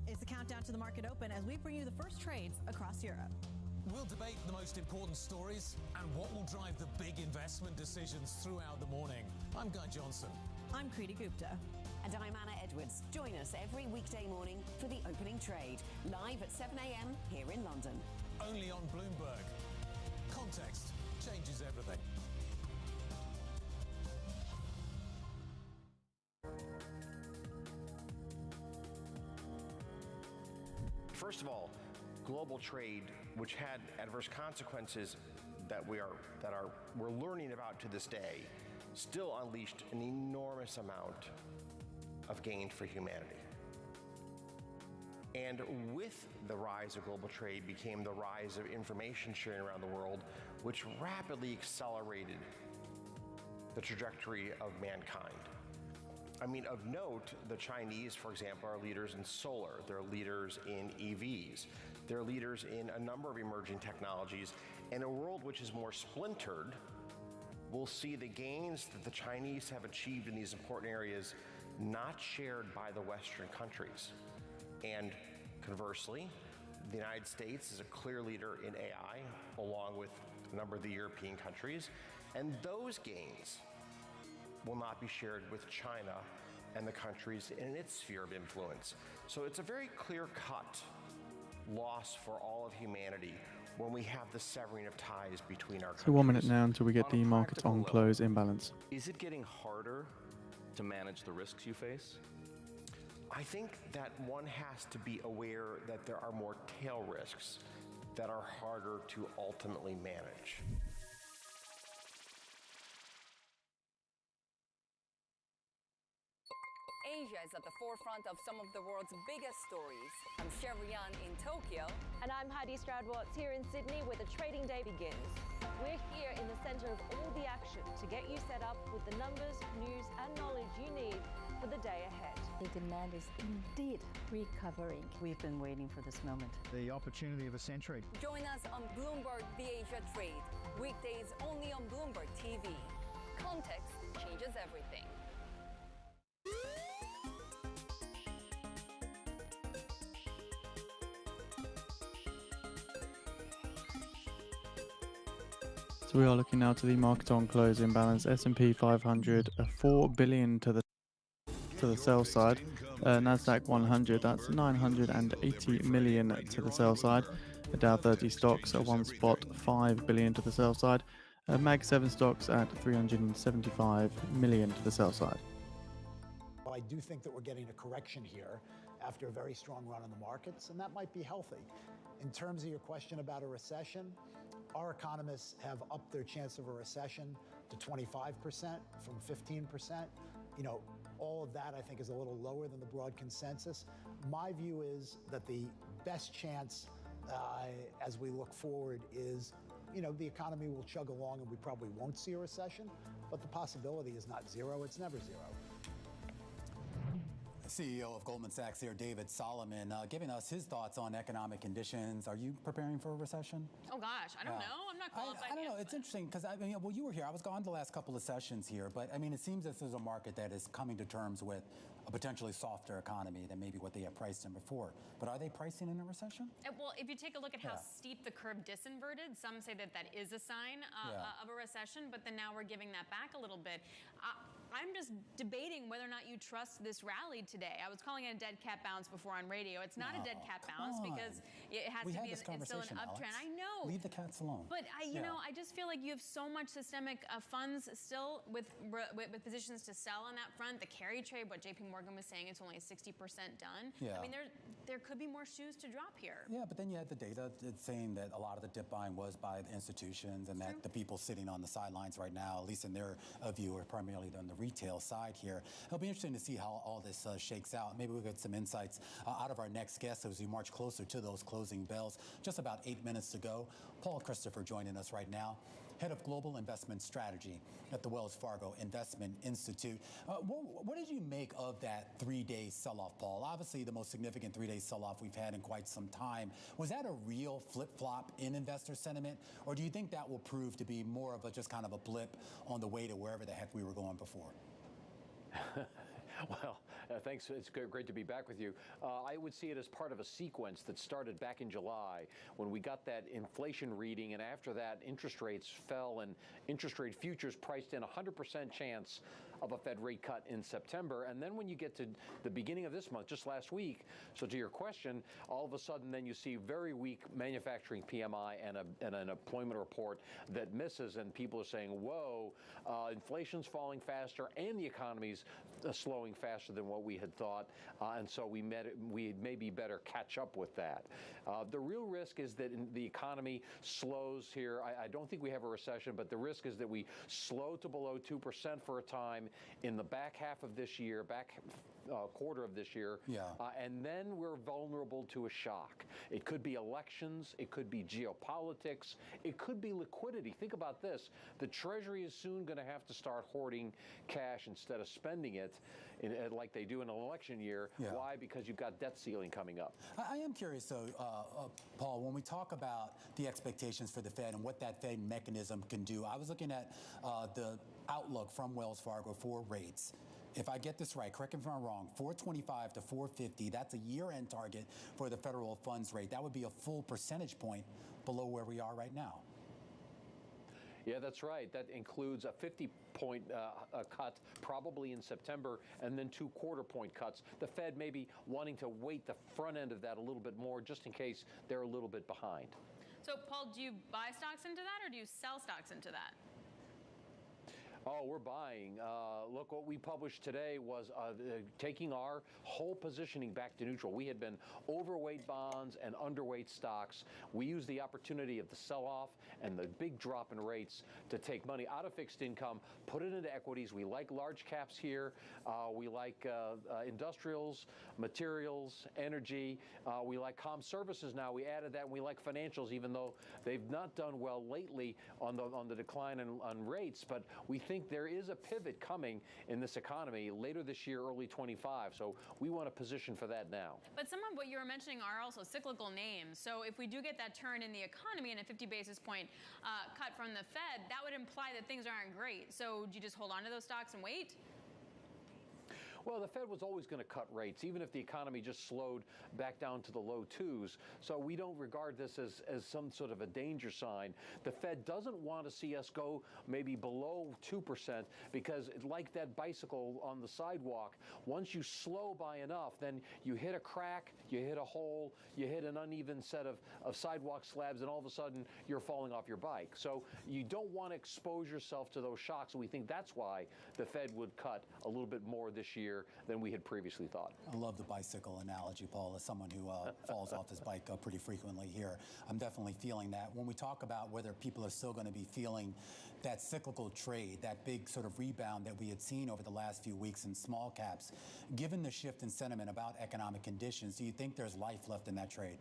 Speaker 15: It's the countdown to the market open as we bring you the first trades across Europe.
Speaker 18: We'll debate the most important stories and what will drive the big investment decisions throughout the morning. I'm Guy Johnson.
Speaker 15: I'm Kriti Gupta.
Speaker 19: And I'm Anna Edwards. Join us every weekday morning for the opening trade, live at 7 a.m. here in London.
Speaker 18: Only on Bloomberg. Context changes everything.
Speaker 21: First of all, global trade, which had adverse consequences that we're learning about to this day, still unleashed an enormous amount of gain for humanity. And with the rise of global trade became the rise of information sharing around the world, which rapidly accelerated the trajectory of mankind. I mean, of note, the Chinese, for example, are leaders in solar. They're leaders in EVs. They're leaders in a number of emerging technologies. In a world which is more splintered, we'll see the gains that the Chinese have achieved in these important areas not shared by the Western countries. And conversely, the United States is a clear leader in AI, along with a number of the European countries. And those gains will not be shared with China and the countries in its sphere of influence. So it's a very clear-cut loss for all of humanity when we have the severing of ties between our countries.
Speaker 22: So 1 minute now until we get the markets on close imbalance.
Speaker 24: Is it getting harder to manage the risks you face?
Speaker 21: I think that one has to be aware that there are more tail risks that are harder to ultimately manage.
Speaker 2: Asia is at the forefront of some of the world's biggest stories. I'm Cheryl in Tokyo.
Speaker 3: And I'm Heidi Stroud-Watts here in Sydney, where the trading day begins. We're here in the center of all the action to get you set up with the numbers, news, and knowledge you need for the day ahead.
Speaker 5: The demand is indeed recovering.
Speaker 20: We've been waiting for this moment.
Speaker 23: The opportunity of a century.
Speaker 2: Join us on Bloomberg The Asia Trade. Weekdays only on Bloomberg TV. Context changes everything.
Speaker 22: So we are looking now to the market on close imbalance. S&P 500, 4 billion to the sell side. NASDAQ 100, that's 980 million to the sell side. The Dow 30 stocks at 1.5 billion to the sell side. Mag 7 stocks at 375 million to the sell side.
Speaker 26: I do think that we're getting a correction here after a very strong run in the markets, and that might be healthy. In terms of your question about a recession, our economists have upped their chance of a recession to 25% from 15%. You know, all of that I think is a little lower than the broad consensus. My view is that the best chance as we look forward is, you know, the economy will chug along and we probably won't see a recession, but the possibility is not zero, it's never zero.
Speaker 27: CEO of Goldman Sachs here, David Solomon, giving us his thoughts on economic conditions. Are you preparing for a recession?
Speaker 7: Oh gosh, I don't know. I'm not qualified.
Speaker 27: I don't know. It's interesting because I mean, well, you were here. I was gone the last couple of sessions here, but I mean, it seems this is a market that is coming to terms with a potentially softer economy than maybe what they had priced in before. But are they pricing in a recession?
Speaker 7: Well, if you take a look at how steep the curve disinverted, some say that that is a sign of a recession, but then now we're giving that back a little bit. I'm just debating whether or not you trust this rally today. I was calling it a dead cat bounce before on radio. It's not a dead cat bounce because it has to be it's still an uptrend.
Speaker 27: Alex.
Speaker 7: I know.
Speaker 27: Leave the cats alone.
Speaker 7: But you know, I just feel like you have so much systemic funds still with positions to sell on that front. The carry trade, what JP Morgan was saying, it's only 60% done.
Speaker 27: Yeah.
Speaker 7: I mean, there could be more shoes to drop here.
Speaker 27: Yeah, but then you had the data saying that a lot of the dip buying was by the institutions and that the people sitting on the sidelines right now, at least in their view, are primarily on the retail side here. It'll be interesting to see how all this shakes out. Maybe we'll get some insights out of our next guest as we march closer to those closing bells. Just about 8 minutes to go. Paul Christopher joining us right now, Head of Global Investment Strategy at the Wells Fargo Investment Institute. What did you make of that three-day sell-off, Paul? Obviously, the most significant three-day sell-off we've had in quite some time. Was that a real flip-flop in investor sentiment, or do you think that will prove to be more of a just kind of a blip on the way to wherever the heck we were going before?
Speaker 28: Well, thanks. It's great to be back with you. I would see it as part of a sequence that started back in July when we got that inflation reading, and after that, interest rates fell and interest rate futures priced in 100% chance of a Fed rate cut in September. And then when you get to the beginning of this month, just last week, so to your question, all of a sudden then you see very weak manufacturing PMI and an employment report that misses, and people are saying, whoa, inflation's falling faster and the economy's slowing faster than what we had thought, and so we maybe better catch up with that. The real risk is that the economy slows here. I don't think we have a recession, but the risk is that we slow to below 2% for a time in the back half of this year, quarter of this year, and then we're vulnerable to a shock. It could be elections, it could be geopolitics, it could be liquidity. Think about this. The Treasury is soon going to have to start hoarding cash instead of spending it like they do in an election year. Why? Because you've got debt ceiling coming up.
Speaker 27: I am curious, though, Paul, when we talk about the expectations for the Fed and what that Fed mechanism can do, I was looking at the outlook from Wells Fargo for rates. If I get this right, correct me if I'm wrong, 425 to 450, that's a year-end target for the federal funds rate. That would be a full percentage point below where we are right now.
Speaker 28: Yeah, that's right. That includes a 50-point cut probably in September and then 2 quarter-point cuts. The Fed may be wanting to weight the front end of that a little bit more just in case they're a little bit behind.
Speaker 7: So, Paul, do you buy stocks into that or do you sell stocks into that?
Speaker 28: Oh, we're buying. Look, what we published today was taking our whole positioning back to neutral. We had been overweight bonds and underweight stocks. We used the opportunity of the sell-off and the big drop in rates to take money out of fixed income, put it into equities. We like large caps here. We like industrials, materials, energy. We like comm services now. We added that, and we like financials, even though they've not done well lately on the decline on rates. But we think there is a pivot coming in this economy later this year, early 25. So we want to position for that now.
Speaker 7: But some of what you were mentioning are also cyclical names. So if we do get that turn in the economy and a 50 basis point cut from the Fed, that would imply that things aren't great. So do you just hold on to those stocks and wait?
Speaker 28: Well, the Fed was always going to cut rates, even if the economy just slowed back down to the low twos. So we don't regard this as some sort of a danger sign. The Fed doesn't want to see us go maybe below 2% because, like that bicycle on the sidewalk, once you slow by enough, then you hit a crack, you hit a hole, you hit an uneven set of sidewalk slabs, and all of a sudden you're falling off your bike. So you don't want to expose yourself to those shocks. And we think that's why the Fed would cut a little bit more this year than we had previously thought.
Speaker 27: I love the bicycle analogy, Paul, as someone who falls off his bike pretty frequently here. I'm definitely feeling that. When we talk about whether people are still going to be feeling that cyclical trade, that big sort of rebound that we had seen over the last few weeks in small caps, given the shift in sentiment about economic conditions, do you think there's life left in that trade?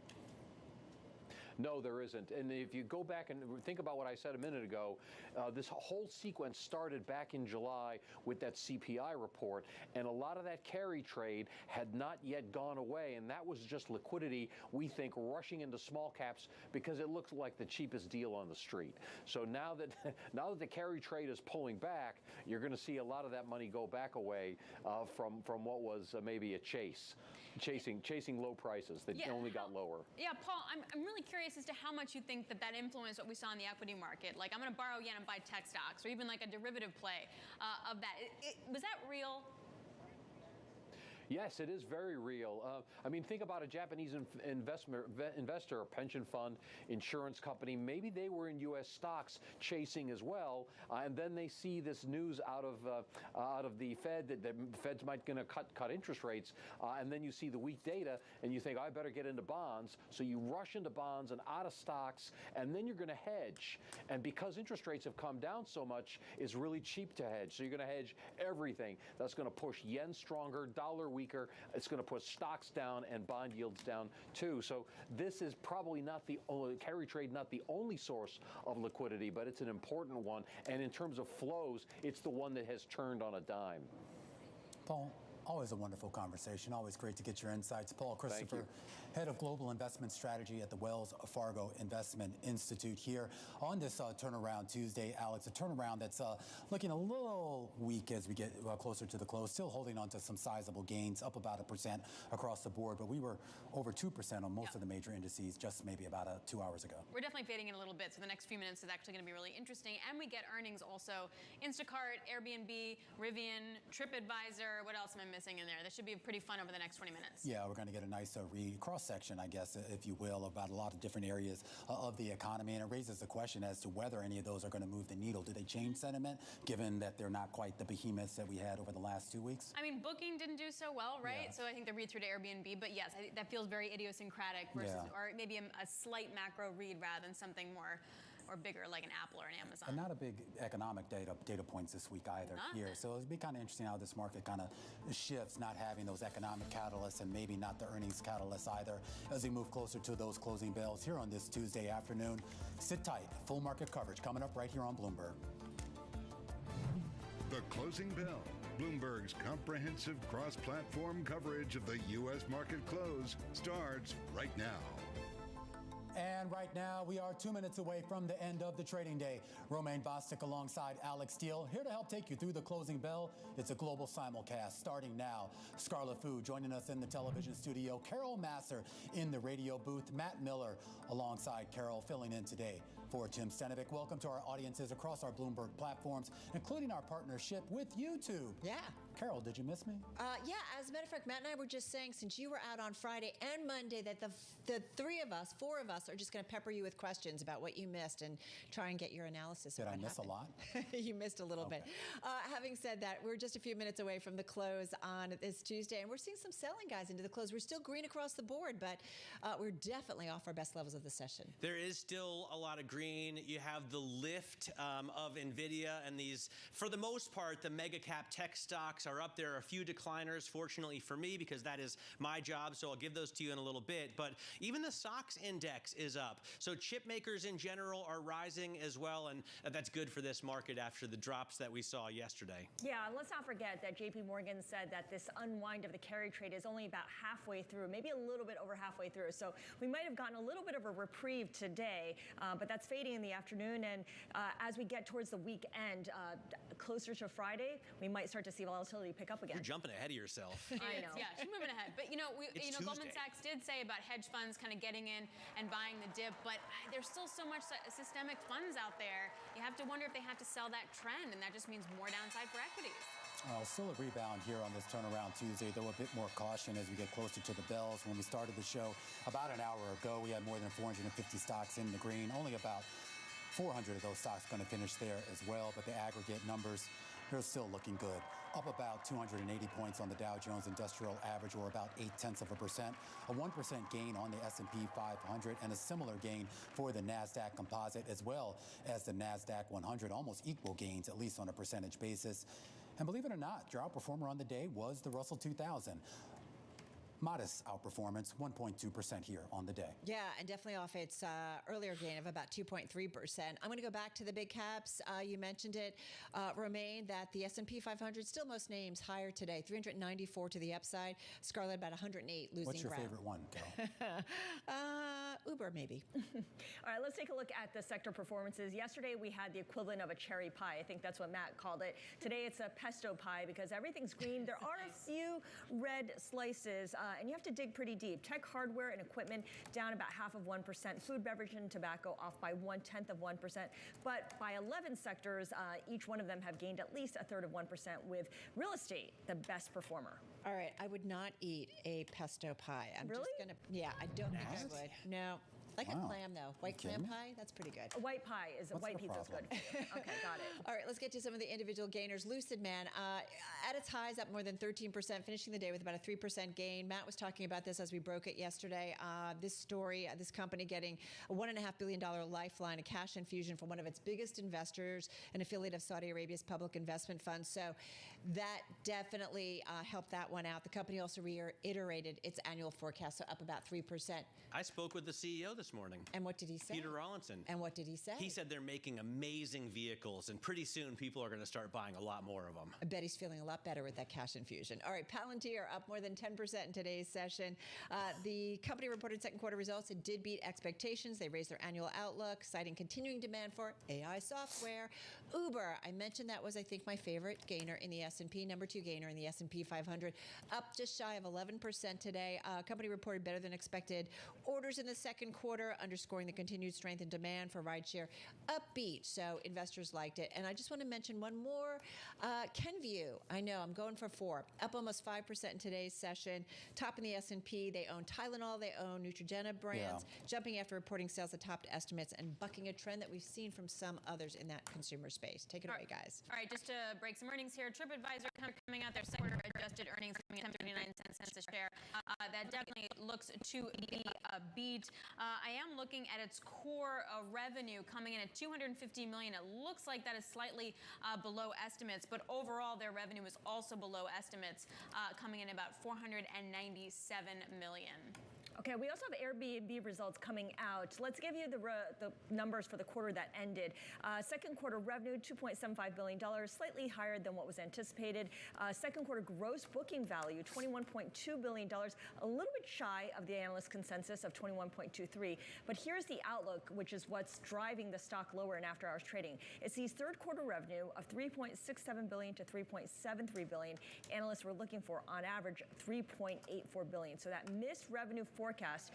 Speaker 28: No, there isn't. And if you go back and think about what I said a minute ago, this whole sequence started back in July with that CPI report, and a lot of that carry trade had not yet gone away, and that was just liquidity, we think, rushing into small caps because it looks like the cheapest deal on the street. So now that the carry trade is pulling back, you're going to see a lot of that money go back away from what was maybe a chasing low prices that only got lower. Yeah,
Speaker 7: Paul, I'm really curious as to how much you think that influenced what we saw in the equity market. Like, I'm going to borrow yen and buy tech stocks, or even like a derivative play of that. Was that real?
Speaker 28: Yes, it is very real. I mean, think about a Japanese investor, a pension fund, insurance company. Maybe they were in U.S. stocks chasing as well, and then they see this news out of the Fed that the Fed's might going to cut interest rates, and then you see the weak data, and you think, I better get into bonds. So you rush into bonds and out of stocks, and then you're going to hedge. And because interest rates have come down so much, it's really cheap to hedge. So you're going to hedge everything. That's going to push yen stronger, dollar weaker. It's going to put stocks down and bond yields down too. So this is probably not the only carry trade, not the only source of liquidity, but it's an important one. And in terms of flows, it's the one that has turned on a dime.
Speaker 27: Paul, always a wonderful conversation. Always great to get your insights. Paul Christopher, Head of Global Investment Strategy at the Wells Fargo Investment Institute, here on this turnaround Tuesday. Alex, a turnaround that's looking a little weak as we get closer to the close, still holding on to some sizable gains, up about 1% across the board, but we were over 2% on most of the major indices just maybe about 2 hours ago.
Speaker 7: We're definitely fading in a little bit, so the next few minutes is actually going to be really interesting. And we get earnings also. Instacart, Airbnb, Rivian, TripAdvisor. What else am I missing in there? This should be pretty fun over the next 20 minutes.
Speaker 27: Yeah, we're going to get a nice cross-section, I guess, if you will, about a lot of different areas of the economy. And it raises the question as to whether any of those are going to move the needle. Do they change sentiment, given that they're not quite the behemoths that we had over the last 2 weeks?
Speaker 7: I mean, Booking didn't do so well, right? Yeah. So I think the read-through to Airbnb. But yes, I think that feels very idiosyncratic versus, or maybe a slight macro read rather than something more or bigger like an Apple or an Amazon.
Speaker 27: And not a big economic data points this week either here. So it'll be kind of interesting how this market kind of shifts, not having those economic catalysts and maybe not the earnings catalysts either as we move closer to those closing bells here on this Tuesday afternoon. Sit tight. Full market coverage coming up right here on Bloomberg.
Speaker 4: The Closing Bell, Bloomberg's comprehensive cross-platform coverage of the U.S. market close, starts right now.
Speaker 27: And right now, we are 2 minutes away from the end of the trading day. Romaine Bostic alongside Alex Steele, here to help take you through the closing bell. It's a global simulcast starting now. Scarlett Fu joining us in the television studio. Carol Masser in the radio booth. Matt Miller alongside Carol filling in today for Tim Stenovic. Welcome to our audiences across our Bloomberg platforms, including our partnership with YouTube.
Speaker 17: Yeah.
Speaker 27: Carol, did you miss me?
Speaker 1: Yeah, as a matter of fact, Matt and I were just saying, since you were out on Friday and Monday, that the four of us, are just going to pepper you with questions about what you missed and try and get your analysis of what happened.
Speaker 27: Did I miss a lot?
Speaker 1: You missed a little bit. Having said that, we're just a few minutes away from the close on this Tuesday, and we're seeing some selling, guys, into the close. We're still green across the board, but we're definitely off our best levels of the session.
Speaker 6: There is still a lot of green. You have the lift of NVIDIA, and these, for the most part, the mega cap tech stocks are up. There are a few decliners, fortunately for me, because that is my job, so I'll give those to you in a little bit. But even the SOX index is up. So chip makers in general are rising as well, and that's good for this market after the drops that we saw yesterday.
Speaker 3: Yeah, and let's not forget that JP Morgan said that this unwind of the carry trade is only about halfway through, maybe a little bit over halfway through. So we might have gotten a little bit of a reprieve today, but that's fading in the afternoon. And as we get towards the weekend, closer to Friday, we might start to see volatility pick up again.
Speaker 6: You're jumping ahead of yourself.
Speaker 7: I know. Yeah, she's moving ahead. But Goldman
Speaker 6: Tuesday.
Speaker 7: Sachs did say about hedge funds kind of getting in and buying the dip, but there's still so much systemic funds out there. You have to wonder if they have to sell that trend, and that just means more downside for equities.
Speaker 27: Still a rebound here on this turnaround Tuesday, though a bit more caution as we get closer to the bells. When we started the show about an hour ago, we had more than 450 stocks in the green. Only about 400 of those stocks going to finish there as well, but the aggregate numbers, they're still looking good. Up about 280 points on the Dow Jones Industrial Average, or about 0.8%. A 1% gain on the S&P 500, and a similar gain for the NASDAQ Composite, as well as the NASDAQ 100. Almost equal gains, at least on a percentage basis. And believe it or not, your outperformer on the day was the Russell 2000. Modest outperformance, 1.2% here on the day.
Speaker 1: Yeah, and definitely off its earlier gain of about 2.3%. I'm going to go back to the big caps. You mentioned it, Romaine, that the S&P 500, still most names higher today, 394 to the upside. Scarlett about 108 losing ground.
Speaker 27: What's your favorite one, Carol?
Speaker 1: Uber, maybe.
Speaker 3: All right, let's take a look at the sector performances. Yesterday, we had the equivalent of a cherry pie. I think that's what Matt called it. Today, it's a pesto pie because everything's green. There are a few red slices, and you have to dig pretty deep. Tech, hardware, and equipment down about 0.5%. Food, beverage, and tobacco off by 0.1%. But by 11 sectors, each one of them have gained at least 1/3%, with real estate the best performer.
Speaker 1: All right, I would not eat a pesto pie. I'm just gonna, I don't think I would. No. Like a clam, though. White clam pie, that's pretty good.
Speaker 3: A white pie is a white pizza's good. Okay, got it.
Speaker 1: All right, let's get to some of the individual gainers. Lucid Man, at its highs, up more than 13%, finishing the day with about a 3% gain. Matt was talking about this as we broke it yesterday. This story, this company getting a $1.5 billion lifeline, a cash infusion from one of its biggest investors, an affiliate of Saudi Arabia's public investment fund. So that definitely helped that one out. The company also reiterated its annual forecast, so up about 3%.
Speaker 6: I spoke with the CEO this morning.
Speaker 1: And what did he say?
Speaker 6: Peter Rawlinson.
Speaker 1: And what did he say?
Speaker 6: He said they're making amazing vehicles, and pretty soon people are going to start buying a lot more of them.
Speaker 1: I bet he's feeling a lot better with that cash infusion. All right, Palantir up more than 10% in today's session. The company reported second quarter results. It did beat expectations. They raised their annual outlook, citing continuing demand for AI software. Uber, I mentioned that was, I think, my favorite gainer in the S&P, number 2 gainer in the S&P 500, up just shy of 11% today. Company reported better than expected orders in the second quarter, underscoring the continued strength and demand for rideshare. Upbeat, so investors liked it. And I just want to mention one more. Kenvue, I know, I'm going for 4, up almost 5% in today's session. Top in the S&P, they own Tylenol, they own Neutrogena brands, jumping after reporting sales that topped estimates and bucking a trend that we've seen from some others in that consumer space. Take it away, guys.
Speaker 7: All right, just to break some earnings here. TripAdvisor coming out their second quarter adjusted earnings coming at 79 cents a share. That definitely looks to be a beat. I am looking at its core revenue coming in at $250 million. It looks like that is slightly below estimates, but overall their revenue is also below estimates, coming in about $497 million.
Speaker 3: Okay, we also have Airbnb results coming out. Let's give you the numbers for the quarter that ended. Second quarter revenue, $2.75 billion, slightly higher than what was anticipated. Second quarter gross booking value, $21.2 billion, a little bit shy of the analyst consensus of $21.23. But here's the outlook, which is what's driving the stock lower in after-hours trading. It sees third quarter revenue of $3.67 billion to $3.73 billion. Analysts were looking for, on average, $3.84 billion. So that missed revenue forecast,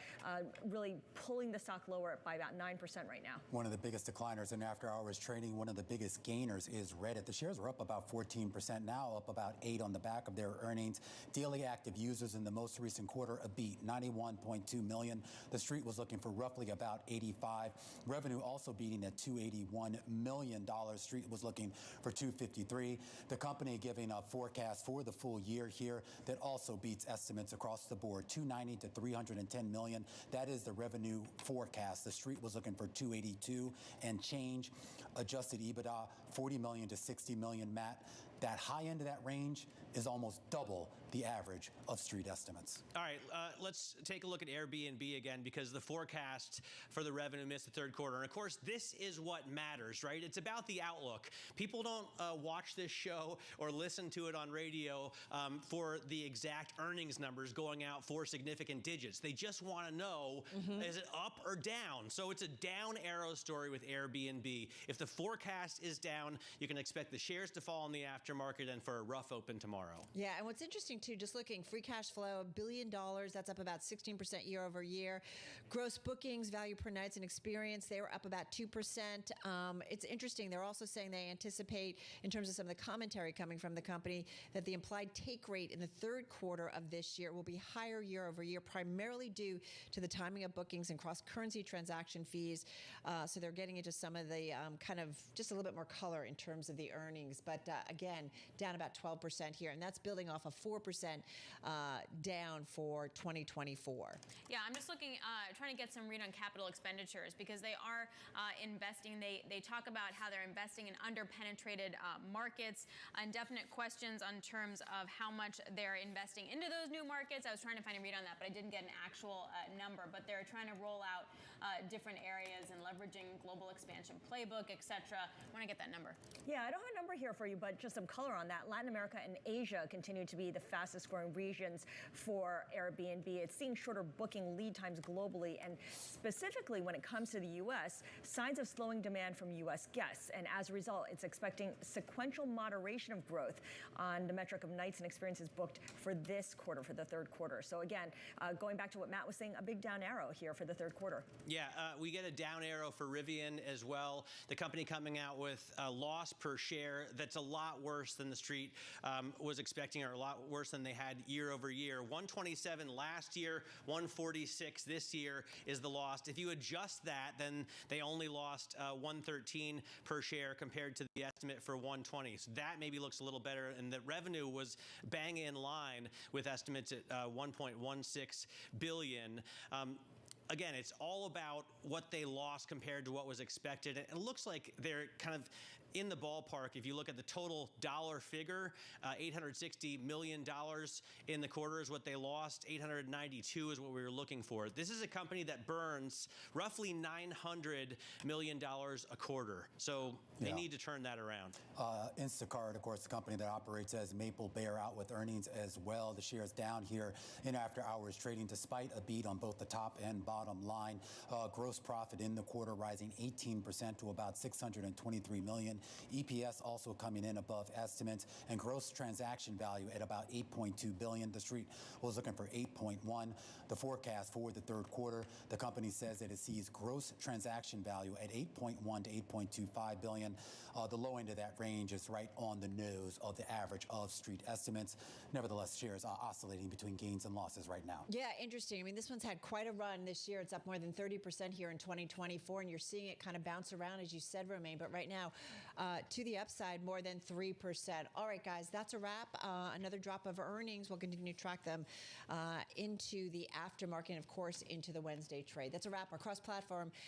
Speaker 3: really pulling the stock lower by about 9% right now.
Speaker 27: One of the biggest decliners in after-hours trading, one of the biggest gainers is Reddit. The shares are up about 14% now, up about 8% on the back of their earnings. Daily active users in the most recent quarter, a beat, 91.2 million. The street was looking for roughly about 85. Revenue also beating at $281 million. Street was looking for 253. The company giving a forecast for the full year here that also beats estimates across the board, 290 to 310 million. That is the revenue forecast. The street was looking for 282 and change. Adjusted EBITDA, 40 million to 60 million. Matt, that high end of that range is almost double the average of street estimates.
Speaker 6: All right, let's take a look at Airbnb again, because the forecast for the revenue missed the third quarter. And of course, this is what matters, right? It's about the outlook. People don't watch this show or listen to it on radio for the exact earnings numbers going out for significant digits. They just want to know, is it up or down? So it's a down arrow story with Airbnb. If the forecast is down, you can expect the shares to fall in the aftermarket and for a rough open tomorrow.
Speaker 1: Yeah, and what's interesting too, just looking, free cash flow, $1 billion, that's up about 16% year over year. Gross bookings, value per nights and experience, they were up about 2%. It's interesting, they're also saying they anticipate, in terms of some of the commentary coming from the company, that the implied take rate in the third quarter of this year will be higher year over year, primarily due to the timing of bookings and cross-currency transaction fees. So they're getting into some of the kind of just a little bit more color in terms of the earnings. But again, down about 12% here, and that's building off a 4% down for 2024.
Speaker 7: Yeah, I'm just looking, trying to get some read on capital expenditures, because they are investing. They talk about how they're investing in under-penetrated markets, and definite questions on terms of how much they're investing into those new markets. I was trying to find a read on that, but I didn't get an actual number. But they're trying to roll out different areas and leveraging global expansion playbook, etc. I want to get that number.
Speaker 3: Yeah, I don't have a number here for you, but just some color on that. Latin America and Asia continue to be the fastest growing regions for Airbnb. It's seeing shorter booking lead times globally, and specifically when it comes to the U.S., signs of slowing demand from U.S. guests. And as a result, it's expecting sequential moderation of growth on the metric of nights and experiences booked for this quarter, for the third quarter. So again, going back to what Matt was saying, a big down arrow here for the third quarter.
Speaker 6: Yeah, we get a down arrow for Rivian as well. The company coming out with a loss per share that's a lot worse than the street was expecting, or a lot worse than they had year over year. 127 last year, 146 this year is the loss. If you adjust that, then they only lost 113 per share compared to the estimate for 120. So that maybe looks a little better, and the revenue was bang in line with estimates at 1.16 billion. Again, it's all about what they lost compared to what was expected. It looks like they're kind of in the ballpark. If you look at the total dollar figure, $860 million in the quarter is what they lost. 892 is what we were looking for. This is a company that burns roughly $900 million a quarter. So they need to turn that around.
Speaker 27: Instacart, of course, the company that operates as Maple Bear, out with earnings as well. The shares down here in after hours trading despite a beat on both the top and bottom line. Gross profit in the quarter rising 18% to about $623 million. EPS also coming in above estimates, and gross transaction value at about $8.2 billion. The street was looking for $8.1. The forecast for the third quarter, the company says that it sees gross transaction value at $8.1 to $8.25 billion. The low end of that range is right on the nose of the average of street estimates. Nevertheless, shares are oscillating between gains and losses right now.
Speaker 1: Yeah, interesting. I mean, this one's had quite a run this year. It's up more than 30% here in 2024, and you're seeing it kind of bounce around, as you said, Romaine. But right now, to the upside, more than 3%. All right, guys, that's a wrap. Another drop of earnings. We'll continue to track them into the aftermarket and, of course, into the Wednesday trade. That's a wrap. Our cross-platform